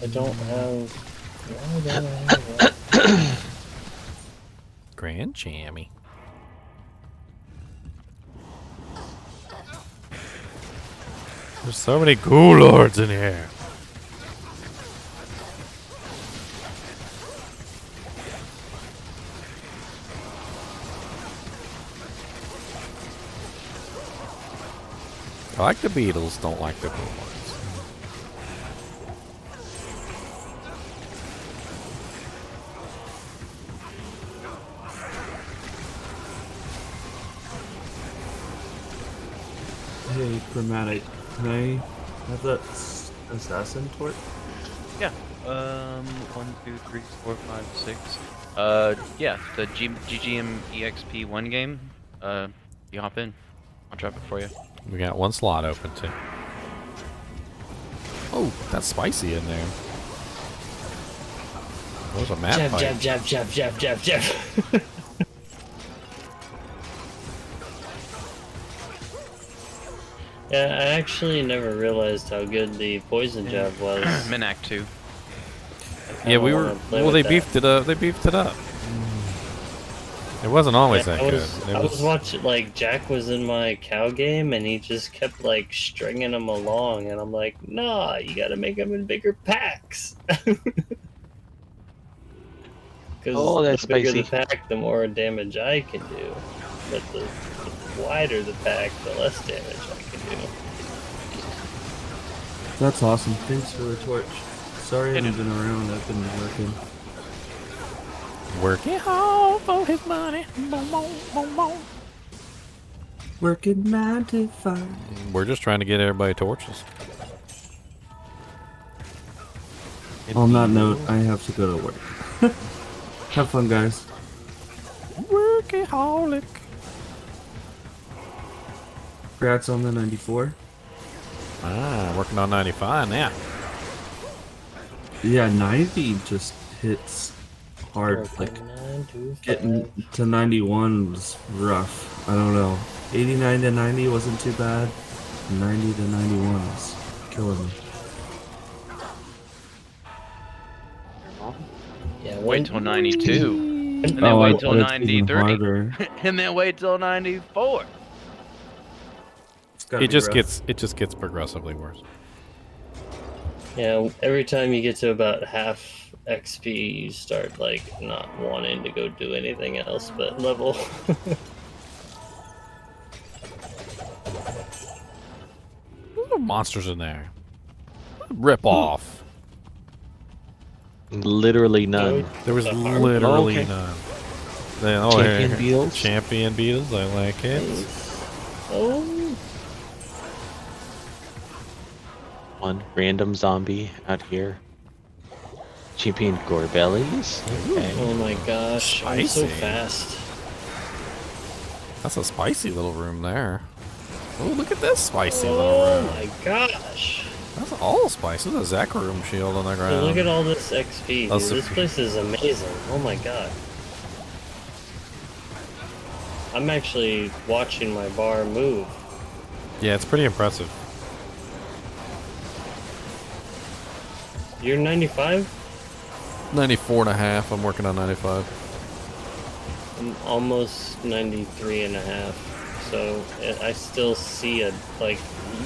I don't have... Why don't I have that? Grand Jammy. There's so many ghoul lords in here. I like the Beatles, don't like the ghoul lords. Hey, Chromatic, can I have that assassin torch? Yeah. 1, 2, 3, 4, 5, 6. Yeah, the GGM EXP 1 game. You hop in. I'll drop it for you. We got one slot open too. Oh, that's spicy in there. That was a map Jab, fight. jab, jab, jab, jab, jab, jab. Yeah, I actually never realized how good the poison jab was. I'm in Act 2. Yeah, we were. Well, they beefed it up. They beefed it up. It wasn't always that good. I was watching, like, Jack was in my cow game, and he just kept, like, stringing them along, and I'm like, nah, you gotta make them in bigger packs. Oh, that's the bigger spicy. the pack, the more damage I can do. But the wider the pack, the less damage I can do. That's awesome. Thanks for the torch. Sorry I haven't been around. I've been working. Working hard for his money. Boom, boom, boom, boom. Working 9 to 5. We're just trying to get everybody torches. On that note, I have to go to work. Have fun, guys. Workaholic. Congrats on the 94. Ah, working on 95 now. Yeah, 90 just hits hard. Like, getting to 91 was rough. I don't know. 89 to 90 wasn't too bad. 90 to 91 was killing me. Yeah, Wait till 92. And then wait till 93. And then wait till 94. It just gets progressively worse. Yeah, every time you get to about half XP, you start, like, not wanting to go do anything else but level. There's no monsters in there. Rip off. Literally none. There was literally okay. none. Champion beetles? Champion beetles, I like it. Oh. One random zombie out here. Champion gore bellies. Okay. Oh my gosh, I'm so Spicy. fast. That's a spicy little room there. Oh, look at this spicy little Oh room. my gosh. That's all spicy. There's a Zach room shield on the Hey, ground. look at all this XP, dude. That's This place is amazing. Oh my god. I'm actually watching my bar move. Yeah, it's pretty impressive. You're 95? 94 and a half. I'm working on 95. I'm almost 93 and a half. So I still see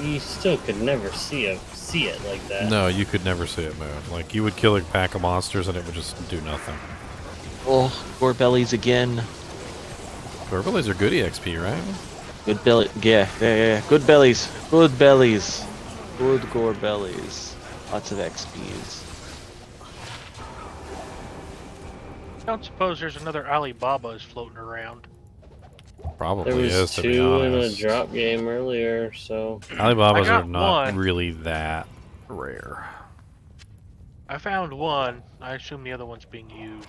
you still could never see it like that. No, you could never see it move. Like, you would kill a pack of monsters and it would just do nothing. Oh, gore bellies again. Gore bellies are good EXP, right? Good belly. Yeah. Good bellies. Good bellies. Good gore bellies. Lots of XPs. I don't suppose there's another Alibabas floating around. Probably There was is, to be 2 in a honest. drop game earlier, so Alibabas I got are not one. really that rare. I found one. I assume the other one's being used.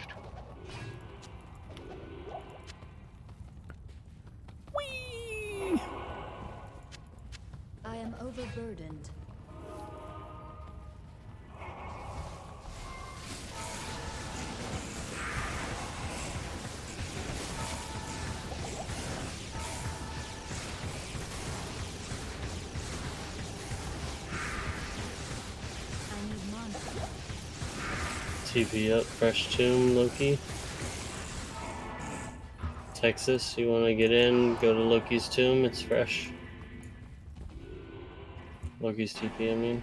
I am overburdened. TP up, fresh tomb, Loki. Texas, you want to get in? Go to Loki's tomb. It's fresh. Loki's TP, I mean.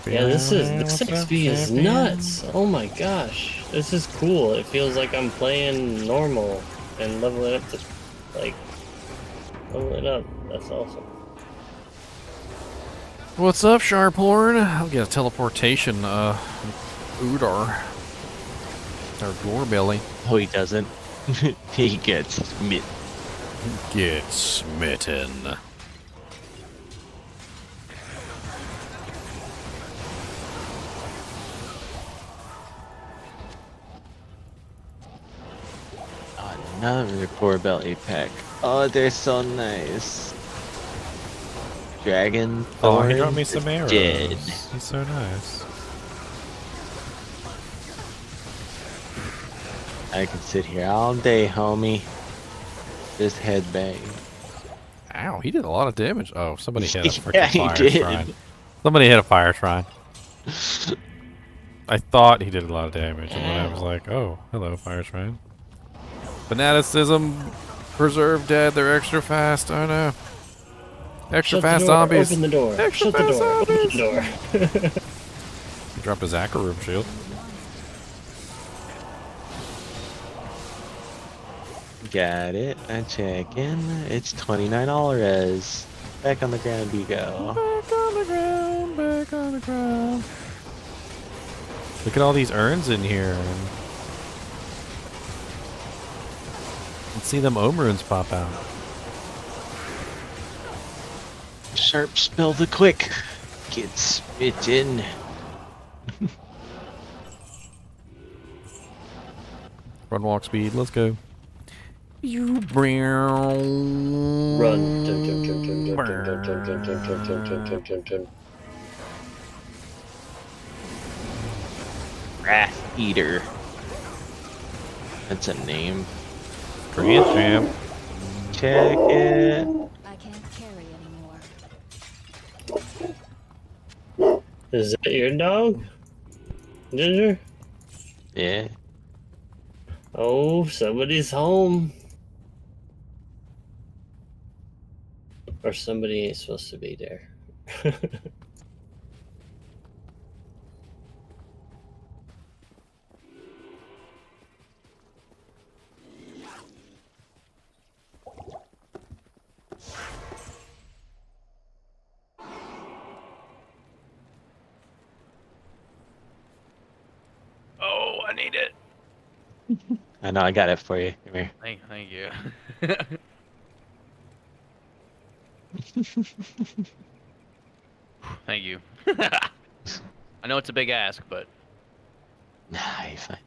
Yeah, this XP is nuts. Oh my gosh, this is cool. It feels like I'm playing normal and leveling up to, like, leveling up. That's awesome. What's up, Sharphorn? I'll get a teleportation, Udar. Or Gorebelly. Oh, he doesn't. He gets smitten. Get smitten. Another poor belly pack. Oh, they're so nice. Dragon Oh, Thorn. he dropped me some arrows. Dead. He's so nice. I can sit here all day, homie. Just headbang. Ow, he did a lot of damage. Oh, somebody hit a freaking Yeah, he fire did. shrine. Somebody hit a fire shrine. I thought he did a lot of damage, and then I was like, oh, hello, fire shrine. Fanaticism, preserve dead, they're extra fast. Oh no. Extra fast zombies. Open the door. Extra Shut the fast door. Open zombies. the door. He dropped his Akaroom shield. Got it. I check in. It's $29. Back on the ground you go. Back on the ground, back on the ground. Look at all these urns in here. And see them ohm runes pop out. Sharp spell the quick. Get spit in. Run walk speed, let's go. You brown. Run. Raft Eater. That's a name. Grand champ. Check it. I can't carry anymore. Is that your dog? Ginger? Yeah. Oh, somebody's home. Or somebody ain't supposed to be there. Oh, I need it. I know, I got it for you. Come here. Thank you. Thank you. I know it's a big ask, but Nah, you're fine.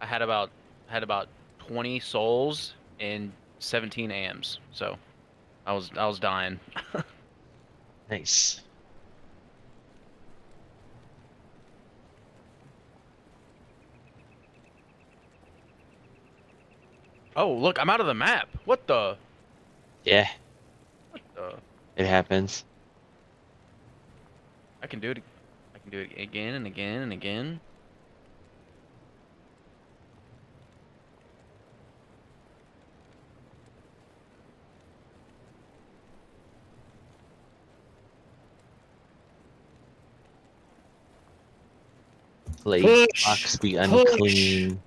I had about 20 souls and 17 AMs, so I was dying. Nice. Oh, look, I'm out of the map. What the? Yeah, What the? it happens. I can do it. I can do it again and again and again. Play Push! box the Push! unclean.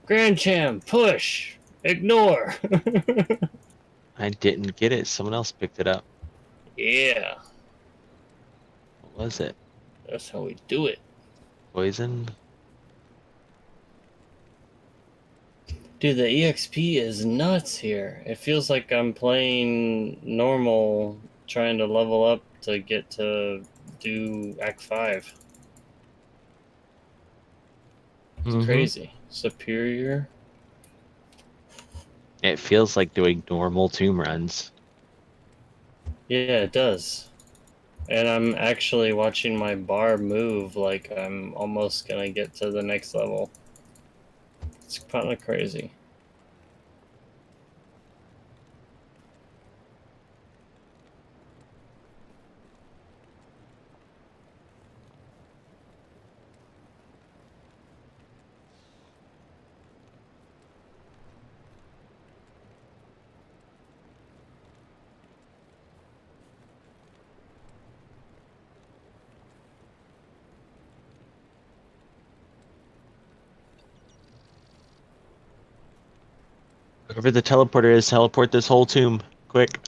Grand Champ, push! Ignore! I didn't get it. Someone else picked it up. Yeah, What was it? that's how we do it. Poison? Dude, the EXP is nuts here. It feels like I'm playing normal, trying to level up to get to do Act 5. It's crazy. Superior. It feels like doing normal tomb runs. Yeah, it does. And I'm actually watching my bar move like I'm almost gonna get to the next level. It's kind of crazy. Wherever the teleporter is, teleport this whole tomb. Quick.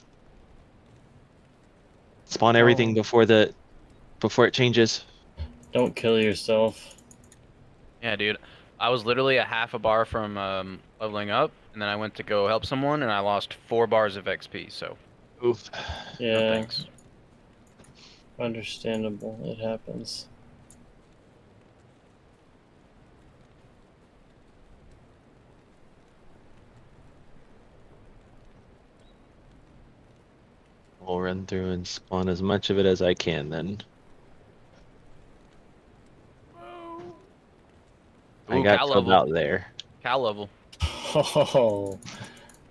Spawn everything before it changes. Don't kill yourself. Yeah, dude. I was literally a half a bar from leveling up, and then I went to go help someone, and I lost 4 bars of XP. So, oof. Yeah. No thanks. Understandable. It happens. I'll run through and spawn as much of it as I can then. I Ooh, got cow till level. about there. Cow level. Oh, all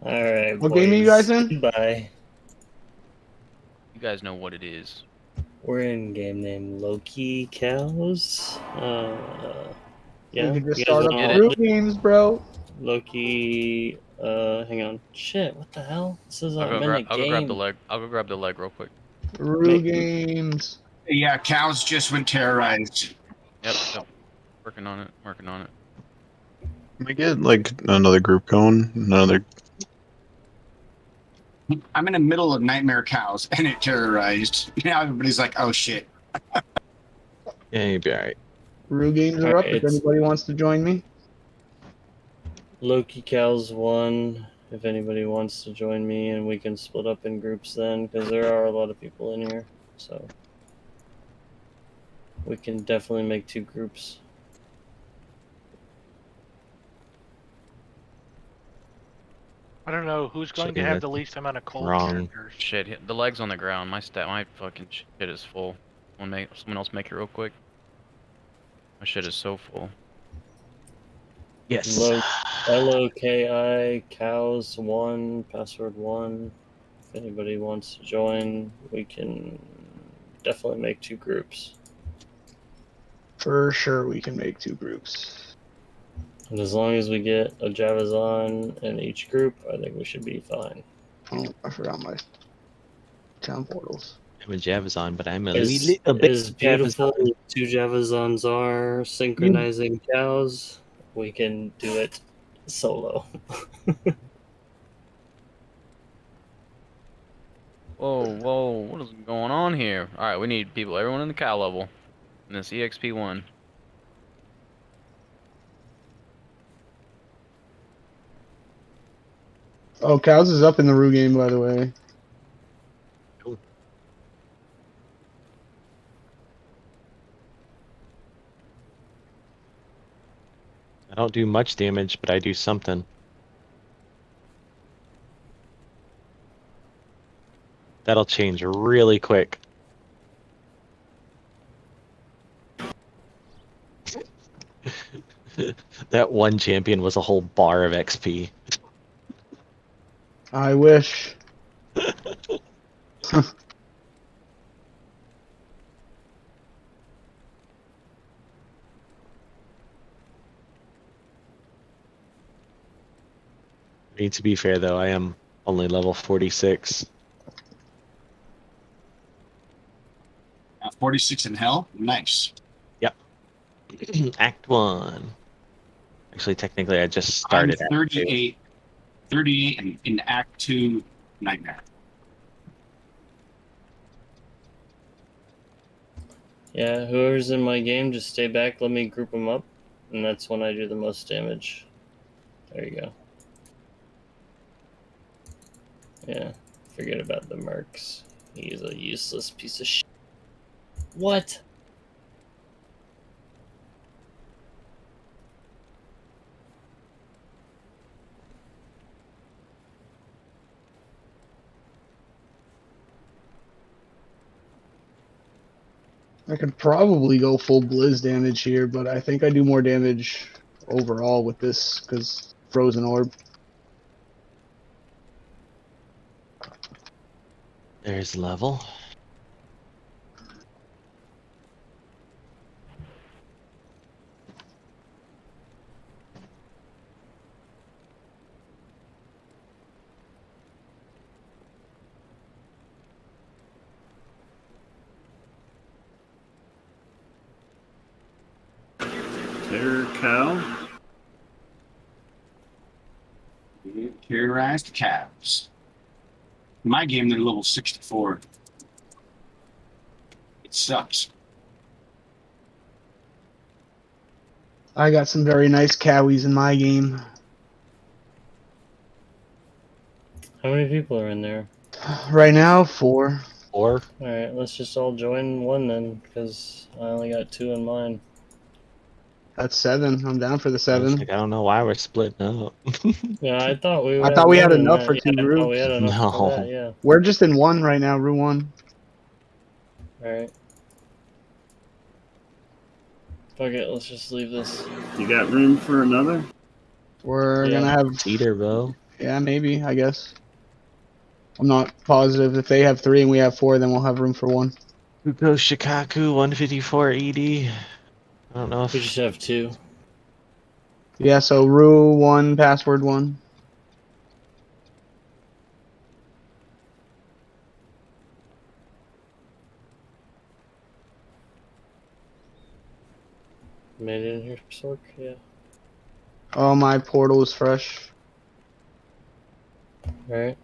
right. What game are you guys in? Bye. You guys know what it is. We're in game name Loki Cows. Yeah. We could just you guys start up wanna- group games, bro. Loki. Hang on. Shit. What the hell? This is I'll a go grab game. the leg. I'll go grab the leg real quick. Rue games. Yeah, cows just went terrorized. Yep. Working on it. Can we get like another group going? Another. I'm in the middle of Nightmare Cows, and it terrorized. Now everybody's like, "Oh shit." Yeah, you'll be alright. Rue games are up if anybody wants to join me. Loki Cows 1. If anybody wants to join me, and we can split up in groups then, because there are a lot of people in here. So we can definitely make 2 groups. I don't know who's going to Shit, have the that's least amount of cold Wrong. characters. Shit, the leg's on the ground. My fucking shit is full. Someone else make it real quick. My shit is so full. Yes. LOKI Cows 1, password 1. If anybody wants to join, we can definitely make 2 groups. For sure, we can make 2 groups. And as long as we get a Javazon in each group, I think we should be fine. Oh, I forgot my town portals. I'm a Javazon, but I'm a As little bit as beautiful Javazon. as 2 Javazons are synchronizing cows, we can do it solo. Whoa, what is going on here? Alright, we need people, everyone in the cow level. In this EXP1. Oh, Cows is up in the Rue game, by the way. I don't do much damage, but I do something. That'll change really quick. That one champion was a whole bar of XP. I wish. I mean, to be fair though, I am only level 46. 46 in hell? Nice. Yep. Act 1. Actually, technically, I just started I'm Act 2. 38 in Act 2 Nightmare. Yeah, whoever's in my game, just stay back, let me group them up, and that's when I do the most damage. There you go. Yeah, forget about the mercs. He's a useless piece of shit. What? I could probably go full Blizz damage here, but I think I do more damage overall with this, because Frozen Orb. There's level. Terror cow. Terrorized calves. In my game, they're level 64. It sucks. I got some very nice cowies in my game. How many people are in there? Right now, 4. 4? Alright, let's just all join one then, because I only got 2 in mine. That's 7. I'm down for the I was 7. like, I don't know why we're splitting up. Yeah, I thought we. I thought we had more than enough that. for Yeah, 2 I thought groups. we had enough for that. No. Yeah. We're just in 1 right now, Rue 1. All right. Fuck it. Let's just leave this. You got room for another? We're Yeah. gonna have Teeter, bro. Yeah, maybe, I guess. I'm not positive. If they have 3 and we have 4, then we'll have room for 1. Kuko Shikaku 154 ED. I don't know We if just have 2. Yeah, so Rue 1, password 1. Made it in here, Sork. Yeah. Oh, my portal is fresh. All right.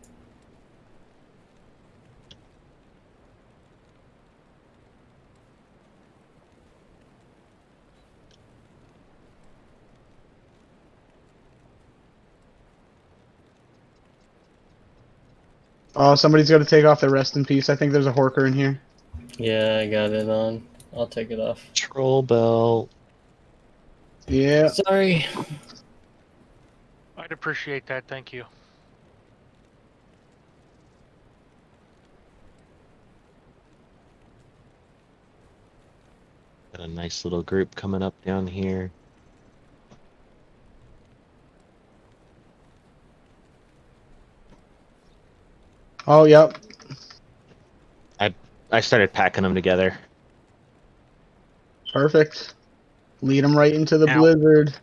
Oh, somebody's got to take off their rest in peace. I think there's a Horker in here. Yeah, I got it on. I'll take it off. Troll bell. Yeah. Sorry. I'd appreciate that. Thank you. Got a nice little group coming up down here. Oh, yep. I started packing them together. Perfect. Lead them right into the Ow. blizzard.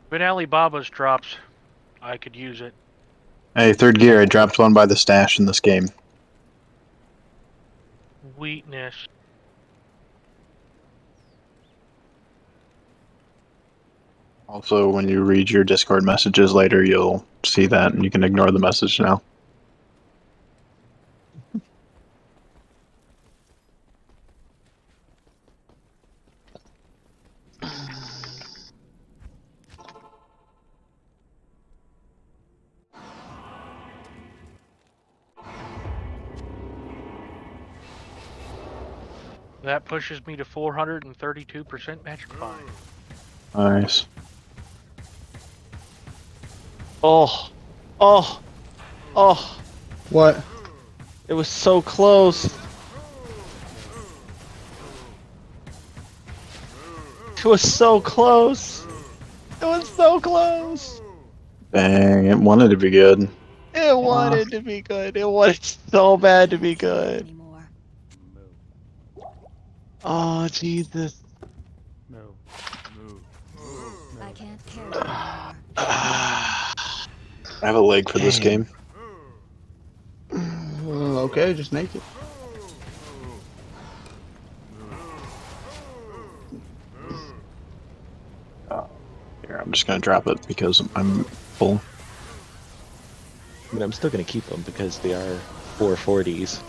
But Alibaba's drops. I could use it. Hey, 3rd gear, I dropped one by the stash in this game. Weakness. Also, when you read your Discord messages later, you'll see that, and you can ignore the message now. That pushes me to 432% magic find. Nice. Oh. Oh. Oh. What? It was so close. It was so close. It was so close. Dang, it wanted to be good. It wanted to be good. It wanted so bad to be good. Oh, Jesus. No. I can't carry I have a leg for this game. Okay, just make it. Here, I'm just gonna drop it because I'm full. I mean, I'm still gonna keep them because they are 440s.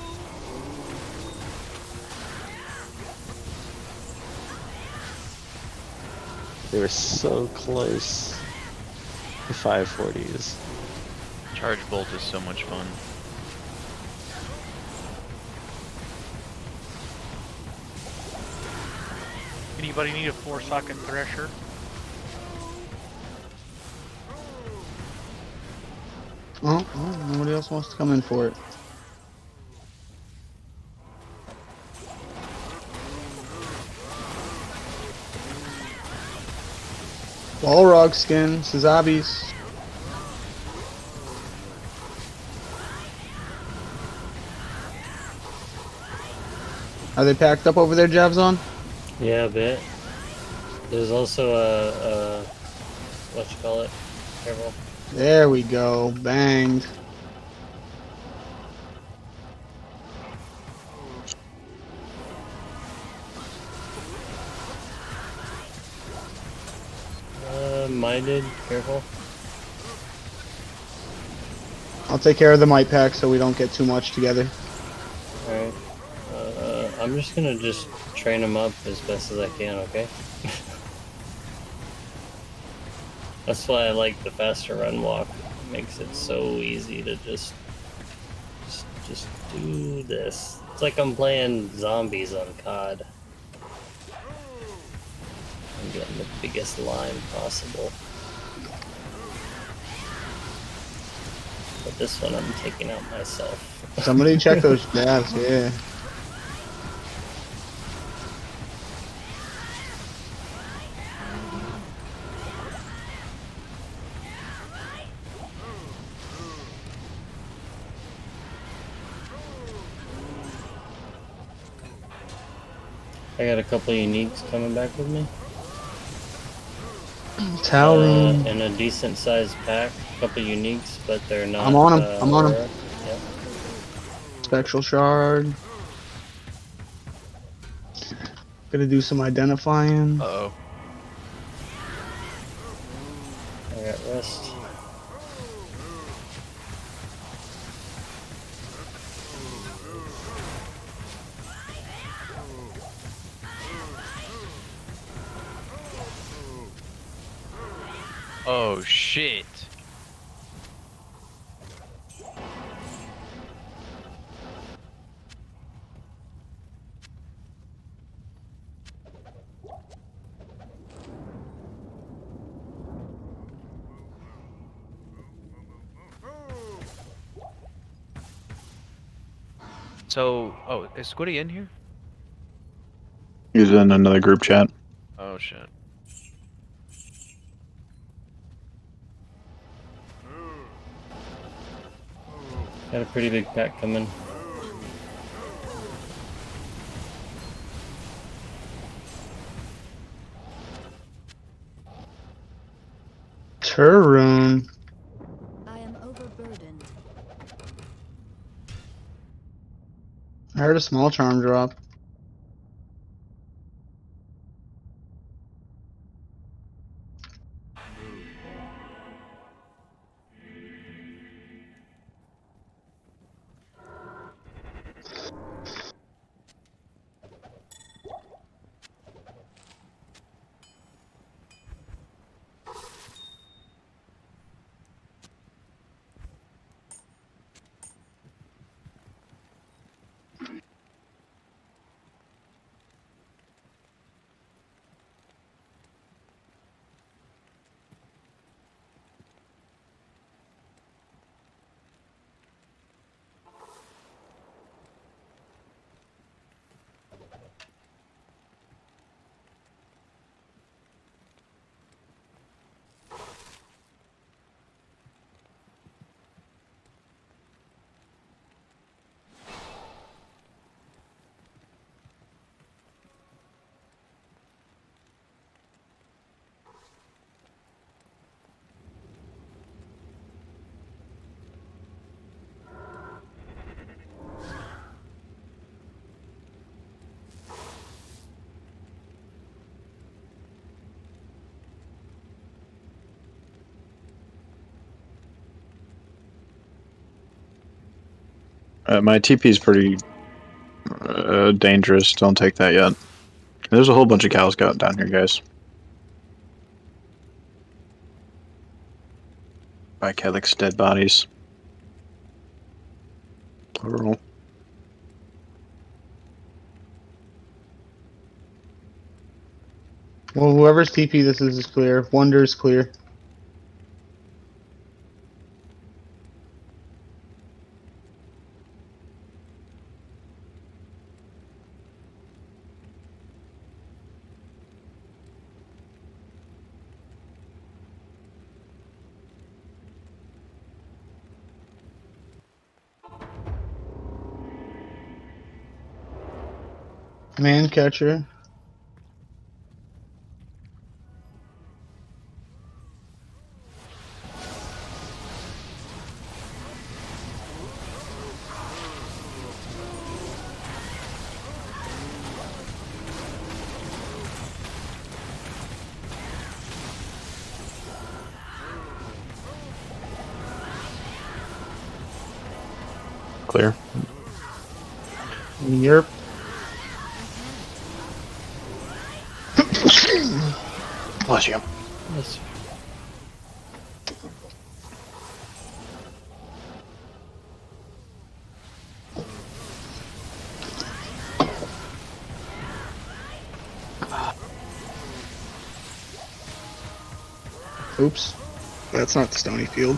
They were so close to 540s. Charge bolt is so much fun. Anybody need a 4-socket thresher? Oh, nobody else wants to come in for it. Balrog skin, Sazabis. Are they packed up over there, Javzon? Yeah, a bit. There's also a what you call it? Careful. There we go. Banged. Minded. Careful. I'll take care of the might pack so we don't get too much together. Alright. I'm just gonna train them up as best as I can, okay? That's why I like the faster run walk. makes it so easy to just do this. It's like I'm playing zombies on COD. I'm getting the biggest line possible. But this one I'm taking out myself. Somebody check those stabs, yeah. I got a couple uniques coming back with me. Tower room. In a decent sized pack. A couple uniques, but they're not. I'm on him. I'm on him. rare. Yep. Spectral shard. Gonna do some identifying. Uh-oh. I got rest. Oh shit. So, oh, is Squiddy in here? He's in another group chat. Oh shit. Got a pretty big pack coming. Turun. I am overburdened. I heard a small charm drop. My TP is pretty dangerous. Don't take that yet. There's a whole bunch of cows down here, guys. By Kellick's dead bodies. Plural. Well, whoever's TP this is clear. Wonder is clear. Man catcher. Clear. Yerp. Bless you. Yes. Oops. That's not the stony field.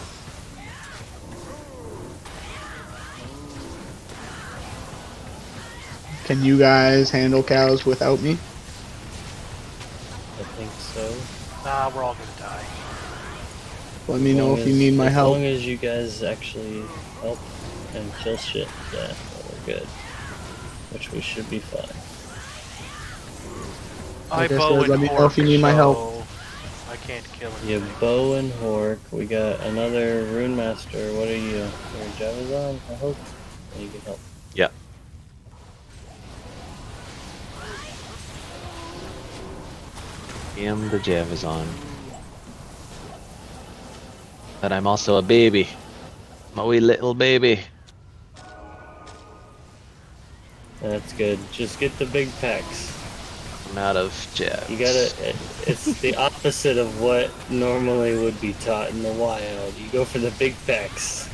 Can you guys handle cows without me? I think so. Nah, we're all gonna die. Let me know if you need my as help. As long as you guys actually help and kill shit, yeah, well, we're good. Which we should be fine. I Like I bow said, and let me know if you need my help. I can't kill him. You bow and hork. We got another rune master. What are you? Your Javazon, I hope. You can help. Yeah. Am the Javazon. But I'm also a baby. I'm a wee little baby. That's good. Just get the big packs. I'm out of jabs. You gotta. It's the opposite of what normally would be taught in the wild. You go for the big packs.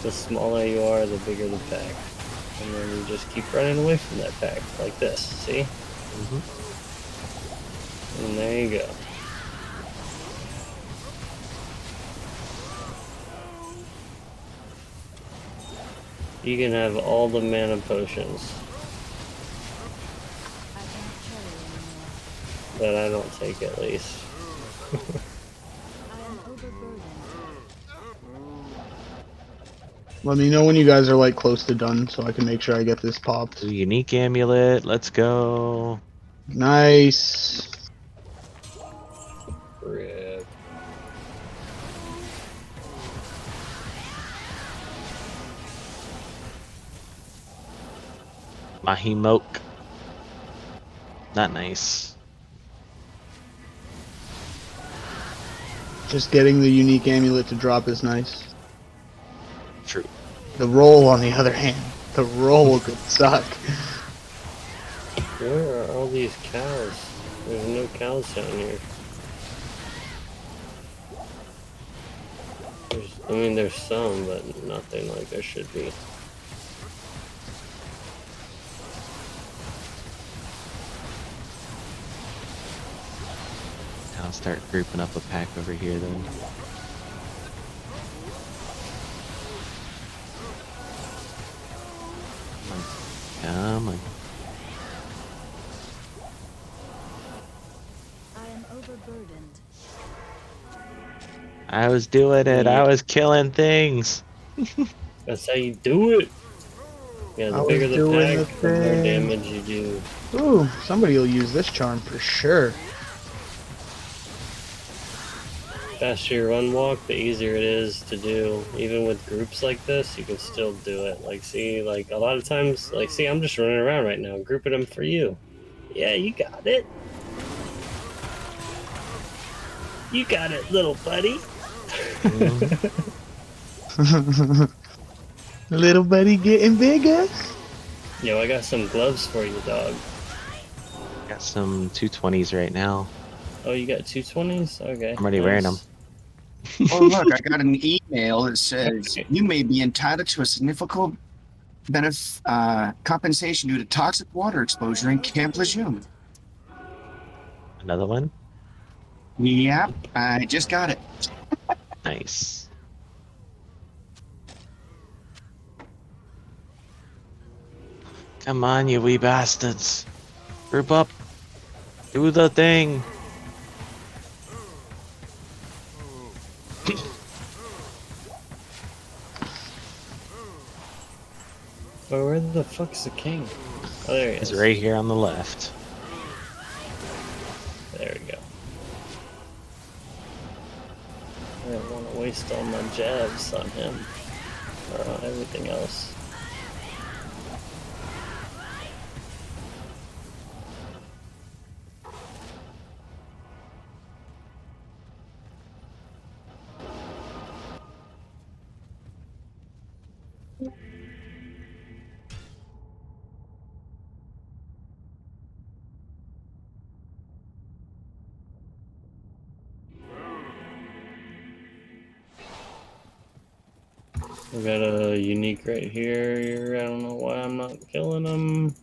The smaller you are, the bigger the pack. And then you just keep running away from that pack, like this, see? And there you go. You can have all the mana potions. That I don't take, at least. Let me know when you guys are like close to done so I can make sure I get this popped. Unique amulet, let's go. Nice. Rip. Mahimoke. Not nice. Just getting the unique amulet to drop is nice. True. The roll, on the other hand, the roll could suck. Where are all these cows? There's no cows down here. I mean, there's some, but nothing like there should be. I'll start grouping up a pack over here then. Come on. I am overburdened. I was doing it. I was killing things. That's how you do it. Yeah, the bigger the pack, the more damage you do. Ooh, somebody will use this charm for sure. Faster you run walk, the easier it is to do. Even with groups like this, you can still do it. Like, see, like a lot of times, like, see, I'm just running around right now, grouping them for you. Yeah, you got it. You got it, little buddy. Little buddy getting bigger. Yo, I got some gloves for you, dog. Got some 220s right now. Oh, you got 220s? Okay. I'm already wearing them. Oh, look, I got an email that says you may be entitled to a significant compensation due to toxic water exposure in Camp Lejeune. Another one? Yep, I just got it. Nice. Come on, you wee bastards. Group up. Do the thing. But where the fuck's the king? Oh, there he is. He's right here on the left. There we go. I don't want to waste all my jabs on him. Or on everything else. We got a unique right here. I don't know why I'm not killing him.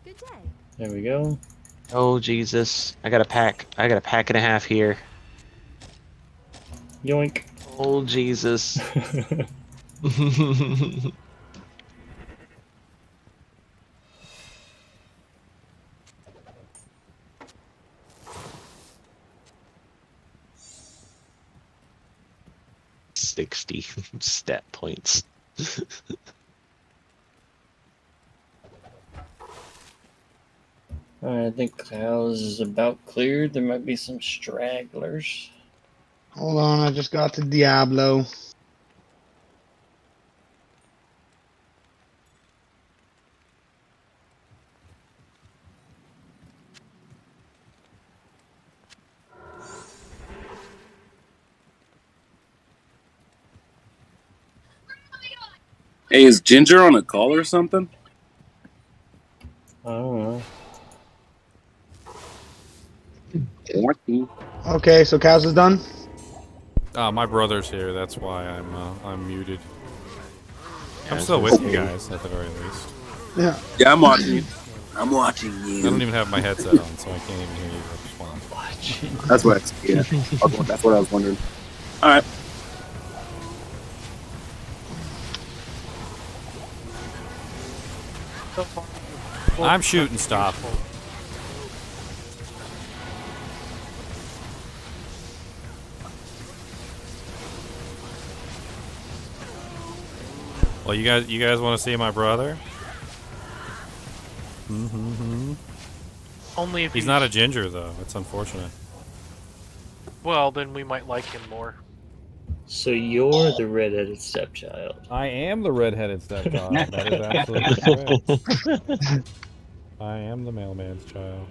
Good day. There we go. Oh Jesus! I got a pack. I got a pack and a half here. Yoink. Oh Jesus! 60 stat points. Alright, I think Kyle's is about cleared. There might be some stragglers. Hold on, I just got to Diablo. Hey, is Ginger on a call or something? I don't know. Okay, so Kaz is done. My brother's here. That's why I'm muted. I'm Yeah, still I was with gonna you say- guys at the very least. Yeah. Yeah, I'm watching you. I'm watching you. I don't even have my headset on, so I can't even hear you. That's what. Yeah, that's what I was wondering. All right. I'm shooting. Stop. Well, you guys want to see my brother? Only if He's not a ginger, though. It's unfortunate. Well, then we might like him more. So you're the redheaded stepchild. I am the redheaded stepchild. That is absolutely correct. I am the mailman's child.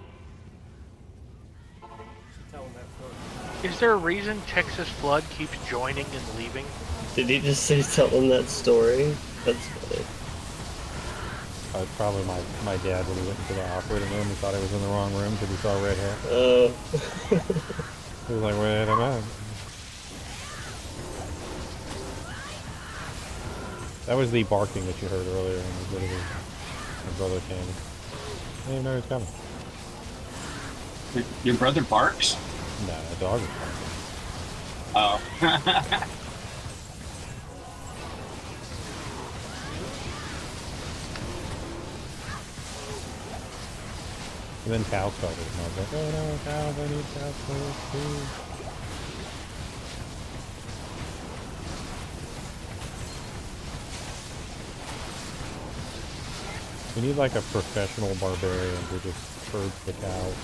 Is there a reason Texas Flood keeps joining and leaving? Did he just say tell him that story? That's funny. Probably my dad when he went into the operating room and thought I was in the wrong room because he saw red hair. He was like, wait a minute. That was the barking that you heard earlier, and literally my brother came. I didn't even know he was coming. Your brother barks? No, a dog is barking. Oh. And then cows started, and I was like, oh no, cows, I need cows first, too. We need like a professional barbarian who just herds the cows.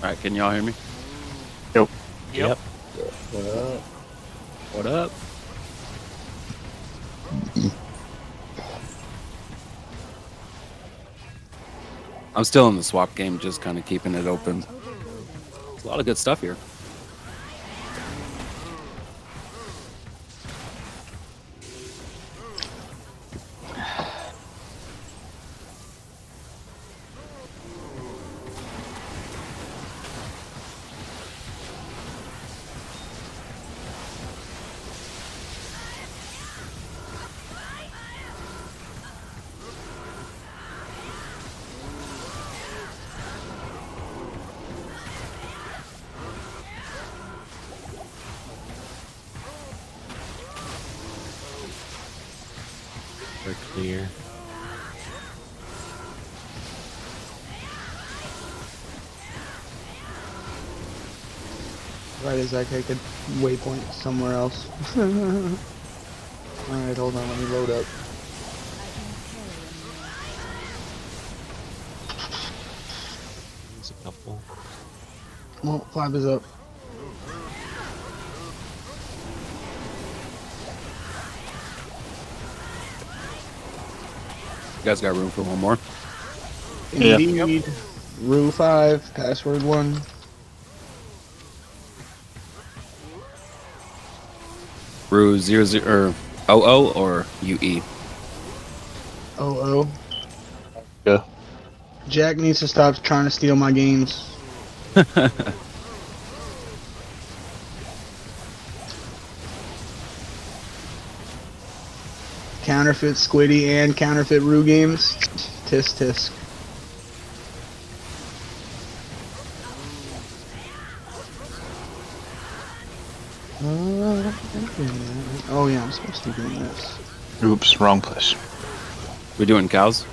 Alright, can y'all hear me? Yep. Yep. What up? What up? I'm still in the swap game, just kind of keeping it open. There's a lot of good stuff here. We're clear. Right as I take a waypoint somewhere else. Alright, hold on, let me load up. There's a couple. Well, 5 is up. You guys got room for one more? Indeed. Rule 5, password 1. Rue 00 or OO or UE? Oh. Yeah. Jack needs to stop trying to steal my games. Counterfeit Squiddy and counterfeit Rue games. Tisk tisk. Oh yeah, I'm supposed to be doing this. Oops, wrong place. We doing cows?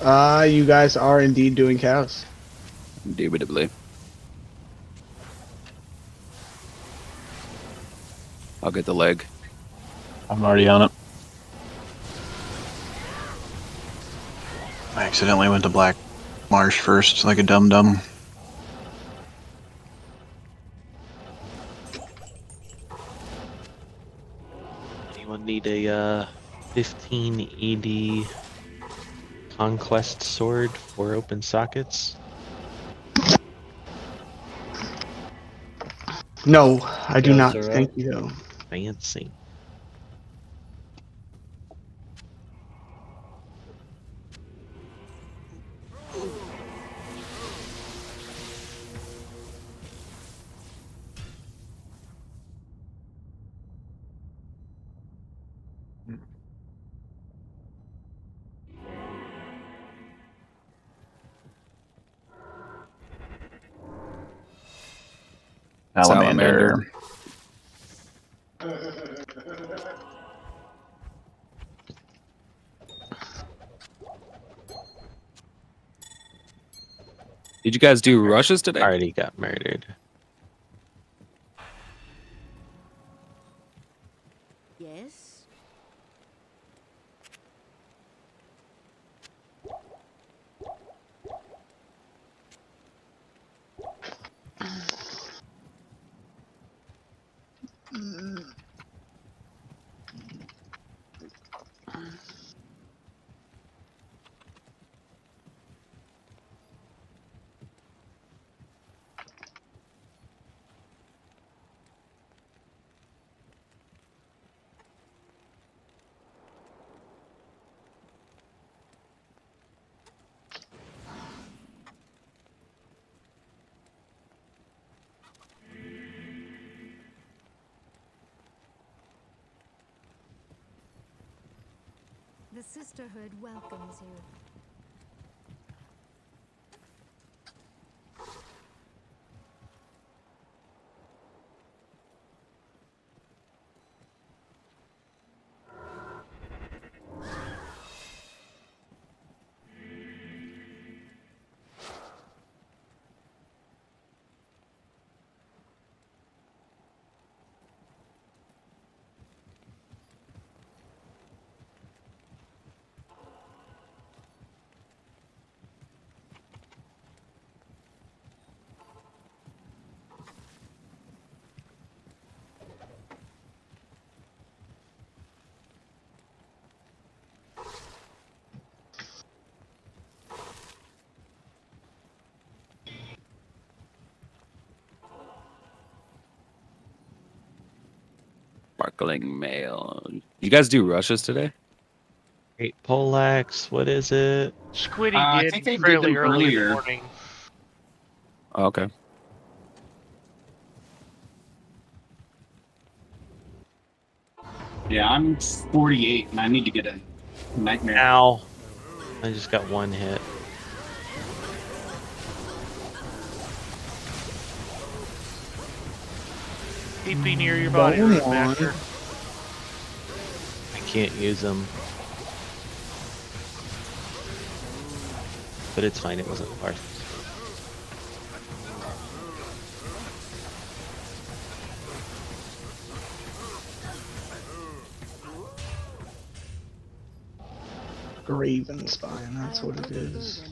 You guys are indeed doing cows. Indubitably. I'll get the leg. I'm already on it. I accidentally went to Black Marsh first, like a dum-dum. Anyone need a 15 ED conquest sword for open sockets? No, I do Yes, not. sir. Thank you though. Fancy. Salamander. Did you guys do rushes today? Already got murdered. Yes. The Sisterhood welcomes you. Sparkling mail. You guys do rushes today? Great Poleaxe, what is it? Squiddy I did think they did fairly them early in the earlier. morning. Oh, okay. Yeah, I'm 48 and I need to get a nightmare. Ow. I just got one hit. TP near your body, Master. I can't use them. But it's fine, it wasn't worth. Graven Spine, that's what it is.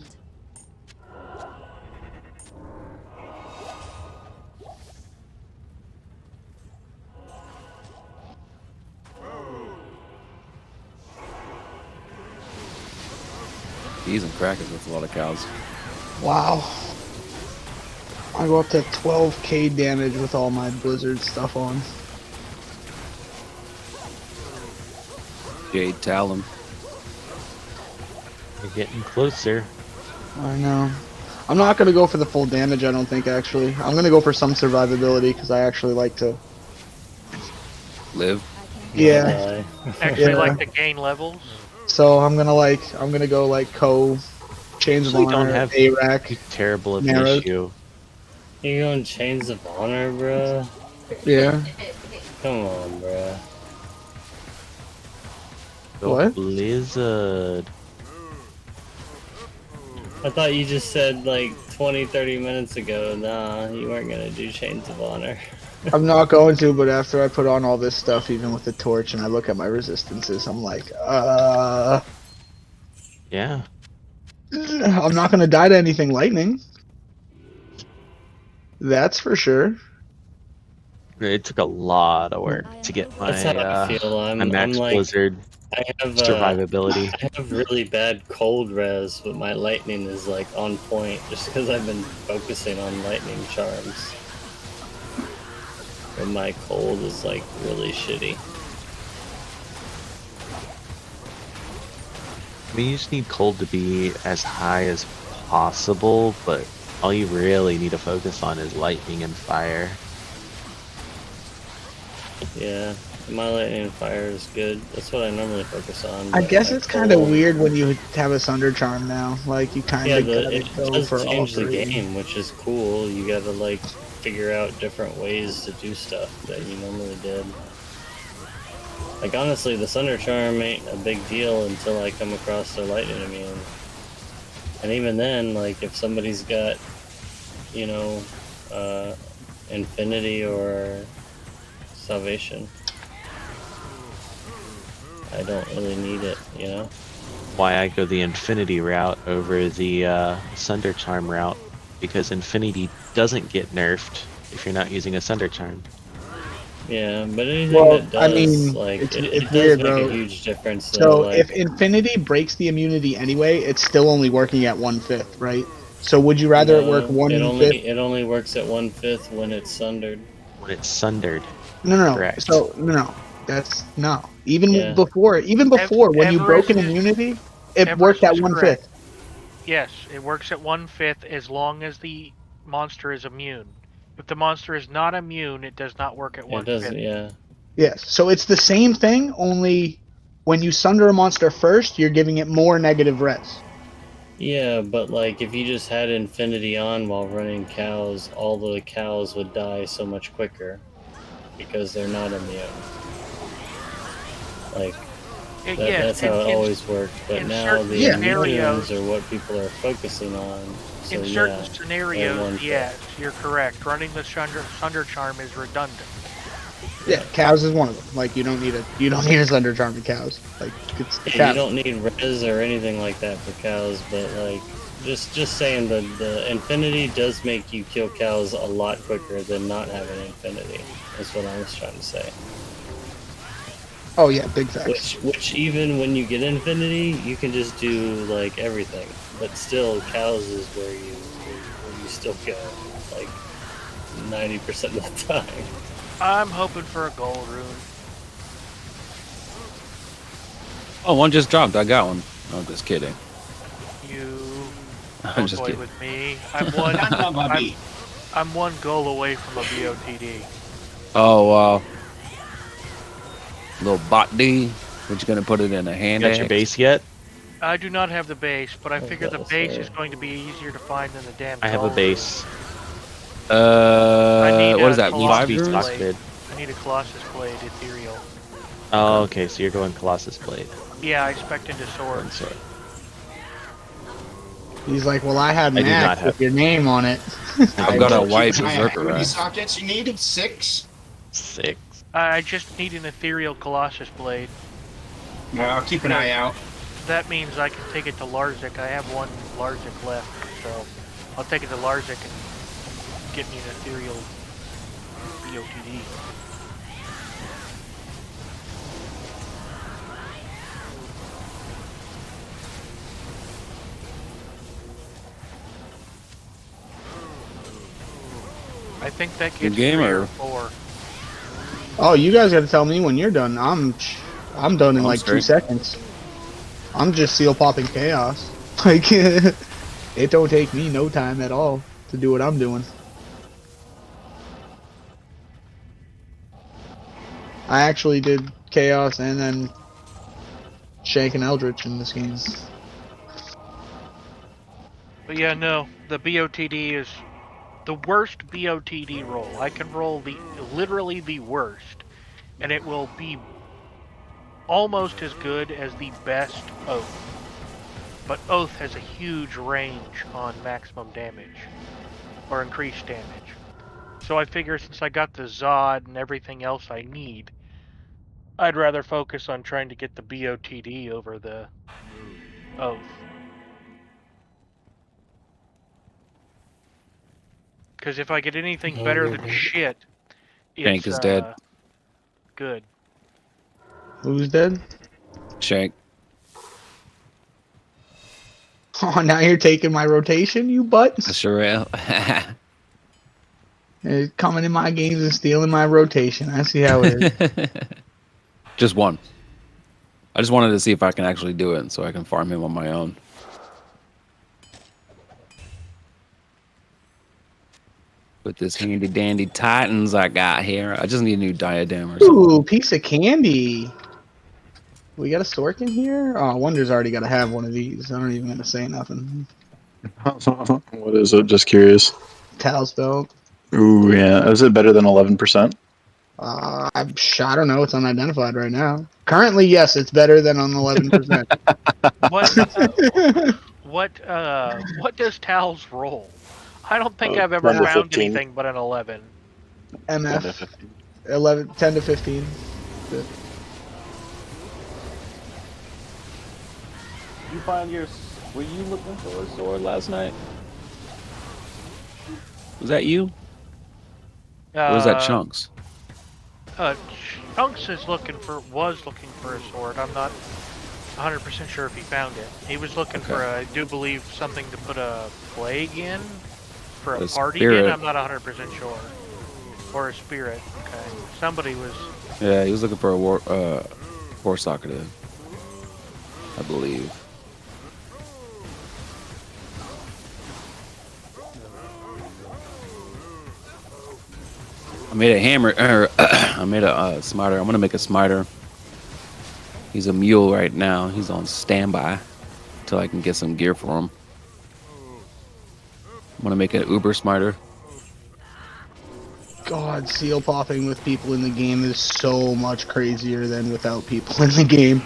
Peas and crackers with a lot of cows. Wow. I go up to 12k damage with all my blizzard stuff on. Jade Talon. You're getting closer. I know. I'm not going to go for the full damage, I don't think, actually. I'm going to go for some survivability, because I actually like to... Live? Yeah. Actually Yeah. like to gain levels. So I'm going to go like Chains of Actually don't Honor, have A-Rack. terrible of an Narrow. issue. You going Chains of Honor, bro? Yeah. Come on, bro. Go What? Blizzard. I thought you just said like 20-30 minutes ago, nah, you weren't gonna do Chains of Honor. I'm not going to, but after I put on all this stuff, even with the torch, and I look at my resistances, I'm like, Yeah. I'm not going to die to anything lightning. That's for sure. It took a lot of work to get my, That's how I feel. my I'm max like, Blizzard I have survivability. I have really bad cold res, but my lightning is like on point just because I've been focusing on lightning charms. And my cold is like really shitty. I mean, you just need cold to be as high as possible, but all you really need to focus on is lightning and fire. Yeah, my lightning and fire is good. That's what I normally focus on. I but guess my it's kind of cold- weird when you have a Sunder Charm now. Like, you kind Yeah, of it gotta go does for all change the three. game, which is cool. You gotta like figure out different ways to do stuff that you normally did. Like honestly, the Sunder Charm ain't a big deal until I come across their lightning immune. And even then, like if somebody's got, you know, Infinity or Salvation, I don't really need it, you know? Why I go the Infinity route over the Sunder Charm route, because Infinity doesn't get nerfed if you're not using a Sunder Charm. Yeah, but anything Well, that does, I mean, like, it's it does weird, make bro. a huge difference. So Though, like, if Infinity breaks the immunity anyway, it's still only working at 1/5, right? So would you rather it work no, 1/5? it only works at 1/5 when it's sundered. When it's sundered. No. Correct. So no, that's no. Even Yeah. before when you broke an Everest is- immunity, it Everest worked at is 1/5. correct. Yes, it works at 1/5 as long as the monster is immune. If the monster is not immune, it does not work at It 1/5. doesn't, yeah. Yes. So it's the same thing, only when you sunder a monster first, you're giving it more negative res. Yeah, but like if you just had Infinity on while running cows, all the cows would die so much quicker because they're not immune. Like that's how it always worked. But in now certain the scenarios- immunes are what people are focusing on. So In certain yeah, at scenarios, 1/5. yes, you're correct. Running the Sunder Charm is redundant. Yeah, cows is one of them. Like you don't need a sunder charm to cows. Like it's Yeah, cows. you don't need res or anything like that for cows, but like just saying the Infinity does make you kill cows a lot quicker than not having Infinity. That's what I was trying to say. Oh yeah, big facts. Which even when you get Infinity, you can just do like everything, but still cows is where you still go like 90% of the time. I'm hoping for a gold rune. Oh, one just dropped. I got one. No, I'm just kidding. You I'm don't just toy kidding. with me. I'm one goal away from a BOTD. Oh, wow. Little bot D. What you gonna put it in a hand? Got your base yet? I do not have the base, but I figure the that's base fair. is going to be easier to find than the damn I have a tall base. I need what is a that? Colossus 5 runes? blade. I need a Colossus blade, ethereal. Oh, okay, so you're going Colossus Blade. Yeah, I spec'd into swords. He's like, well, I had I do not Max have- with your name on it. I've got a white How berserker many axe. sockets you needed? 6? 6. I just need an ethereal Colossus blade. I'll keep an eye out. That means I can take it to Larzik. I have one Larzik left, so I'll take it to Larzik and get me an ethereal BOTD. I think that gets 3 or 4. Oh, you guys got to tell me when you're done. I'm done in like 2 seconds. I'm just seal popping chaos. Like it don't take me no time at all to do what I'm doing. I actually did chaos and then Shank and Eldritch in this game. But yeah, no, the BOTD is the worst BOTD roll. I can roll literally the worst, and it will be almost as good as the best Oath. But Oath has a huge range on maximum damage, or increased damage. So I figure since I got the Zod and everything else I need, I'd rather focus on trying to get the BOTD over the Oath. Because if I get anything better than shit, Shank it's is dead. good. Who's dead? Shank. Oh, now you're taking my rotation, you butt. I sure am. You're coming in my games and stealing my rotation. I see how it is. Just one. I just wanted to see if I can actually do it so I can farm him on my own. With this handy dandy Titans I got here. I just need a new diadem or something. Ooh, piece of candy. We got a stork in here? Oh, Wonder's already got to have one of these. I don't even got to say nothing. What is it? Just curious. Tal's belt. Ooh, yeah. Is it better than 11%? I don't know. It's unidentified right now. Currently, yes, it's better than on 11%. What does Tal's roll? I don't think I've ever 10 to found 15. anything but an 11. MF. 10 to 15. You find your... Were you looking for a sword last night? Was that you? Or was that Chunks? Chunks was looking for a sword. I'm not 100% sure if he found it. He was looking for, I do believe, something to put a plague in for a party spirit. in. I'm not 100% sure. Or a spirit. Okay. Somebody was. Yeah, he was looking for a war soccer, I believe. I made a hammer, I made a smiter. I'm gonna make a smiter. He's a mule right now. He's on standby until I can get some gear for him. I'm gonna make an uber smiter. God, seal popping with people in the game is so much crazier than without people in the game.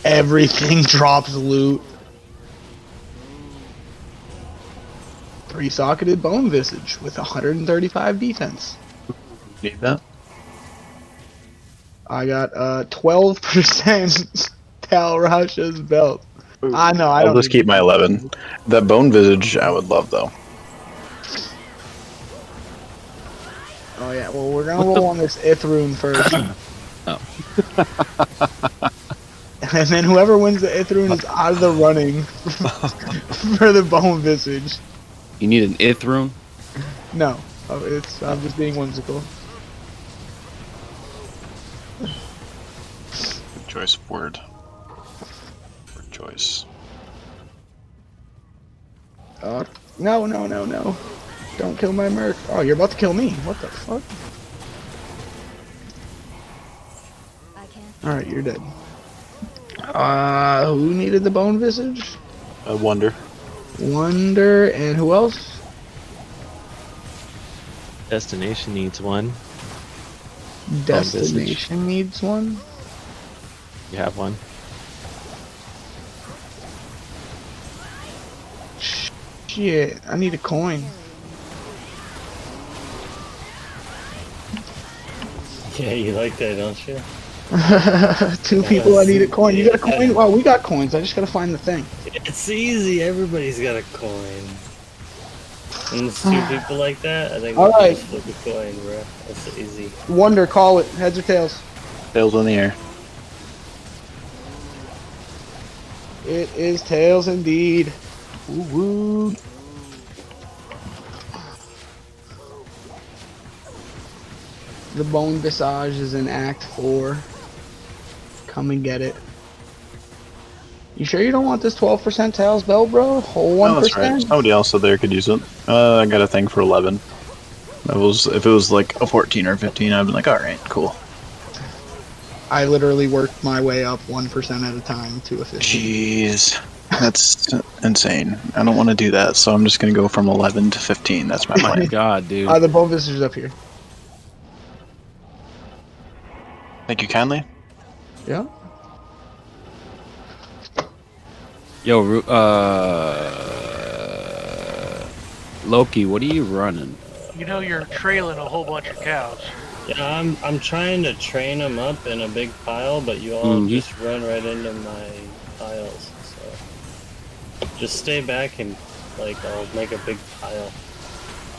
Everything drops loot. 3-socketed bone visage with 135 defense. Need that? I got 12% Tal Rasha's belt. I know. I'll just keep my 11. That bone visage, I would love though. Oh yeah. Well, we're gonna roll on this Ith rune first. Oh. And then whoever wins the Ith rune is out of the running for the bone visage. You need an Ith rune? No, I'm just being whimsical. Good choice of word. choice. No, no, no, no. Don't kill my merc. Oh, you're about to kill me. What the fuck? Alright, you're dead. Who needed the bone visage? Wonder. Wonder, and who else? Destination needs one. Destination needs one? You have one. Shit, I need a coin. Yeah, you like that, don't you? 2 people, I need a coin. You got a coin? Well, we got coins. I just gotta find the thing. It's easy. Everybody's got a coin. And it's 2 people like that. I think we Alright. just flip a coin, bro. That's easy. Wonder, call it. Heads or tails? Tails in the air. It is tails indeed. Woo woo. The bone visage is in Act 4. Come and get it. You sure you don't want this 12% tails bell, bro? Whole 1%? No, that's right. Somebody else out there could use it. I got a thing for 11. If it was like a 14 or 15, I'd be like, alright, cool. I literally worked my way up 1% at a time to a 15. Jeez. That's insane. I don't want to do that, so I'm just going to go from 11 to 15. That's my plan. God, dude. The bone visage's up here. Thank you kindly. Yeah. Yo, Loki, what are you running? You know you're trailing a whole bunch of cows. Yeah, I'm trying to train them up in a big pile, but you all just run right into my piles. So just stay back and I'll make a big pile.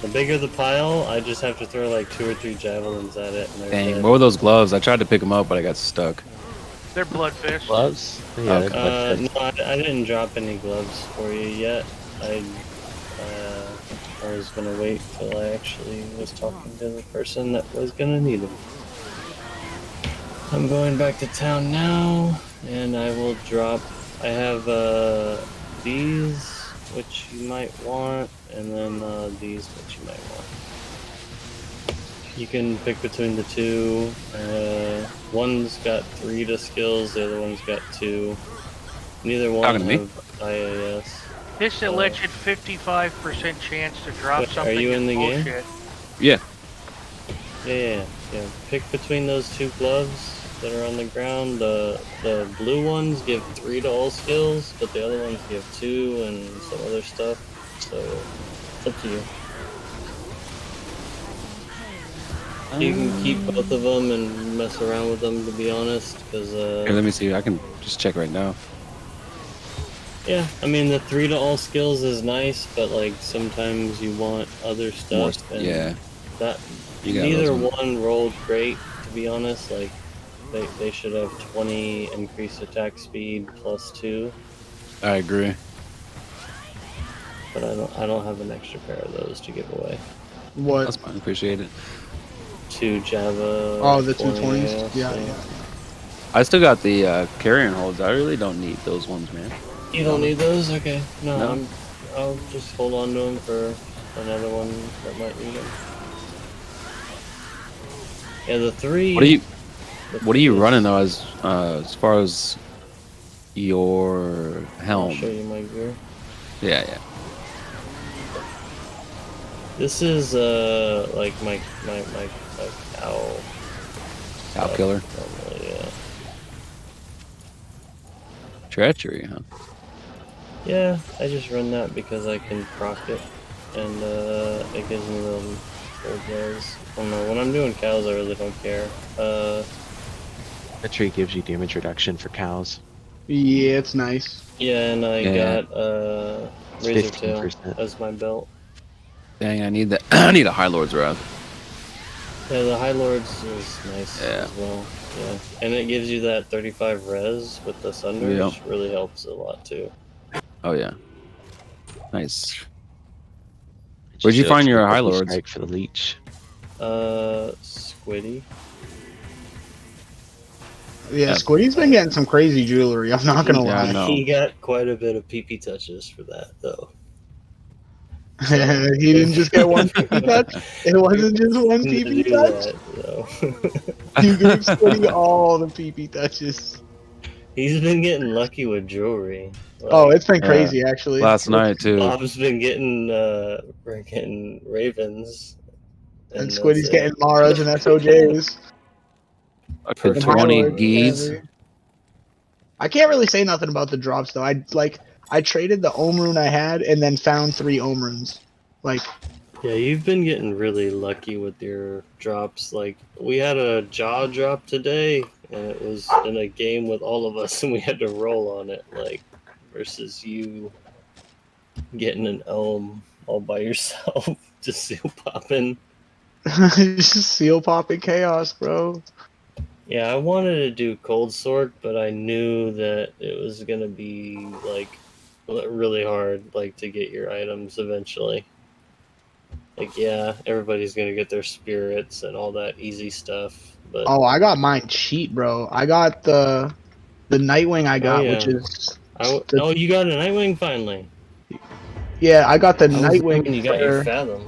The bigger the pile, I just have to throw like 2 or 3 javelins at it. And Dang, dead. what were those gloves? I tried to pick them up, but I got stuck. They're bloodfish. Gloves? Yeah, Okay. they're bloodfish. No, I didn't drop any gloves for you yet. I was gonna wait till I actually was talking to the person that was gonna need them. I'm going back to town now, and I will drop. I have these, which you might want, and then these, which you might want. You can pick between the 2. One's got 3 to skills, the other one's got 2. Neither one Talking to me? have IAS. This alleged 55% chance to drop Wait, something are you is in the game? bullshit. Yeah. Yeah. Pick between those 2 gloves that are on the ground. The blue ones give 3 to all skills, but the other ones give 2 and some other stuff. So it's up to you. You can keep both of them and mess around with them, to be honest, because Here, let me see. I can just check right now. yeah, I mean the 3 to all skills is nice, but sometimes you want other stuff. More, and yeah. That You got neither those ones. one rolled great, to be honest. They should have 20 increased attack speed plus 2. I agree. But I don't have an extra pair of those to give away. What? That's fine. Appreciate it. 2 Java. Oh, the 20 220s? AS, Yeah. I still got the carrion holds. I really don't need those ones, man. You don't need those? Okay. No, No. I'll just hold on to them for another one that might need them. Yeah, the 3. What are you running though, as far as your helm? I'll show you my gear. Yeah. This is my cow. Cow killer. Yeah. Treachery, huh? Yeah, I just run that because I can proc it, and it gives me the old guys. I don't know, when I'm doing cows, I really don't care. That tree gives you damage reduction for cows. Yeah, it's nice. Yeah, and I got Razor Tail 15%. as my belt. Dang, I need that. I need a High Lord's Wrath. Yeah, the High Lords is nice Yeah. as well. Yeah, and it gives you that 35 res with the Sunder, Yep. which really helps a lot too. Oh yeah. Nice. Where'd you find your High Lords? Strike for the leech. Squiddy. Yeah, Squiddy's been getting some crazy jewelry. I'm not gonna Yeah, I lie. know. He got quite a bit of PP touches for that, though. He didn't just get one PP touch. It wasn't just one To PP do touch. that, so. You gave Squiddy all the PP touches. He's been getting lucky with jewelry. Oh, it's been Yeah. crazy actually. Last night too. Bob's been getting freaking ravens, And that's Squiddy's it. getting Maras and SOJs. For And 20 Hylord, geese. apparently. I can't really say nothing about the drops though. I traded the Ohm rune I had and then found 3 Ohm runes. Like, Yeah, you've been getting really lucky with your drops. Like, we had a jaw drop today, and it was in a game with all of us, and we had to roll on it. Like, versus you getting an ohm all by yourself, just seal popping. just seal popping chaos, bro. Yeah, I wanted to do cold sork, but I knew that it was gonna be like really hard, like to get your items eventually. Like, yeah, everybody's gonna get their spirits and all that easy stuff, but Oh, I got mine cheap, bro. I got the Nightwing I got, yeah. which is Oh, you got a Nightwing finally. yeah, I got the I was Nightwing. thinking you got your Fathom.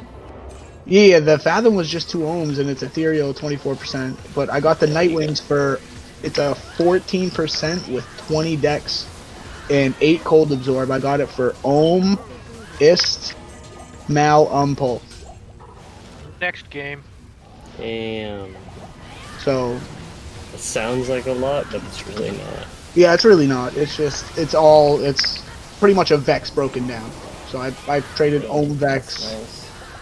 Yeah, the Fathom was just 2 ohms and it's ethereal 24%. But I got the Nightwings for it's a 14% with 20 decks and 8 cold absorb. I got it for Ohm, Ist, Mal, Pulse. Next game. Damn. So It sounds like a lot, but it's really not. yeah, it's really not. It's just it's pretty much a Vex broken down. So I traded Ohm Vex. Nice.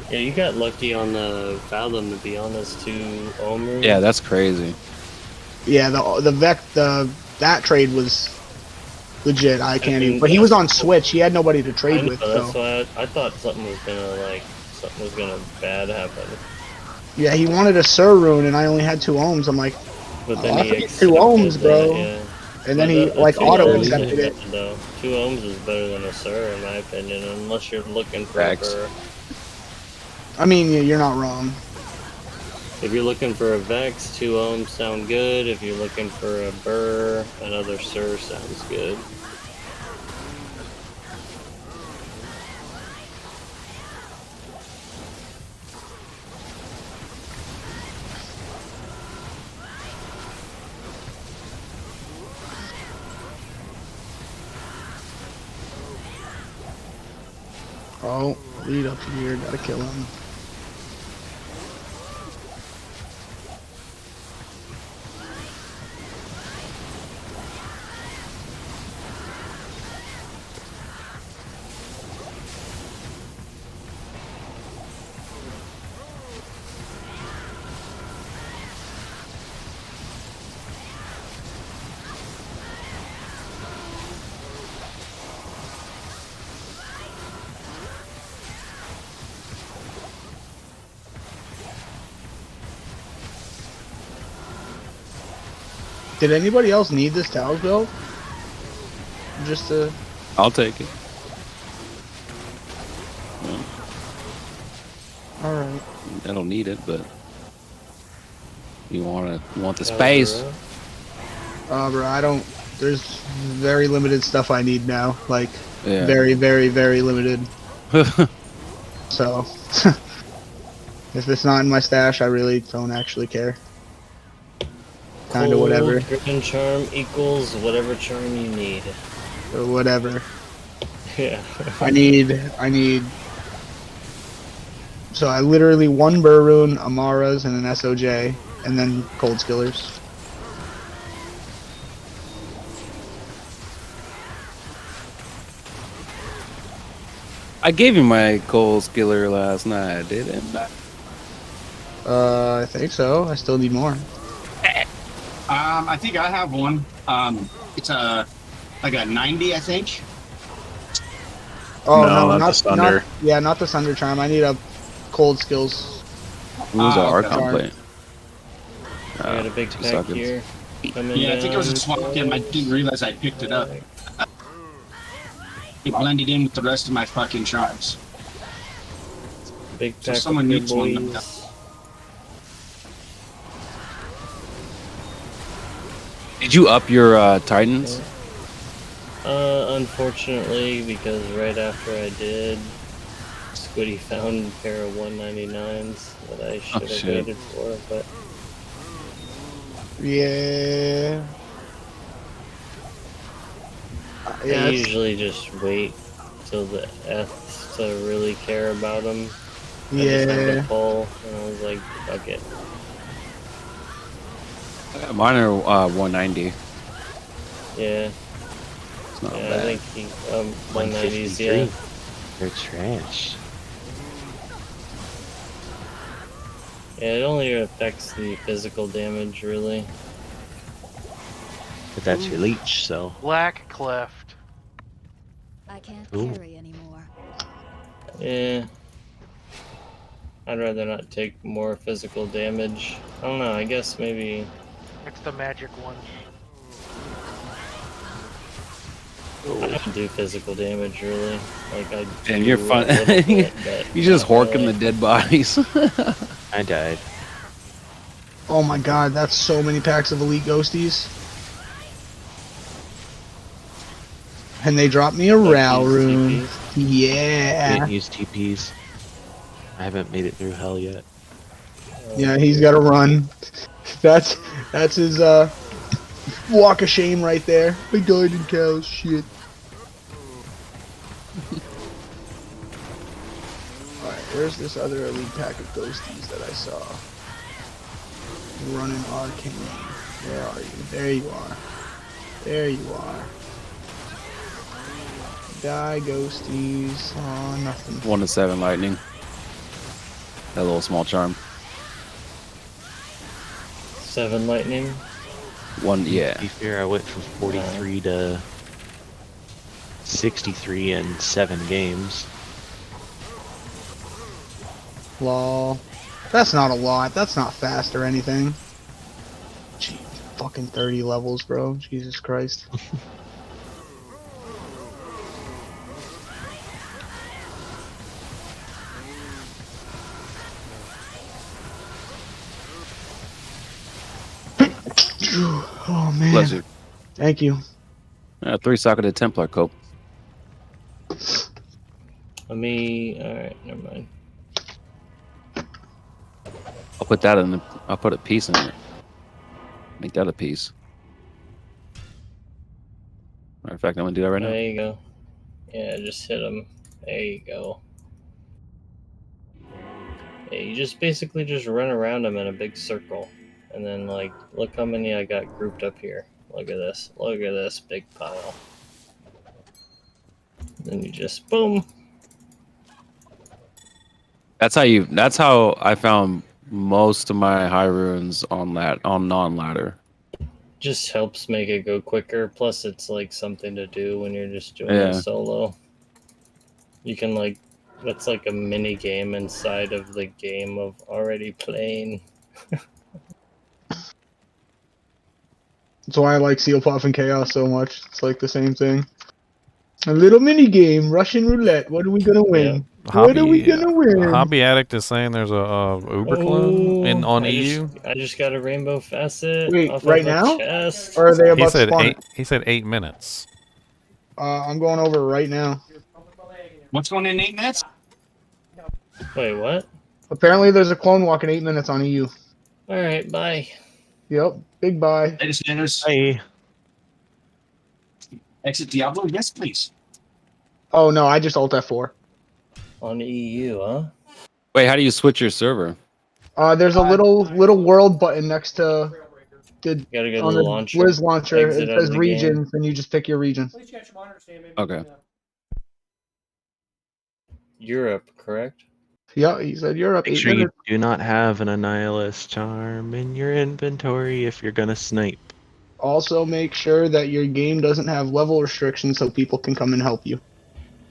Yeah, you got lucky on the Fathom, to be honest, too. Omer. Yeah, that's crazy. Yeah, the Vex that trade was legit. I can't even. But he was on Switch. He had nobody to trade with. That's So why I thought something was gonna bad happen. yeah, he wanted a Sur rune, and I only had 2 ohms. I'm like, But then I he forget accepted 2 ohms, bro. that, yeah. And then But he the like 2 auto ohms accepted is it. better, though. 2 ohms is better than a Sur, in my opinion, unless you're looking for Facts. I mean, you're not wrong. If you're looking for a Vex, 2 ohms sound good. If you're looking for a Burr, another Sur sounds good. Oh, lead up here, gotta kill him. Did anybody else need this Towers build? Just to... I'll take it. Alright. I don't need it, but you want the space. Bro, I don't... There's very limited stuff I need now. Like, Yeah. very, very, very limited. So, if it's not in my stash, I really don't actually care. Kinda whatever. Driven charm equals whatever charm you need. Or whatever. Yeah. I need... So I literally 1 Burr rune, Amaras, and an SOJ, and then Cold Skillers. I gave you my cold skiller last night, didn't I? I think so. I still need more. I think I have one. It's like a 90, I think. Oh No, no, not the Sunder. Yeah, not the Sunder charm. I need a Cold Skills. Who's our okay. Archon plate? I got a big two pack seconds. here. Yeah, I think it was a swap game. I didn't realize I picked it up. It blended in with the rest of my fucking charms. Big So pack someone of needs one. boys. Did you up your Titans? Unfortunately, because right after I did, Squiddy found a pair of 199s that I should have waited for, but Yeah. I usually just wait till the F's to really care about them. I just had Yeah. to pull, and I was like, fuck it. Mine are 190. Yeah. It's not Yeah, bad. I think he 190s. Yeah. They're trash. Yeah, it only affects the physical damage, really. But that's your leech, so. Black cleft. I can't Ooh. carry anymore. Yeah. I'd rather not take more physical damage. I don't know, I guess maybe... It's the magic one. I don't do physical damage, really. Like, I do And you're fun. a little bit, but You just not horking really. the dead bodies. I died. Oh my god, that's so many packs of elite ghosties. And they dropped me a Ral rune. Yeah. Can't use TPs. I haven't made it through hell yet. Yeah, he's got to run. That's his walk of shame right there. I died in cows. Shit. All right, where's this other elite pack of ghosties that I saw? Running arcane. Where are you? There you are. There you are. Die ghosties. Oh, nothing. 1 to 7 lightning. That little small charm. 7 lightning? 1, yeah. To be fair, I went from 43 to 63 in 7 games. Lol. That's not a lot. That's not fast or anything. Gee, fucking 30 levels, bro. Jesus Christ. Oh man. Bless you. Thank you. 3-socketed Templar cope. Let me... Alright, never mind. I'll put that in. I'll put a piece in it. Make that a piece. Matter of fact, I'm gonna do that right now. There you go. Yeah, just hit him. There you go. Yeah, you just basically just run around them in a big circle. And then, like, look how many I got grouped up here. Look at this. Look at this big pile. Then you just, boom. That's how I found most of my high runes on non-ladder. Just helps make it go quicker. Plus, it's like something to do when you're just doing Yeah. it solo. You can, like, that's like a mini game inside of the game of already playing. That's why I like Seal Puff and Chaos so much. It's like the same thing. A little mini game, Russian roulette. What are we gonna win? What are we gonna win? Hobby Addict is saying there's a Uber clone on EU. I just got a rainbow facet. Wait, off right of a now? chest. Or are they He about to said spawn? he said 8 minutes. I'm going over right now. What's going in 8 minutes? Wait, what? Apparently, there's a clone walk in 8 minutes on EU. All right, bye. Yep, big bye. Hey. Exit Diablo? Yes, please. Oh no, I just alt F4. On EU, huh? Wait, how do you switch your server? There's a little world button next to the Gotta go to on the the launcher. Blizz launcher. Exit It out of says the regions, and you just pick your region. Okay. Europe, correct? Yeah, he said Europe. Make 8 sure you minutes. do not have an Annihilus charm in your inventory if you're gonna snipe. Also, make sure that your game doesn't have level restrictions so people can come and help you.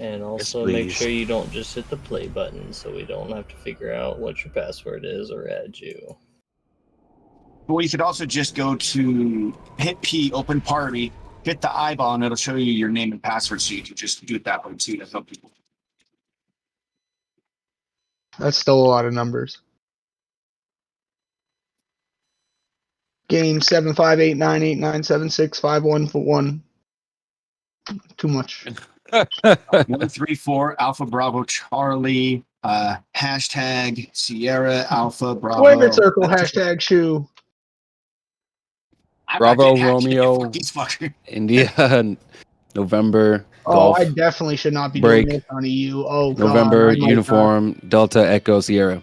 And also make please. sure you don't just hit the play button so we don't have to figure out what your password is or add you. Well, you could also just go to hit P, open party, hit the eyeball, and it'll show you your name and password, so you can just do it that way too to help people. That's still a lot of numbers. Game 75898976511. Too much. 134 Alpha Bravo Charlie. Hashtag Sierra Alpha Bravo. Square circle hashtag shoe. I'm not Bravo getting hashtag, Romeo fuck these fuckers. India November Oh, Golf I definitely should not be break doing this on EU. Oh November God, I might uniform Delta Echo Sierra. die.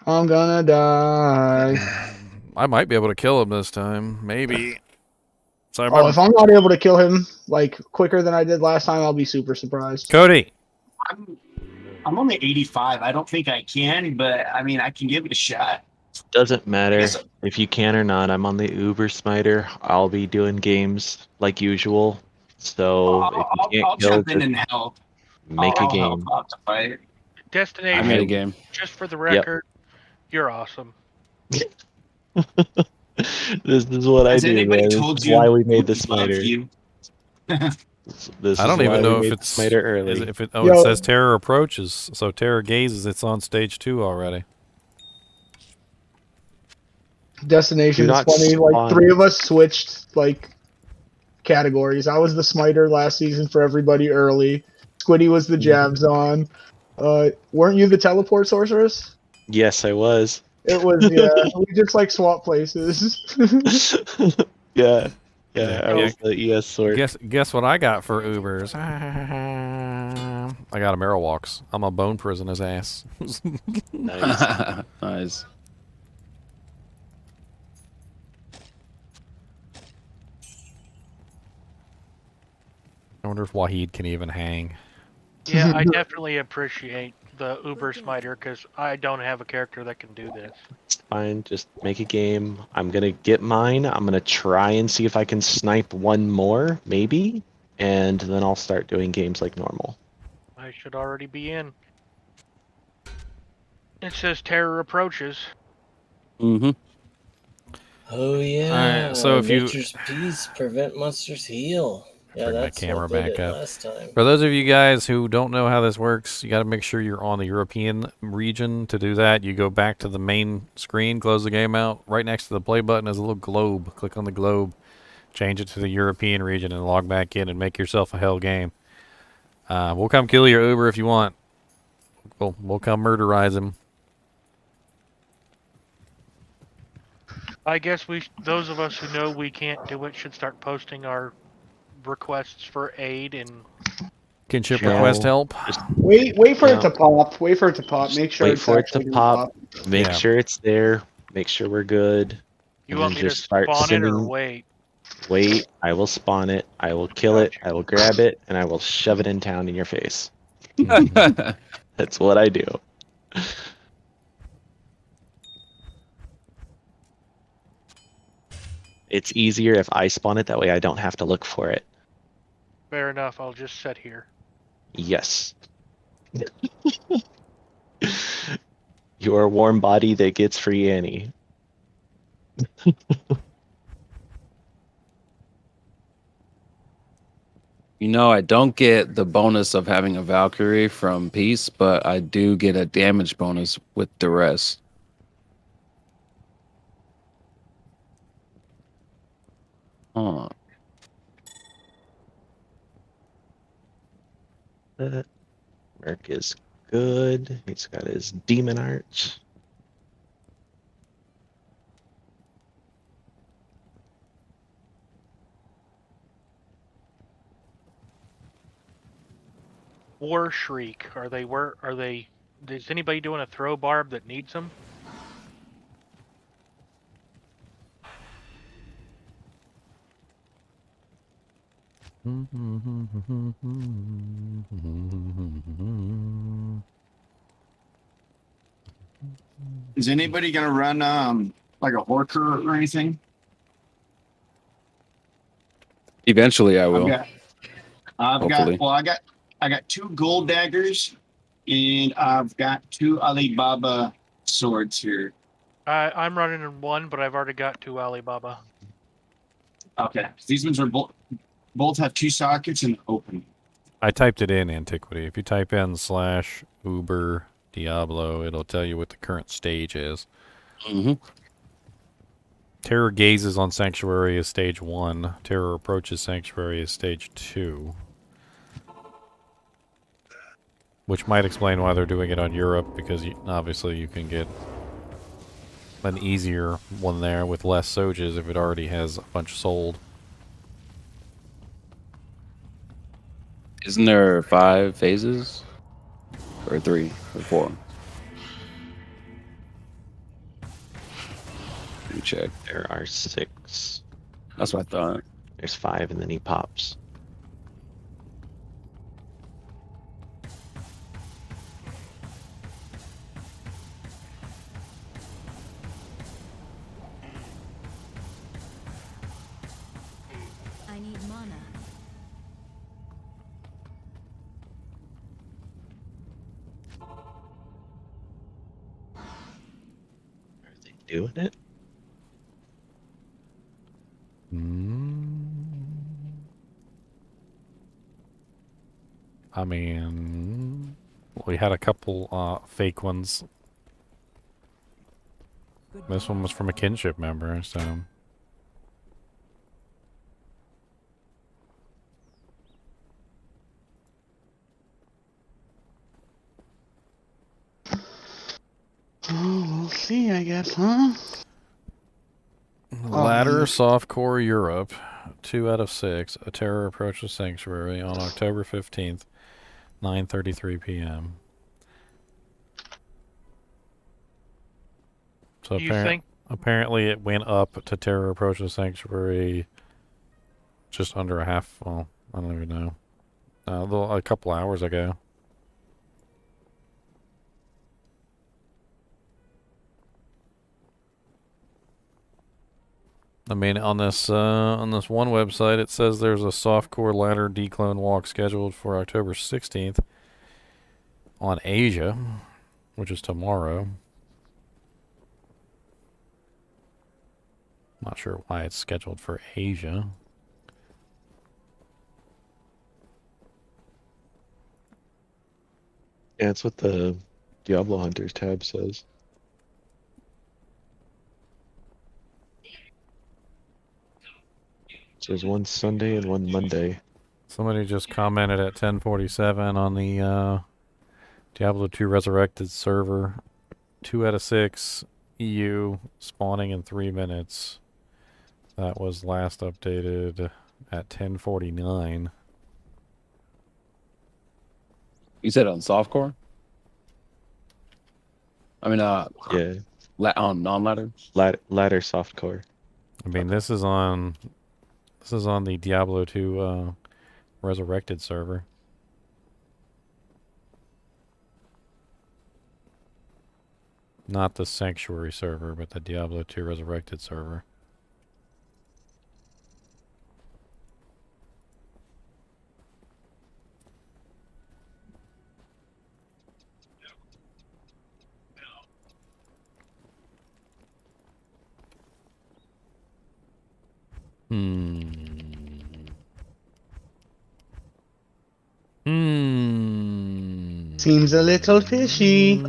I'm gonna die. I might be able to kill him this time. Maybe. So I Oh, remember if I'm not able to kill him like quicker than I did last time, I'll be super surprised. Cody. I'm only 85. I don't think I can, but I mean, I can give it a shot. Doesn't matter Yes. if you can or not. I'm on the Uber Smiter. I'll be doing games like usual. So if you can't I'll kill, jump in just and help. make a I'll help game. out to fight. Destination. I made a game. Just for the record, you're awesome. This is what I Has do, anybody man. This told is you why we made the we love Smiter. you? This I don't is even why know we if made it's the Smiter early. If it, oh, Yo. it says terror approaches. So terror gazes. It's on stage 2 already. Destination Do is not funny. Like spawn. 3 of us switched like categories. I was the smiter last season for everybody early. Squiddy was the jabs on. Weren't you the teleport sorceress? Yes, I was. It was, yeah. We just like swap places. Yeah. Yeah, Yeah, I yeah. was the ES sort. Guess what I got for Ubers? I got a Marrow Walks. I'm a bone prison his ass. Nice. Nice. I wonder if Wahid can even hang. Yeah, I definitely appreciate the Uber Smiter because I don't have a character that can do this. It's fine. Just make a game. I'm gonna get mine. I'm gonna try and see if I can snipe one more, maybe, and then I'll start doing games like normal. I should already be in. It says terror approaches. Mm-hmm. Oh yeah. Alright, so if you- Nature's peace prevent monsters heal. Yeah, Bring my that's camera what they back did up. last time. For those of you guys who don't know how this works, you got to make sure you're on the European region. To do that, you go back to the main screen, close the game out. Right next to the play button is a little globe. Click on the globe, change it to the European region, and log back in and make yourself a hell game. We'll come kill your Uber if you want. We'll come murderize him. I guess those of us who know we can't do it should start posting our requests for aid and Kinship No. request help. Wait for No. it to pop. Wait for it to pop. Make sure Wait it's for it to actually gonna pop. Make Yeah. sure it's there. Make sure we're good. you and want then me to just start spawn it or sending- wait? Wait, I will spawn it. I will kill it. I will grab it, and I will shove it in town in your face. That's what I do. It's easier if I spawn it. That way I don't have to look for it. Fair enough. I'll just sit here. Yes. Your warm body that gets free Annie. You know, I don't get the bonus of having a Valkyrie from Peace, but I do get a damage bonus with Duress. Huh. Merc is good. He's got his demon arch. War Shriek. Are they? Is anybody doing a throw barb that needs them? Is anybody gonna run like a Horker or anything? Eventually, I will. I've got 2 gold daggers, and I've got 2 Alibaba swords here. I'm running in 1, but I've already got 2 Alibaba. Okay, these ones are both have 2 sockets and open. I typed it in Antiquity. If you type in /Uber Diablo, it'll tell you what the current stage is. Mm-hmm. Terror gazes on Sanctuary is stage 1. Terror approaches Sanctuary is stage 2. Which might explain why they're doing it on Europe, because obviously you can get an easier one there with less Sojas if it already has a bunch sold. Isn't there 5 phases? Or 3 or 4? Let me check. There are 6. That's what I thought. There's 5 and then he pops. I need mana. Are they doing it? I mean, we had a couple fake ones. This one was from a kinship member, so. Oh, we'll see, I guess, huh? Ladder Softcore Europe, 2 out of 6. A Terror approaches Sanctuary on October 15th, 9:33 p.m. So apparently it went up to Terror approaches Sanctuary just under a half. Well, I don't even know. A couple hours ago. I mean, on this one website, it says there's a softcore ladder declone walk scheduled for October 16th on Asia, which is tomorrow. Not sure why it's scheduled for Asia. Yeah, it's what the Diablo Hunters tab says. So there's one Sunday and one Monday. Somebody just commented at 10:47 on the Diablo 2 Resurrected server. 2 out of 6 EU spawning in 3 minutes. That was last updated at 10:49. You said on softcore? I mean, yeah. On non-ladder? Ladder softcore. I mean, this is on the Diablo 2 Resurrected server. Not the Sanctuary server, but the Diablo 2 Resurrected server. Seems a little fishy.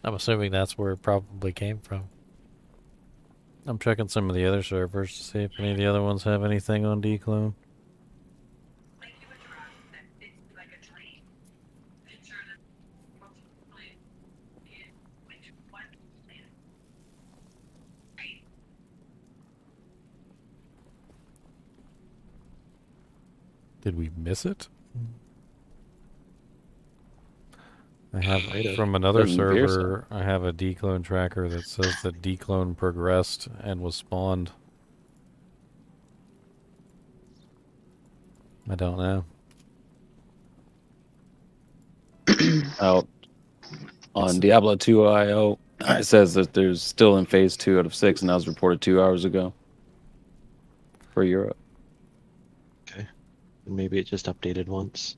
I'm assuming that's where it probably came from. I'm checking some of the other servers to see if any of the other ones have anything on declone. Did we miss it? I have from another server, I have a declone tracker that says that declone progressed and was spawned. I don't know. Out on Diablo 2 IO, it says that there's still in phase 2 out of 6, and that was reported 2 hours ago for Europe. Okay. Maybe it just updated once.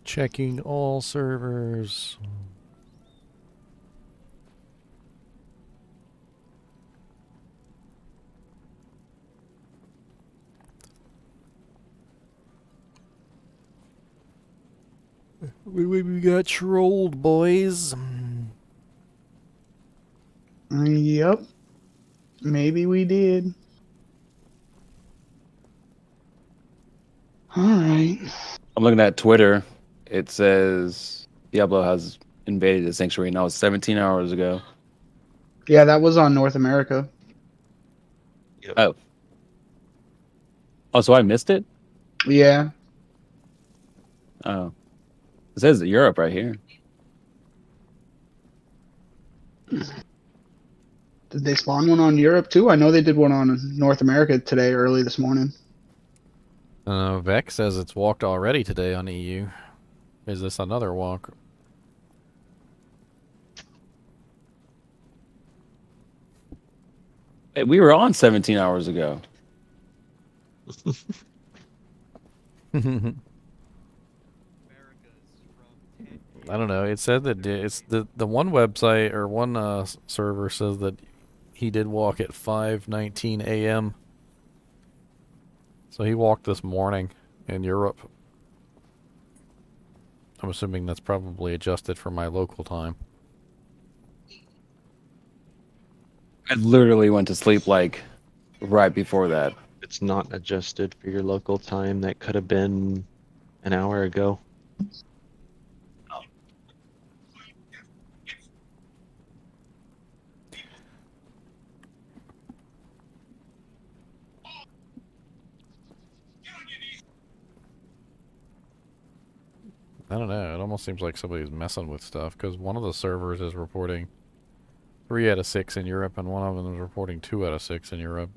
Checking all servers. We got trolled, boys. Yep. Maybe we did. All right. I'm looking at Twitter. It says Diablo has invaded the sanctuary. Now it's 17 hours ago. Yeah, that was on North America. Oh. Oh, so I missed it? Yeah. Oh. It says Europe right here. Did they spawn one on Europe too? I know they did one on North America today, early this morning. Vex says it's walked already today on EU. Is this another walk? Hey, we were on 17 hours ago. I don't know. It said that it's the one website or one server says that he did walk at 5:19 a.m. So he walked this morning in Europe. I'm assuming that's probably adjusted for my local time. I literally went to sleep like right before that. It's not adjusted for your local time. That could have been an hour ago. I don't know. It almost seems like somebody's messing with stuff because one of the servers is reporting 3 out of 6 in Europe and one of them is reporting 2 out of 6 in Europe.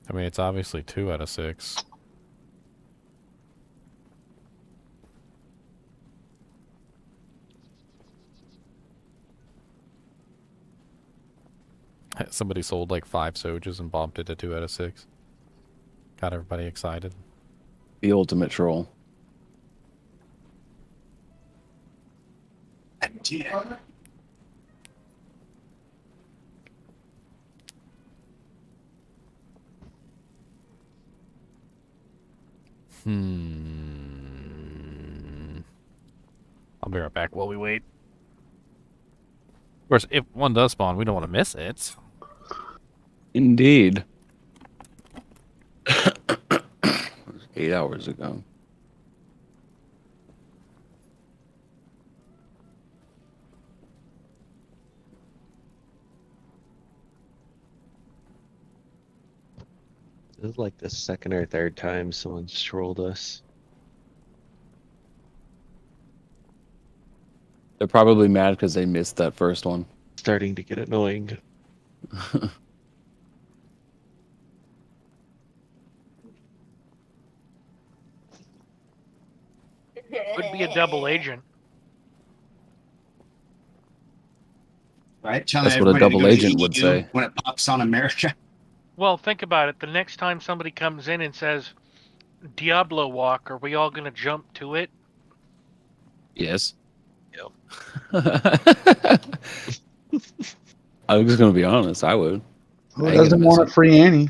I mean, it's obviously 2 out of 6. Somebody sold like 5 sojas and bumped it to 2 out of 6. Got everybody excited. The ultimate troll. I'll be right back while we wait. Of course, if one does spawn, we don't want to miss it. Indeed. 8 hours ago. This is like the second or third time someone's trolled us. They're probably mad because they missed that first one. Starting to get annoying. Could be a double agent. Right? Telling That's what a everybody to double go to agent would EU say. when it pops on America. Well, think about it. The next time somebody comes in and says, Diablo walk, are we all going to jump to it? Yes. Yep. I'm just going to be honest. I would. Who doesn't want a free Annie?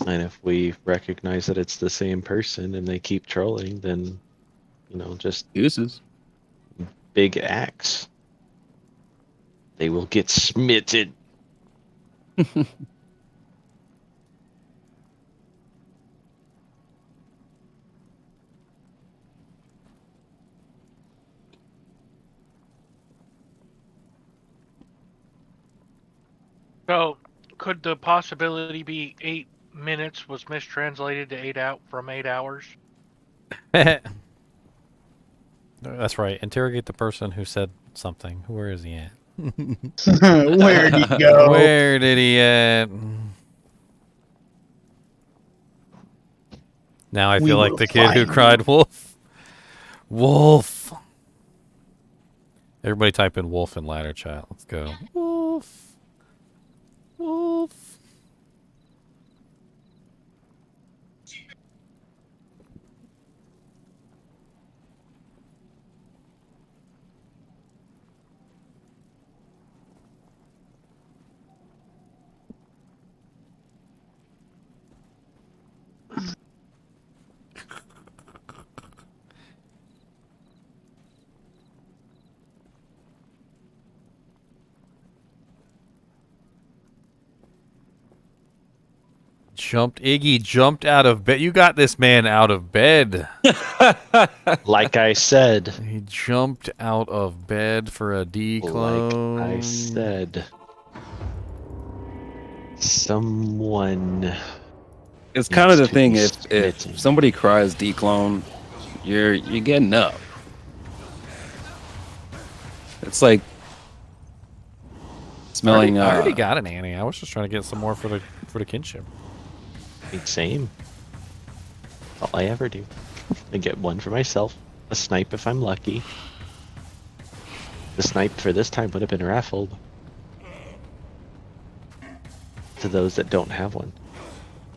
And if we recognize that it's the same person and they keep trolling, then, you know, just uses big axe. They will get smitten. So, could the possibility be 8 minutes was mistranslated to 8 hours? That's right. Interrogate the person who said something. Where is he at? Where'd he go? Where did he at? Now I We feel like will the kid who find cried wolf. Wolf. Everybody type in wolf in ladder chat. Let's go. Wolf. Wolf. Iggy jumped out of bed. You got this man out of bed. Like I said. He jumped out of bed for a declone. Like I said. Someone. It's kind of the needs to thing. be If spitting. somebody cries declone, you're getting up. It's like smelling. I already got an Annie. I was just trying to get some more for the kinship. Same. All I ever do. I get one for myself. A snipe if I'm lucky. The snipe for this time would have been raffled. To those that don't have one.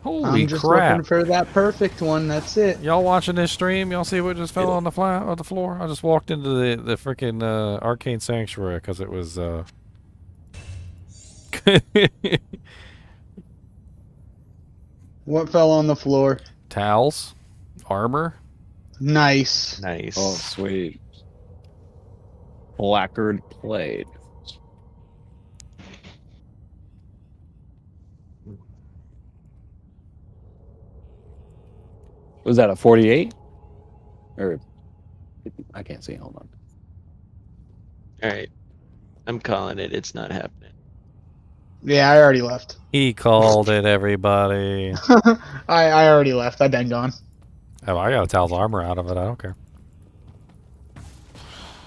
Holy I'm just crap! looking for that perfect one. That's it. Y'all watching this stream? Y'all see what just fell on the floor? I just walked into the freaking arcane sanctuary because it was. What fell on the floor? Towels, armor. Nice. Nice. Oh, sweet. Lacquered plate. Was that a 48? Or I can't see. Hold on. Alright. I'm calling it. It's not happening. Yeah, I already left. He called it, everybody. I already left. I've been gone. Oh, I got a Towel's armor out of it. I don't care.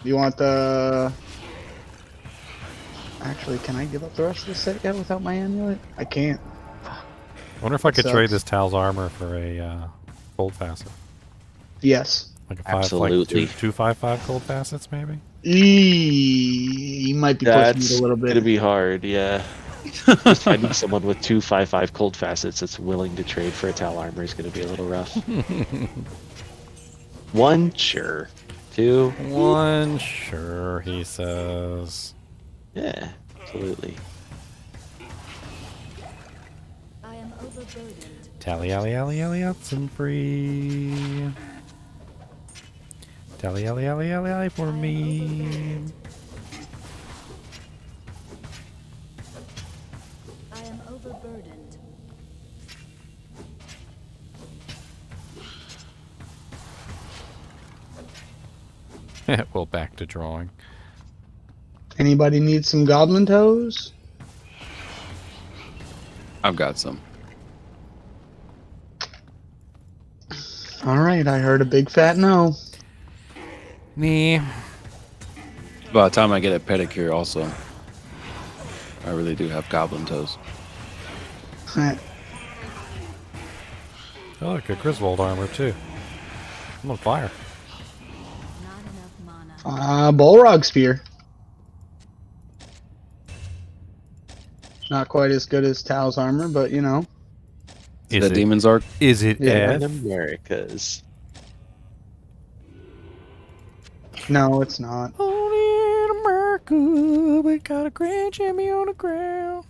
You want the... Actually, can I give up the rest of the set yet without my amulet? I can't. I wonder if I could Sucks. trade this Towel's armor for a cold facet. Yes. Like a Absolutely. 255 cold facets, maybe? You might be pushing That's it a little bit. gonna be hard, yeah. Just finding someone with 255 cold facets that's willing to trade for a towel armor is gonna be a little rough. One, sure. Two. One, sure, he says. Yeah, absolutely. I am overburdened. Tally, alley, alley, alley, outs and free. Tally, alley, alley, alley, alley for me. I am overburdened. Well, back to drawing. Anybody need some goblin toes? I've got some. All right, I heard a big fat no. Nee. By the time I get a pedicure, also, I really do have goblin toes. I like a Griswold armor, too. I'm on fire. Bullrog spear. Not quite as good as Tao's armor, but you know. Is the Demon's Arc? Is it Yeah. In Americas. No, it's not. Only in America, we got a grand champion on the ground.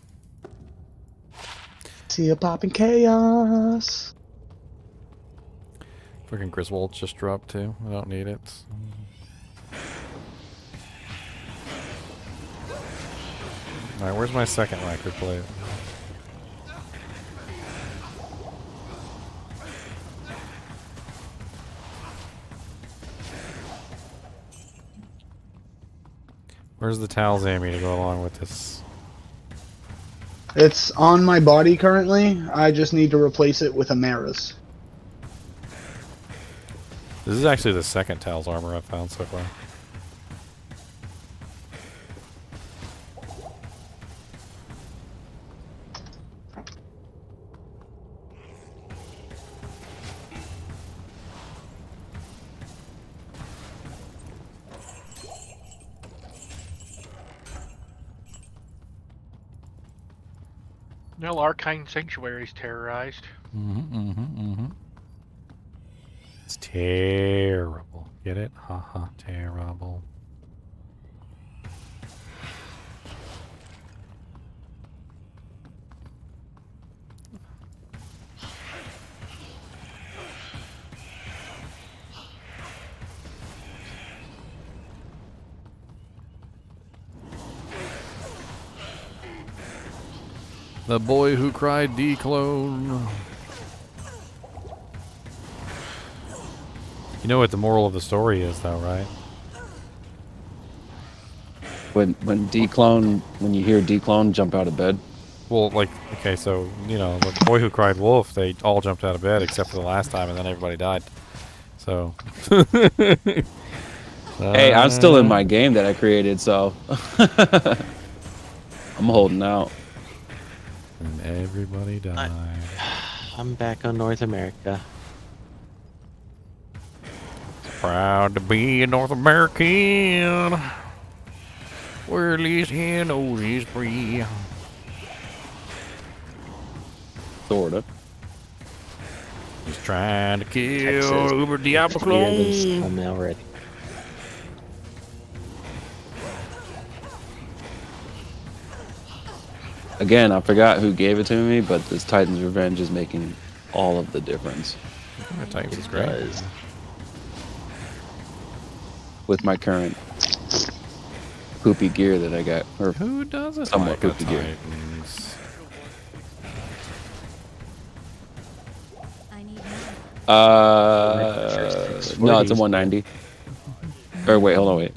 See a popping chaos. Freaking Griswold just dropped too. I don't need it. Alright, where's my second record plate? Where's the towel Zammy to go along with this? It's on my body currently. I just need to replace it with Amara's. This is actually the second Towel's armor I've found so far. No, Arcane Sanctuary's terrorized. It's terrible. Get it? Haha, terrible. The boy who cried declone. You know what the moral of the story is, though, right? When you hear declone, jump out of bed. Well, like, okay, so, you know, the boy who cried wolf, they all jumped out of bed except for the last time, and then everybody died. So. Hey, I'm still in my game that I created, so I'm holding out. And everybody died. I'm back on North America. Proud to be a North American, where at least he knows he's free. Sorta. He's trying to kill Texas. Uber Diablo clone. I'm now ready. Again, I forgot who gave it to me, but this Titan's Revenge is making all of the difference. Titans is great. With my current poopy gear that I got, or who doesn't somewhat like poopy gear. Titans? No, it's a 190. Or wait, hold on, wait.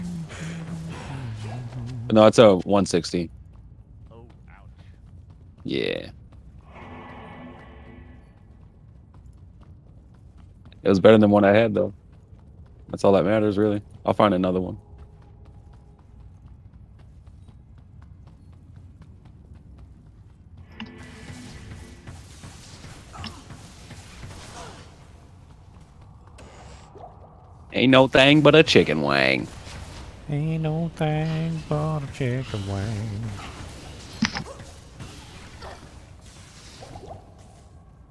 No, it's a 160. Yeah. It was better than one I had, though. That's all that matters, really. I'll find another one. Ain't no thing but a chicken wing. Ain't no thing but a chicken wing.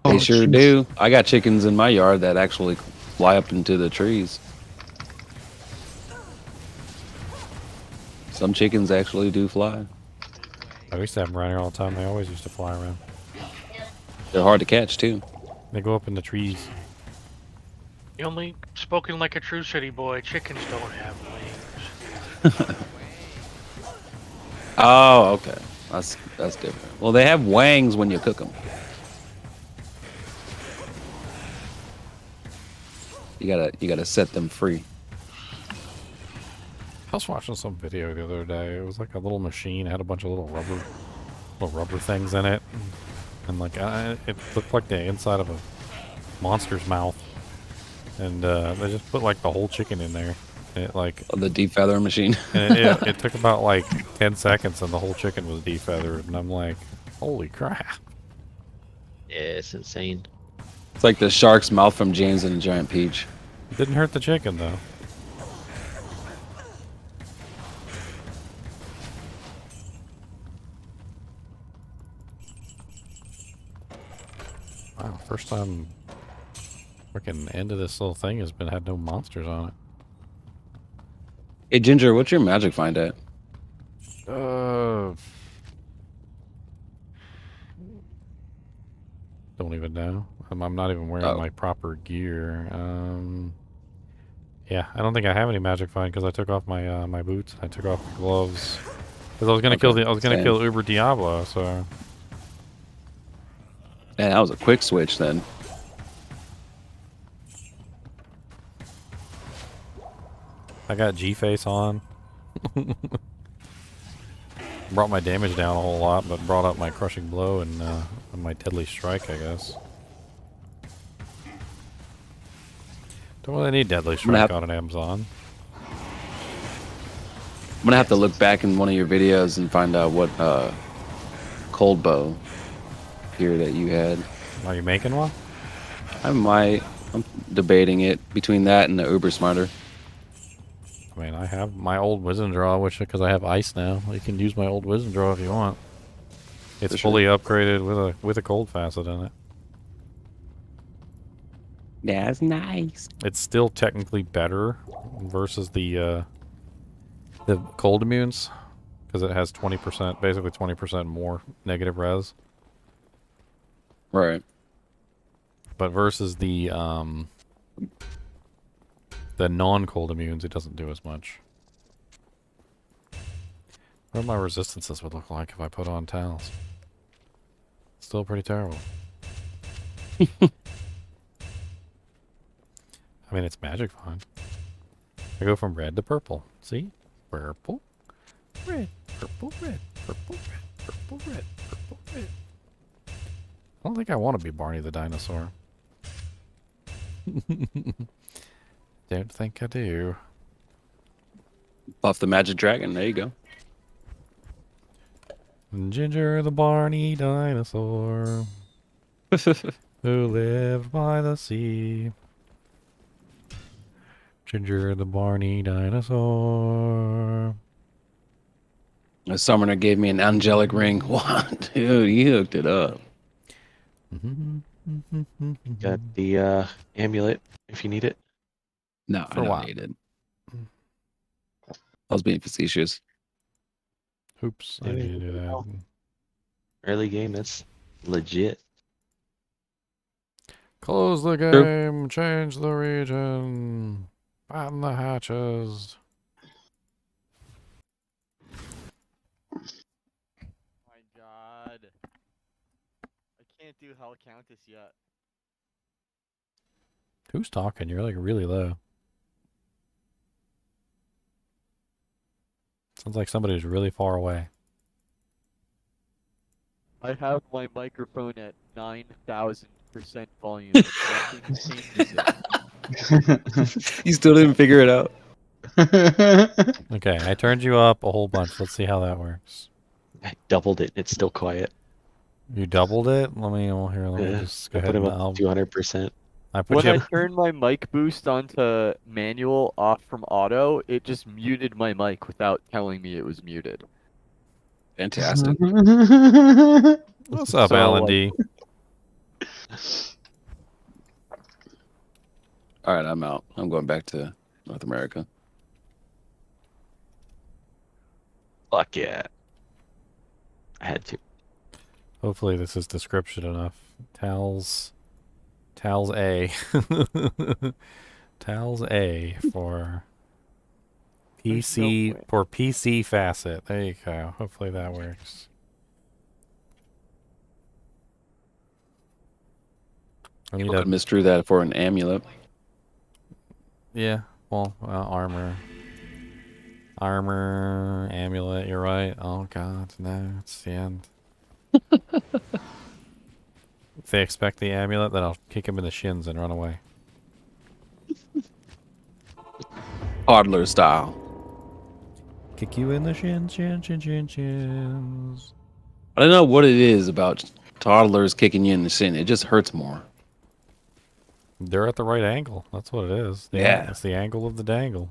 They sure do. I got chickens in my yard that actually fly up into the trees. Some chickens actually do fly. I used to have them around here all the time. They always used to fly around. They're hard to catch, too. They go up in the trees. You only spoken like a true city boy. Chickens don't have wings. Oh, okay. That's different. Well, they have wangs when you cook them. You gotta set them free. I was watching some video the other day. It was like a little machine. It had a bunch of little rubber things in it, and like it looked like the inside of a monster's mouth. And they just put like the whole chicken in there. And it like the defeather machine. And it took about like 10 seconds, and the whole chicken was defeathered. And I'm like, holy crap! Yeah, it's insane. It's like the shark's mouth from James and the Giant Peach. It didn't hurt the chicken though. Wow, first time freaking end of this little thing has been had no monsters on it. Hey Ginger, what's your magic find at? Don't even know. I'm not even wearing my proper gear. Yeah, I don't think I have any magic find because I took off my my boots. I took off the gloves because I was gonna kill kill Uber Diablo. So. Yeah, that was a quick switch then. I got G-Face on. Brought my damage down a whole lot, but brought up my crushing blow and my deadly strike, I guess. Don't really need deadly strike on an Amazon. I'm gonna have to look back in one of your videos and find out what cold bow gear that you had. Are you making one? I might. I'm debating it between that and the Uber Smarter. I mean, I have my old wisdom draw, which because I have ice now, you can use my old wisdom draw if you want. It's for fully sure. upgraded with a cold facet in it. That's nice. It's still technically better versus the cold immunes because it has 20%, basically 20% more negative res. Right. But versus the non-cold immunes, it doesn't do as much. What my resistances would look like if I put on towels. Still pretty terrible. I mean, it's magic fine. I go from red to purple. See? Purple, red, purple, red, purple, red, purple, red, purple, red. I don't think I want to be Barney the dinosaur. Don't think I do. Buff the magic dragon. There you go. Ginger the Barney dinosaur who lived by the sea. Ginger the Barney dinosaur. A summoner gave me an angelic ring. What? Dude, you hooked it up. Got the amulet if you need it. No, I don't need it. I was being facetious. Oops, I need to do that. Early game, that's legit. Close the game, change the region, batten the hatches. My God. I can't do Hell Countess yet. Who's talking? You're like really low. Sounds like somebody who's really far away. I have my microphone at 9,000% volume. Nothing changes it. You still didn't figure it out. Okay, I turned you up a whole bunch. Let's see how that works. I doubled it. It's still quiet. You doubled it? Let me just go ahead and 200%. When I turned my mic boost onto manual off from auto, it just muted my mic without telling me it was muted. Fantastic. What's up, Alan D? All right, I'm out. I'm going back to North America. Fuck yeah. I had to. Hopefully this is description enough. Towels A. Towels A for PC for PC facet. There you go. Hopefully that works. People could misdrew that for an amulet. Yeah. Well, armor, amulet. You're right. Oh God, no, it's the end. If they expect the amulet, then I'll kick him in the shins and run away. Toddler style. Kick you in the shins, shins. I don't know what it is about toddlers kicking you in the shin. It just hurts more. They're at the right angle. That's what it is. Yeah. It's the angle of the dangle.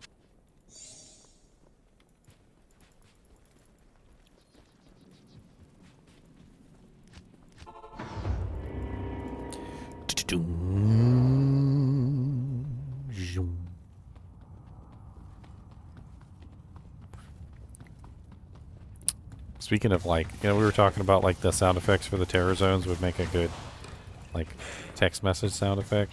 Speaking of, like, we were talking about, like, the sound effects for the terror zones would make a good, like, text message sound effect.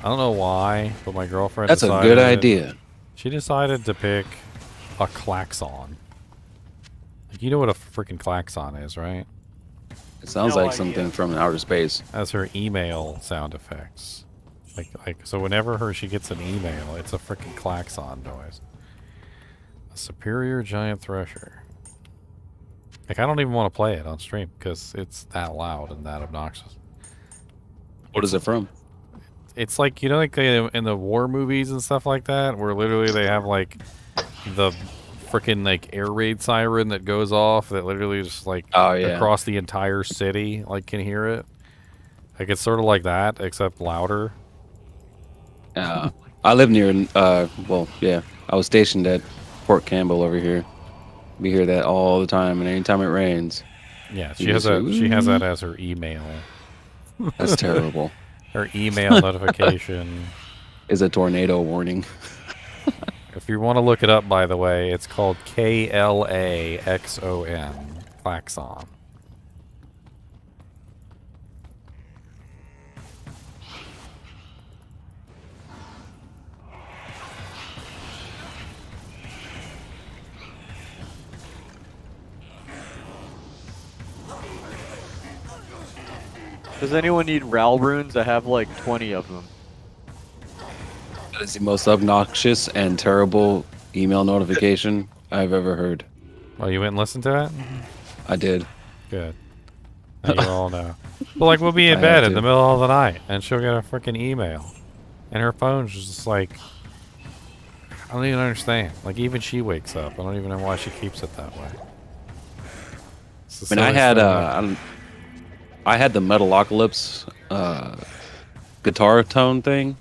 I don't know why, but my girlfriend That's a good idea. She decided to pick a klaxon. Like, you know what a freaking klaxon is, right? It sounds like something from outer space. As her email sound effects. So whenever she gets an email, it's a freaking klaxon noise. A superior giant thresher. Like, I don't even want to play it on stream because it's that loud and that obnoxious. What is it from? It's like, like in the war movies and stuff like that, where literally they have like the freaking like air raid siren that goes off that literally just like across the entire city, like, can hear it. Like, it's sort of like that, except louder. I live near, I was stationed at Fort Campbell over here. We hear that all the time, and anytime it rains, Yeah, she has that as her email. That's terrible. Her email notification is a tornado warning. If you want to look it up, by the way, it's called KLAXON, Klaxon. Does anyone need RAL runes? I have like 20 of them. That is the most obnoxious and terrible email notification I've ever heard. Well, you went and listened to it? I did. Good. Now you all know. But like, we'll be in bed in the middle of the night, and she'll get a freaking email, and her phone's just like, I don't even understand. Like, even she wakes up. I don't even know why she keeps it that way. I mean, I had the Metalocalypse guitar tone thing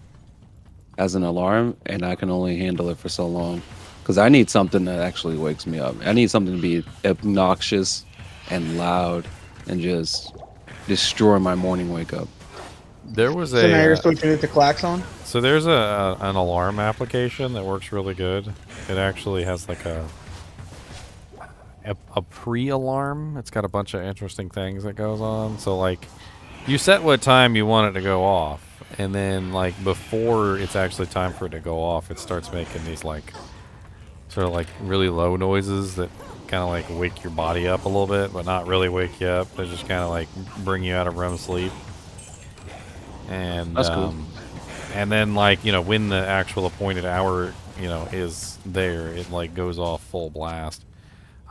as an alarm, and I can only handle it for so long because I need something that actually wakes me up. I need something to be obnoxious and loud and just destroy my morning wake up. There was So now you're switching it to Klaxon? So there's an alarm application that works really good. It actually has like a pre-alarm. It's got a bunch of interesting things that goes on. So like, you set what time you want it to go off, and then like before it's actually time for it to go off, it starts making these like sort of like really low noises that kind of like wake your body up a little bit, but not really wake you up. They just kind of like bring you out of REM sleep. And that's cool. And then like, you know, when the actual appointed hour, you know, is there, it like goes off full blast.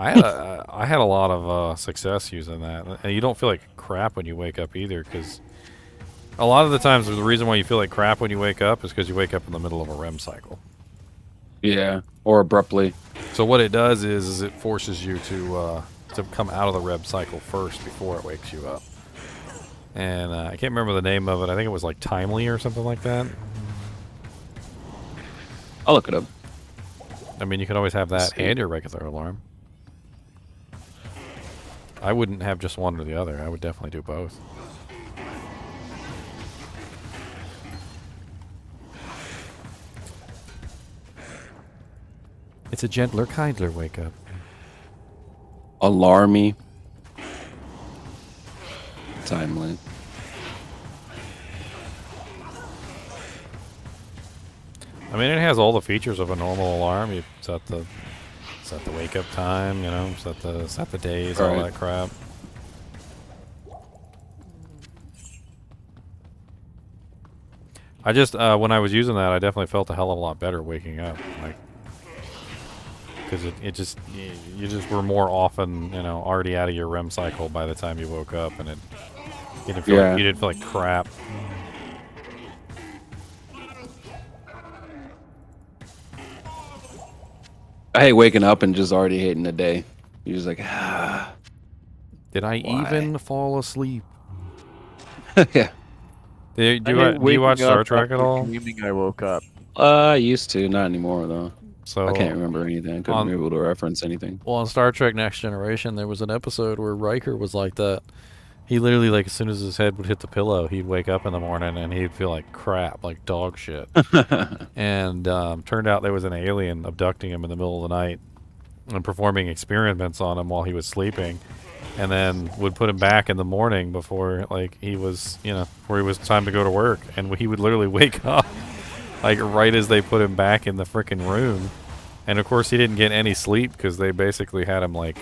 I had a lot of success using that, and you don't feel like crap when you wake up either, because a lot of the times the reason why you feel like crap when you wake up is because you wake up in the middle of a REM cycle. Yeah, or abruptly. So what it does is it forces you to come out of the REM cycle first before it wakes you up. And I can't remember the name of it. I think it was like Timely or something like that. I'll look it up. I mean, you can always have that and your regular alarm. I wouldn't have just one or the other. I would definitely do both. It's a gentler, kindler wake up. Alarmy. Timely. I mean, it has all the features of a normal alarm. You set the wake up time, you know, set the days, all that crap. I just when I was using that, I definitely felt a hell of a lot better waking up, like, because it just, you just were more often, you know, already out of your REM cycle by the time you woke up, and you didn't feel like crap. I hate waking up and just already hating the day. You're just like, ah. Did I even fall asleep? Yeah. Do you watch Star Trek at all? I woke up. I used to, not anymore though. So I can't remember anything. I couldn't be able to reference anything. Well, on Star Trek Next Generation, there was an episode where Riker was like that. He literally, like, as soon as his head would hit the pillow, he'd wake up in the morning and he'd feel like crap, like dog shit. And turned out there was an alien abducting him in the middle of the night and performing experiments on him while he was sleeping, and then would put him back in the morning before, like, he was, you know, where it was time to go to work. And he would literally wake up, like, right as they put him back in the frickin' room. And, of course, he didn't get any sleep because they basically had him, like,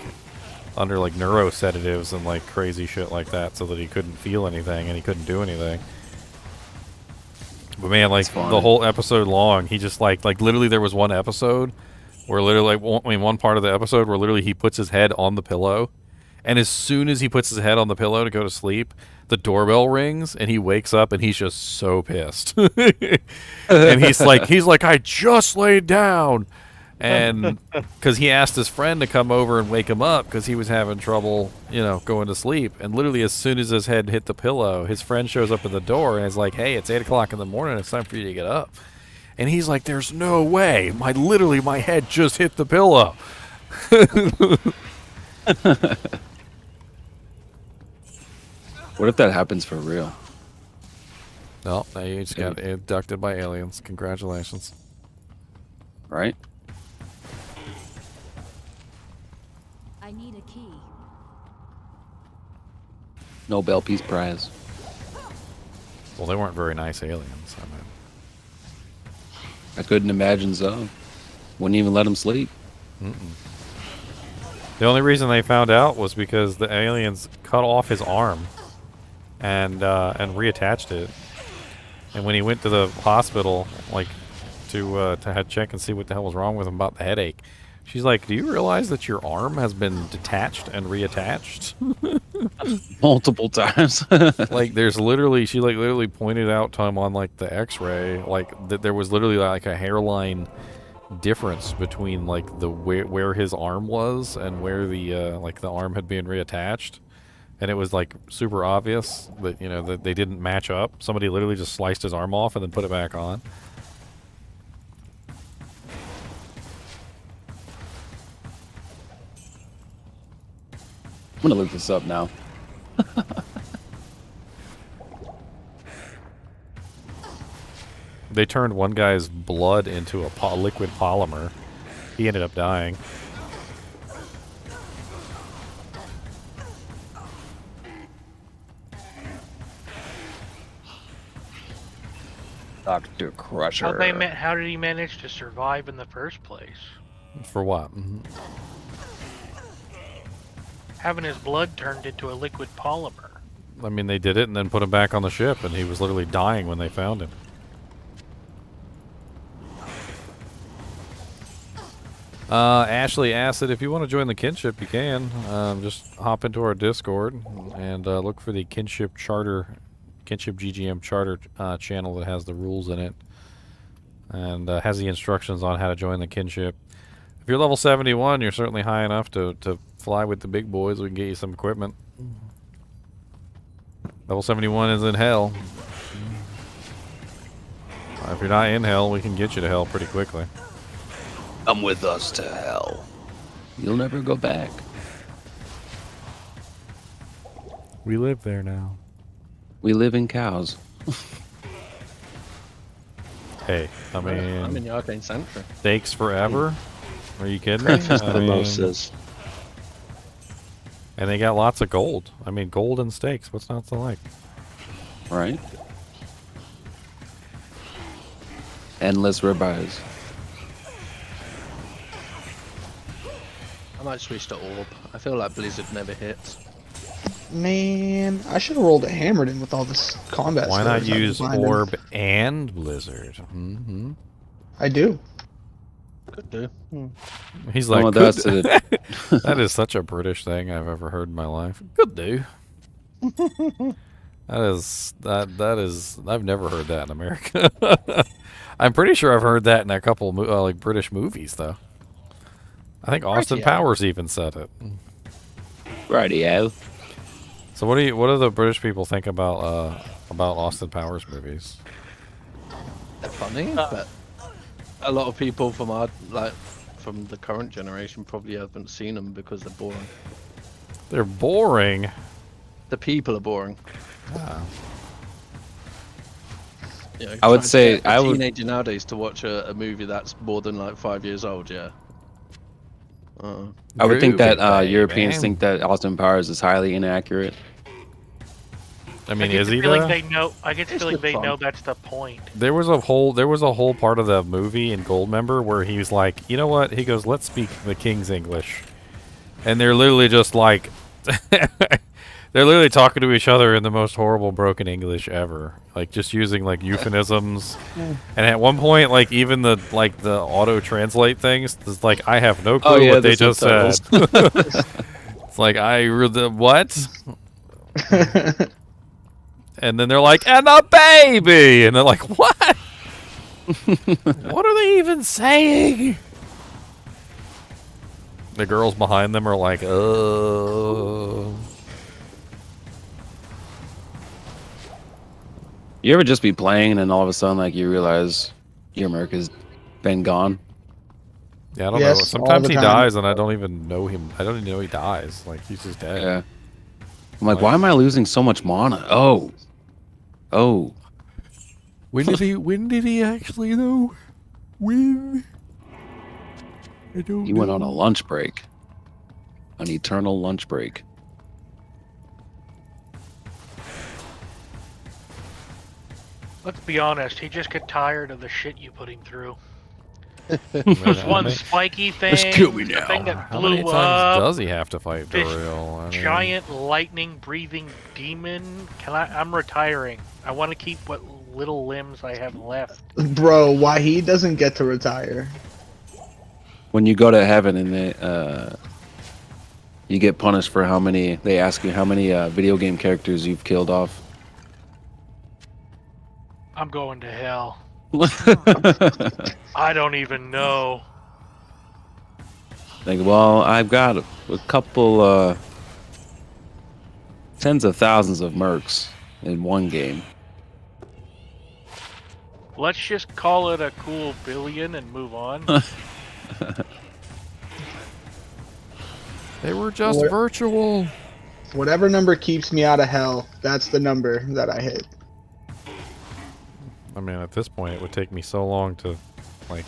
under like neuro sedatives and like crazy shit like that, so that he couldn't feel anything and he couldn't do anything. But man, like the whole episode long, he just like literally there was one episode where literally, one part of the episode where literally he puts his head on the pillow, and as soon as he puts his head on the pillow to go to sleep, the doorbell rings and he wakes up and he's just so pissed. And he's like, I just laid down. And because he asked his friend to come over and wake him up because he was having trouble, you know, going to sleep. And literally as soon as his head hit the pillow, his friend shows up at the door and is like, hey, it's 8 o'clock in the morning. It's time for you to get up. And he's like, there's no way. My head just hit the pillow. What if that happens for real? No, they just got abducted by aliens. Congratulations. Right? I need a key. Nobel Peace Prize. Well, they weren't very nice aliens. I mean. I couldn't imagine so. Wouldn't even let him sleep. The only reason they found out was because the aliens cut off his arm and reattached it. And when he went to the hospital, like to have check and see what the hell was wrong with him about the headache, she's like, "Do you realize that your arm has been detached and reattached?" Multiple times. Like there's literally, she like literally pointed out to him on like the X-ray, like that there was literally like a hairline difference between like the where his arm was and where the like the arm had been reattached, and it was like super obvious that that they didn't match up. Somebody literally just sliced his arm off and then put it back on. I'm gonna look this up now. They turned one guy's blood into a liquid polymer. He ended up dying. Dr. Crusher. How did he manage to survive in the first place? For what? Having his blood turned into a liquid polymer. I mean, they did it and then put him back on the ship, and he was literally dying when they found him. Ashley asked that if you want to join the kinship, you can. Just hop into our Discord and look for the kinship GGM charter channel that has the rules in it and has the instructions on how to join the kinship. If you're level 71, you're certainly high enough to fly with the big boys. We can get you some equipment. Level 71 is in hell. If you're not in hell, we can get you to hell pretty quickly. Come with us to hell. You'll never go back. We live there now. We live in cows. Hey, I mean... I'm in the Arcane Sanctuary. Steaks forever? Are you kidding me? The Moses. And they got lots of gold. I mean, gold and steaks. What's not to like? Right? Endless ribeyes. I might switch to Orb. I feel like Blizzard never hits. Man, I should have rolled a hammered in with all this combat. Why not use Orb and Blizzard? I do. Could do. He's like, Oh, that's it. That is such a British thing I've ever heard in my life. Could do. That is. I've never heard that in America. I'm pretty sure I've heard that in a couple like British movies, though. I think Austin Powers even said it. Rightio. So what do the British people think about Austin Powers movies? They're funny, but a lot of people from from the current generation probably haven't seen them because they're boring. They're boring. The people are boring. Yeah. You know, I would say I would teenager nowadays to watch a movie that's more than like 5 years old. Yeah. I would think that Europeans think that Austin Powers is highly inaccurate. I mean, I is he feel though? like they know. I get the feeling they know that's the point. There was a whole part of the movie in Goldmember where he was like, you know what? He goes, let's speak the King's English, and they're literally just like, they're literally talking to each other in the most horrible broken English ever, like just using like euphemisms. And at one point, like even the auto translate things, it's like I have no clue what they just said. It's like what? And then they're like, and a baby! And they're like, what? What are they even saying? The girls behind them are like, oh. You ever just be playing and then all of a sudden like you realize your merc has been gone? Yeah, I don't know. Sometimes he dies and I don't even know him. I don't even know he dies. Like, he's just dead. Yeah. I'm like, why am I losing so much mana? Oh. When did he actually though? When? I don't He went on a lunch break. An eternal lunch break. Let's be honest, he just got tired of the shit you put him through. This one spiky thing, Just kill me the now. thing that How blew many times up, does he have to fight this Duriel? I mean, giant lightning-breathing demon. I'm retiring. I want to keep what little limbs I have left. Bro, why he doesn't get to retire? When you go to heaven and they, you get punished for how many, they ask you how many video game characters you've killed off. I'm going to hell. I don't even know. Like, well, I've got a couple, tens of thousands of mercs in one game. Let's just call it a cool billion and move on. They were just virtual. Whatever number keeps me out of hell, that's the number that I hit. I mean, at this point, it would take me so long to, like,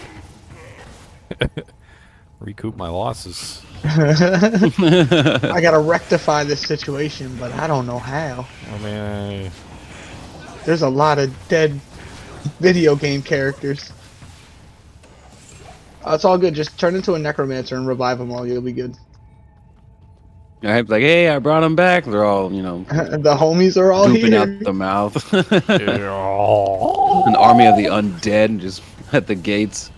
recoup my losses. I gotta rectify this situation, but I don't know how. I mean, There's a lot of dead video game characters. It's all good. Just turn into a necromancer and revive them all. You'll be good. I'm like, hey, I brought them back. They're all, you know, The homies are all pooping here. out the mouth. An army of the undead just at the gates.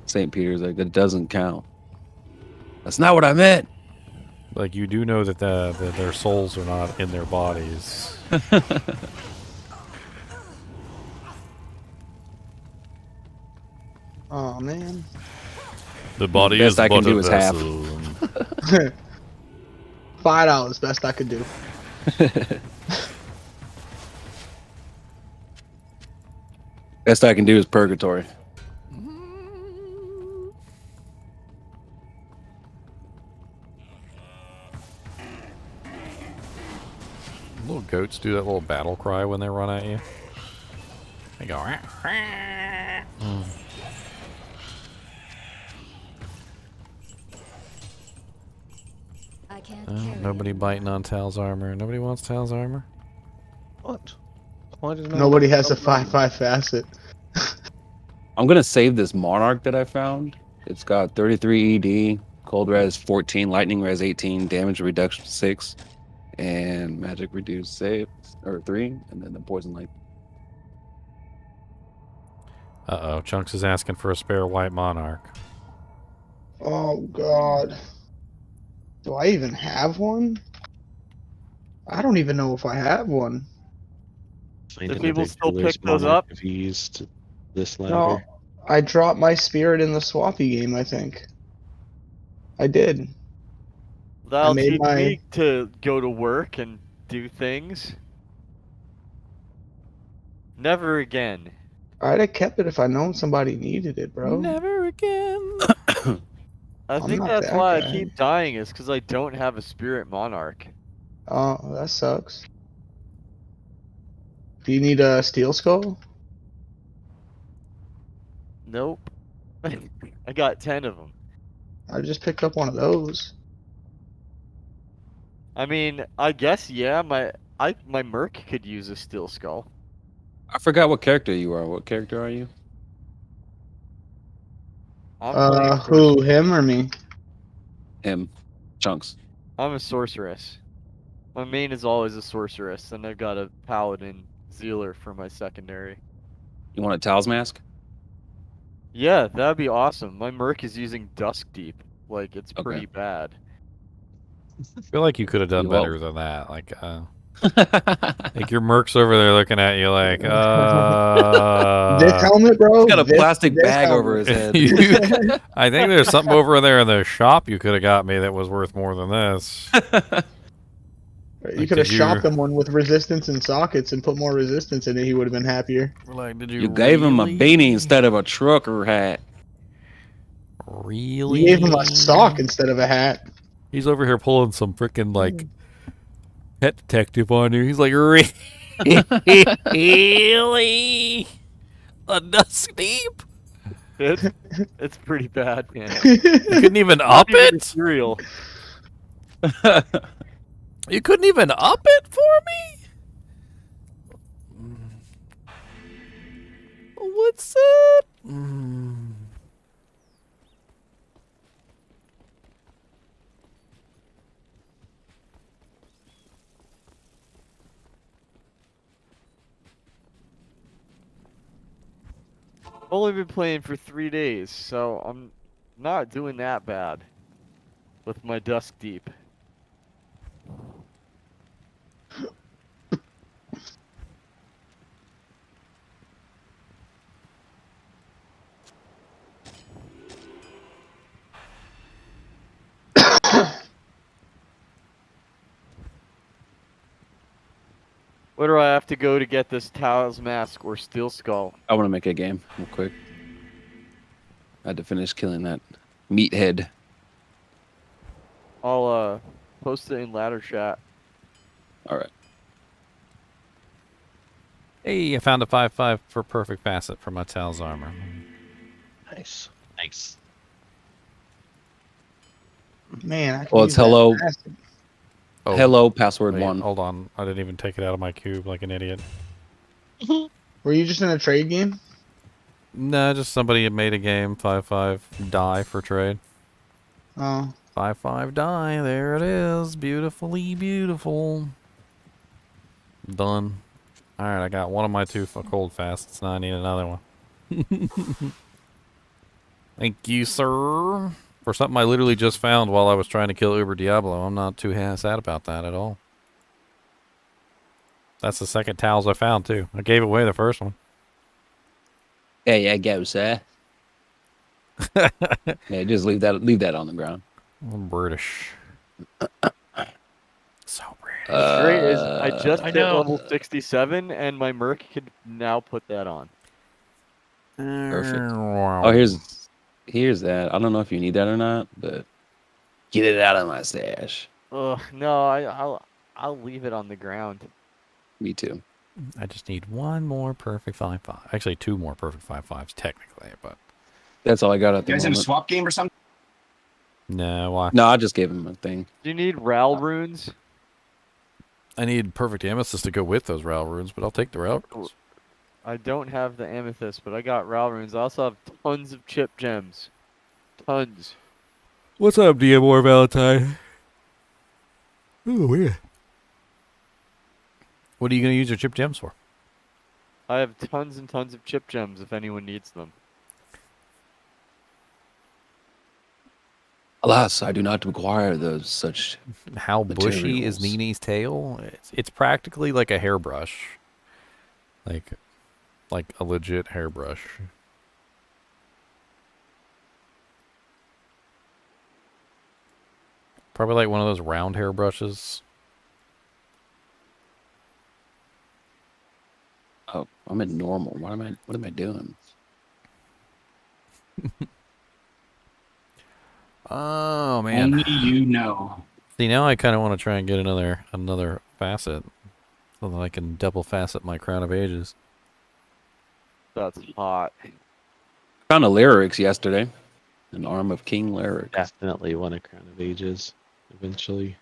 St. Peter's like, that doesn't count. That's not what I meant. like, you do know that that their souls are not in their bodies. Oh man. The body Best is I can but do a is half. vessel. $5, best I could do. Best I can do is purgatory. Little goats do that little battle cry when they run at you. They go. I can't Nobody biting on Tal's armor. Nobody wants Tal's armor. What? Why does Nobody has a 5/5 facet. I'm gonna save this Monarch that I found. It's got 33 ED, cold res 14, lightning res 18, damage reduction 6, and magic reduce save or 3, and then the poison light. Uh-oh, Chunks is asking for a spare white monarch. Oh god. Do I even have one? I don't even know if I have one. Do people still pick those up? If you used this ladder. No, I dropped my spirit in the swappy game, I think. I did. That'll made teach my- me to go to work and do things. Never again. I'd have kept it if I known somebody needed it, bro. Never again. I I'm think not that's that why guy. I keep dying is because I don't have a spirit monarch. Oh, that sucks. Do you need a steel skull? Nope. I got 10 of them. I just picked up one of those. I mean, I guess yeah. My merc could use a steel skull. I forgot what character you are. What character are you? Who, him or me? Him. Chunks. I'm a sorceress. My main is always a sorceress, and I've got a paladin zealer for my secondary. You want a Tal's mask? Yeah, that'd be awesome. My merc is using Dusk Deep. Like, it's pretty bad. I feel like you could have done You won't. better than that. Like, like your mercs over there looking at you like, This helmet, bro? He's got a This- plastic this bag helmet. over his head. I think there's something over there in the shop you could have got me that was worth more than this. You Like, could have did shot you- them one with resistance and sockets and put more resistance in it. He would have been happier. Like, did You gave him a beanie instead of a trucker hat. Really? You gave him a sock instead of a hat. He's over here pulling some freaking like pet detective on you. He's like, really? A dusk deep? It's pretty bad, man. You couldn't even up it? Cereal. You couldn't even up it for me? What's that? I've only been playing for 3 days, so I'm not doing that bad with my Dusk Deep. Where do I have to go to get this Tao's Mask or Steel Skull? I want to make a game real quick. I had to finish killing that meathead. I'll post it in ladder chat. All right. Hey, I found a 5/5 for perfect facet for my Tal's armor. Nice. Nice. Man, I can Well, use it's hello. that acid. Oh, Hello, password wait, 1. Hold on. I didn't even take it out of my cube like an idiot. Were you just in a trade game? No, just somebody had made a game 5/5 die for trade. Oh. 5/5 die. There it is. Beautifully beautiful. Done. Alright, I got one of my 2 for cold fasts. Now I need another one. Thank you, sir. For something I literally just found while I was trying to kill Uber Diablo. I'm not too sad about that at all. That's the second towels I found, too. I gave away the first one. There you go, sir. Yeah, just leave that on the ground. I'm British. So British. What's great is I just I hit know. level 67 and my Merc can now put that on. Perfect. Oh, here's that. I don't know if you need that or not, but get it out of my stash. Ugh, no, I'll leave it on the ground. Me too. I just need one more perfect 5/5. Actually, 2 more perfect 5/5s technically, but That's all I got at the You guys in a moment. swap game or something? no. Why? No, I just gave him a thing. Do you need Ral runes? I need perfect amethyst to go with those Ral runes, but I'll take the Ral runes. I don't have the amethyst, but I got Ral runes. I also have tons of chip gems. Tons. What's up, DMR Valentine? Oh, weird. What are you going to use your chip gems for? I have tons and tons of chip gems if anyone needs them. Alas, I do not require those such. How bushy is materials. NiNi's tail? It's practically like a hairbrush. Like a legit hairbrush. Probably like one of those round hairbrushes. Oh, I'm at normal. What am I doing? Oh man. Only you know. See, now I kind of want to try and get another facet so that I can double facet my Crown of Ages. That's hot. Found a Lyrics yesterday. An arm of King Lyric. Definitely won a Crown of Ages eventually.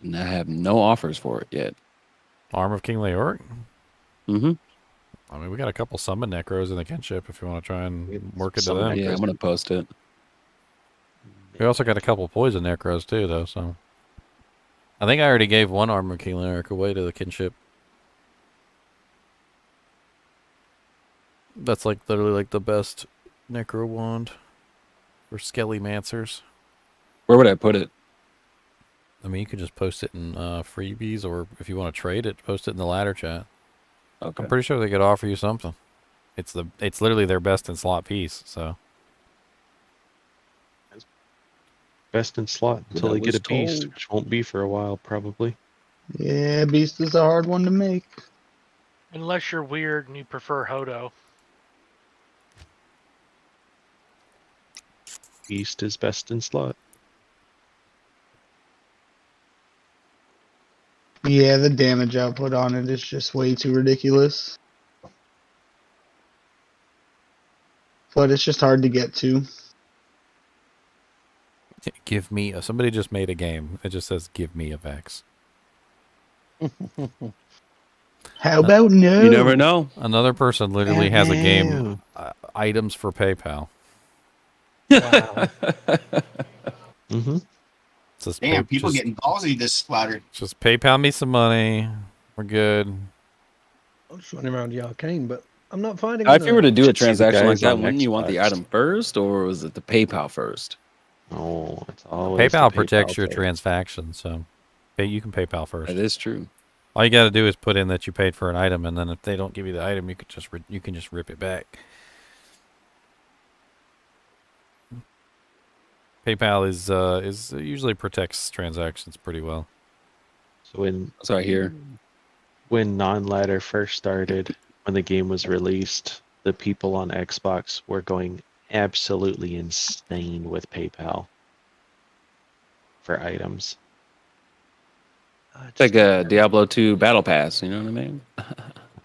And I have no offers for it yet. Arm of King Leoric? Mm-hmm. I mean, we got a couple summon necros in the kinship if you want to try and work into them. Yeah, I'm going to post it. We also got a couple poison necros too, though, so. I think I already gave one Arm of King Leoric away to the kinship. That's like literally like the best necro wand for Skelly Mancers. Where would I put it? I mean, you could just post it in freebies, or if you want to trade it, post it in the ladder chat. Okay. I'm pretty sure they could offer you something. It's literally their best in slot piece. So Best in slot until I they get was a beast, told. which won't be for a while probably. Yeah, Beast is a hard one to make. Unless you're weird and you prefer Hodo. Beast is best in slot. Yeah, the damage output on it is just way too ridiculous. But it's just hard to get to. Give me a, somebody just made a game. It just says give me a Vex. How about no? You never know. Another person literally has a game, items for PayPal. Wow. Just Damn, people getting ballsy this ladder. Just PayPal me some money. We're good. I'm just running around the arcane, but I'm not finding. If you were to do a See the transaction like guys that, on wouldn't you want the Xbox. item first, or was it the PayPal first? No, it's always PayPal the protects your first. transaction, so you can PayPal first. That is true. All you got to do is put in that you paid for an item, and then if they don't give you the item, you can just rip it back. PayPal is usually protects transactions pretty well. So when Sorry, here. when non-ladder first started, when the game was released, the people on Xbox were going absolutely insane with PayPal for items. It's like a Diablo 2 Battle Pass, you know what I mean?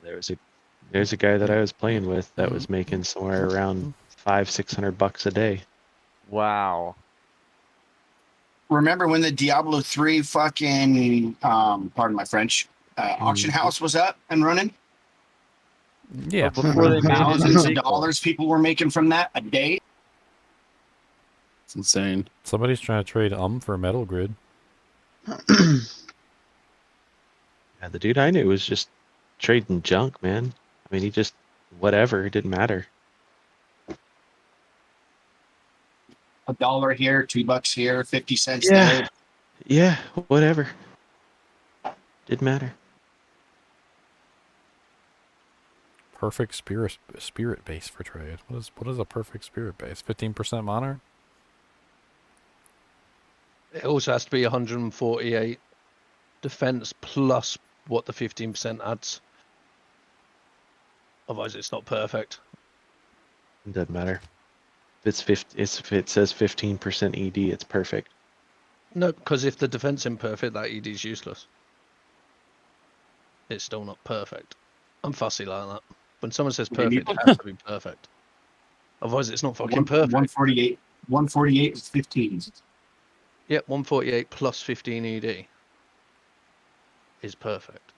There's a guy that I was playing with that was making somewhere around $500-600 a day. Wow. Remember when the Diablo 3 fucking, pardon my French, auction house was up and running? Yeah. Before they made Thousands it of dollars people were making from that a day. It's insane. Somebody's trying to trade for Metal Grid. Yeah, the dude I knew was just trading junk, man. I mean, he just whatever, it didn't matter. $1 here, $2 here, 50 cents Yeah. there. Yeah, whatever. Didn't matter. Perfect spirit base for trade. What is a perfect spirit base? 15% monarch? It also has to be 148 defense plus what the 15% adds. Otherwise, it's not perfect. It doesn't matter. If it says 15% ED, it's perfect. No, because if the defense imperfect, that ED is useless. It's still not perfect. I'm fussy like that. When someone says perfect, it has to be perfect. Otherwise, it's not fucking perfect. 148 is 15. Yep, 148 plus 15 ED is perfect.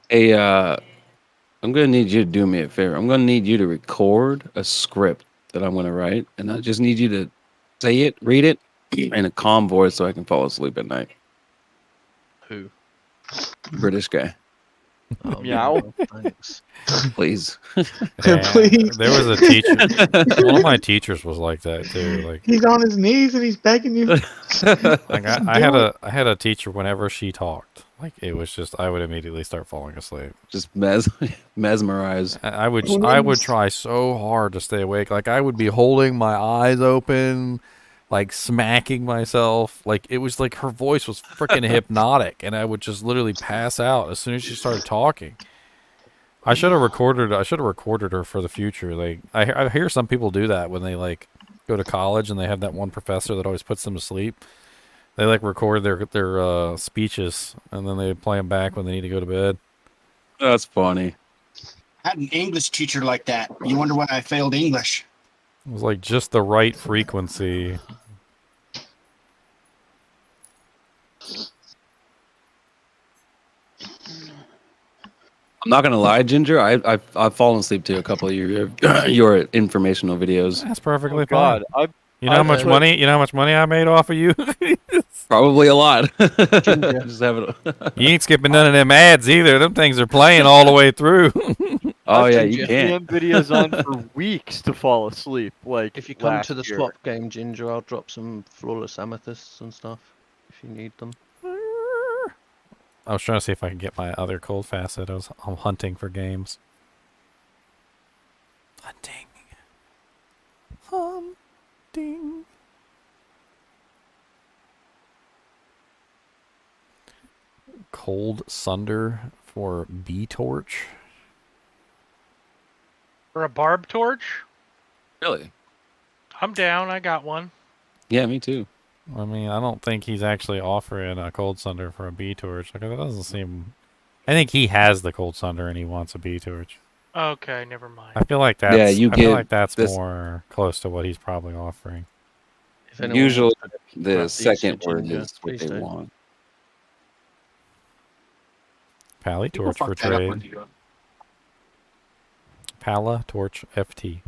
Hey, I'm gonna need you to do me a favor. I'm gonna need you to record a script that I'm gonna write, and I just need you to say it, read it, in a calm voice so I can fall asleep at night. Who? British guy. Oh, Meow. Thanks. Please. Yeah, Please. There was a teacher. One of my teachers was like that too. Like He's on his knees and he's begging you. Like I had a teacher whenever she talked, like it was just I would immediately start falling asleep. Just mesmerized. I would try so hard to stay awake. Like I would be holding my eyes open, like smacking myself. Like it was like her voice was freaking hypnotic, and I would just literally pass out as soon as she started talking. I should have recorded her for the future. Like I hear some people do that when they like go to college and they have that one professor that always puts them to sleep. They like record their speeches and then they play them back when they need to go to bed. That's funny. I had an English teacher like that. You wonder why I failed English. It was like just the right frequency. I'm not gonna lie, Ginger. I've fallen asleep to a couple of your informational videos. That's perfectly Oh, God, fine. You know how much money? You know how much money I made off of you? Probably a lot. Just have it. You ain't skipping none of them ads either. Them things are playing all the way through. Oh yeah, I've you been can't. videos on for weeks to fall asleep. Like If you come last to the year. swap game, Ginger, I'll drop some flawless amethysts and stuff if you need them. I was trying to see if I could get my other cold facet. I'm hunting for games. Hunting. Cold Sunder for B torch. For a barb torch? Really? I'm down. I got one. Yeah, me too. I mean, I don't think he's actually offering a Cold Sunder for a B torch. Like, that doesn't seem. I think he has the Cold Sunder and he wants a B torch. Okay, never mind. I feel like that's. Yeah, you I feel give like that's this- more close to what he's probably offering. If anyone Usually, wants to the grab these second for word Ginger, is what please they do. want. Pally People torch for fuck that up when trade. you go. Pala torch FT.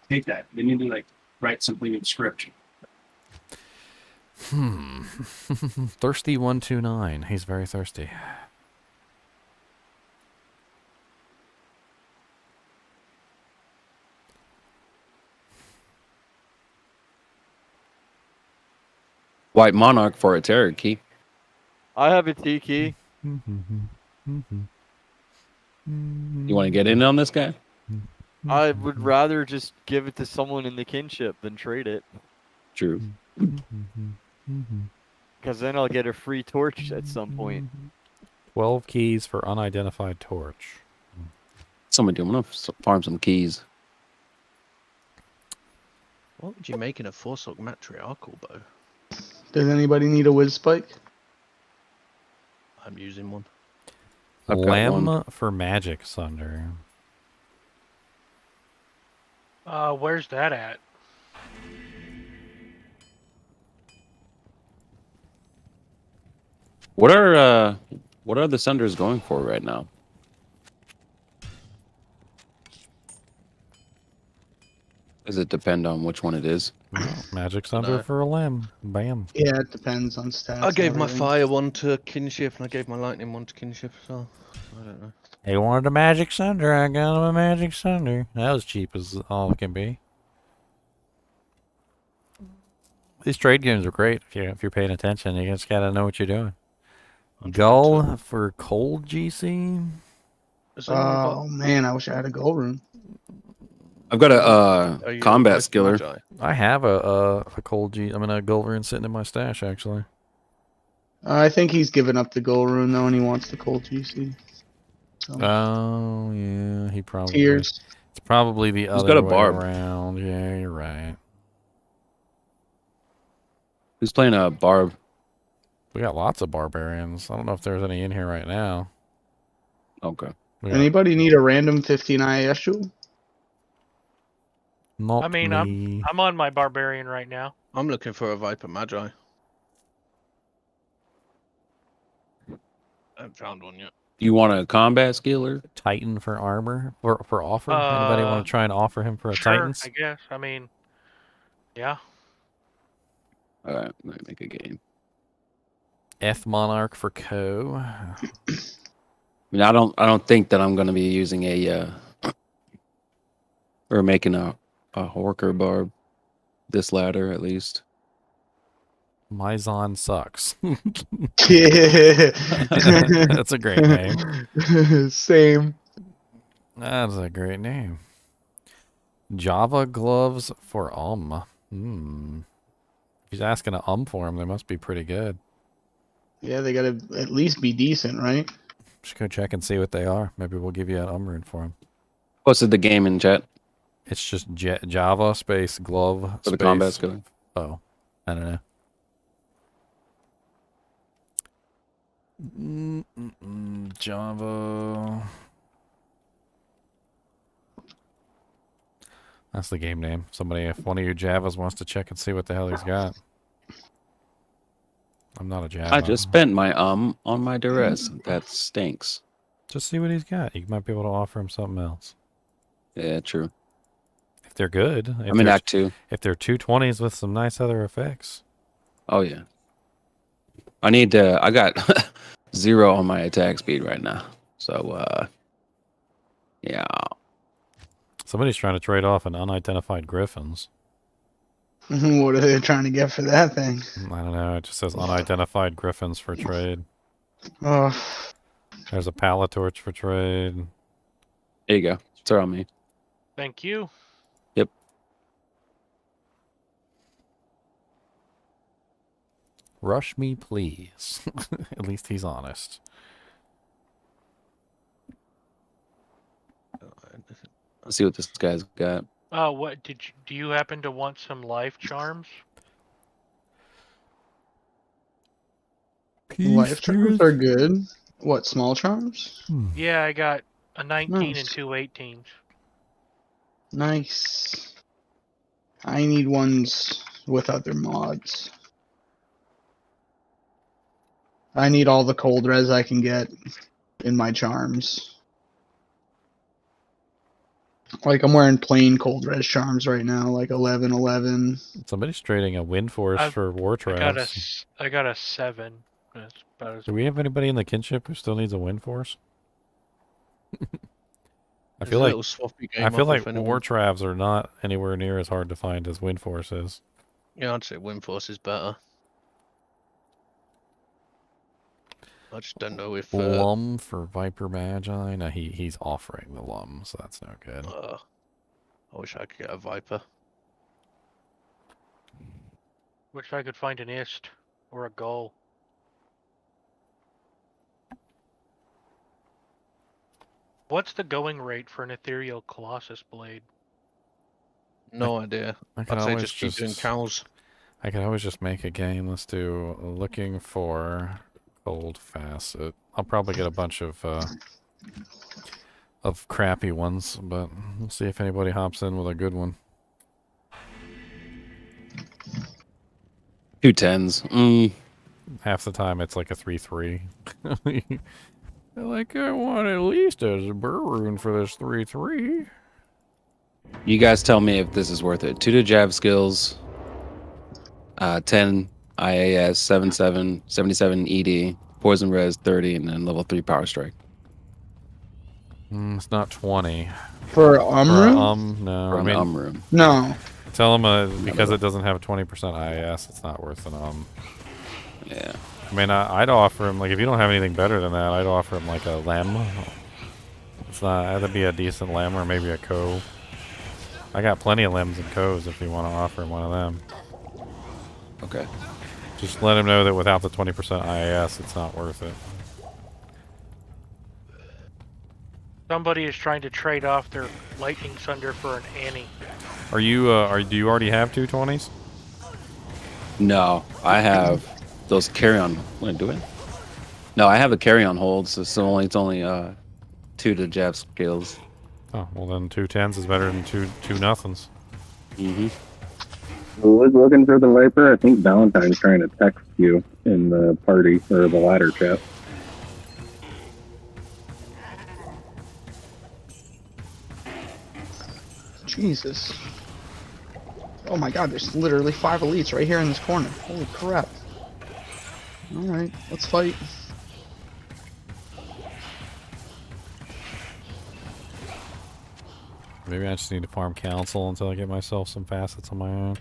Take that. They need to like write something in script. Thirsty 129. He's very thirsty. White Monarch for a terror key. I have a T key. You want to get in on this guy? I would rather just give it to someone in the kinship than trade it. True. Because then I'll get a free torch at some point. 12 keys for unidentified torch. Someone do. I'm gonna farm some keys. What would you make in a 4-sock matriarchal bow? Does anybody need a whiz spike? I'm using one. I've got Lem one. for magic Sunder. Where's that at? What are the Sunders going for right now? Does it depend on which one it is? Magic Sunder for a Lem. Bam. Yeah, it depends on stats. I gave and my everything. fire one to kinship, and I gave my lightning one to kinship as well. I don't know. He wanted a magic Sunder. I got him a magic Sunder. That was cheap as all it can be. These trade games are great if you're paying attention. You just gotta know what you're doing. Gull for cold GC. Oh man, I wish I had a gold rune. I've got a combat skiller. I have a cold G. I mean a gold rune sitting in my stash actually. I think he's given up the gold rune though, and he wants the cold GC. So. Oh yeah, he probably. Tears. It's probably the He's other got a way barb. around. Yeah, you're right. Who's playing a barb? We got lots of barbarians. I don't know if there's any in here right now. Okay. Anybody need a random 15 IAS jewel? Not I mean, me. I'm on my barbarian right now. I'm looking for a Viper Magi. I haven't found one yet. You want a combat skiller? Titan for armor for offer. Anybody want to try and offer him for a Sure, Titans? I guess. I mean, yeah. All right, let me make a game. F Monarch for Co. I mean, I don't think that I'm going to be using a or making a Horker barb this ladder at least. Mizon sucks. Yeah. That's a great name. Same. That's a great name. Java gloves for If he's asking a for him, they must be pretty good. Yeah, they gotta at least be decent, right? Just go check and see what they are. Maybe we'll give you an rune for him. Posted the game in chat It's just Java space glove for the space. combat skiller. Oh, I don't know. Java. That's the game name. Somebody, if one of you Javas wants to check and see what the hell he's got. I'm not a Java. I just spent my on my duress. That stinks. Just see what he's got. You might be able to offer him something else. Yeah, true. If they're good. If I'm in they're- Act 2. If they're 220s with some nice other effects. Oh yeah. I need to. I got 0 on my attack speed right now. So yeah. Somebody's trying to trade off an unidentified griffins. What are they trying to get for that thing? I don't know. It just says unidentified griffins for trade. Oh, There's a pallet torch for trade. There you go. It's on me. Thank you. Yep. Rush me, please. At least he's honest. Let's see what this guy's got. What do you happen to want some life charms? Life charms are good. What, small charms? Yeah, I got a 19 and Nice. 2 18s. Nice. I need ones with other mods. I need all the cold res I can get in my charms. Like, I'm wearing plain cold res charms right now, like 11, 11. Somebody's trading a wind force for war traps. I got a 7. That's about as Do we have anybody in the kinship who still needs a wind force? I There's feel a like little swappy game I feel up like if anyone- war traps are not anywhere near as hard to find as wind force is. Yeah, I'd say Windforce is better. I just don't know if Lum for Viper Magi. No, he's offering the Lum, so that's no good. I wish I could get a Viper. Wish I could find an ist or a gull. What's the going rate for an ethereal Colossus blade? No idea. I can I'd say always just keep doing cows. I can always just make a game. Let's do looking for gold facet. I'll probably get a bunch of crappy ones, but we'll see if anybody hops in with a good one. 2 10s. Half the time it's like a 3-3. Like, I want at least a Burroon for this 3-3. You guys tell me if this is worth it. 2 to jab skills, 10 IAS, 77 ED, poison res 30, and then level 3 power strike. It's not 20. For For room? no. For I an mean, room. No. Tell them because it doesn't have a 20% IAS, it's not worth an Yeah. I mean, I'd offer him, like, if you don't have anything better than that, I'd offer him, like, a Lem. It's not, that'd be a decent Lem or maybe a Co. I got plenty of Lems and Co's if you want to offer him one of them. Okay. Just let him know that without the 20% IAS, it's not worth it. Somebody is trying to trade off their Lightning Sunder for an Annie. Are you, do you already have 220s? No, I have those carry-on. Want to do it? No, I have a carry-on hold, so it's only 2 to jab skills. Oh, well then 2 10s is better than 2 nothings. Mm-hmm. Who was looking for the Viper? I think Valentine's trying to text you in the party or the ladder chat. Jesus. Oh my god, there's literally 5 elites right here in this corner. Holy crap. Alright, let's fight. Maybe I just need to farm council until I get myself some facets on my own.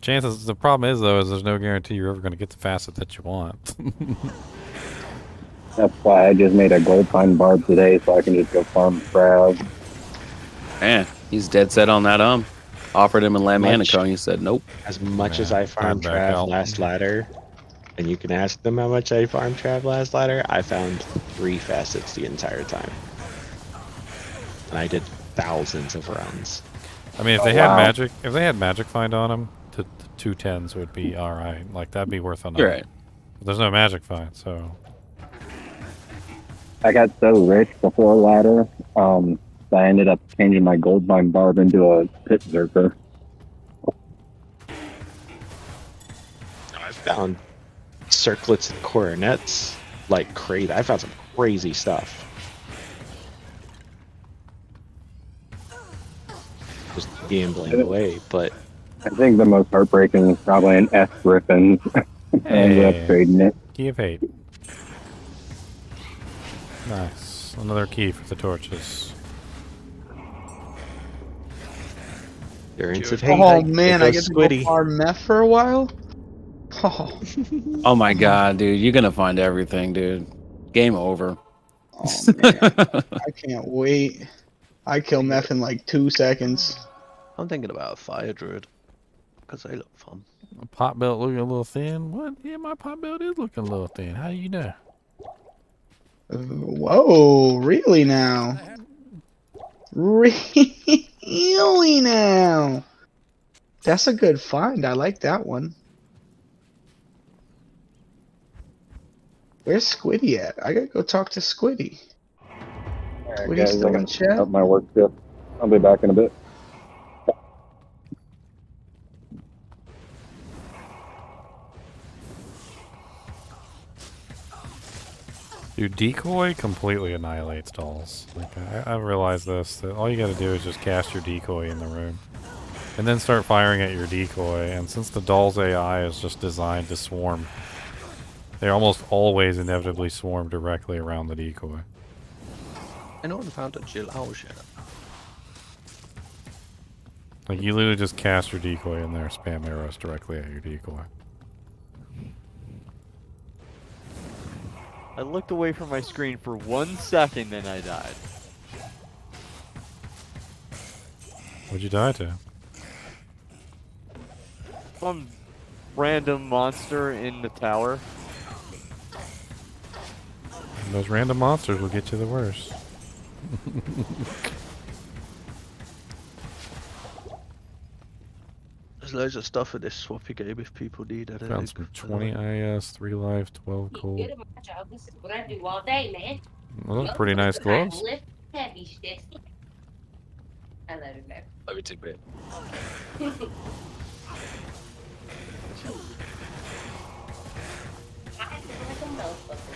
Chances, the problem is though, is there's no guarantee you're ever going to get the facet that you want. That's why I just made a gold pine barb today so I can just go farm crab. Man, he's dead set on that. Offered him a Lamanico, and he said nope. As much as I farmed Trav last ladder, and you can ask them how much I farmed Trav last ladder, I found 3 facets the entire time. And I did thousands of runs. I mean, if they had magic find on them, the 2 10s would be all right. Like that'd be worth a night. You're right. But there's no magic find, so. I got so rich before ladder, I ended up changing my gold mine barb into a pit zerker. I found circlets and coronets like crazy. I found some crazy stuff. Just gambling away, but I think the most heartbreaking is probably an S Griffin. I ended up trading it. Key of hate. Nice. Another key for the torches. Oh man, I get to go farm meth for a while? Oh. Oh my god, dude. You're going to find everything, dude. Game over. Oh man, I can't wait. I kill meth in like 2 seconds. I'm thinking about a fire druid because they look fun. My pot belt looking a little thin. What? Yeah, my pot belt is looking a little thin. How do you know? Whoa, really now? Really now? That's a good find. I like that one. Where's Squiddy at? I gotta go talk to Squiddy. Alright, Squiddy guys, still I in gotta chat? up my work shift. I'll be back in a bit. Dude, decoy completely annihilates dolls. Like I realized this, that all you gotta do is just cast your decoy in the room. And then start firing at your decoy, and since the doll's AI is just designed to swarm, they almost always inevitably swarm directly around the decoy. Anyone found a Jilao yet? Like, you literally just cast your decoy in there, spam arrows directly at your decoy. I looked away from my screen for 1 second, then I died. What'd you die to? Some random monster in the tower. And those random monsters will get you the worst. There's loads of stuff at this swappy game if people need it. Found some 20 IS, 3 life, 12 gold. Good at my job. This is what I do all day, man. Well, pretty nice gloves. Lift heavy sticks. I love it, babe. Let me take that. I have to like a motherfucker.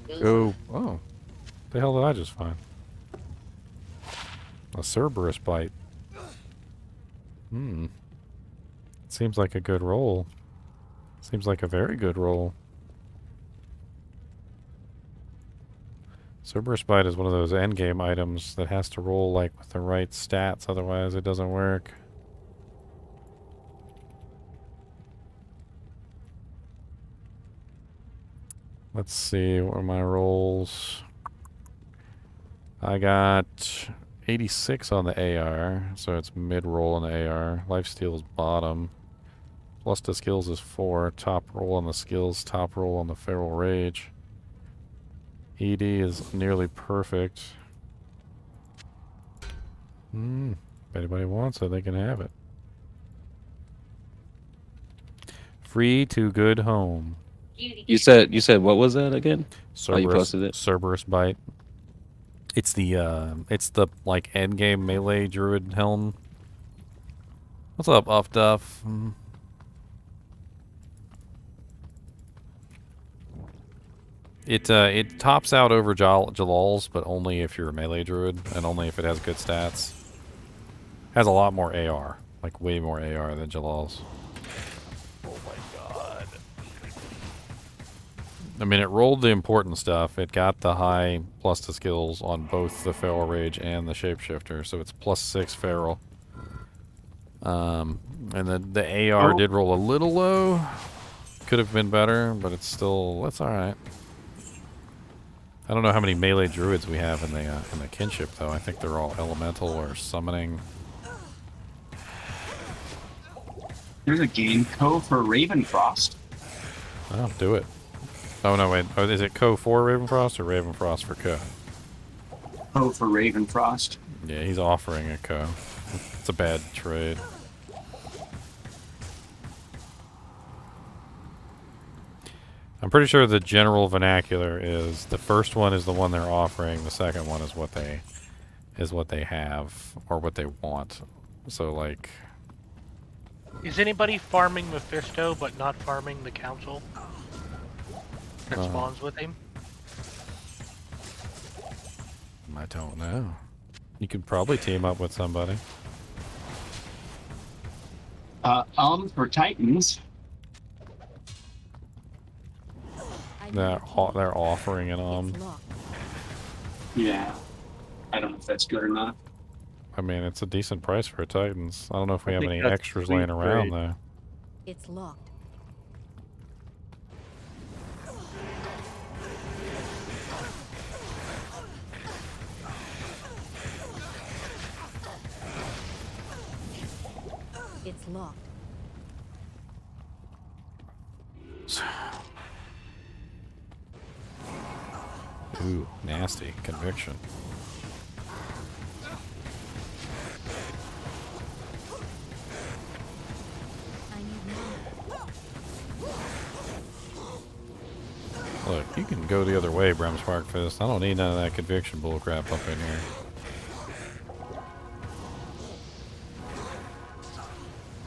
What? Go. Oh. The hell did I just find? A Cerberus bite. Seems like a good roll. Seems like a very good roll. Cerberus bite is one of those endgame items that has to roll like with the right stats, otherwise it doesn't work. Let's see, what are my rolls? I got 86 on the AR, so it's mid-roll on the AR. Lifesteal is bottom. Plus to skills is 4. Top roll on the skills, top roll on the Feral Rage. ED is nearly perfect. If anybody wants it, they can have it. Free to good home. You said what was that again? Cerberus, you posted it. Cerberus bite. It's the like end game melee druid helm. What's up, Off Duff? It tops out over Jalal's, but only if you're a melee druid and only if it has good stats. Has a lot more AR, like way more AR than Jalal's. Oh my god. I mean, it rolled the important stuff. It got the high plus to skills on both the Feral Rage and the Shapeshifter, so it's +6 Feral. And the AR did roll a little low. Could have been better, but it's all right. I don't know how many melee druids we have in the kinship, though. I think they're all elemental or summoning. There's a game code for Ravenfrost. Oh, do it. Oh, no, wait. Oh, is it Co for Ravenfrost or Ravenfrost for Co? Co for Ravenfrost. Yeah, he's offering a Co. It's a bad trade. I'm pretty sure the general vernacular is the first one is the one they're offering, the second one is what they have or what they want. So like, is anybody farming Mephisto but not farming the council that spawns with him? I don't know. You could probably team up with somebody. For Titans. They're offering it on. Yeah. I don't know if that's good or not. I mean, it's a decent price for a Titans. I don't know if we have any that's extras sweet laying around trade. though. It's locked. It's locked. Ooh, nasty. Conviction. Look, you can go the other way, Bram Sparkfist. I don't need none of that conviction bullcrap up in here.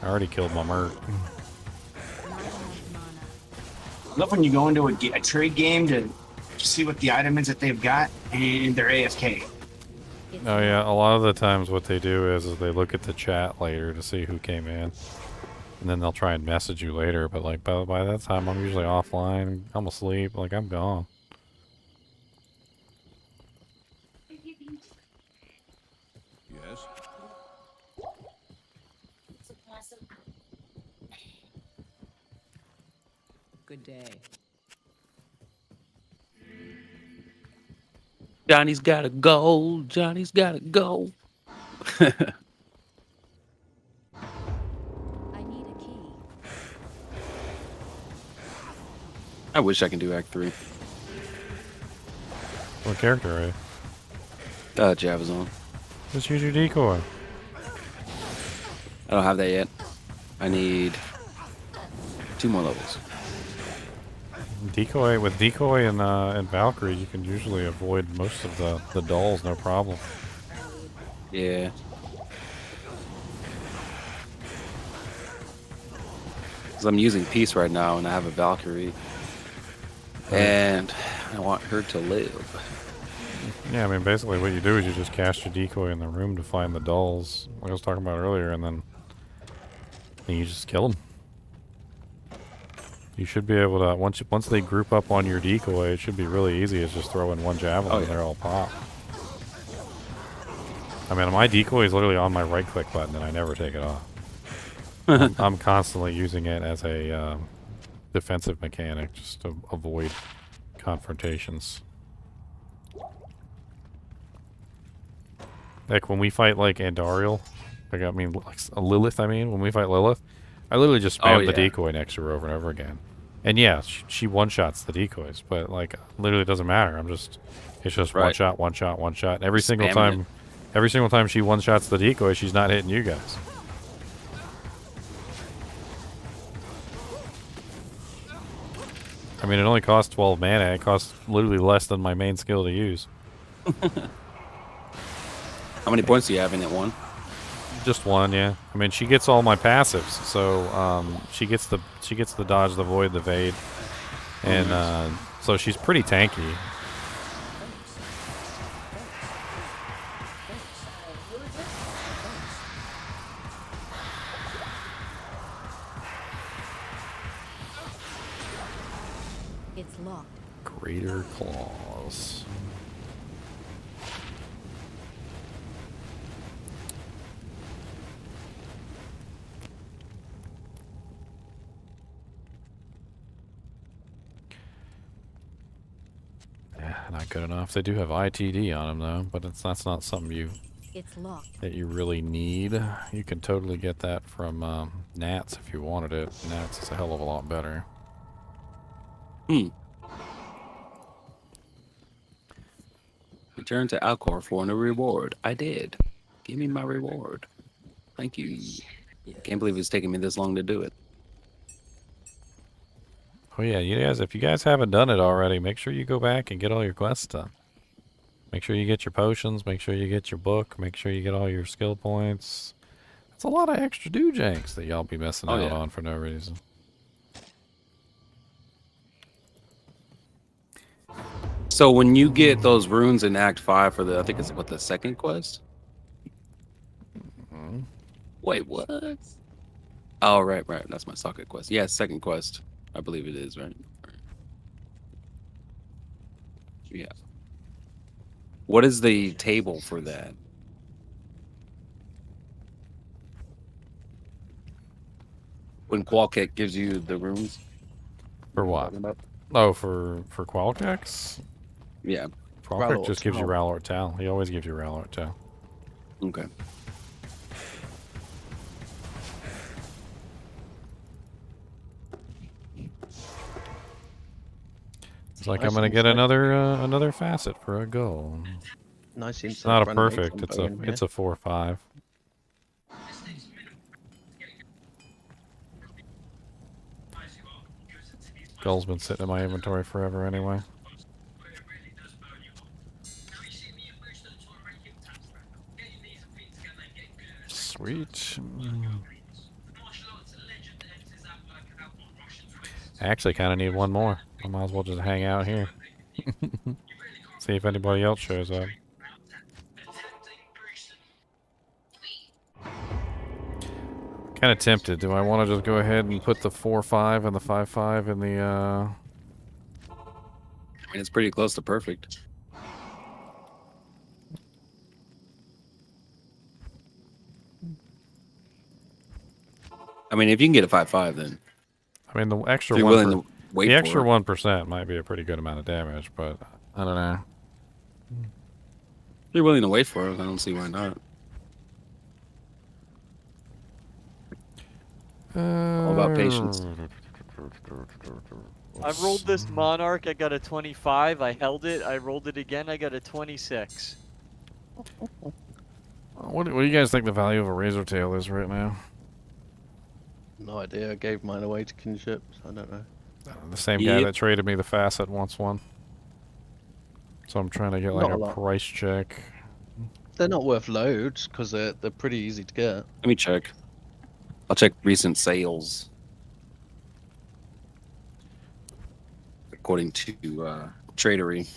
I already killed my merc. Love when you go into a trade game to see what the item is that they've got, and they're AFK. Oh yeah, a lot of the times what they do is they look at the chat later to see who came in. And then they'll try and message you later, but like by that time I'm usually offline, I'm asleep, like I'm gone. Yes. Good day. Johnny's gotta go. Johnny's gotta go. I need a key. I wish I can do Act 3. What character are you? Javazon. Just use your decoy. I don't have that yet. I need 2 more levels. Decoy with decoy and Valkyrie, you can usually avoid most of the dolls, no problem. Yeah. Because I'm using Peace right now, and I have a Valkyrie, and I want her to live. Yeah, I mean, basically what you do is you just cast your decoy in the room to find the dolls, like I was talking about earlier, and then you just kill them. You should be able to, once they group up on your decoy, it should be really easy. It's just throw in one javelin and they're all pop. I mean, my decoy is literally on my right-click button and I never take it off. I'm constantly using it as a defensive mechanic just to avoid confrontations. Like when we fight like Andariel, like I mean like Lilith, when we fight Lilith, I literally just spam the decoy next to her over and over again. And yeah, she one-shots the decoys, but like literally doesn't matter. It's just one shot, one shot, one shot. And every single time she one-shots the decoy, she's not hitting you guys. I mean, it only costs 12 mana. It costs literally less than my main skill to use. How many points do you have in it? 1? Just 1, yeah. I mean, she gets all my passives, so she gets the dodge, the void, the evade, and so she's pretty tanky. It's locked. Greater claws. Not good enough. They do have ITD on them though, but that's not something that you really need. You can totally get that from Nats if you wanted it. Nats is a hell of a lot better. Return to Alcor for a reward. I did. Give me my reward. Thank you. Can't believe it's taking me this long to do it. Oh yeah, you guys, if you guys haven't done it already, make sure you go back and get all your quests done. Make sure you get your potions, make sure you get your book, make sure you get all your skill points. That's a lot of extra do-janks that y'all be missing out on for no reason. So when you get those runes in Act 5 for I think it's the second quest? Wait, what? Oh, right. That's my socket quest. Yeah, second quest. I believe it is, right? Yeah. What is the table for that? When Qualkek gives you the runes? For what? Oh, for Qualkex? Yeah. Qualkek just gives you Rallort Tal. He always gives you Rallort Tal. Okay. Looks like I'm Nice gonna get insight. another facet for a goal. Nice It's insight. not a Brandon makes perfect. some bone It's here. a 4-5. Gold's been sitting in my inventory forever anyway. Sweet. I actually kind of need one more. I might as well just hang out here. See if anybody else shows up. Kind of tempted. Do I want to just go ahead and put the 4-5 and the 5-5 in the I mean, it's pretty close to perfect. I mean, if you can get a 5-5, then. I mean, the extra if you're willing to wait the for extra it. 1% might be a pretty good amount of damage, but I don't know. If you're willing to wait for it, I don't see why not. All about patience. I rolled this Monarch, I got a 25, I held it, I rolled it again, I got a 26. What do you guys think the value of a razor tail is right now? No idea. I gave mine away to kinships. I don't know. The same guy that traded me the facet wants one. So I'm trying to get like Not a a lot. price check. They're not worth loads because they're pretty easy to get. Let me check. I'll check recent sales. According to Tradery.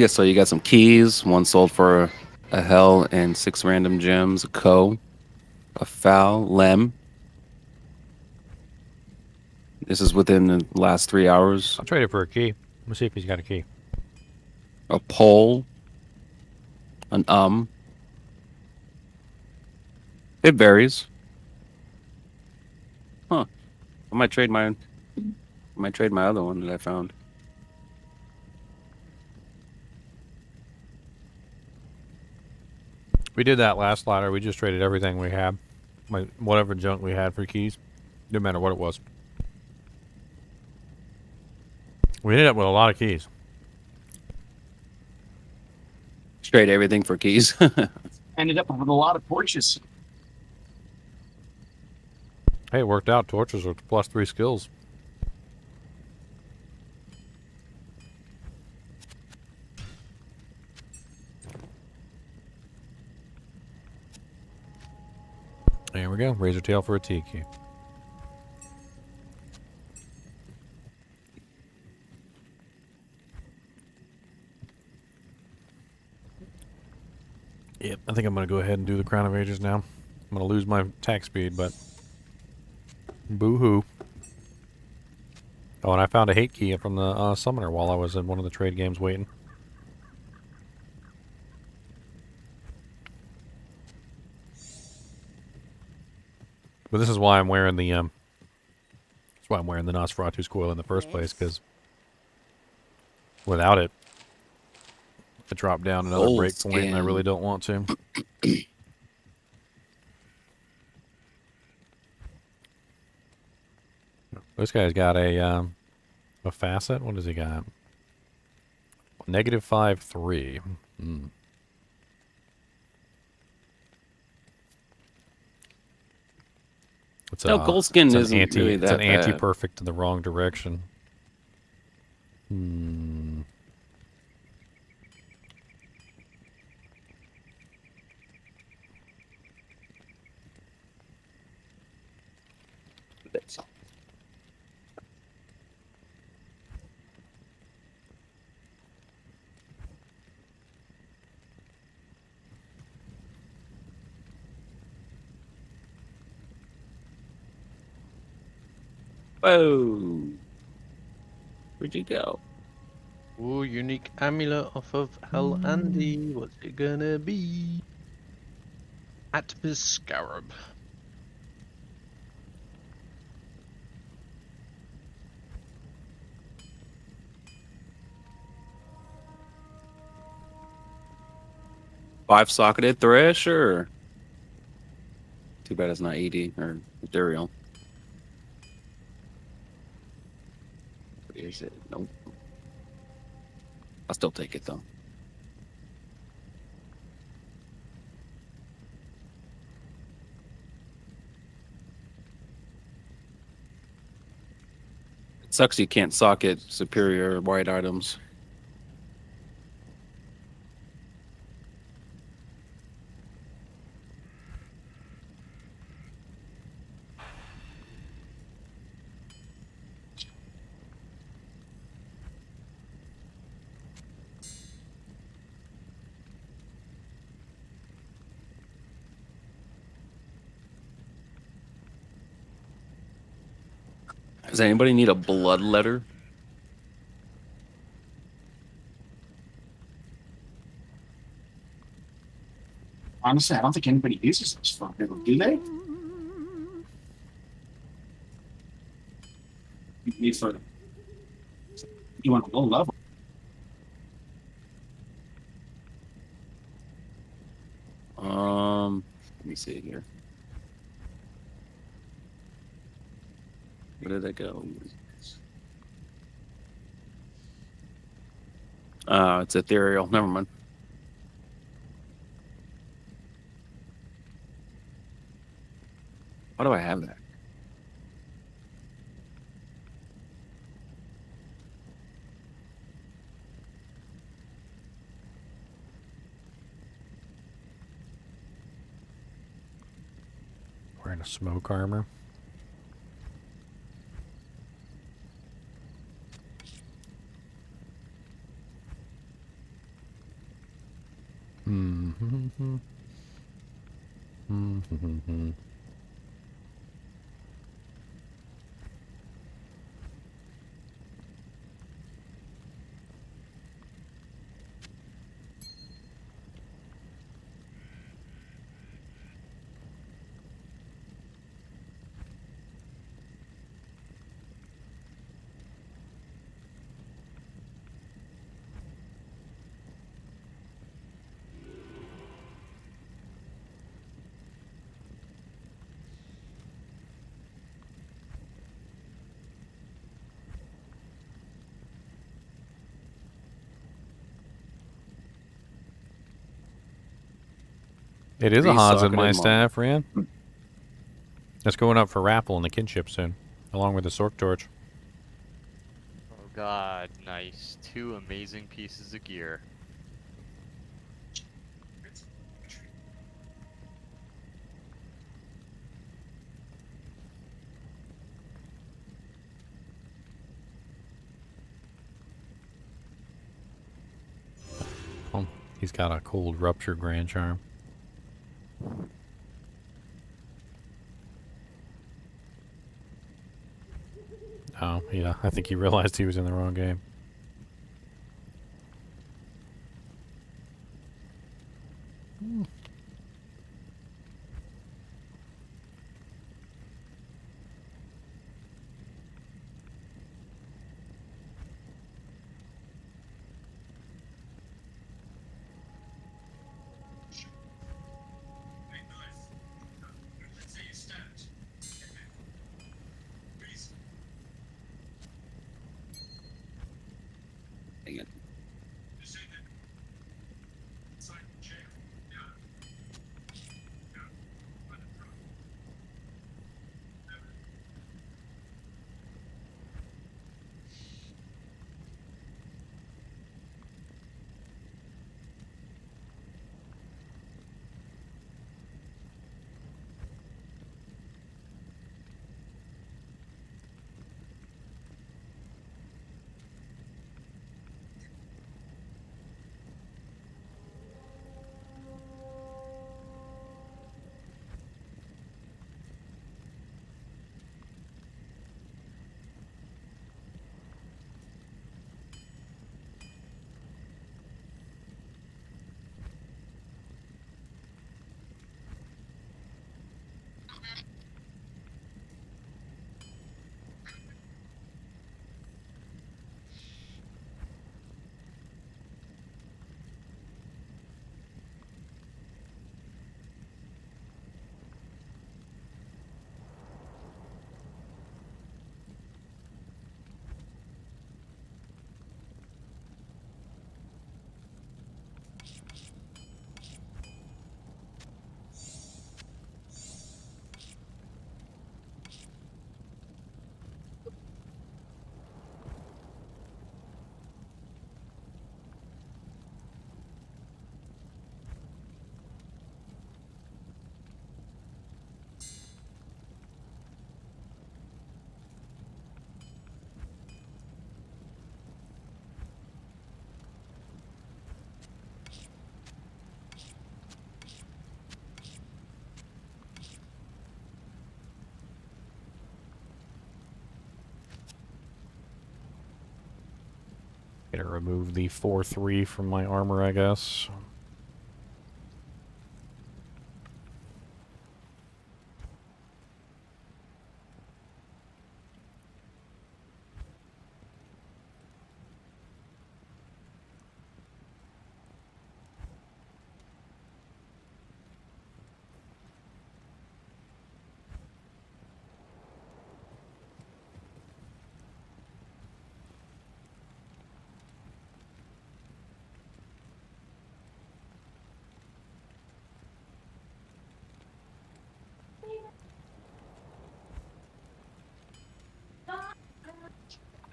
So you got some keys. One sold for a hell and 6 random gems. A co, a foul, lem. This is within the last 3 hours. I'll trade it for a key. Let's see if he's got a key. A pole. An It varies. Huh. I might trade my other one that I found. We did that last ladder. We just traded everything we had. Like whatever junk we had for keys. No matter what it was. We ended up with a lot of keys. Trade everything for keys. Ended up with a lot of torches. Hey, it worked out. Torches are +3 skills. There we go. Razor tail for a T key. Yep, I think I'm going to go ahead and do the Crown of Ages now. I'm going to lose my attack speed, but boo-hoo. Oh, and I found a hate key from the summoner while I was in one of the trade games waiting. But this is why I'm wearing the that's why I'm wearing the Nosferatu's coil in the first place, because without it, I drop down another break point, and I really don't want to. This guy's got a facet. What does he got? -5/3. Hmm. It's no, Goldskin isn't really that It's an bad. anti-perfect in the wrong direction. Hmm. Whoa. Where'd GG go. Ooh, unique amulet off of Hell Andy. What's it gonna be? Atlas Scarab. Five-socketed Thresher. Too bad it's not ED or Ethereal. What is it? Nope. I'll still take it though. It sucks you can't socket superior white items. Does anybody need a blood letter? Honestly, I don't think anybody uses this fucking, do they? You need for you want a low level. Let me see here. Where did it go? It's ethereal. Never mind. Why do I have that? Wearing a smoke armor. Mm-hmm. Mm-hmm. It is a Hans in my staff, Ryan. That's going up for Raffle in the kinship soon, along with the Sork Torch. Oh god, nice. 2 amazing pieces of gear. Oh, he's got a cold rupture grand charm. Oh, yeah, I think he realized he was in the wrong game. Gonna remove the 4-3 from my armor, I guess.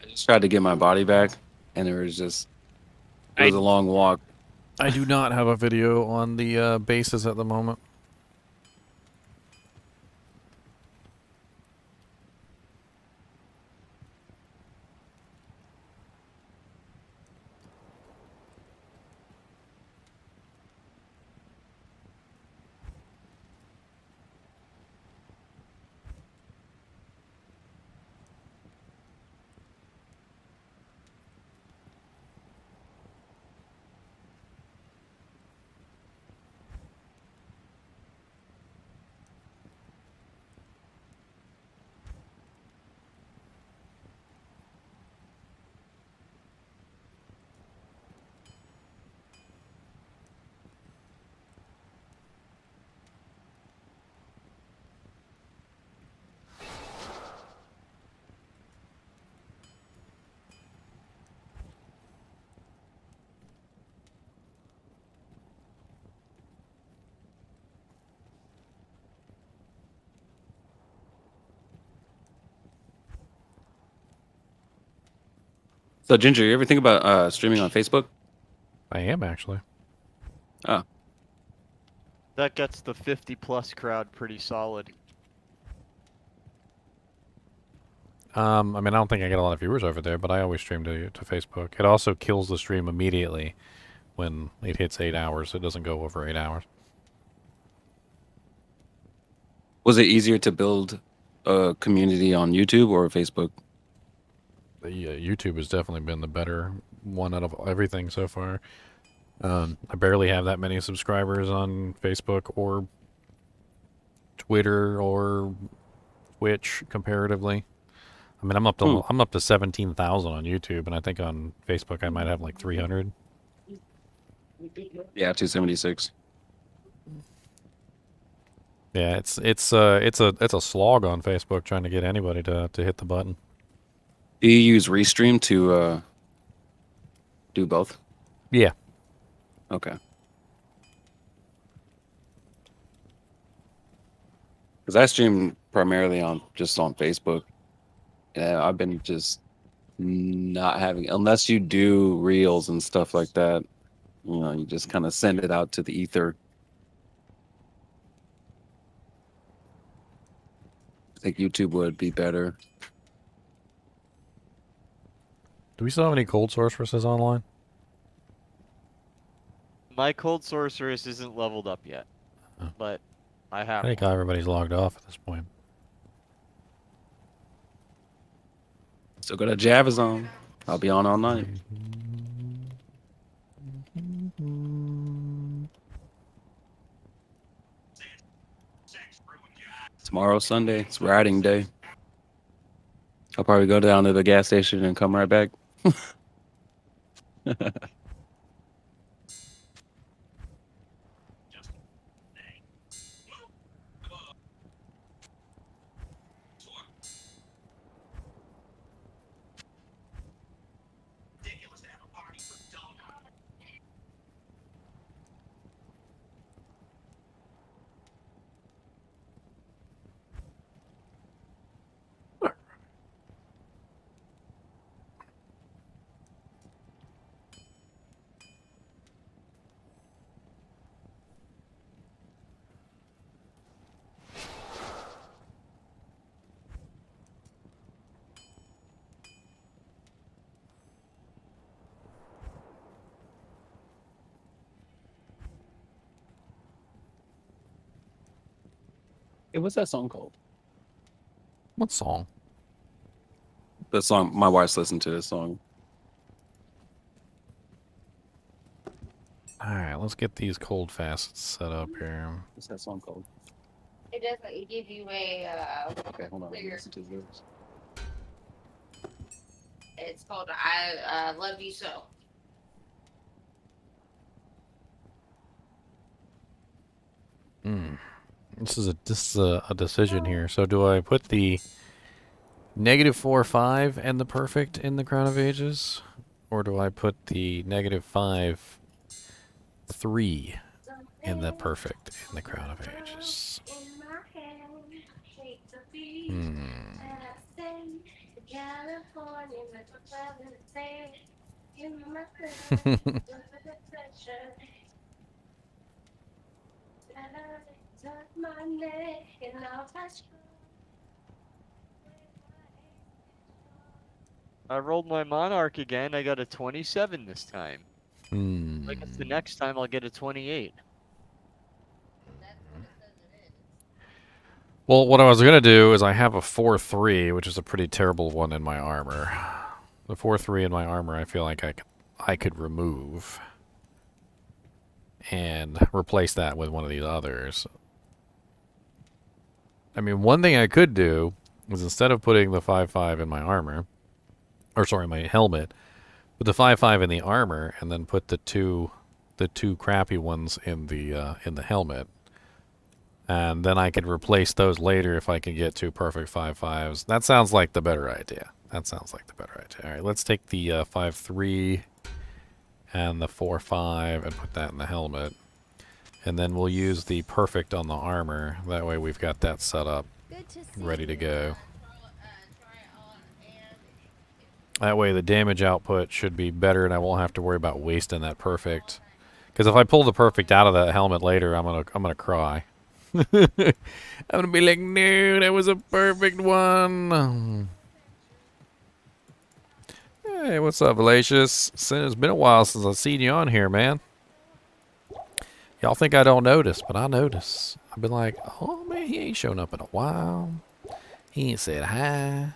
I just tried to get my body back, and it was a long walk. I do not have a video on the bases at the moment. So, Ginger, you ever think about streaming on Facebook? I am, actually. Oh. That gets the 50+ crowd pretty solid. I mean, I don't think I get a lot of viewers over there, but I always stream to Facebook. It also kills the stream immediately when it hits 8 hours. It doesn't go over 8 hours. Was it easier to build a community on YouTube or Facebook? The YouTube has definitely been the better one out of everything so far. I barely have that many subscribers on Facebook or Twitter or Twitch comparatively. I mean, I'm up to 17,000 on YouTube, and I think on Facebook I might have like 300. Yeah, 276. Yeah, it's a slog on Facebook trying to get anybody to hit the button. Do you use Restream to do both? Yeah. Okay. Because I stream primarily on Facebook. Yeah, I've been just not having, unless you do reels and stuff like that. You know, you just kind of send it out to the ether. I think YouTube would be better. Do we still have any cold sorceresses online? My cold sorceress isn't leveled up yet, but I have I think one. everybody's logged off at this point. So go to Javazon. I'll be on all night. Tomorrow's Sunday. It's riding day. I'll probably go down to the gas station and come right back. Hey, what's that song called? What song? The song my wife's listened to this song. Alright, let's get these cold facets set up here. What's that song called? It doesn't give you a Okay, hold on. Let me clear. listen to this. It's called I Love You So. This is a decision here. So do I put the -4/5 and the perfect in the Crown of Ages? Or do I put the -5/3 and the perfect in the Crown of Ages? I rolled my Monarch again. I got a 27 this time. I guess the next time I'll get a 28. Well, what I was going to do is I have a 4/3, which is a pretty terrible one in my armor. The 4/3 in my armor I feel like I could remove and replace that with one of these others. I mean, one thing I could do is instead of putting the 5/5 in my armor, or sorry, my helmet, put the 5/5 in the armor and then put the two crappy ones in the helmet. And then I could replace those later if I can get two perfect 5/5s. That sounds like the better idea. All right, let's take the 5/3 and the 4/5 and put that in the helmet. And then we'll use the perfect on the armor. That way we've got that set up, ready to go. That way the damage output should be better and I won't have to worry about wasting that perfect. Because if I pull the perfect out of that helmet later, I'm gonna cry. I'm gonna be like, no, that was a perfect one. Hey, what's up, Valacious? It's been a while since I've seen you on here, man. Y'all think I don't notice, but I notice. I've been like, oh man, he ain't shown up in a while. He ain't said hi.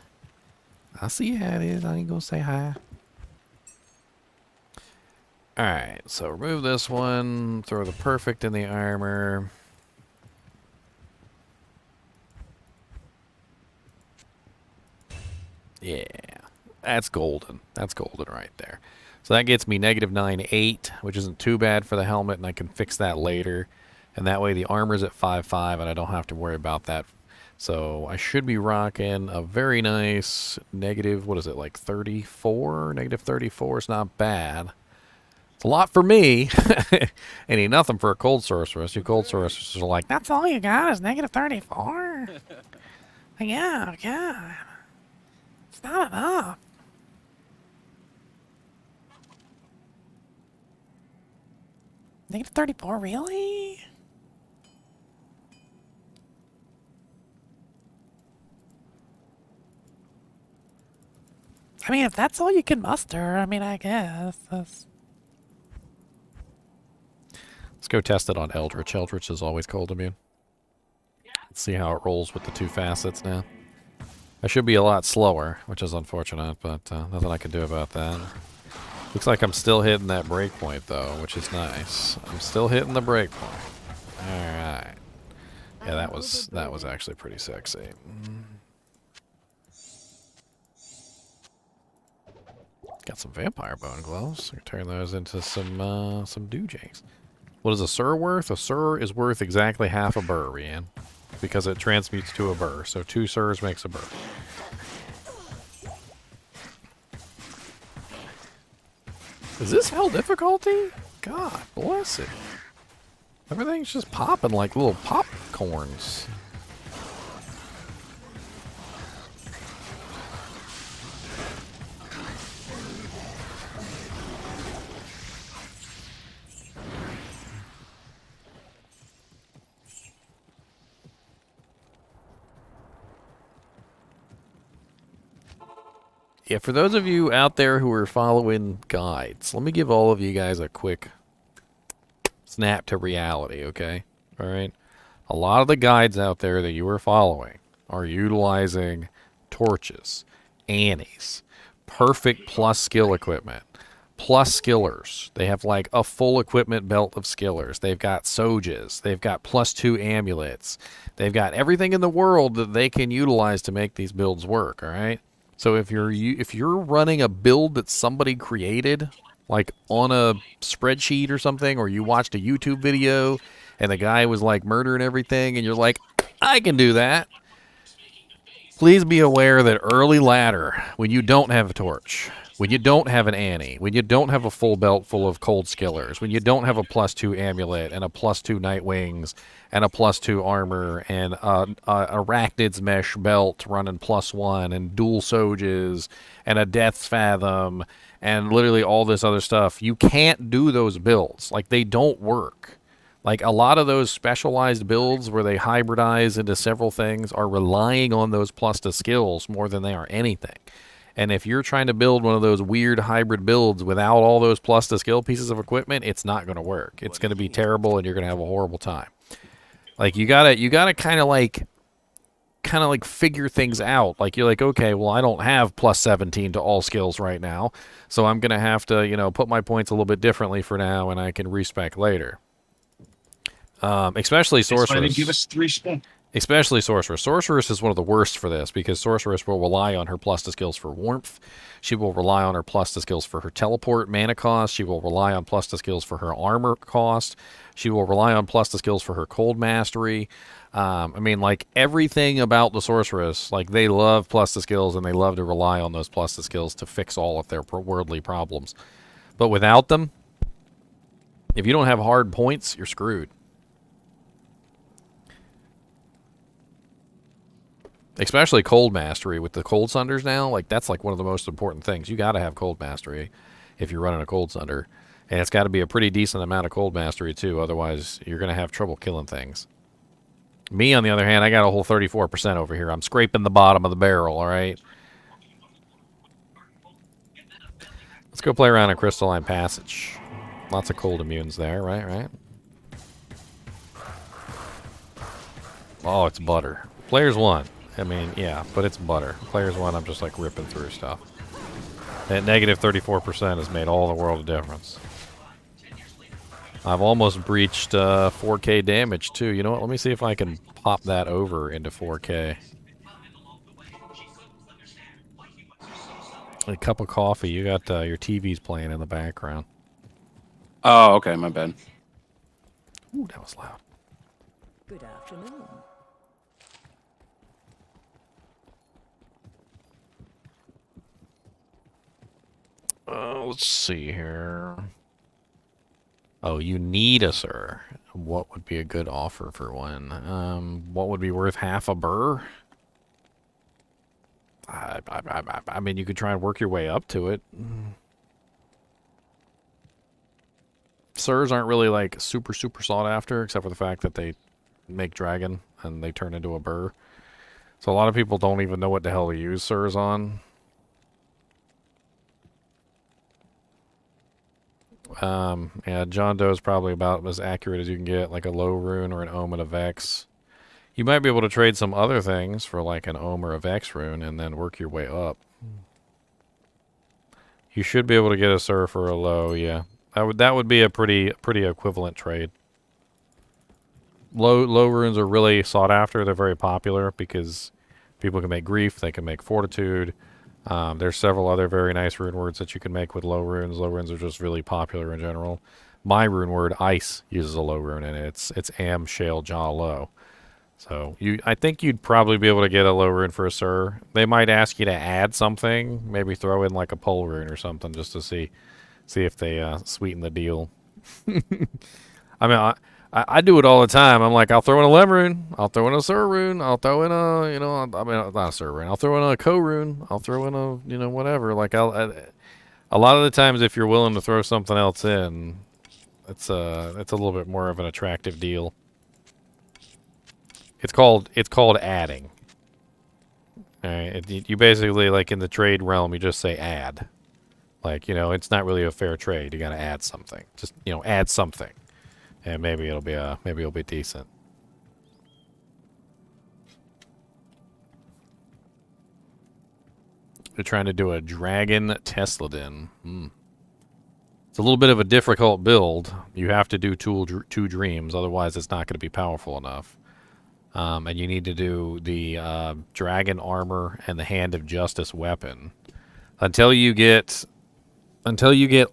I see how it is. I ain't gonna say hi. Alright, so remove this one. Throw the perfect in the armor. Yeah, that's golden. That's golden right there. So that gets me -9/8, which isn't too bad for the helmet, and I can fix that later. And that way the armor's at 5/5, and I don't have to worry about that. So I should be rocking a very nice negative, what is it, like 34? -34 is not bad. It's a lot for me. Ain't nothing for a cold sorceress. You cold sorcerers are like, that's all you got is -34? Yeah, God. It's not enough. -34, really? I mean, if that's all you can muster, I mean, I guess. Let's go test it on Eldritch. Eldritch is always cold immune. Let's see how it rolls with the two facets now. I should be a lot slower, which is unfortunate, but nothing I can do about that. Looks like I'm still hitting that breakpoint, though, which is nice. I'm still hitting the breakpoint. Alright. Yeah, that was actually pretty sexy. Got some vampire bone gloves. I can turn those into some doojies. What is a sur worth? A sur is worth exactly half a burr, Rian. Because it transmutes to a burr. So 2 surs makes a burr. Is this hell difficulty? God bless it. Everything's just popping like little popcorns. Yeah, for those of you out there who are following guides, let me give all of you guys a quick snap to reality, okay? All right? A lot of the guides out there that you are following are utilizing torches, annies, perfect plus skill equipment, plus skillers. They have like a full equipment belt of skillers. They've got Sojas. They've got +2 amulets. They've got everything in the world that they can utilize to make these builds work, all right? So if you're running a build that somebody created, like on a spreadsheet or something, or you watched a YouTube video and the guy was like murdering everything and you're like, I can do that. Please be aware that early ladder, when you don't have a torch, when you don't have an Annie, when you don't have a full belt full of cold skillers, when you don't have a +2 amulet and a +2 night wings and a +2 armor and a arachnid's mesh belt running +1 and dual Sojas and a death's fathom and literally all this other stuff, you can't do those builds. Like, they don't work. Like, a lot of those specialized builds where they hybridize into several things are relying on those +2 skills more than they are anything. And if you're trying to build one of those weird hybrid builds without all those +2 skill pieces of equipment, it's not going to work. It's going to be terrible, and you're going to have a horrible time. Like, you gotta kind of like figure things out. Like, you're like, okay, well, I don't have +17 to all skills right now, so I'm going to have to, you know, put my points a little bit differently for now, and I can respec later. Especially Sorceress. That's why they give us 3 spin. Especially Sorceress. Sorceress is one of the worst for this because Sorceress will rely on her +2 skills for warmth. She will rely on her +2 skills for her teleport mana cost. She will rely on +2 skills for her armor cost. She will rely on +2 skills for her cold mastery. I mean, like, everything about the Sorceress, like, they love +2 skills and they love to rely on those +2 skills to fix all of their worldly problems. But without them, if you don't have hard points, you're screwed. Especially cold mastery with the cold Sunders now. Like, that's like one of the most important things. You got to have cold mastery if you're running a cold Sunder. And it's got to be a pretty decent amount of cold mastery, too. Otherwise, you're going to have trouble killing things. Me, on the other hand, I got a whole 34% over here. I'm scraping the bottom of the barrel, all right? Let's go play around in Crystalline Passage. Lots of cold immunes there, right? Oh, it's butter. Players 1. I mean, yeah, but it's butter. Players 1, I'm just like ripping through stuff. That negative 34% has made all the world of difference. I've almost breached 4K damage too. You know what? Let me see if I can pop that over into 4K. A cup of coffee. You got your TV's playing in the background. Oh, okay, my bad. Ooh, that was loud. Good afternoon. Let's see here. Oh, you need a Sir. What would be a good offer for one? What would be worth half a burr? I mean, you could try and work your way up to it. Sirs aren't really like super sought after, except for the fact that they make dragon and they turn into a burr. So a lot of people don't even know what the hell to use Sirs on. Yeah, John Doe's probably about as accurate as you can get, like a low rune or an omen of Vex. You might be able to trade some other things for like an omen or a Vex rune and then work your way up. You should be able to get a Sir for a low, yeah. That would be a pretty equivalent trade. Low runes are really sought after. They're very popular because people can make grief, they can make fortitude. There's several other very nice rune words that you can make with low runes. Low runes are just really popular in general. My rune word, Ice, uses a low rune in it. It's Am, Shale, Jaw, Low. So I think you'd probably be able to get a low rune for a Sir. They might ask you to add something, maybe throw in like a pole rune or something just to see if they sweeten the deal. I mean, I do it all the time. I'm like, I'll throw in a Lem rune, I'll throw in a Sir rune, I'll throw in a, you know, I mean, not a Sir rune, I'll throw in a Co rune, I'll throw in a, you know, whatever. Like, a lot of the times, if you're willing to throw something else in, it's a little bit more of an attractive deal. It's called adding. All right, you basically, like in the trade realm, you just say add. Like, you know, it's not really a fair trade. You got to add something. Just, you know, add something. And maybe it'll be decent. They're trying to do a Dragon Tesladin. It's a little bit of a difficult build. You have to do two dreams, otherwise it's not going to be powerful enough. And you need to do the dragon armor and the Hand of Justice weapon. Until you get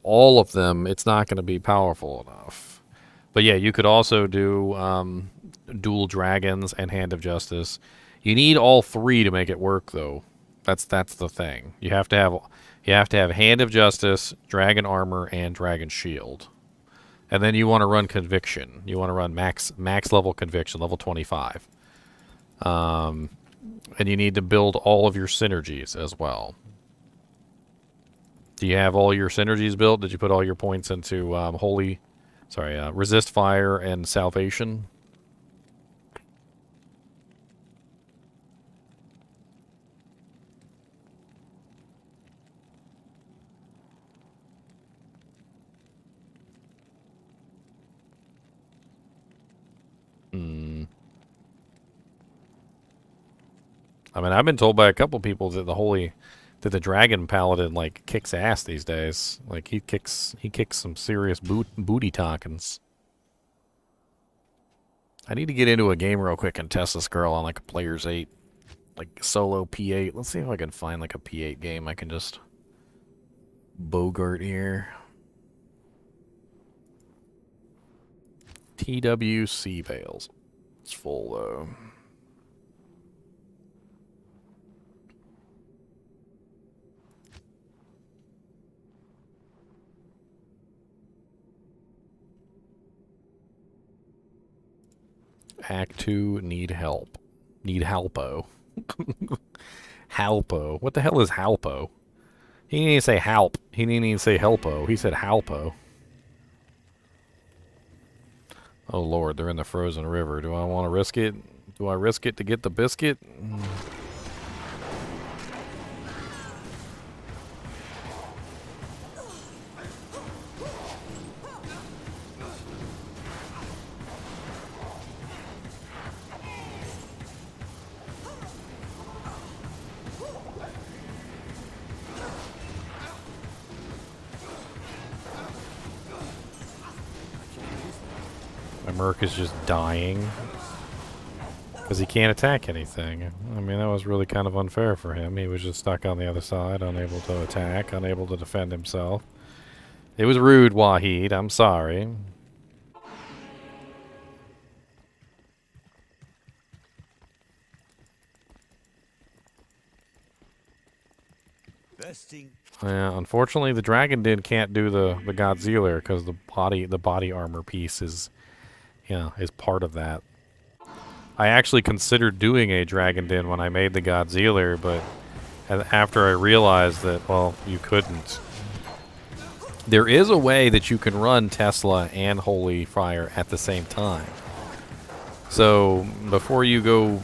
all of them, it's not going to be powerful enough. But yeah, you could also do dual dragons and Hand of Justice. You need all three to make it work, though. That's the thing. You have to have Hand of Justice, Dragon Armor, and Dragon Shield. And then you want to run Conviction. You want to run max level Conviction, level 25. And you need to build all of your synergies as well. Do you have all your synergies built? Did you put all your points into Resist Fire and Salvation? I mean, I've been told by a couple people that the Dragon Paladin like kicks ass these days. Like he kicks some serious booty talkings. I need to get into a game real quick and test this girl on like a Players 8, like solo P8. Let's see if I can find like a P8 game I can just bogart here. TWC Vales. It's full though. Act 2, need help. Need halpo. Halpo. What the hell is halpo? He didn't even say halp. He didn't even say helpo. He said halpo. Oh lord, they're in the frozen river. Do I want to risk it? Do I risk it to get the biscuit? Merc is just dying because he can't attack anything. I mean, that was really kind of unfair for him. He was just stuck on the other side, unable to attack, unable to defend himself. It was rude, Wahid. I'm sorry. Yeah, unfortunately, the Dragon Den can't do the Godzilla because the body armor piece is part of that. I actually considered doing a Dragon Den when I made the Godzilla, but after I realized that, well, you couldn't. There is a way that you can run Tesla and Holy Fire at the same time. So before you go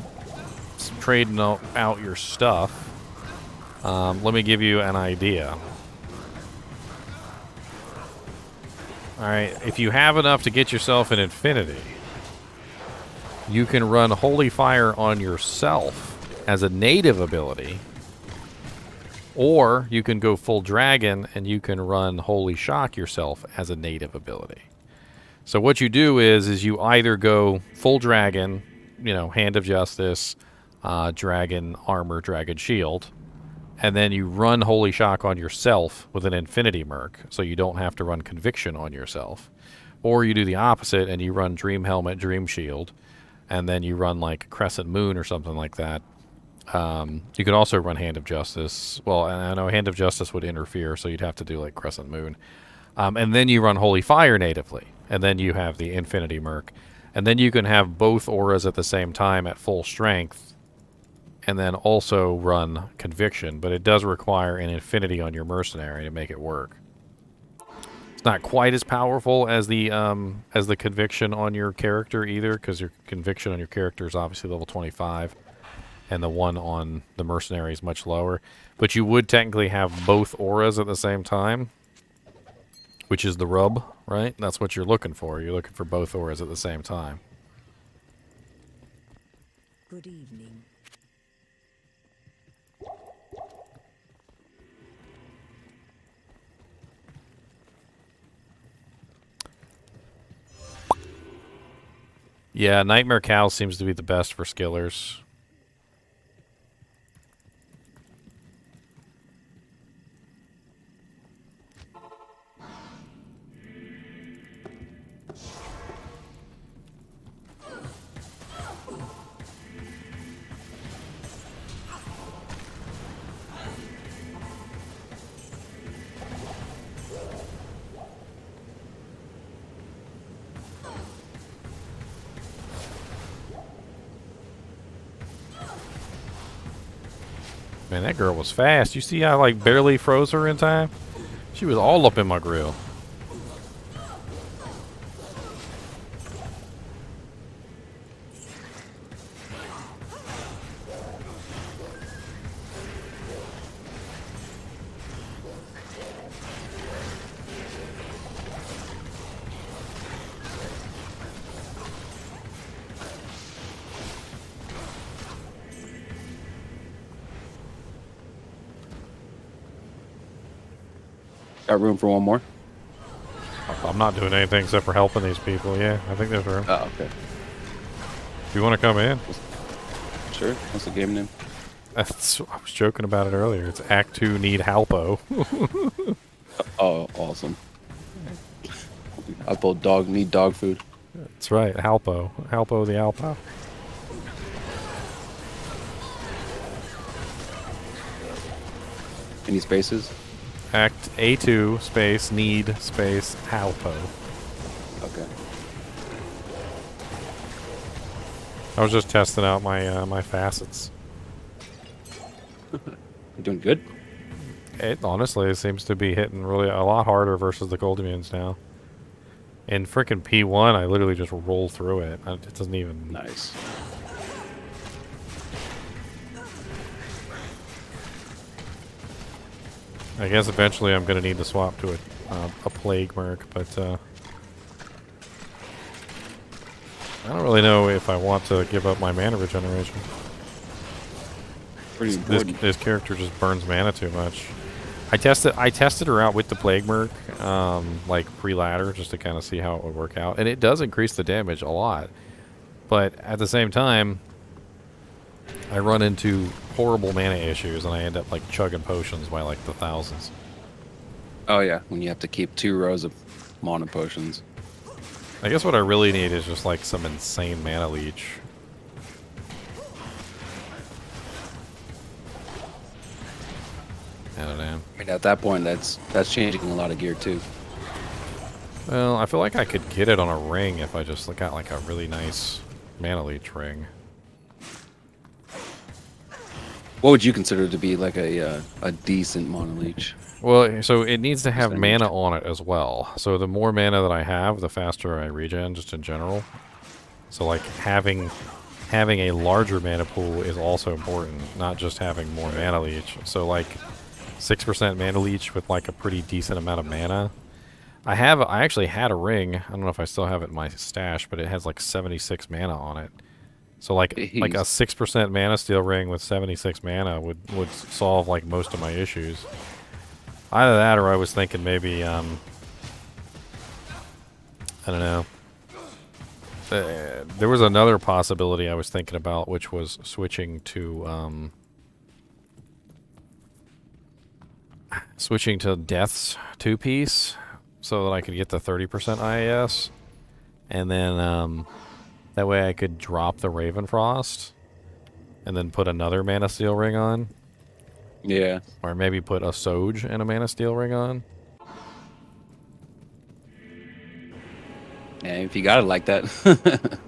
trading out your stuff, let me give you an idea. Alright, if you have enough to get yourself an Infinity, you can run Holy Fire on yourself as a native ability, or you can go full Dragon and you can run Holy Shock yourself as a native ability. So what you do is you either go full Dragon, Hand of Justice, Dragon Armor, Dragon Shield, and then you run Holy Shock on yourself with an Infinity Merc, so you don't have to run Conviction on yourself. Or you do the opposite, and you run Dream Helmet, Dream Shield, and then you run, like, Crescent Moon or something like that. You could also run Hand of Justice. Well, I know Hand of Justice would interfere, so you'd have to do, like, Crescent Moon. And then you run Holy Fire natively, and then you have the Infinity Merc. And then you can have both auras at the same time at full strength, and then also run Conviction, but it does require an Infinity on your Mercenary to make it work. It's not quite as powerful as the Conviction on your character either, because your Conviction on your character is obviously level 25, and the one on the Mercenary is much lower. But you would technically have both auras at the same time, which is the rub, right? That's what you're looking for. You're looking for both auras at the same time. Good evening. Yeah, Nightmare Cow seems to be the best for skillers. Man, that girl was fast. You see how I like barely froze her in time? She was all up in my grill. Got room for one more? I'm not doing anything except for helping these people. Yeah, I think there's room. Oh, okay. Do you want to come in? Sure. What's the game name? I was joking about it earlier. It's Act 2 Need Halpo. Oh, awesome. I pulled dog need dog food. That's right, Halpo. Halpo the Alpo. Any spaces? Act A2 space need space Halpo. Okay. I was just testing out my my facets. You're doing good. It honestly seems to be hitting really a lot harder versus the cold immunes now. In frickin' P1, I literally just roll through it. It doesn't even. Nice. I guess eventually I'm gonna need to swap to a plague merc, but I don't really know if I want to give up my mana regeneration. Pretty important. This character just burns mana too much. I tested her out with the plague merc, like pre-ladder, just to kind of see how it would work out, and it does increase the damage a lot. But at the same time, I run into horrible mana issues, and I end up like chugging potions by like the thousands. Oh yeah, when you have to keep 2 rows of mana potions. I guess what I really need is just like some insane mana leech. I don't know. I mean, at that point, that's changing a lot of gear too. Well, I feel like I could get it on a ring if I just got like a really nice mana leech ring. What would you consider to be like a decent mana leech? Well, so it needs to have mana on it as well. So the more mana that I have, the faster I regen, just in general. So like having a larger mana pool is also important, not just having more mana leech. So like 6% mana leech with like a pretty decent amount of mana. I actually had a ring. I don't know if I still have it in my stash, but it has like 76 mana on it. So like a 6% mana steel ring with 76 mana would solve like most of my issues. Either that, or I was thinking maybe I don't know. There was another possibility I was thinking about, which was switching to Death's 2-piece, so that I could get the 30% IAS, and then that way I could drop the Ravenfrost, and then put another Mana Steel ring on. Yeah. Or maybe put a Soge and a Mana Steel ring on. Yeah, if you got it like that.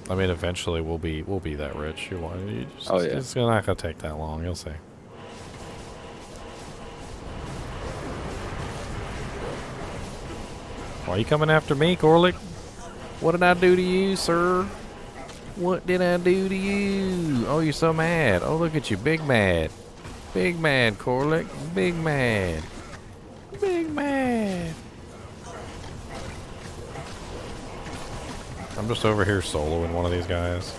I mean, eventually we'll be that rich. Oh yeah. It's not gonna take that long. You'll see. Why are you coming after me, Corlick? What did I do to you, sir? What did I do to you? Oh, you're so mad. Oh, look at you, big mad. Big mad, Corlick. Big mad. Big mad. I'm just over here soloing one of these guys.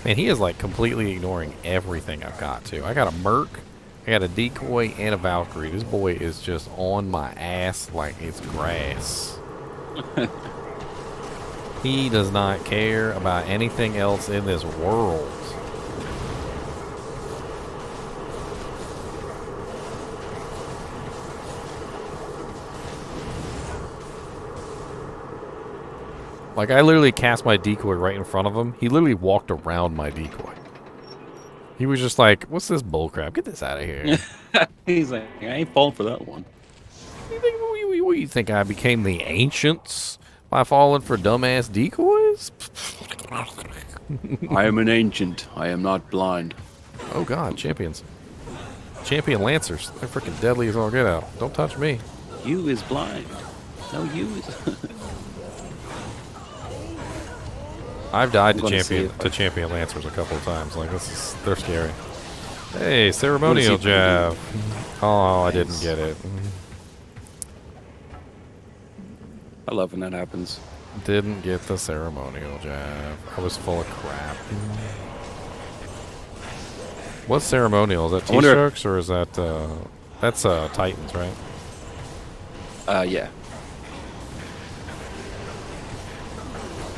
Man, he is like completely ignoring everything I've got too. I got a Merc, I got a Decoy, and a Valkyrie. This boy is just on my ass like it's grass. He does not care about anything else in this world. Like, I literally cast my decoy right in front of him. He literally walked around my decoy. He was just like, what's this bullcrap? Get this out of here. He's like, I ain't falling for that one. What do you think, I became the ancients by falling for dumbass decoys? I am an ancient. I am not blind. Oh god, champions. Champion Lancers. They're freaking deadly as all get out. Don't touch me. You is blind. No, you is... I've died to champion Lancers a couple of times. Like, they're scary. Hey, ceremonial jab. Oh, I didn't get it. I love when that happens. Didn't get the ceremonial jab. I was full of crap. What's ceremonial? Is that T-Strokes or is that that's Titans, right? Yeah.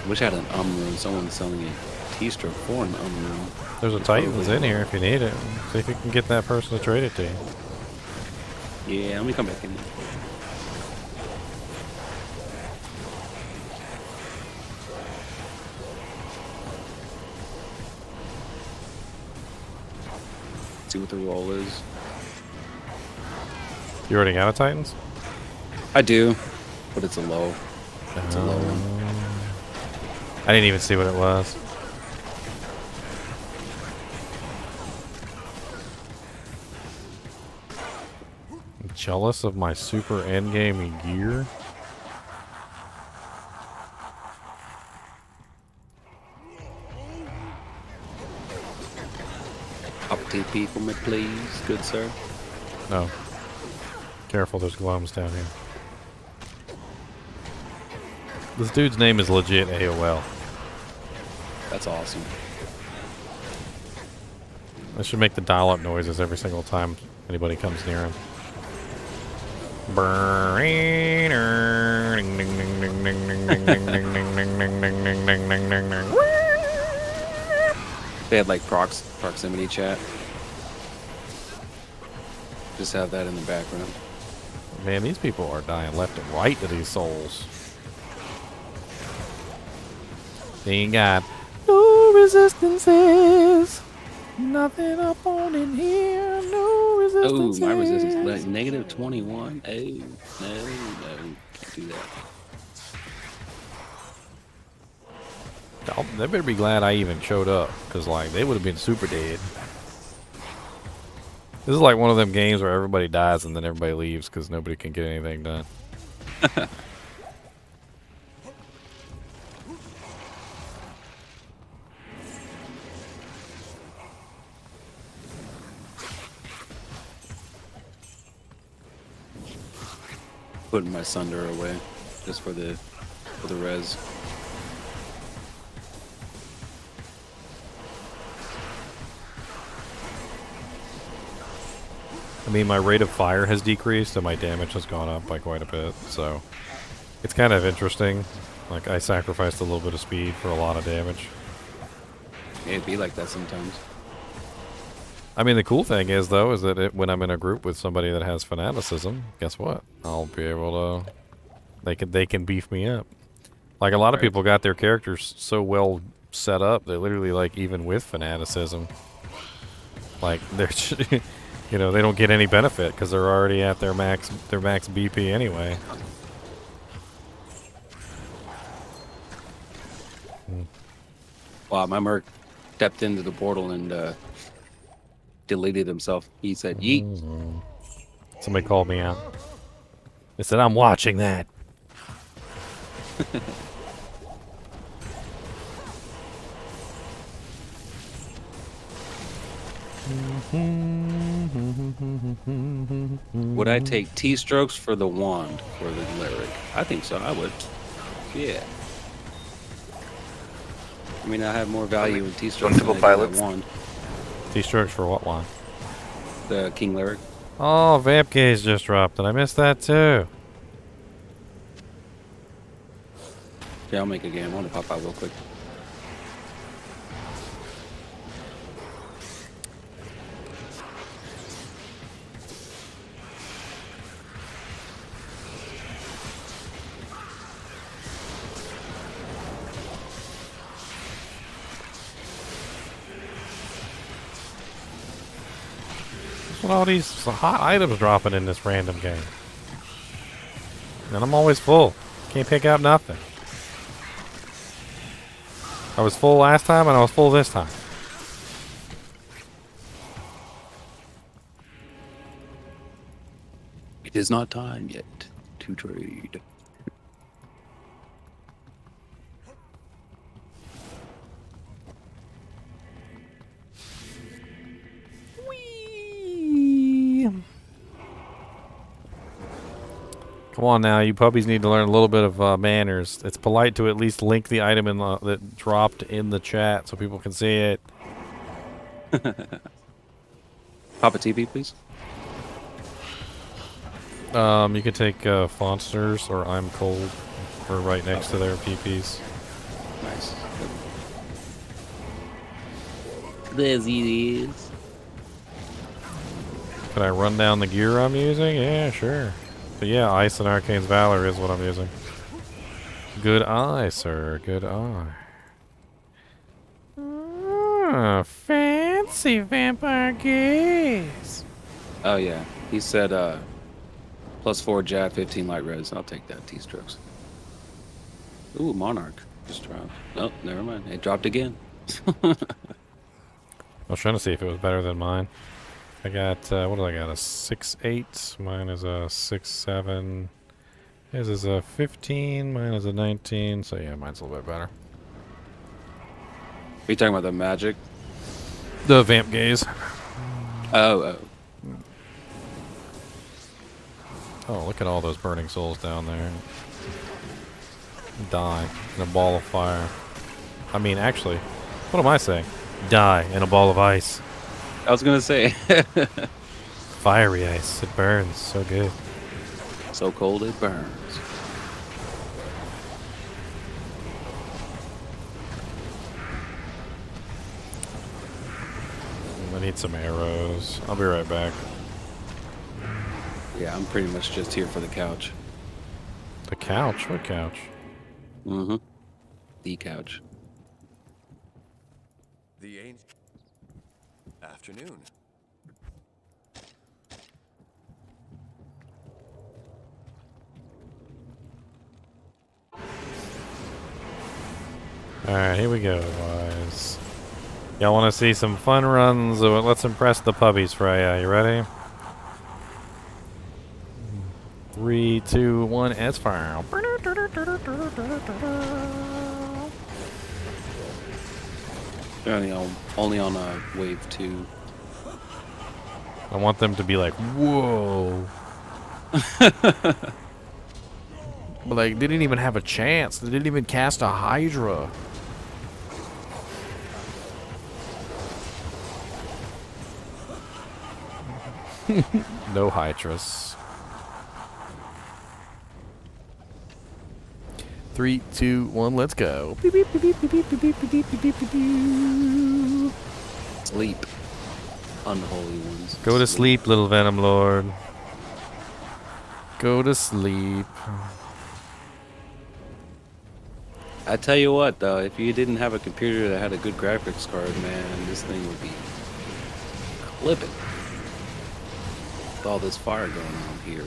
Wish I had an room. Someone's selling a T-stroke for an room. There's a Titans in here if you need it. See if you can get that person to trade it to you. Yeah, let me come back in. See what the roll is. You already got a Titans? I do, but it's a low. It's a low one. I didn't even see what it was. I'm jealous of my super endgame gear. Up TP for me, please, good sir. No. Careful, there's glomes down here. This dude's name is legit AOL. That's awesome. I should make the dial-up noises every single time anybody comes near him. They had like proximity chat. Just have that in the background. Man, these people are dying left and right to these souls. They ain't got no resistances. Nothing up on in here. No resistances. Oh, my resistance like negative 21. Oh, no. Can't do that. Oh, they better be glad I even showed up. Because, like, they would have been super dead. This is like one of them games where everybody dies and then everybody leaves because nobody can get anything done. Putting my Sunder away just for the res. I mean, my rate of fire has decreased and my damage has gone up by quite a bit, so it's kind of interesting. Like, I sacrificed a little bit of speed for a lot of damage. It'd be like that sometimes. I mean, the cool thing is, though, is that when I'm in a group with somebody that has fanaticism, guess what? I'll be able to... They can beef me up. Like, a lot of people got their characters so well set up, they literally, like, even with fanaticism, like, they're... You know, they don't get any benefit because they're already at their max BP anyway. Wow, my merc stepped into the portal and deleted himself. He said, yeet. Somebody called me out. They said, I'm watching that. Would I take T-strokes for the wand for the lyric? I think so, I would. Yeah. I mean, I have more value in T-strokes than I do that wand. T-strokes for what wand? The King Lyric. Oh, Vamp Gaze just dropped, and I missed that too. Yeah, I'll make a game. I want to pop out real quick. What's with all these hot items dropping in this random game? And I'm always full. Can't pick out nothing. I was full last time and I was full this time. It is not time yet to trade. Come on now, you puppies need to learn a little bit of manners. It's polite to at least link the item in the, that dropped in the chat so people can see it. Pop a TV, please. You can take Fonsters or I'm Cold. We're right next to their PPs. Nice. There he is. Can I run down the gear I'm using? Yeah, sure. But yeah, Ice and Arcane's Valor is what I'm using. Good eye, sir. Good eye. Ah, fancy vampire gaze. Oh yeah, he said +4 jab, 15 light res. I'll take that. T-strokes. Ooh, Monarch just dropped. Oh, never mind. It dropped again. I was trying to see if it was better than mine. I got, what did I got? A 6.8. Mine is a 6.7. His is a 15. Mine is a 19. So yeah, mine's a little bit better. Are you talking about the magic? The vamp gaze. Oh. Oh, look at all those burning souls down there. Die in a ball of fire. I mean, actually, what am I saying? Die in a ball of ice. I was gonna say. Fiery ice. It burns so good. So cold it burns. I need some arrows. I'll be right back. Yeah, I'm pretty much just here for the couch. The couch? What couch? Mm-hmm. The couch. The ancient afternoon. Alright, here we go, guys. Y'all want to see some fun runs? Let's impress the puppies, Freya. You ready? 3, 2, 1, S-fire. Only on wave 2. I want them to be like, whoa. But like, they didn't even have a chance. They didn't even cast a Hydra. No Hydras. 3, 2, 1, let's go. Sleep. Unholy ones. Go to sleep, little Venom Lord. Go to sleep. I tell you what, though, if you didn't have a computer that had a good graphics card, man, this thing would be clipping. With all this fire going on here.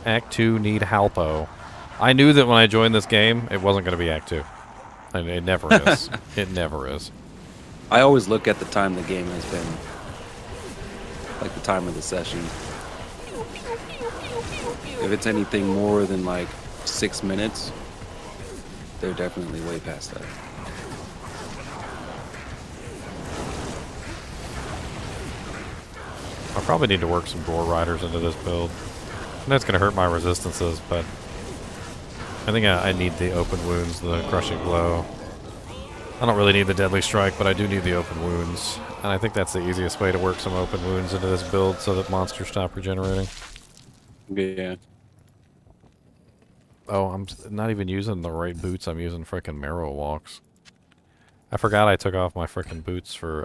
Act 2 need Halpo. I knew that when I joined this game, it wasn't going to be Act 2. And it never is. It never is. I always look at the time the game has been. Like the time of the session. If it's anything more than like 6 minutes, they're definitely way past that. I probably need to work some Gore Riders into this build. And that's going to hurt my resistances, but I think I need the open wounds, the crushing blow. I don't really need the Deadly Strike, but I do need the Open Wounds. And I think that's the easiest way to work some Open Wounds into this build so that monsters stop regenerating. Yeah. Oh, I'm not even using the right boots. I'm using frickin' Marrow Walks. I forgot I took off my frickin' boots for,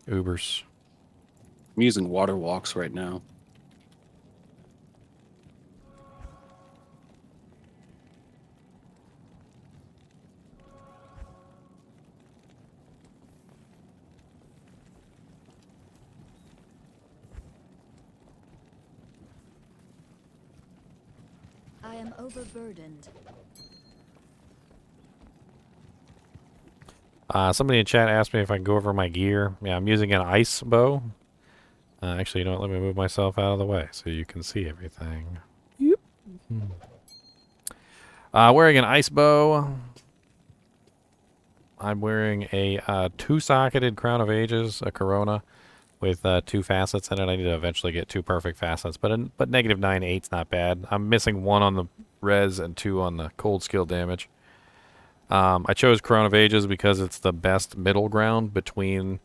Ubers. I'm using water walks right now. I am overburdened. Somebody in chat asked me if I can go over my gear. Yeah, I'm using an ice bow. Actually, you know what? Let me move myself out of the way so you can see everything. Yep. Wearing an ice bow. I'm wearing a two-socketed Crown of Ages, a Corona, with 2 facets in it. I need to eventually get 2 perfect facets, but -9/8's not bad. I'm missing 1 on the res and 2 on the cold skill damage. I chose Crown of Ages because it's the best middle ground between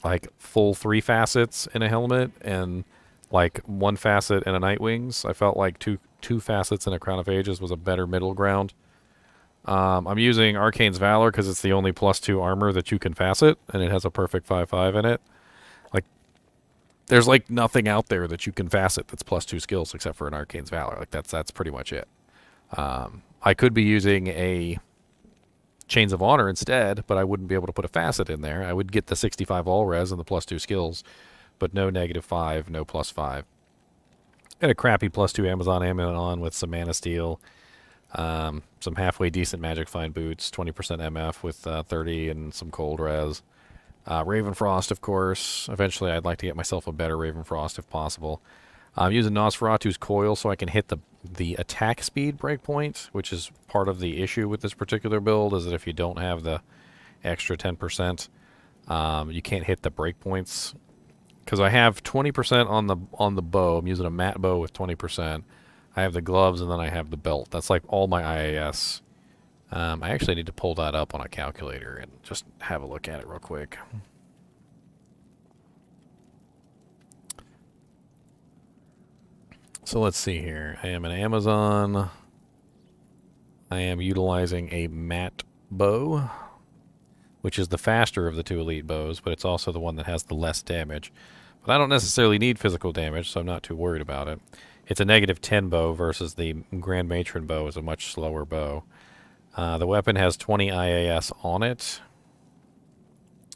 like full 3 facets in a helmet and like 1 facet in a Nightwings. I felt like two facets in a Crown of Ages was a better middle ground. I'm using Arcane's Valor because it's the only +2 armor that you can facet, and it has a perfect 5/5 in it. Like, there's like nothing out there that you can facet that's +2 skills except for an Arcane's Valor. Like that's pretty much it. I could be using a Chains of Honor instead, but I wouldn't be able to put a facet in there. I would get the 65 all res and the +2 skills, but no -5, no +5. And a crappy +2 Amazon Amazon with some Mana Steel, some halfway decent Magic Find boots, 20% MF with 30 and some cold res. Ravenfrost, of course. Eventually, I'd like to get myself a better Ravenfrost if possible. I'm using Nosferatu's Coil so I can hit the attack speed breakpoint, which is part of the issue with this particular build, is that if you don't have the extra 10%, you can't hit the breakpoints. Because I have 20% on the bow. I'm using a matte bow with 20%. I have the gloves, and then I have the belt. That's like all my IAS. I actually need to pull that up on a calculator and just have a look at it real quick. So let's see here. I am an Amazon. I am utilizing a matte bow, which is the faster of the 2 elite bows, but it's also the one that has the less damage. But I don't necessarily need physical damage, so I'm not too worried about it. It's a -10 bow versus the Grand Matron bow is a much slower bow. The weapon has 20 IAS on it.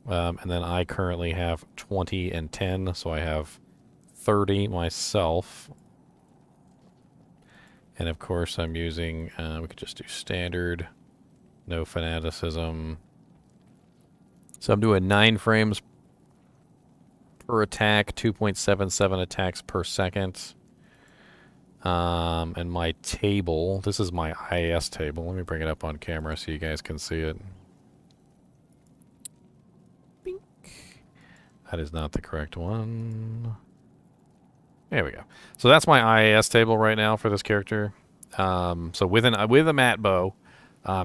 And then I currently have 20 and 10, so I have 30 myself. And of course I'm using, we could just do standard, no fanaticism. So I'm doing 9 frames per attack, 2.77 attacks per second. And my table, this is my IAS table. Let me bring it up on camera so you guys can see it. Bink. That is not the correct one. There we go. So that's my IAS table right now for this character. So with a matte bow,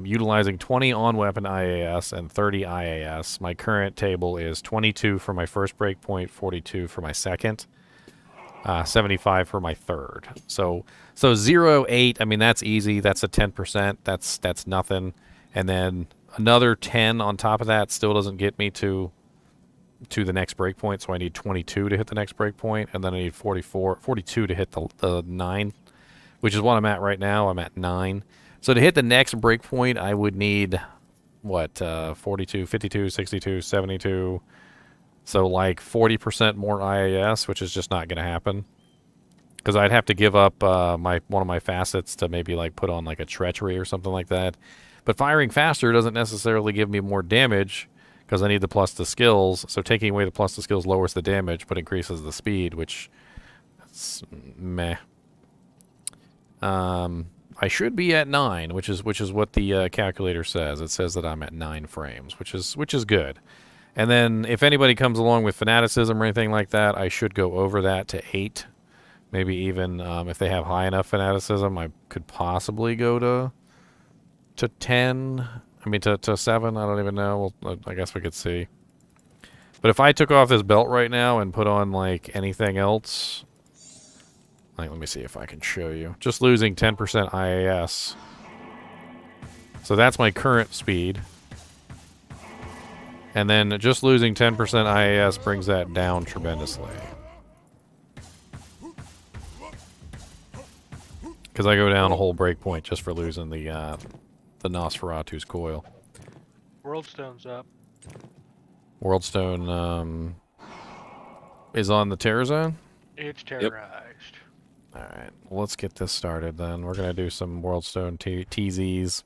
utilizing 20 on-weapon IAS and 30 IAS, my current table is 22 for my first breakpoint, 42 for my second, 75 for my third. So 0, 8, I mean, that's easy. That's a 10%. That's nothing. And then another 10 on top of that still doesn't get me to the next breakpoint, so I need 22 to hit the next breakpoint, and then I need 42 to hit the 9, which is what I'm at right now. I'm at 9. So to hit the next breakpoint, I would need, what, 42, 52, 62, 72, so like 40% more IAS, which is just not going to happen. Because I'd have to give up one of my facets to maybe like put on like a treachery or something like that. But firing faster doesn't necessarily give me more damage, because I need the +2 skills. So taking away the +2 skills lowers the damage, but increases the speed, which is meh. I should be at 9, which is what the calculator says. It says that I'm at 9 frames, which is good. And then if anybody comes along with fanaticism or anything like that, I should go over that to 8. Maybe even if they have high enough fanaticism, I could possibly go to 10. I mean, to 7, I don't even know. Well, I guess we could see. But if I took off this belt right now and put on, like, anything else... Like, let me see if I can show you. Just losing 10% IAS. So that's my current speed. And then just losing 10% IAS brings that down tremendously. Because I go down a whole breakpoint just for losing the Nosferatu's coil. Worldstone's up. Worldstone is on the Terror Zone? It's terrorized. Alright, well, let's get this started then. We're going to do some Worldstone TZs.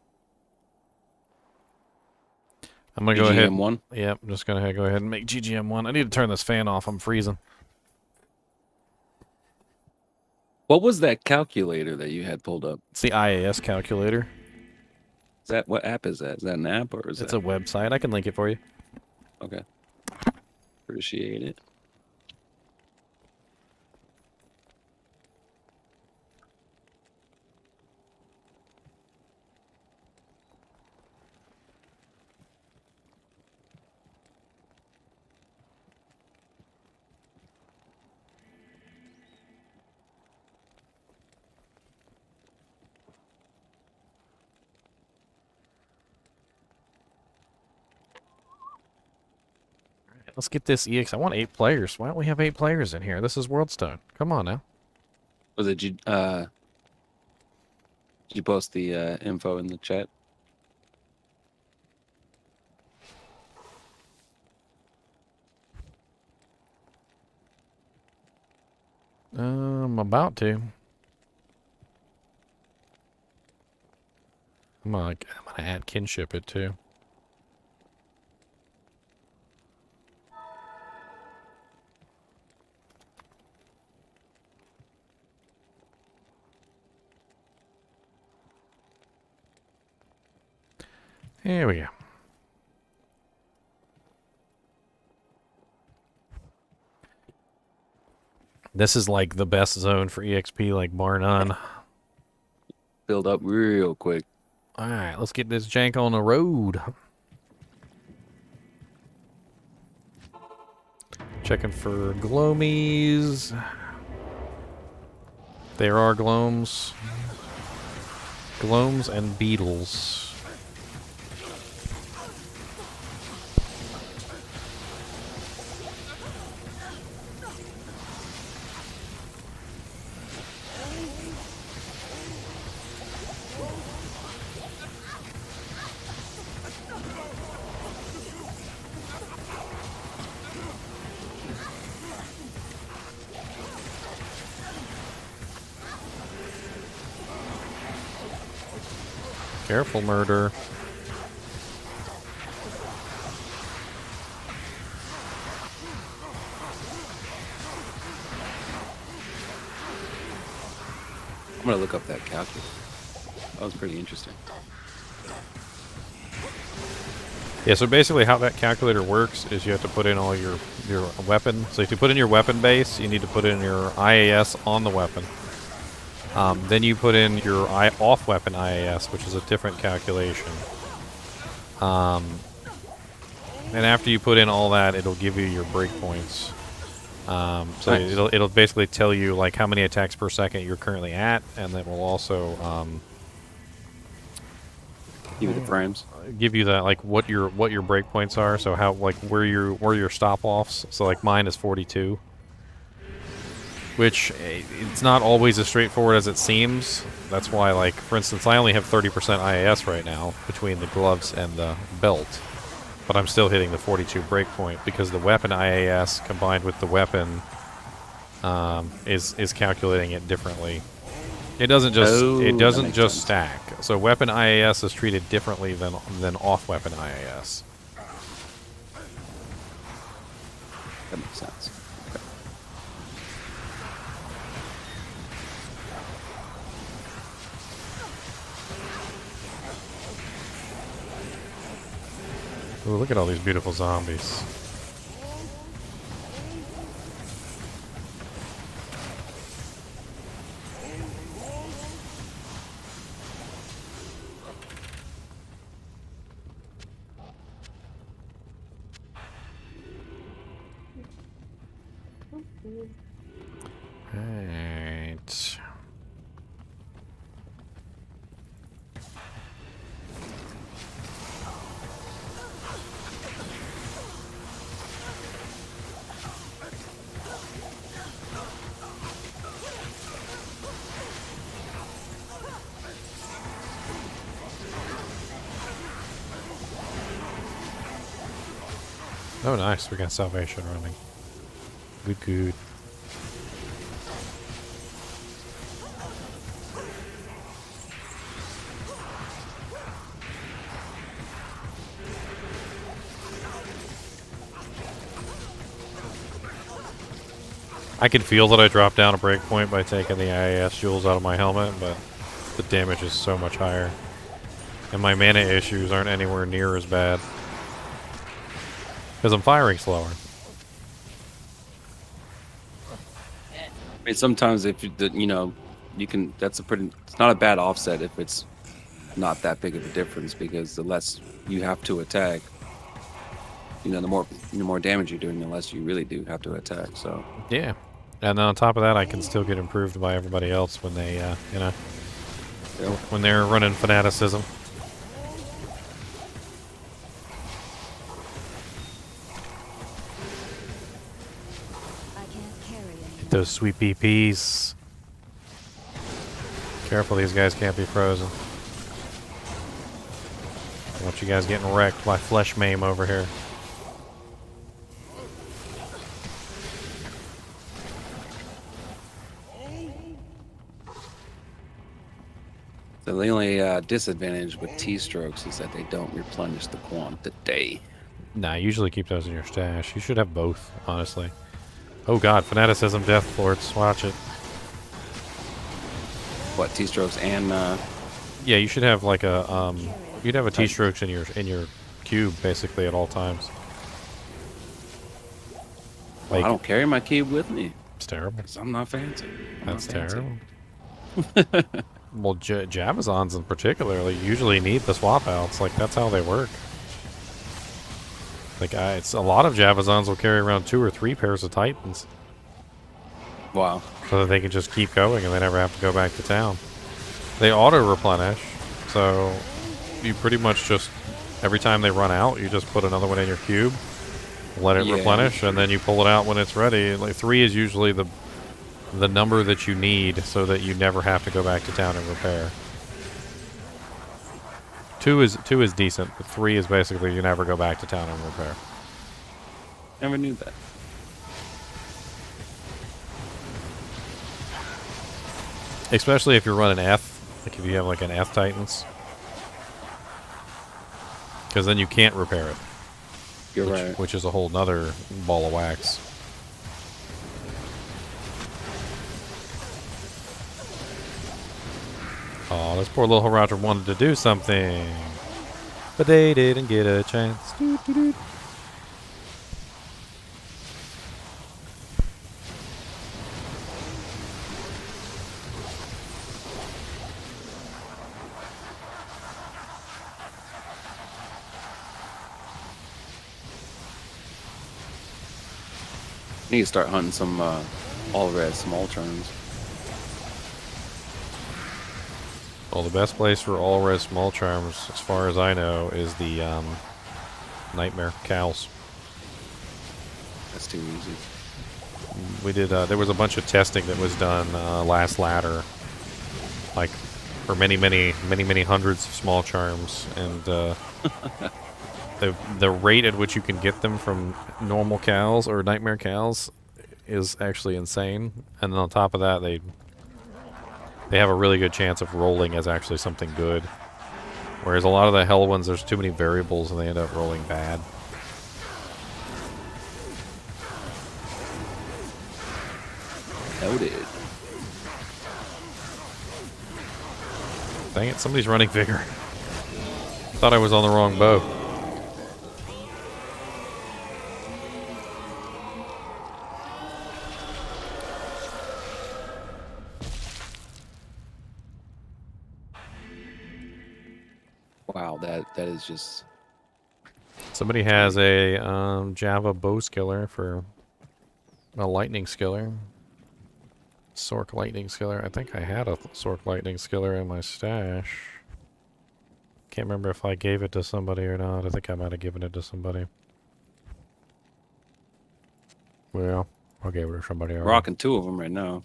I'm going to go ahead. GGM1? Yep, I'm just going to go ahead and make GGM1. I need to turn this fan off. I'm freezing. What was that calculator that you had pulled up? It's the IAS calculator. Is that what app is that? Is that an app or is It's that a website. I can link it for you. Okay. Appreciate it. Let's get this EX. I want 8 players. Why don't we have 8 players in here? This is Worldstone. Come on now. Was it did you post the info in the chat? I'm about to. I'm gonna add kinship it too. Here we go. This is like the best zone for EXP, like bar none. Build up real quick. Alright, let's get this jank on the road. Checking for gloomies. There are glooms. Glooms and beetles. Careful, murder. I'm gonna look up that calculator. That was pretty interesting. Yeah, so basically how that calculator works is you have to put in all your weapon. So if you put in your weapon base, you need to put in your IAS on the weapon. Then you put in your off weapon IAS, which is a different calculation. And after you put in all that, it'll give you your breakpoints. So Nice. it'll basically tell you like how many attacks per second you're currently at, and that will also Give you the frames. give you that like what your breakpoints are. So how like where your stop offs. So like mine is 42. Which, it's not always as straightforward as it seems. That's why, like, for instance, I only have 30% IAS right now between the gloves and the belt. But I'm still hitting the 42 breakpoint because the weapon IAS combined with the weapon is calculating it differently. It doesn't just stack. So weapon IAS is treated differently than off weapon IAS. That makes sense. Ooh, look at all these beautiful zombies. Right. Oh, nice. We got salvation running. Good, good. I can feel that I dropped down a breakpoint by taking the IAS jewels out of my helmet, but the damage is so much higher. And my mana issues aren't anywhere near as bad. Because I'm firing slower. I mean, sometimes if you know, you can. That's a pretty. It's not a bad offset if it's not that big of a difference, because the less you have to attack, you know, the more damage you're doing, the less you really do have to attack. So yeah, and then on top of that, I can still get improved by everybody else when they, you know, when they're running fanaticism. Get those sweet BPs. Careful, these guys can't be frozen. I want you guys getting wrecked by Flesh Maim over here. the only disadvantage with T-strokes is that they don't replenish the quantity. Nah, usually keep those in your stash. You should have both, honestly. Oh god, Fanaticism, Death Forts, watch it. What, T-strokes and yeah, you should have like a you'd have a T-strokes in your cube basically at all times. Well, I don't carry my cube with me. It's terrible. I'm not fancy. That's terrible. Well, Javazons in particular, like, usually need the swap outs. Like, that's how they work. Like, it's a lot of Javazons will carry around 2 or 3 pairs of Titans. Wow. So that they can just keep going and they never have to go back to town. They auto-replenish, so you pretty much just, every time they run out, you just put another one in your cube, let it replenish, and then you pull it out when it's ready. Like, 3 is usually the number that you need so that you never have to go back to town and repair. 2 is decent, but 3 is basically you never go back to town and repair. Never knew that. Especially if you're running F, like if you have like an F Titans. Because then you can't repair it. You're right. Which is a whole nother ball of wax. Oh, this poor little Roger wanted to do something, but they didn't get a chance. Doo -doo -doo. Need to start hunting some all red small terms. Well, the best place for all red small charms, as far as I know, is the Nightmare Cows. That's too easy. We did. There was a bunch of testing that was done last ladder, like for many hundreds of small charms, and the rate at which you can get them from normal cows or Nightmare Cows is actually insane. And then on top of that, they have a really good chance of rolling as actually something good. Whereas a lot of the hell ones, there's too many variables and they end up rolling bad. Noted. Dang it, somebody's running Vigor. Thought I was on the wrong bow. Wow, that is just... Somebody has a Java bow skiller for A lightning skiller. Sork lightning skiller. I think I had a Sork lightning skiller in my stash. Can't remember if I gave it to somebody or not. I think I might have given it to somebody. Well, I gave it to somebody else. Rocking 2 of them right now.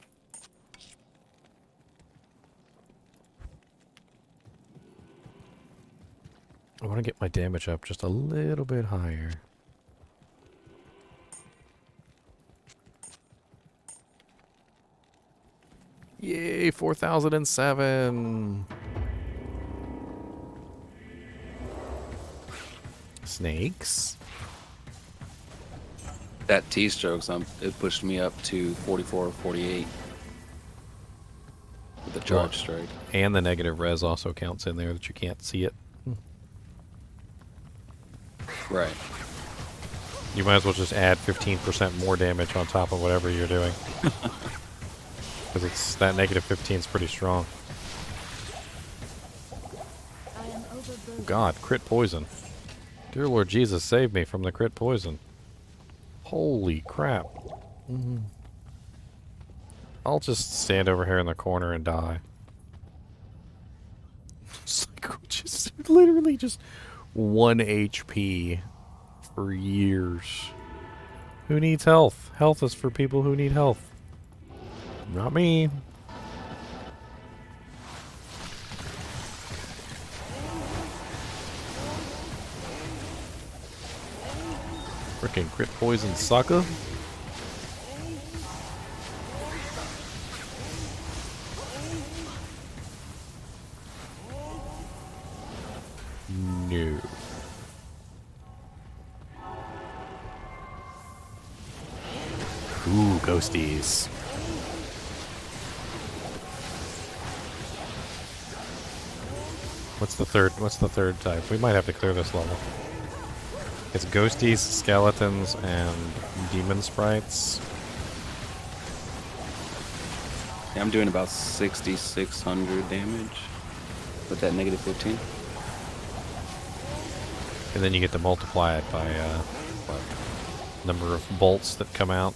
I want to get my damage up just a little bit higher. Yay, 4007. Snakes. That T-strokes, it pushed me up to 44, 48 with the charge strike. And the negative res also counts in there that you can't see it. Right. You might as well just add 15% more damage on top of whatever you're doing. Because it's that negative 15 is pretty strong. Oh God, crit poison. Dear Lord Jesus, save me from the crit poison. Holy crap. I'll just stand over here in the corner and die. It's like just literally just 1 HP for years. Who needs health? Health is for people who need health. Not me. Frickin' crit poison sucker. No. Ooh, ghosties. What's the third type? We might have to clear this level. It's ghosties, skeletons, and demon sprites. Yeah, I'm doing about 6,600 damage with that negative 15. And then you get to multiply it by what, number of bolts that come out.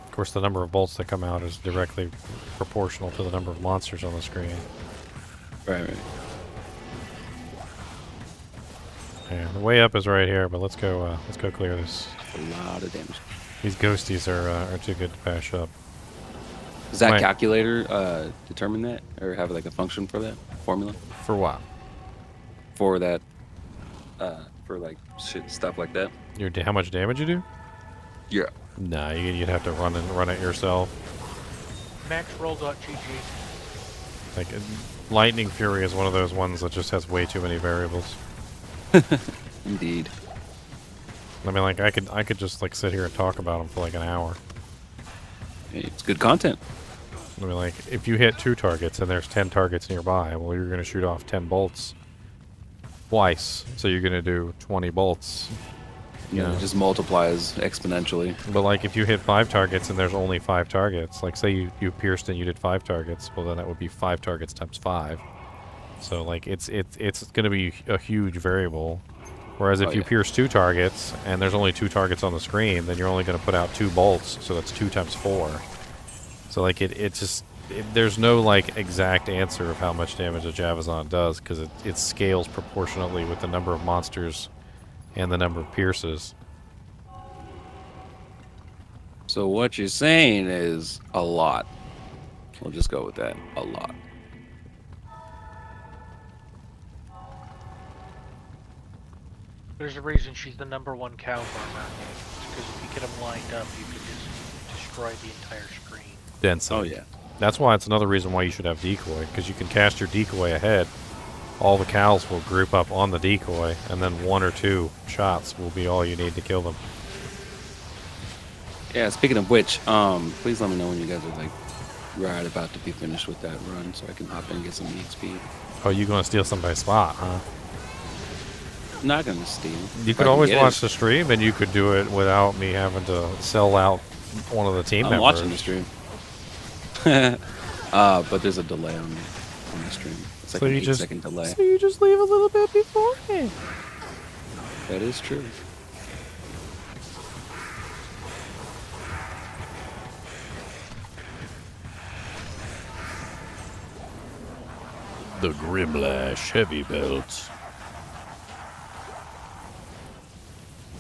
Of course, the number of bolts that come out is directly proportional to the number of monsters on the screen. Right. Yeah, the way up is right here, but let's go clear this. A lot of damage. These ghosties are too good to pass up. Does that calculator determine that, or have like a function for that formula? For what? For that, for like stuff like that. How much damage you do? Yeah. Nah, you'd have to run it yourself. Maxroll.gg. Like Lightning Fury is one of those ones that just has way too many variables. Indeed. I mean, like I could just like sit here and talk about them for like an hour. It's good content. I mean, like if you hit 2 targets and there's 10 targets nearby, well, you're gonna shoot off 10 bolts twice, so you're gonna do 20 bolts. Yeah, it just multiplies exponentially. But like if you hit 5 targets and there's only 5 targets, like say you pierced and you did 5 targets, well then that would be 5 targets times 5. So like it's gonna be a huge variable. Whereas if you pierce 2 targets and there's only 2 targets on the screen, then you're only gonna put out 2 bolts, so that's 2 times 4. So like there's no like exact answer of how much damage a Javazon does, because it scales proportionately with the number of monsters and the number of pierces. So what you're saying is a lot. We'll just go with that. A lot. There's a reason she's the #1 cow farmer. Because if you get them lined up, you could just destroy the entire screen. Density. Oh yeah. That's why it's another reason why you should have decoy, because you can cast your decoy ahead. All the cows will group up on the decoy, and then 1 or 2 shots will be all you need to kill them. Yeah, speaking of which, please let me know when you guys are like right about to be finished with that run, so I can hop in and get some EXP. Oh, you gonna steal somebody's spot, huh? I'm not gonna steal. You could always watch the stream, and you could do it without me having to sell out one of the team members. I'm watching the stream. But there's a delay on the stream. It's like an 8-second delay. So you just leave a little bit beforehand. That is true. the Grimlash Heavy Belt.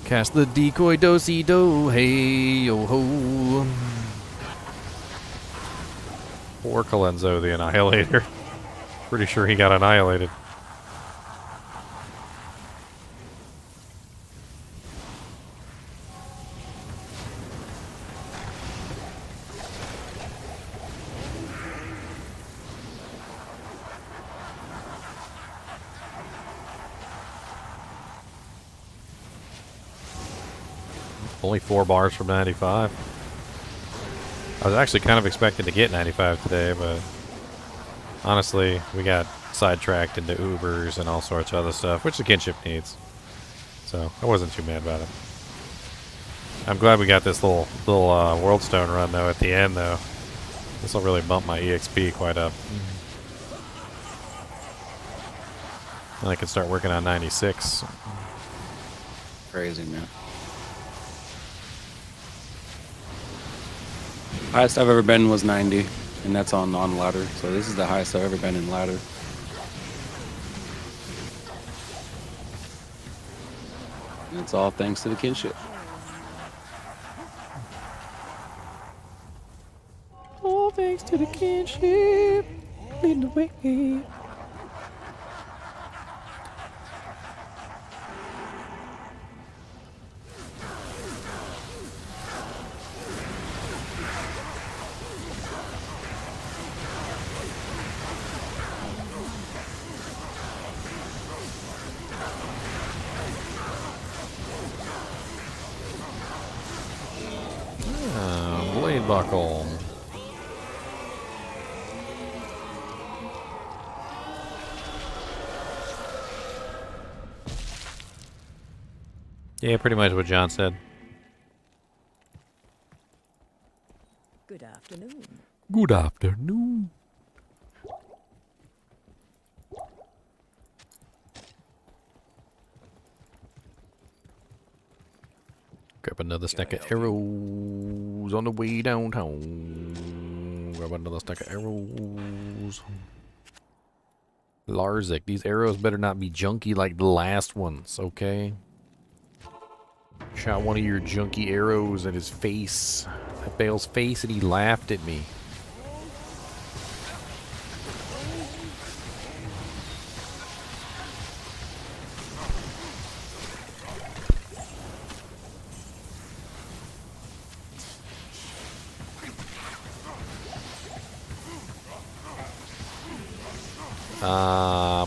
Cast the decoy do-si-do, hey yo ho. Poor Colenso the Annihilator. Pretty sure he got annihilated. Only 4 bars from 95. I was actually kind of expecting to get 95 today, but honestly, we got sidetracked into Ubers and all sorts of other stuff, which the kinship needs. So I wasn't too mad about it. I'm glad we got this little World Stone run though at the end though. This will really bump my EXP quite up. And I can start working on 96. Crazy, man. Highest I've ever been was 90, and that's on ladder. So this is the highest I've ever been in ladder. And it's all thanks to the kinship. All thanks to the kinship, leading the way. Blade buckle. Yeah, pretty much what John said. Good afternoon. Good afternoon. Grab another stack of arrows on the way downtown. Grab another stack of arrows. Larzik, these arrows better not be junky like the last ones, okay? Shot one of your junky arrows at his face. At Bale's face, and he laughed at me.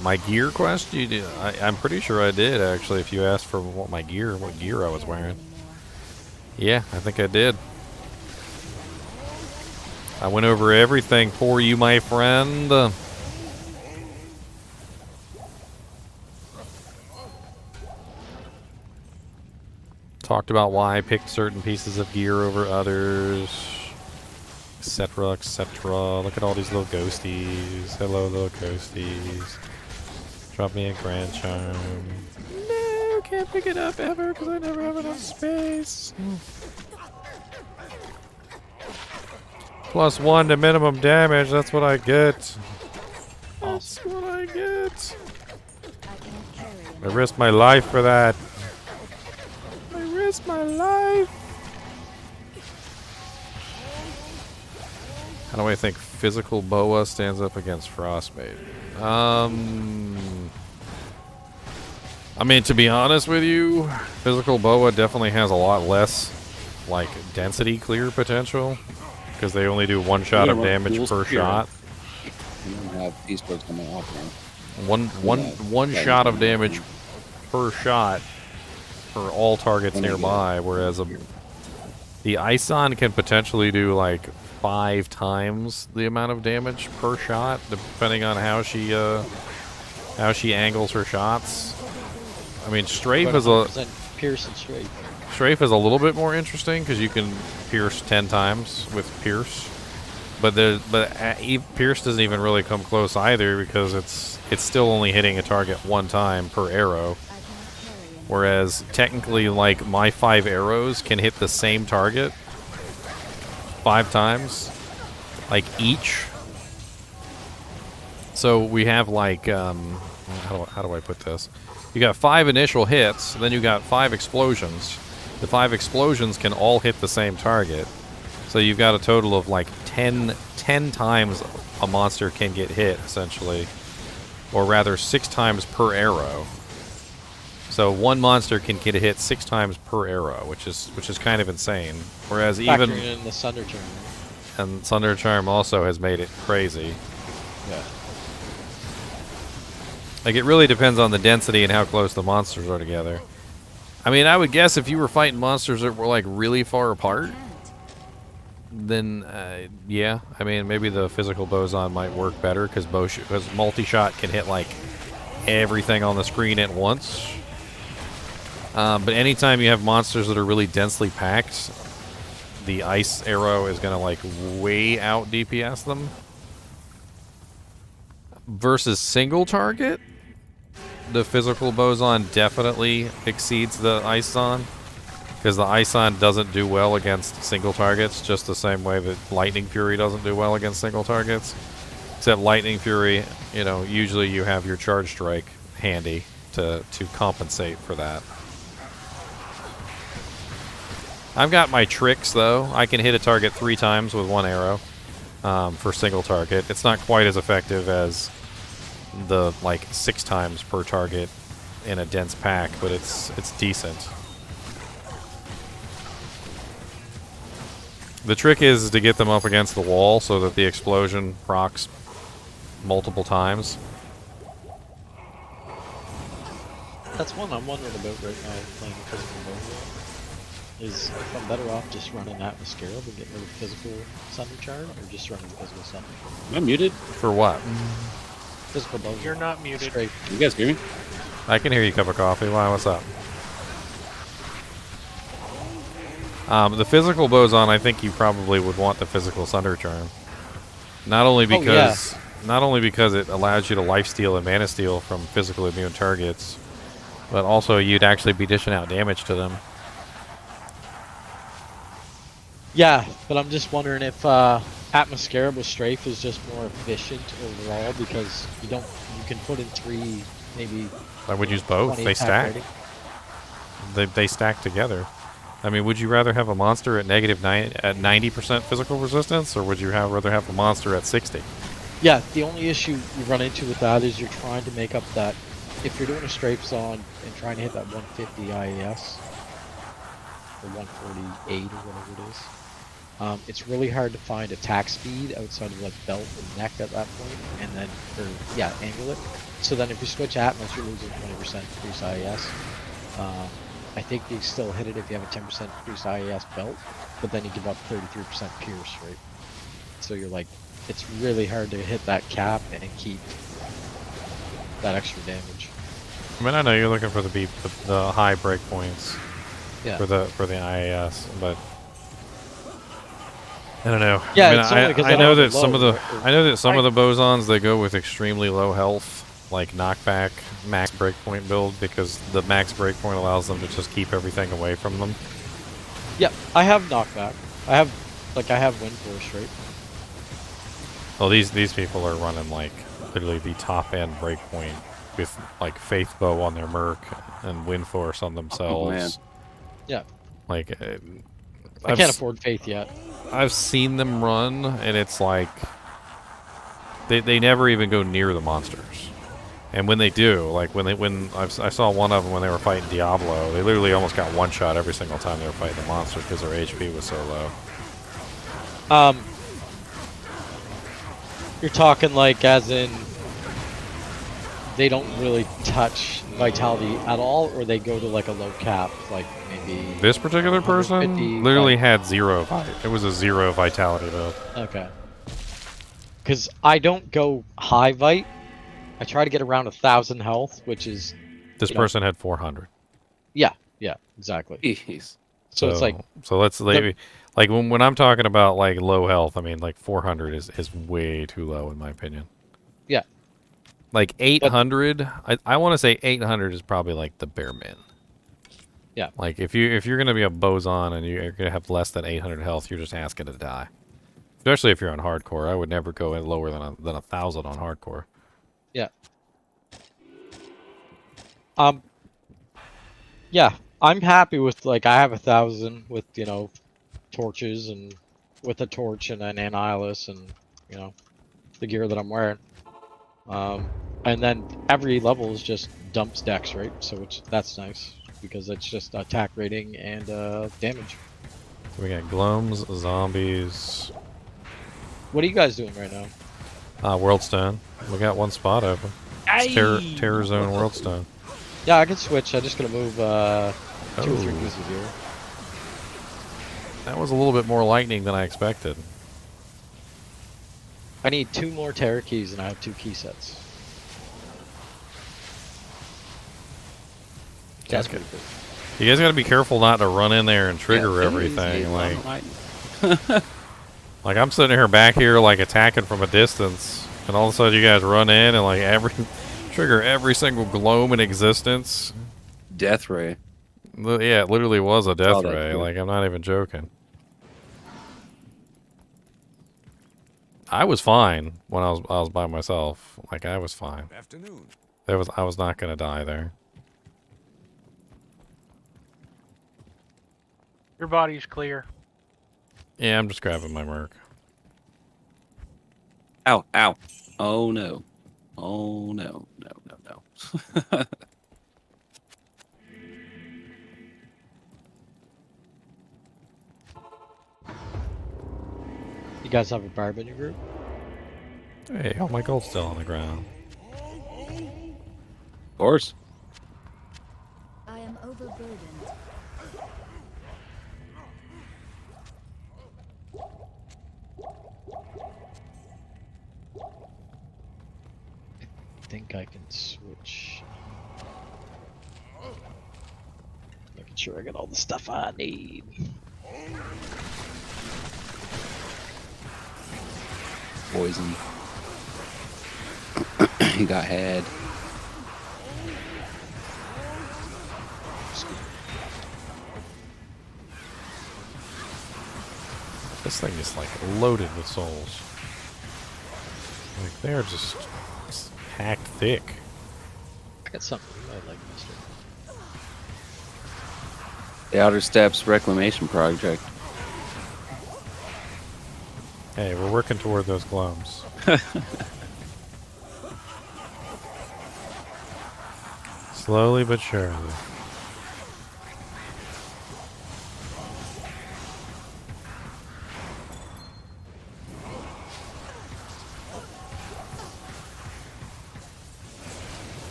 My gear quest? You did, I'm pretty sure I did, actually, if you asked for what gear I was wearing. Yeah, I think I did. I went over everything for you, my friend. Talked about why I picked certain pieces of gear over others. Etc, etc. Look at all these little ghosties. Hello, little ghosties. Drop me a grand charm. No, can't pick it up ever because I never have enough space. +1 to minimum damage, that's what I get. That's what I get. I risked my life for that. I risked my life. How do I think physical boa stands up against frostbait? I mean, to be honest with you, physical boa definitely has a lot less, like, density clear potential, because they only do 1 shot of damage per shot. You don't have these birds coming off now. One shot of damage per shot for all targets nearby, whereas the Ison can potentially do like 5 times the amount of damage per shot, depending on how she angles her shots. I mean, Strafe is Pierce and Strafe. Strafe is a little bit more interesting because you can pierce 10 times with Pierce, but Pierce doesn't even really come close either because it's still only hitting a target 1 time per arrow. Whereas technically, like, my 5 arrows can hit the same target 5 times, like, each. So we have like, how do I put this? You got 5 initial hits, then you got 5 explosions. The 5 explosions can all hit the same target. So you've got a total of like 10 times a monster can get hit, essentially. Or rather, 6 times per arrow. So one monster can get a hit 6 times per arrow, which is kind of insane. Whereas even Factoring in the Sunder charm. And Sunder charm also has made it crazy. Yeah. Like, it really depends on the density and how close the monsters are together. I mean, I would guess if you were fighting monsters that were like really far apart, then yeah, I mean, maybe the physical boson might work better because multi-shot can hit like everything on the screen at once. But anytime you have monsters that are really densely packed, the ice arrow is going to like way out DPS them. Versus single target, the physical boson definitely exceeds the Ison, because the Ison doesn't do well against single targets, just the same way that Lightning Fury doesn't do well against single targets. Except Lightning Fury, you know, usually you have your Charge Strike handy to compensate for that. I've got my tricks, though. I can hit a target 3 times with 1 arrow for single target. It's not quite as effective as the like 6 times per target in a dense pack, but it's decent. The trick is to get them up against the wall so that the explosion procs multiple times. That's one I'm wondering about right now playing physical mode. Is if I'm better off just running Atmospheric and getting rid of physical Sunder Charm, or just running physical Sunder? Am I muted? For what? Physical boson. You're not muted. Straight. You guys hear me? I can hear you, cup of coffee. Why? What's up? The physical boson, I think you probably would want the physical Sunder Charm. Not only because it allows you to lifesteal and mana steal from physical immune targets, but also you'd actually be dishing out damage to them. Yeah, but I'm just wondering if Atmospheric with Strafe is just more efficient overall, because you can put in 3, maybe. I would use both. They stack. They stack together. I mean, would you rather have a monster at at 90% physical resistance, or would you rather have a monster at 60? Yeah, the only issue you run into with that is you're trying to make up that, if you're doing a Strafe Zone and trying to hit that 150 IAS, or 148 or whatever it is, it's really hard to find attack speed outside of like belt and neck at that point, and then, angle it. So then if you switch Atmos, you're losing 20% increase IAS. I think you still hit it if you have a 10% increase IAS belt, but then you give up 33% pierce, right? So you're like, it's really hard to hit that cap and keep that extra damage. I mean, I know you're looking for the high breakpoints for the IAS, but I don't know. Yeah, I know that some of the bosons, they go with extremely low health, like knockback max breakpoint build, because the max breakpoint allows them to just keep everything away from them. Yep, I have knockback. I have wind force, right? Well, these people are running like literally the top end breakpoint with like Faith Bow on their Merc and Wind Force on themselves. Oh, man. Yeah. Like I can't afford Faith yet. I've seen them run, and it's like they never even go near the monsters. And when they do, like I saw one of them when they were fighting Diablo, they literally almost got one shot every single time they were fighting the monster because their HP was so low. You're talking like as in they don't really touch vitality at all, or they go to like a low cap, like maybe. This particular person literally had 0. It was a 0 vitality build. Okay. Because I don't go high vite. I try to get around 1,000 health, which is. This person had 400. Yeah, exactly. Jeez. So it's like. So let's like when I'm talking about like low health, I mean like 400 is way too low in my opinion. Yeah. Like 800, I want to say 800 is probably like the bare min. Yeah. Like if you're gonna be a boson and you're gonna have less than 800 health, you're just asking to die. Especially if you're on hardcore, I would never go in lower than 1,000 on hardcore. Yeah. Yeah, I'm happy with, like, I have 1,000 with, you know, torches and with a torch and an annihilus and, you know, the gear that I'm wearing. And then every level is just dumps dex, right? So that's nice because it's just attack rating and damage. So we got gloams, zombies. What are you guys doing right now? Worldstone. We got one spot open. It's Terror Zone Worldstone. Yeah, I can switch. I'm just gonna move 2 or 3 pieces here. That was a little bit more lightning than I expected. I need 2 more terror keys and I have 2 key sets. That's pretty good. You guys gotta be careful not to run in there and trigger everything. Like I'm sitting here back here like attacking from a distance, and all of a sudden you guys run in and like trigger every single gloam in existence. Death ray. Yeah, it literally was a death ray. Like I'm not even joking. I was fine when I was by myself. Like I was fine. Afternoon. I was not gonna die there. Your body's clear. Yeah, I'm just grabbing my merc. Ow, ow. Oh no. Oh no. No, no, no. You guys have a barb in your group? Hey, all my gold's still on the ground. Of course. I am overburdened. I think I can switch. Making sure I got all the stuff I need. Poison. He got had. This thing is like loaded with souls. Like they're just packed thick. I got something you might like, mister. The Outer Steps Reclamation Project. Hey, we're working toward those gloams. Slowly but surely.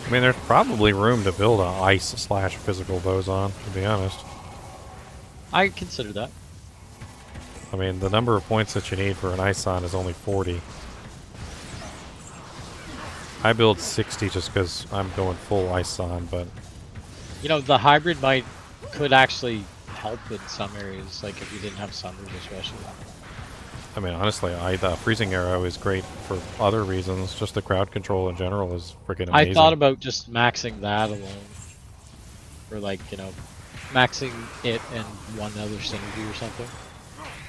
I mean, there's probably room to build an ice/physical boson, to be honest. I consider that. I mean, the number of points that you need for an ice sign is only 40. I build 60 just because I'm going full ice sign, but... You know, the hybrid could actually help in some areas, like if you didn't have Sunder especially. I mean, honestly, the freezing arrow is great for other reasons. Just the crowd control in general is freaking amazing. I thought about just maxing that alone. Or like, you know, maxing it and one other synergy or something.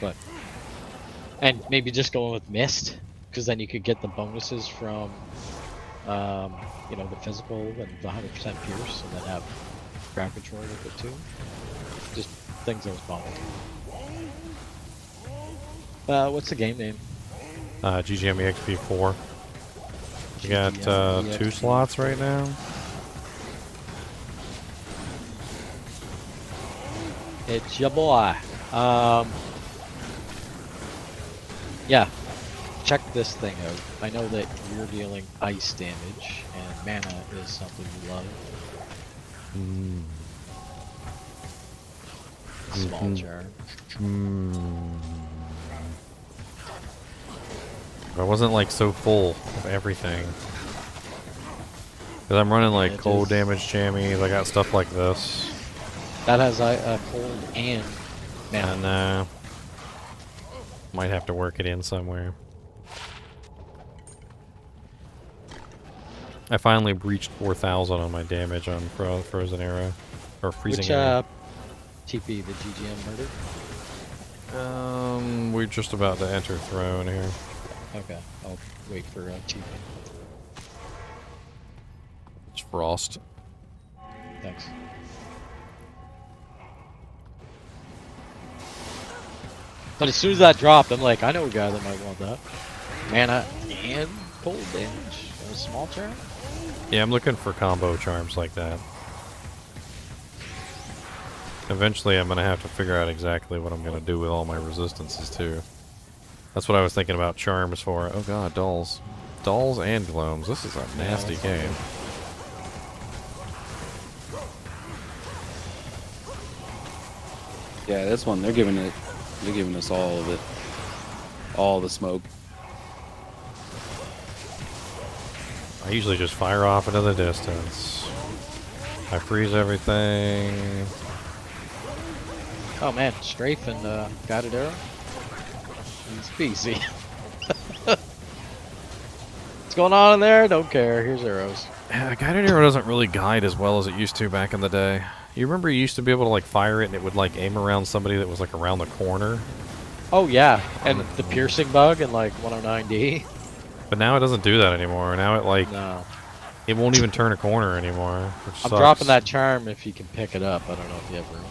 But, and maybe just going with Mist, because then you could get the bonuses from, you know, the physical and the 100% pierce, and then have crowd control with it too. Just things I was bumming. What's the game name? GGM EXP 4. You got 2 slots right now. It's your boy. Yeah. Check this thing out. I know that you're dealing ice damage, and mana is something you love. Small jar. I wasn't like so full of everything. Because I'm running like cold damage jammies, I got stuff like this. That has cold and mana. And might have to work it in somewhere. I finally breached 4,000 on my damage on Frozen Arrow. Or Freezing Arrow. TP, the GGM murder? We're just about to enter throne here. Okay, I'll wait for TV. It's Frost. Thanks. But as soon as that dropped, I'm like, I know a guy that might want that. Mana and cold damage. A small charm? Yeah, I'm looking for combo charms like that. Eventually, I'm going to have to figure out exactly what I'm going to do with all my resistances, too. That's what I was thinking about charms for. Oh god, dolls. Dolls and gloams. This is a nasty game. Yeah, this one, they're giving us all of it. All the smoke. I usually just fire off into the distance. I freeze everything. Oh man, strafe and guided arrow. It's easy. What's going on in there? Don't care. Here's arrows. Yeah, guided arrow doesn't really guide as well as it used to back in the day. You remember you used to be able to like fire it and it would like aim around somebody that was like around the corner? Oh yeah, and the piercing bug and like 109D. But now it doesn't do that anymore. Now it like No. it won't even turn a corner anymore. Which I'm sucks. dropping that charm if you can pick it up. I don't know if you have room.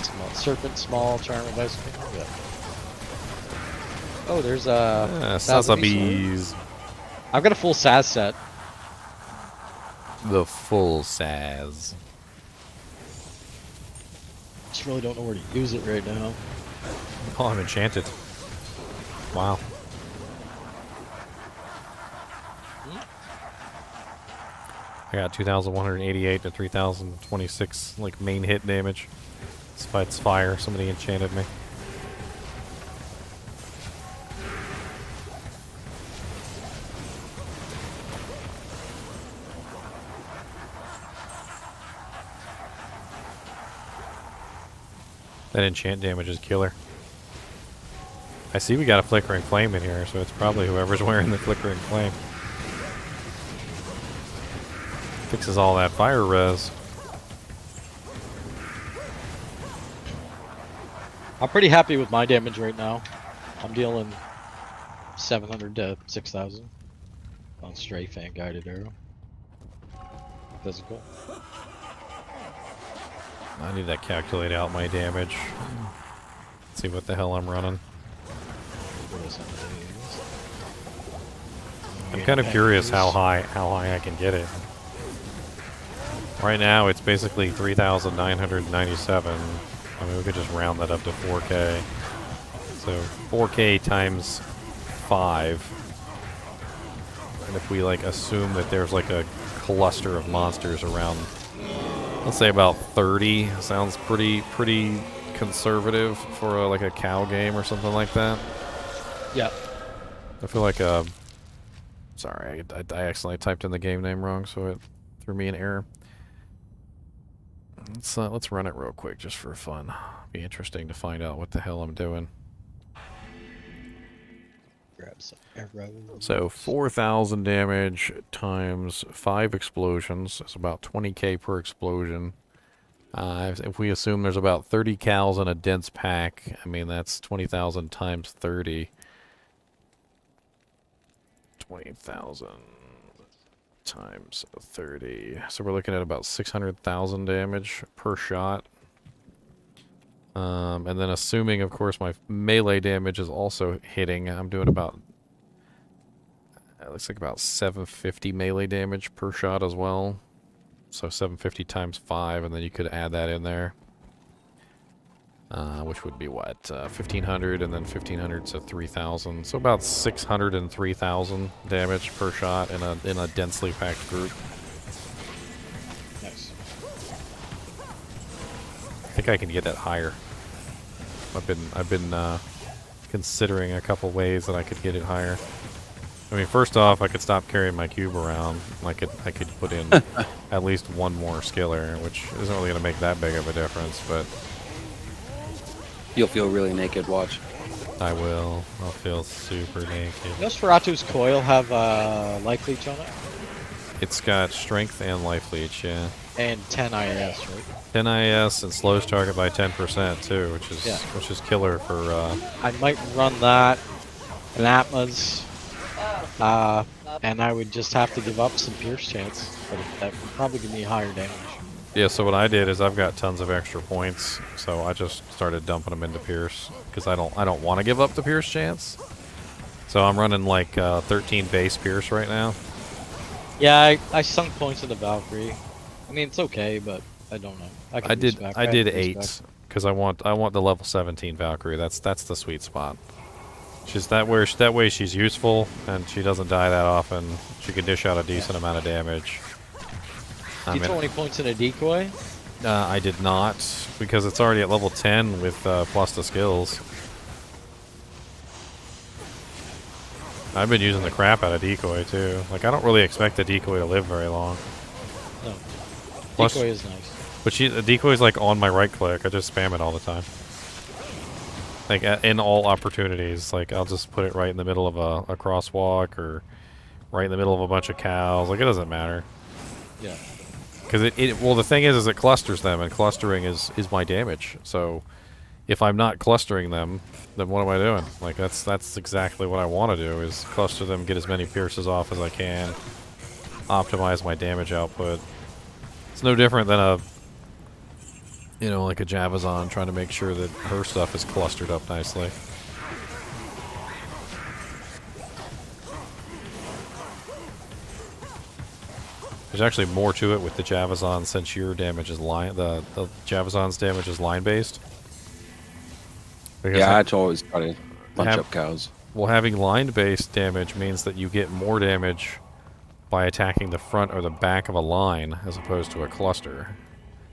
Small serpent, small charm of ice cream. Yeah. Oh, there's Sasabees. I've got a full Saz set. The full Saz. Just really don't know where to use it right now. Oh, I'm enchanted. Wow. I got 2,188 to 3,026 like main hit damage. Despite its fire, somebody enchanted me. That enchant damage is killer. I see we got a flickering flame in here, so it's probably whoever's wearing the flickering flame. Fixes all that fire res. I'm pretty happy with my damage right now. I'm dealing 700 to 6,000 on strafe and guided arrow. Physical. I need to calculate out my damage. See what the hell I'm running. I'm kind of curious how high I can get it. Right now it's basically 3,997. I mean, we could just round that up to 4K. So 4K times 5. And if we like assume that there's like a cluster of monsters around, let's say about 30, sounds pretty conservative for like a cow game or something like that. Yeah. I feel like sorry, I accidentally typed in the game name wrong, so it threw me an error. Let's run it real quick just for fun. Be interesting to find out what the hell I'm doing. Grab some arrows. So 4,000 damage times 5 explosions. That's about 20k per explosion. If we assume there's about 30 cows in a dense pack, I mean that's 20,000 times 30. 20,000 times 30. So we're looking at about 600,000 damage per shot. And then assuming, of course, my melee damage is also hitting, I'm doing about, it looks like about 750 melee damage per shot as well. So 750 times 5, and then you could add that in there. Which would be what? 1,500, and then 1,500 to 3,000. So about 603,000 damage per shot in a densely packed group. Nice. I think I can get that higher. I've been considering a couple ways that I could get it higher. I mean, first off, I could stop carrying my cube around. I could put in at least one more skiller, which isn't really going to make that big of a difference, but you'll feel really naked, watch. I will. I'll feel super naked. Nosferatu's coil have life leech on it? It's got strength and life leech, yeah. And 10 IS, right? 10 IS and slows target by 10% too, which is killer for. I might run that, an Atma's, and I would just have to give up some Pierce chance, but that would probably give me higher damage. Yeah, so what I did is I've got tons of extra points, so I just started dumping them into Pierce because I don't want to give up the Pierce chance. So I'm running like 13 base Pierce right now. Yeah, I sunk points into Valkyrie. I mean, it's okay, but I don't know. I did 8 because I want the level 17 Valkyrie. That's the sweet spot. She's that way she's useful and she doesn't die that often. She can dish out a decent amount of damage. Did you throw any points in a decoy? I did not, because it's already at level 10 with plus the skills. I've been using the crap out of decoy too. Like, I don't really expect the decoy to live very long. No. Plus, Decoy is nice. But the decoy is like on my right click. I just spam it all the time. Like in all opportunities. Like, I'll just put it right in the middle of a crosswalk or right in the middle of a bunch of cows. Like, it doesn't matter. Yeah. Because well, the thing is it clusters them, and clustering is my damage. So if I'm not clustering them, then what am I doing? Like, that's exactly what I want to do, is cluster them, get as many pierces off as I can, optimize my damage output. It's no different than like a Javazon trying to make sure that her stuff is clustered up nicely. There's actually more to it with the Javazon, since your damage is the Javazon's damage is line based. Yeah, I always try to bunch up cows. Well, having line based damage means that you get more damage by attacking the front or the back of a line as opposed to a cluster,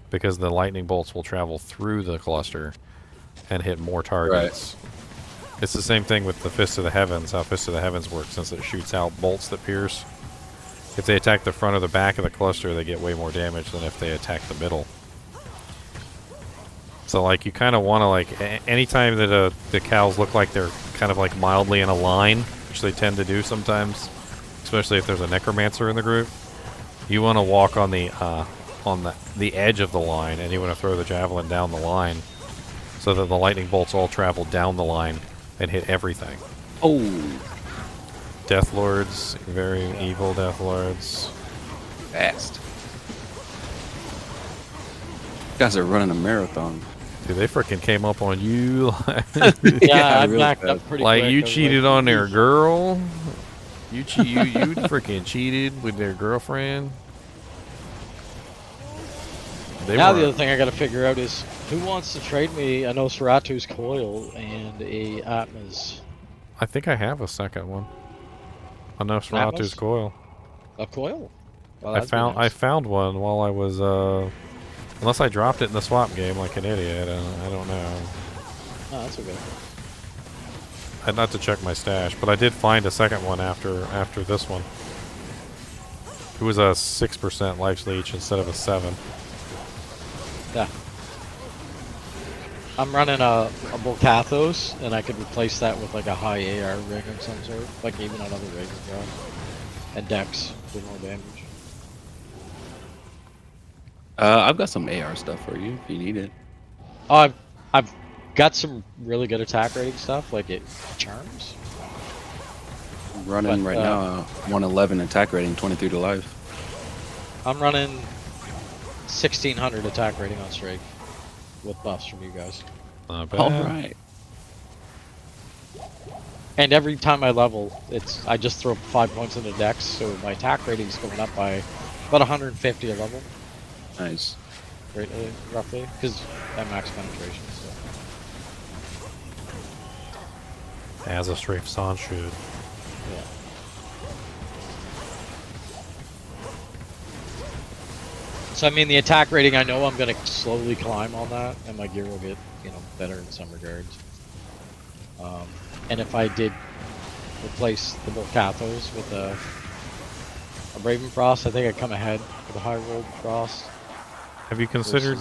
because the lightning bolts will travel through the cluster and hit more targets. Right. It's the same thing with the Fist of the Heavens, how Fist of the Heavens works, since it shoots out bolts that pierce. If they attack the front or the back of the cluster, they get way more damage than if they attack the middle. So, like, you kind of want to, like, anytime that the cows look like they're kind of, like, mildly in a line, which they tend to do sometimes, especially if there's a necromancer in the group, you want to walk on the edge of the line, and you want to throw the javelin down the line so that the lightning bolts all travel down the line and hit everything. Oh! Death Lords, very evil Death Lords. Fast. You guys are running a marathon. Dude, they freaking came up on you. Yeah, I backed up pretty like, quick. you cheated on their girl. You freaking cheated with their girlfriend. Now the other thing I got to figure out is who wants to trade me a Nosferatu's coil and a Atma's. I think I have a second one. A Nosferatu's coil. A coil? Well, I found one while I was unless I dropped it in the swap game like an idiot. I don't know. Oh, that's okay. I had not to check my stash, but I did find a second one after this one. It was a 6% life leech instead of a 7. Yeah. I'm running a Volcathos, and I could replace that with like a high AR ring of some sort, like even another ring drop. And Dex for more damage. I've got some AR stuff for you if you need it. Oh, I've got some really good attack rating stuff, like it charms. I'm running right now 111 attack rating, 23 to life. I'm running 1600 attack rating on strike with buffs from you guys. Not bad. All right. And every time I level, I just throw 5 points into Dex, so my attack rating is going up by about 150 a level. Nice. Greatly, roughly, because at max penetration. So. As a strafe son should. Yeah. So I mean, the attack rating, I know I'm going to slowly climb on that, and my gear will get, better in some regards. And if I did replace the Volcathos with a Braven Frost, I think I'd come ahead with a high rolled Frost. Have you considered?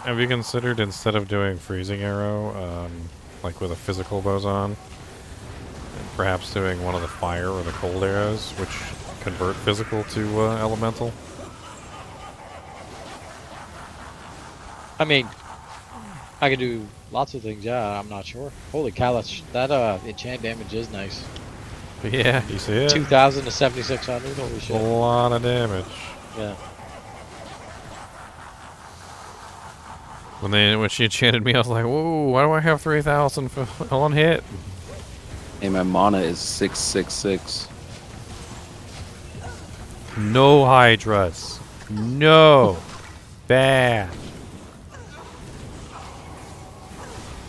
Have you considered, instead of doing freezing arrow, like with a physical boson, perhaps doing one of the fire or the cold arrows, which convert physical to elemental? I mean, I could do lots of things. Yeah, I'm not sure. Holy cow, that enchant damage is nice. Yeah, you see it? 2,000 to 7,600. Holy shit. A lot of damage. Yeah. When she enchanted me, I was like, whoa, why do I have 3,000 on hit? Hey, my mana is 666. No Hydras. No. Bad.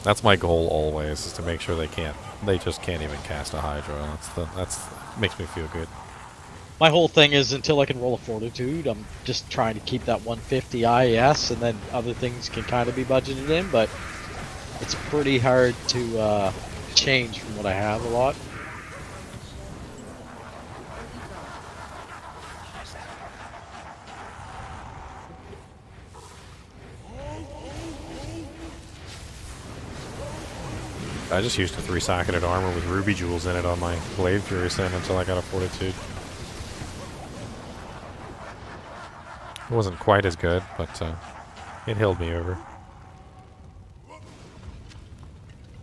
That's my goal always, is to make sure they just can't even cast a Hydra. That's makes me feel good. My whole thing is until I can roll a Fortitude, I'm just trying to keep that 150 IAS, and then other things can kind of be budgeted in, but it's pretty hard to change from what I have a lot. I just used a 3-socketed armor with ruby jewels in it on my Blade Fury Sin until I got a Fortitude. It wasn't quite as good, but it held me over.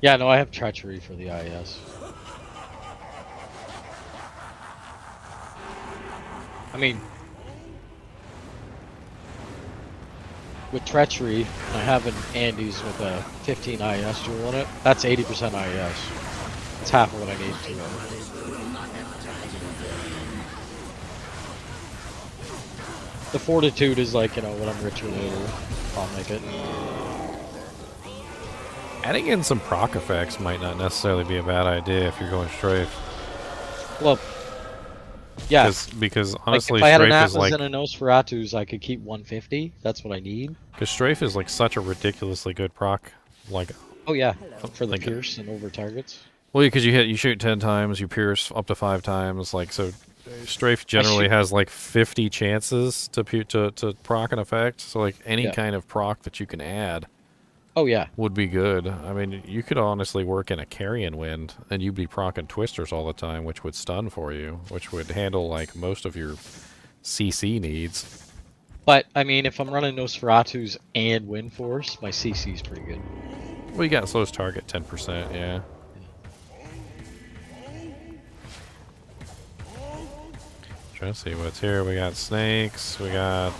Yeah, no, I have Treachery for the IAS. I mean, with Treachery, I have an Andes with a 15 IAS jewel in it. That's 80% IAS. It's half of what I need to. The Fortitude is like, you know, when I'm richer later, I'll make it. Adding in some proc effects might not necessarily be a bad idea if you're going strafe. Well, yeah. Because honestly, like if I had an strafe Atlas is like... and a Nosferatus, I could keep 150. That's what I need. Because strafe is like such a ridiculously good proc. Like, oh yeah, for the pierce and over targets. Well, because you shoot 10 times, you pierce up to 5 times, like so. Strafe generally has like 50 chances to proc an effect, so like any kind of proc that you can add. Oh yeah, would be good. I mean, you could honestly work in a Carrion Wind, and you'd be proccing Twisters all the time, which would stun for you, which would handle like most of your CC needs. But I mean, if I'm running Nosferatus and Wind Force, my CC is pretty good. Well, you got slowest target 10%, yeah. Trying to see what's here. We got snakes. We got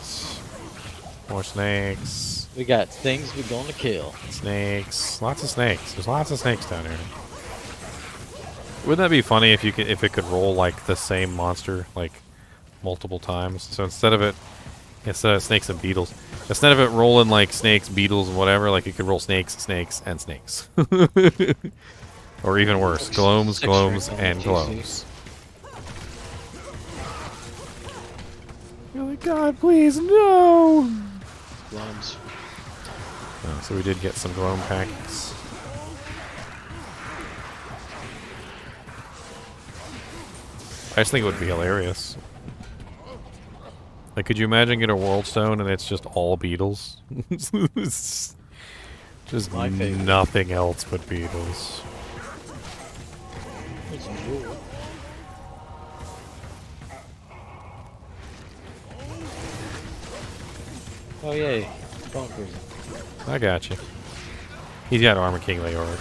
more snakes. We got things we're gonna kill. Snakes. Lots of snakes. There's lots of snakes down here. Wouldn't that be funny if it could roll like the same monster like multiple times? So instead of snakes and beetles, instead of it rolling like snakes, beetles, and whatever, like it could roll snakes, snakes, and snakes. Or even worse, glomes, glomes, and glomes. Oh my God, please, no! Glomes. Oh, so we did get some glome packets. I just think it would be hilarious. Like, could you imagine getting a World Stone and it's just all beetles? Just nothing else but beetles. Oh yay, Bone Cruiser. I got you. He's got Armor King Leoric.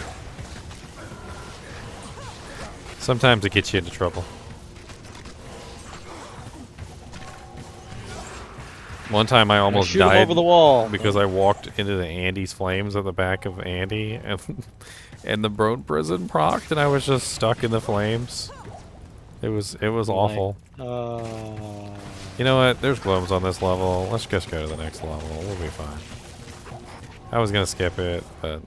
Sometimes it gets you into trouble. One time I almost died over the wall because I walked into the Andy's flames at the back of Andy, and the Brone Prison procced, and I was just stuck in the flames. It was awful. You know what? There's glomes on this level. Let's just go to the next level. We'll be fine. I was gonna skip it, but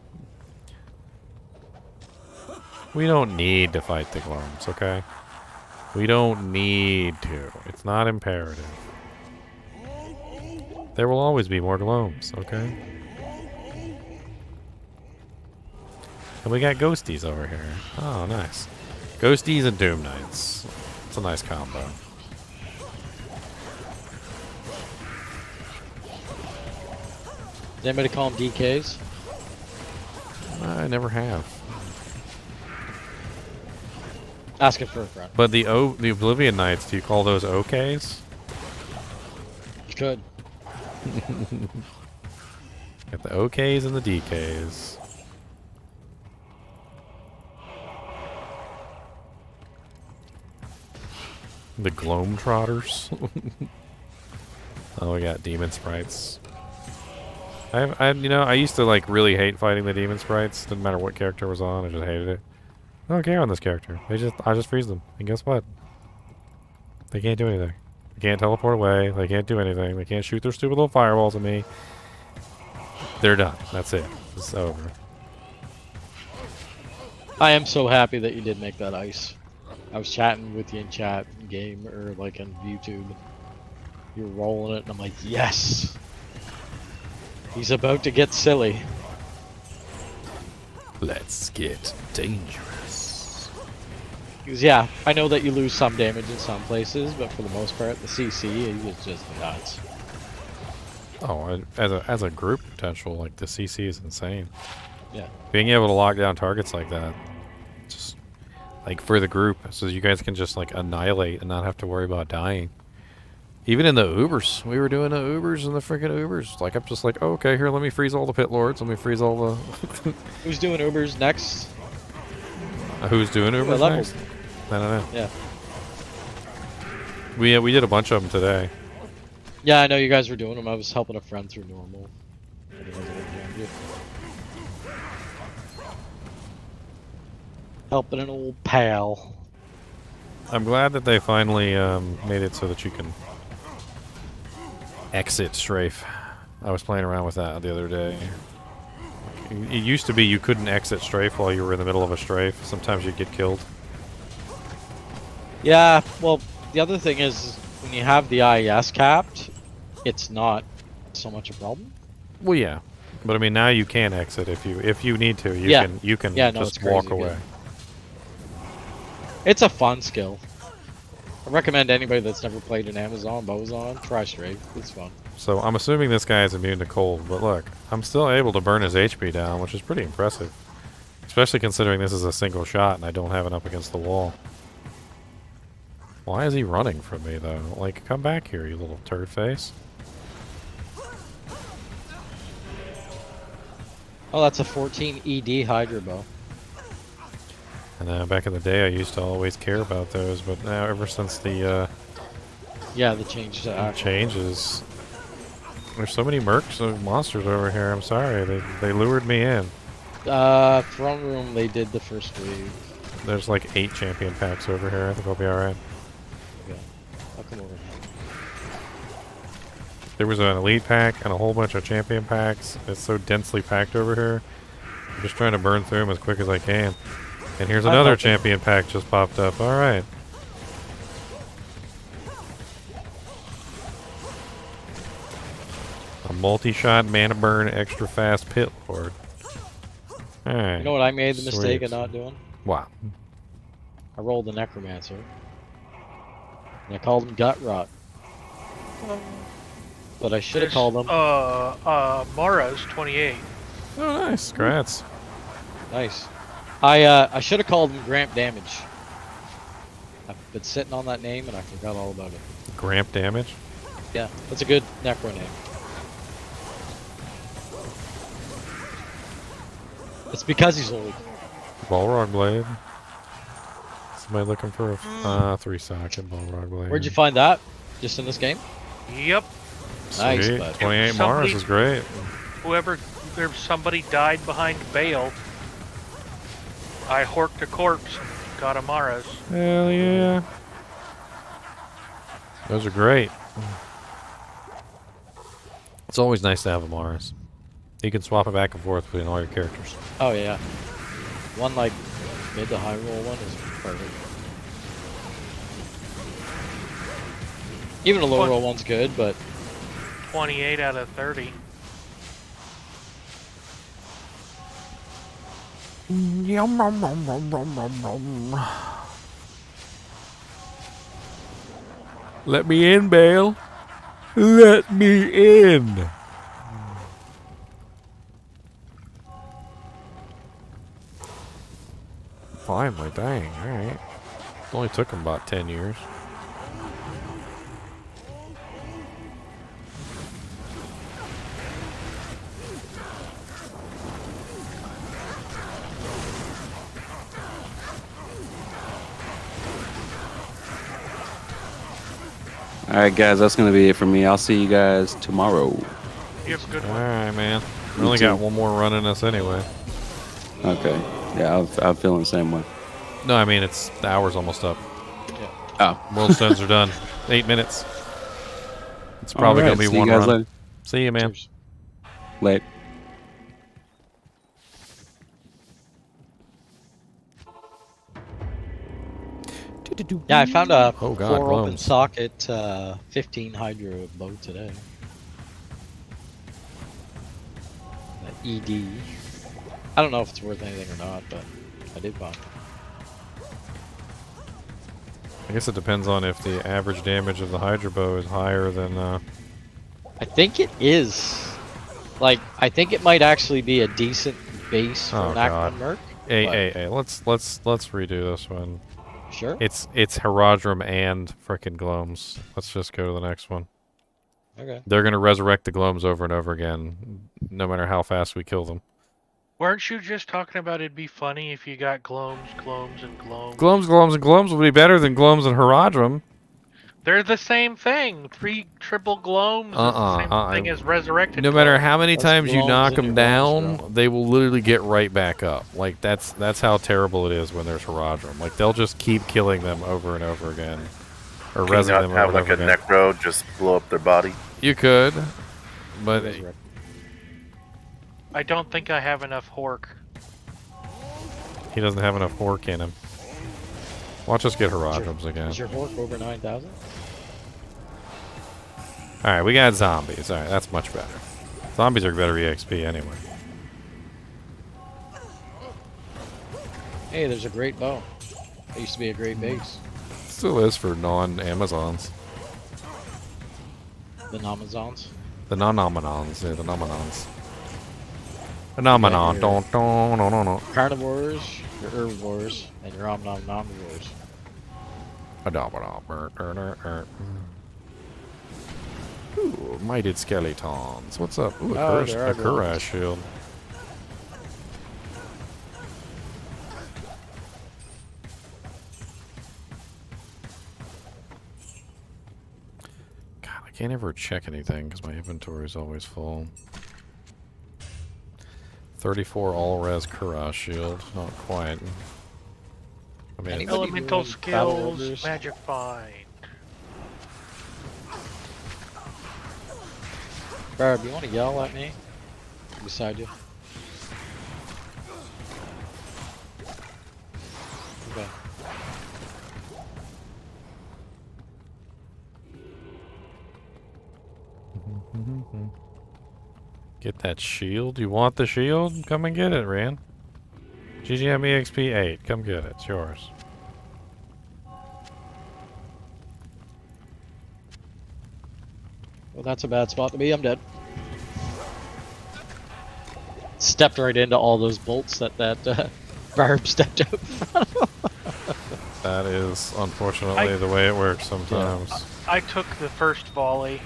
we don't need to fight the glomes, okay? We don't need to. It's not imperative. There will always be more glomes, okay? And we got ghosties over here. Oh, nice. Ghosties and Doom Knights. It's a nice combo. Does anybody call them DKs? I never have. Ask it for a friend. But the Oblivion Knights, do you call those OKs? You could. Got the OKs and the DKs. The Globetrotters. Oh, we got demon sprites. I used to like really hate fighting the demon sprites. Didn't matter what character was on, I just hated it. I don't care on this character. I just freeze them, and guess what? They can't do anything. They can't teleport away. They can't do anything. They can't shoot their stupid little fireballs at me. They're done. That's it. It's over. I am so happy that you did make that ice. I was chatting with you in chat game or like on YouTube. You were rolling it, and I'm like, yes. He's about to get silly. Let's get dangerous. Because yeah, I know that you lose some damage in some places, but for the most part, the CC is just nuts. Oh, as a group potential, like the CC is insane. Yeah. Being able to lock down targets like that, just like for the group, so you guys can just like annihilate and not have to worry about dying. Even in the Ubers, we were doing the Ubers and the freaking Ubers. Like I'm just like, oh, okay, here, let me freeze all the pit lords. Let me freeze all the. Who's doing Ubers next? Who's doing Ubers next? I don't know. Yeah. We did a bunch of them today. Yeah, I know you guys were doing them. I was helping a friend through normal. Helping an old pal. I'm glad that they finally made it so that you can exit strafe. I was playing around with that the other day. It used to be you couldn't exit strafe while you were in the middle of a strafe. Sometimes you'd get killed. Yeah, well, the other thing is when you have the IES capped, it's not so much a problem. Well, yeah, but I mean now you can exit if you need to. You can just walk away. Good. It's a fun skill. I recommend anybody that's never played an Amazon Bozon, try strafe. It's fun. So I'm assuming this guy is immune to cold, but look, I'm still able to burn his HP down, which is pretty impressive. Especially considering this is a single shot and I don't have it up against the wall. Why is he running from me, though? Like, come back here, you little turd face. Oh, that's a 14 ED Hydra Bow. And back in the day, I used to always care about those, but now ever since the yeah, the change to changes, there's so many mercs of monsters over here. I'm sorry, they lured me in. Throne Room, they did the first wave. There's like 8 champion packs over here. I think I'll be all right. Yeah, I'll come over. There was an elite pack and a whole bunch of champion packs. It's so densely packed over here. I'm just trying to burn through them as quick as I can. And here's another champion pack just popped up. All right. A multi-shot mana burn extra fast pit lord. All right. You know what I made the mistake of not doing? Wow. I rolled the Necromancer. And I called him Gut Rot. But I should have called him... Mara's 28. Oh, nice. Congrats. Nice. I should have called him Gramp Damage. I've been sitting on that name and I forgot all about it. Gramp Damage? Yeah, that's a good Necro name. It's because he's old. Balrog Blade. Somebody looking for a 3-socket Balrog Blade. Where'd you find that? Just in this game? Yep. Nice. Sweet. 28 Mars is great. If somebody died behind Bale, I horked a corpse and got a Mara's. Hell yeah. Those are great. It's always nice to have a Mars. You can swap it back and forth between all your characters. Oh yeah. One like mid to high roll one is perfect. Even a low roll one's good, but 28 out of 30. Let me in, Bale. Let me in. Finally, dang, alright. Only took him about 10 years. All right, guys, that's gonna be it for me. I'll see you guys tomorrow. You have a good All one. right, man. We You only too. got one more run in us anyway. Okay. Yeah, I'm feeling the same way. No, I mean it's the hour's almost up. Oh. World stones are done. 8 minutes. It's probably All right, gonna be see you one guys run. later. See you, man. Late. Yeah, I found a Oh, God, 4 open glows. socket 15 hydro bow today. ED. I don't know if it's worth anything or not, but I did buy. I guess it depends on if the average damage of the Hydra bow is higher than. I think it is. Like, I think it might actually be a decent base for Oh an God. Aquan Merc. Hey, let's redo this one. Sure. It's Herodrum and frickin' Gloams. Let's just go to the next one. Okay. They're gonna resurrect the Gloams over and over again, no matter how fast we kill them. Weren't you just talking about it'd be funny if you got Gloams, and Gloams? Gloams and Gloams would be better than Gloams and Herodrum. They're the same thing. Triple Gloams is the same thing as resurrected. No matter Gloams. how many times you knock them your down, they will literally get right back up. Like that's how terrible it is when there's Herodrum. Like they'll just keep killing them over and over again, or Can you resing not them have over like and a over again. necro just blow up their body? You could, but I don't think I have enough Hork. he doesn't have enough Hork in him. Watch us get Herodrums again. Is your Hork over 9,000? Alright, we got zombies. Alright, that's much better. Zombies are better EXP anyway. Hey, there's a great bow. It used to be a great base. Still is for non-Amazons. The Amazons. The non-Nominons. Yeah, the Nominons. The Nominon. Don't. Carnivores, your herbivores, and your omnivores. Ooh, mighted skeletons. What's up? Ooh, Oh, a there are Kurai golems. shield. God, I can't ever check anything because my inventory is always full. 34 all-res Kurai shield. Not quite. I mean, it's- Elemental battle skills, orders? magic find. Barb, you want to yell at me? Beside you. Okay. Get that shield. You want the shield? Come and get it, Ran. GGM EXP 8. Come get it. It's yours. Well, that's a bad spot to be. I'm dead. Stepped right into all those bolts that Barb stepped out in front of. That is unfortunately the way it works sometimes. I took the first volley.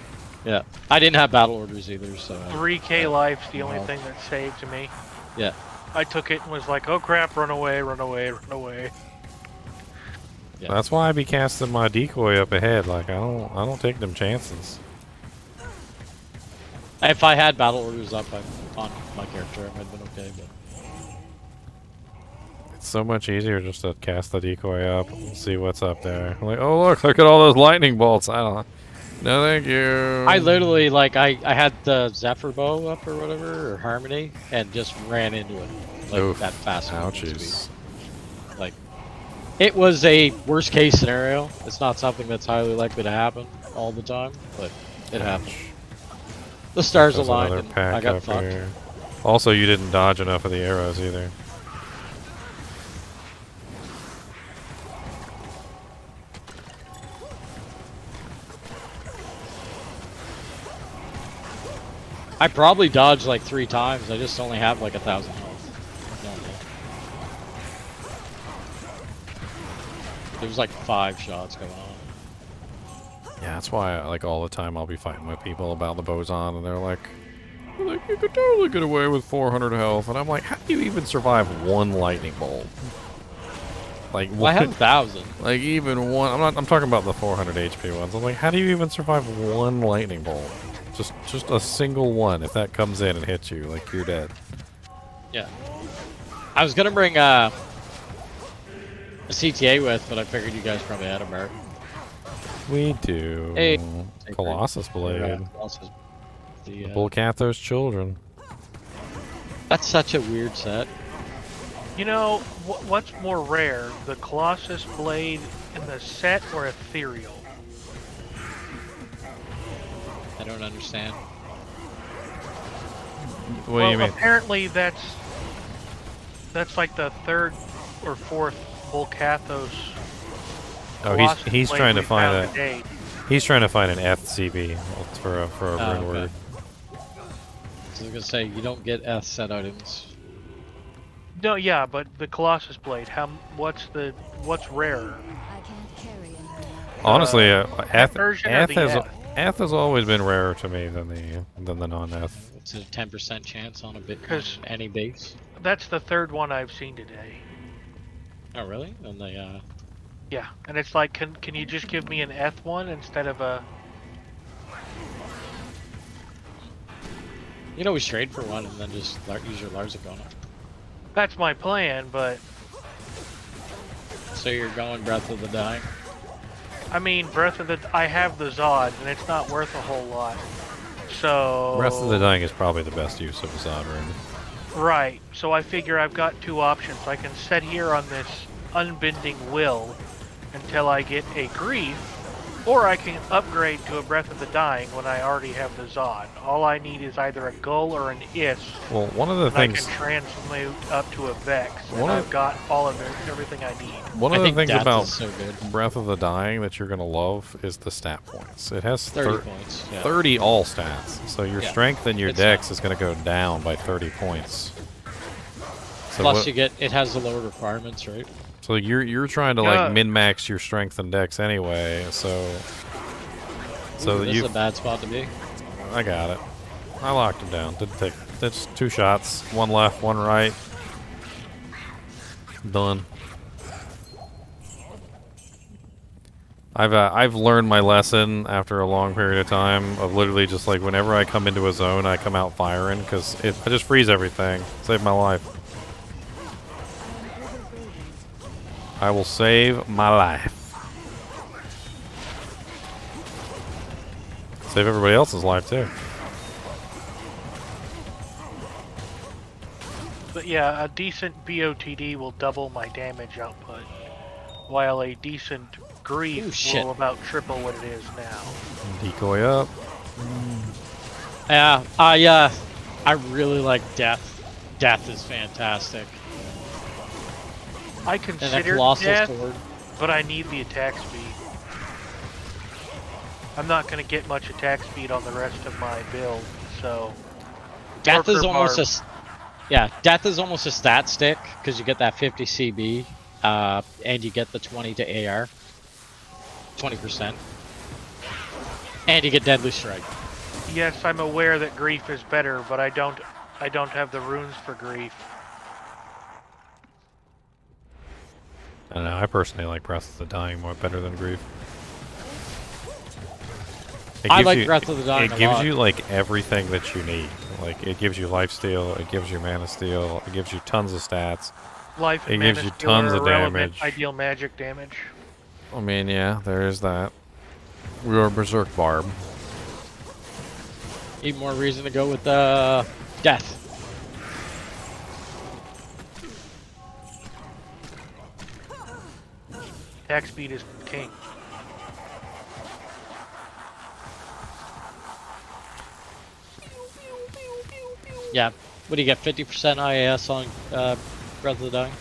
Yeah, I didn't have battle orders either, so. 3k life's the only thing that saved me. Yeah. I took it and was like, oh crap, run away, run away, run away. Yeah. That's why I be casting my decoy up ahead. Like I don't take them chances. If I had battle orders up on my character, I might have been okay, but. It's so much easier just to cast the decoy up and see what's up there. Like, oh look at all those lightning bolts. I don't. No, thank you. I literally, like, I had the Zephyr bow up or whatever, or Harmony, and just ran into it. Like, Oof. that fast. Ouchies. Like, it was a worst case scenario. It's not something that's highly likely to happen all the time, but it happened. The stars There's aligned another and pack I got up fucked. here. Also, you didn't dodge enough of the arrows either. I probably dodged like 3 times. I just only have like 1,000 health. There's like 5 shots going on. Yeah, that's why like all the time I'll be fighting with people about the boson, and they're like, you could totally get away with 400 health, and I'm like, how do you even survive one lightning bolt? Like, Well, I have 1,000. Like even one. I'm talking about the 400 HP ones. I'm like, how do you even survive one lightning bolt? Just a single one. If that comes in and hits you, like you're dead. Yeah. I was gonna bring a CTA with, but I figured you guys probably had a mark. We do. Hey, Colossus Blade. Colossus. The, Bullcatho's children. That's such a weird set. You know, what's more rare, the Colossus Blade in the set or Ethereal? I don't understand. What do you mean? Apparently that's like the third or fourth Bullcathos. Oh, he's trying to find a. He's trying to find an FCB for a rune word. So I was gonna say you don't get S set items. No, yeah, but the Colossus Blade. What's rarer? Honestly, Eth version or the has always been rarer to me than the non-Eth. It's a 10% chance on a bit any base. That's the third one I've seen today. Oh really? And they Yeah, and it's like, can you just give me an Eth one instead of a? You can always trade for one and then just use your Larzik on it. That's my plan, but. So you're going Breath of the Dying? I mean, I have the Zod, and it's not worth a whole lot. So. Breath of the Dying is probably the best use of a Zod rune. Right. So I figure I've got two options. I can sit here on this unbending will until I get a Grief, or I can upgrade to a Breath of the Dying when I already have the Zod. All I need is either a Gull or an Is. Well, one of the things I can transmute up to a Vex, and I've got everything I need. One of the things about Breath of the Dying that you're gonna love is the stat points. It has 30 points. Yeah. 30 all stats, so your strength and your dex is gonna go down by 30 points. So plus, it has the lower requirements, right? So you're trying to like min-max your strength and dex anyway. So this is a bad spot to be. I got it. I locked him down. Didn't take. That's 2 shots. One left, one right. Done. I've learned my lesson after a long period of time of literally just like whenever I come into a zone, I come out firing because I just freeze everything. Save my life. I will save my life. Save everybody else's life too. But yeah, a decent BOTD will double my damage output, while a decent Grief will about triple what it is now. Decoy up. Yeah, I really like Death. Death is fantastic. I consider Death, but I need the attack speed. I'm not going to get much attack speed on the rest of my build, so. Death is almost Death is almost a stat stick because you get that 50 CB, and you get the 20 to AR, 20%, and you get Deadly Strike. Yes, I'm aware that Grief is better, but I don't have the runes for Grief. I don't know. I personally like Breath of the Dying better than Grief. I like Breath of the Dying a lot. It gives you like everything that you need. Like it gives you lifesteal, it gives you mana steal, it gives you tons of stats. Life and it gives you tons of damage. Ideal magic damage. I mean, yeah, there is that. We are Berserk Barb. Even more reason to go with Death. Attack speed is king. Yeah. What do you get? 50% IAS on Breath of the Dying?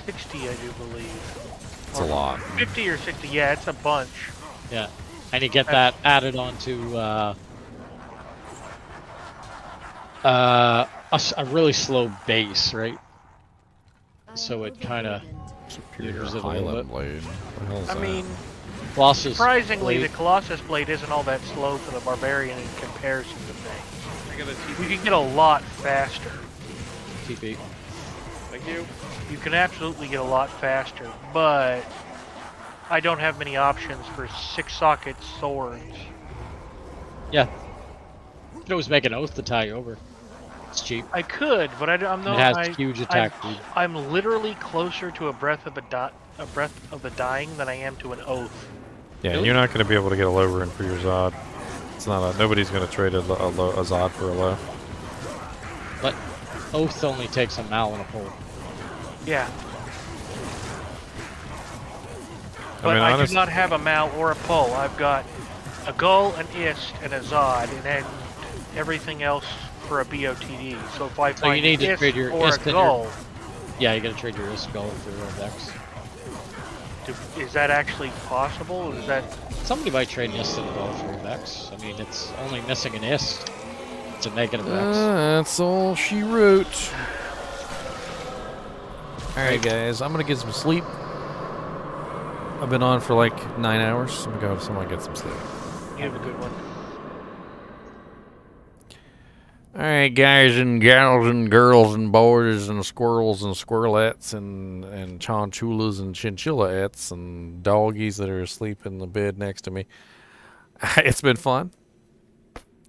60, I do believe. It's a lot. 50 or 60, yeah, it's a bunch. Yeah. And you get that added onto a really slow base, right? So it kind of neuters it a little bit. I mean, Colossus surprisingly, Blade. the Colossus Blade isn't all that slow for the Barbarian in comparison to things. You can get a lot faster. TP. you, you can absolutely get a lot faster, but I don't have many options for 6-socket swords. Yeah. You could always make an oath to tie you over. It's cheap. I could, but I'm It has huge attack speed. I'm literally closer to a breath of the dying than I am to an oath. Yeah, you're not going to be able to get a low run for your Zod. It's not nobody's going to trade a Zod for a low. But oath only takes a mal and a pole. Yeah. I But mean, I do not have a mal or a pole. I've got a gull, an ist, and a Zod, and then everything else for a BOTD. So if I find you need to ist trade your or ist a and gull, yeah, you got to trade your ist gull for a Vex. is that actually possible? Or is that Somebody might trade an ist and a gull for a Vex. I mean, it's only missing an ist to make it a Vex. That's all she wrote. Alright, guys, I'm going to get some sleep. I've been on for like 9 hours. I'm going to get some sleep. you have a good one? Alright, guys and gals and girls and boys and squirrels and squirrelettes and chonchulas and chinchillaettes and doggies that are asleep in the bed next to me. It's been fun.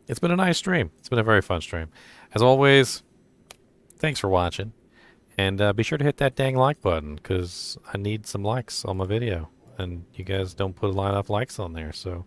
It's been a nice stream. It's been a very fun stream. As always, thanks for watching. And be sure to hit that dang like button, because I need some likes on my video. And you guys don't put a lot of likes on there, so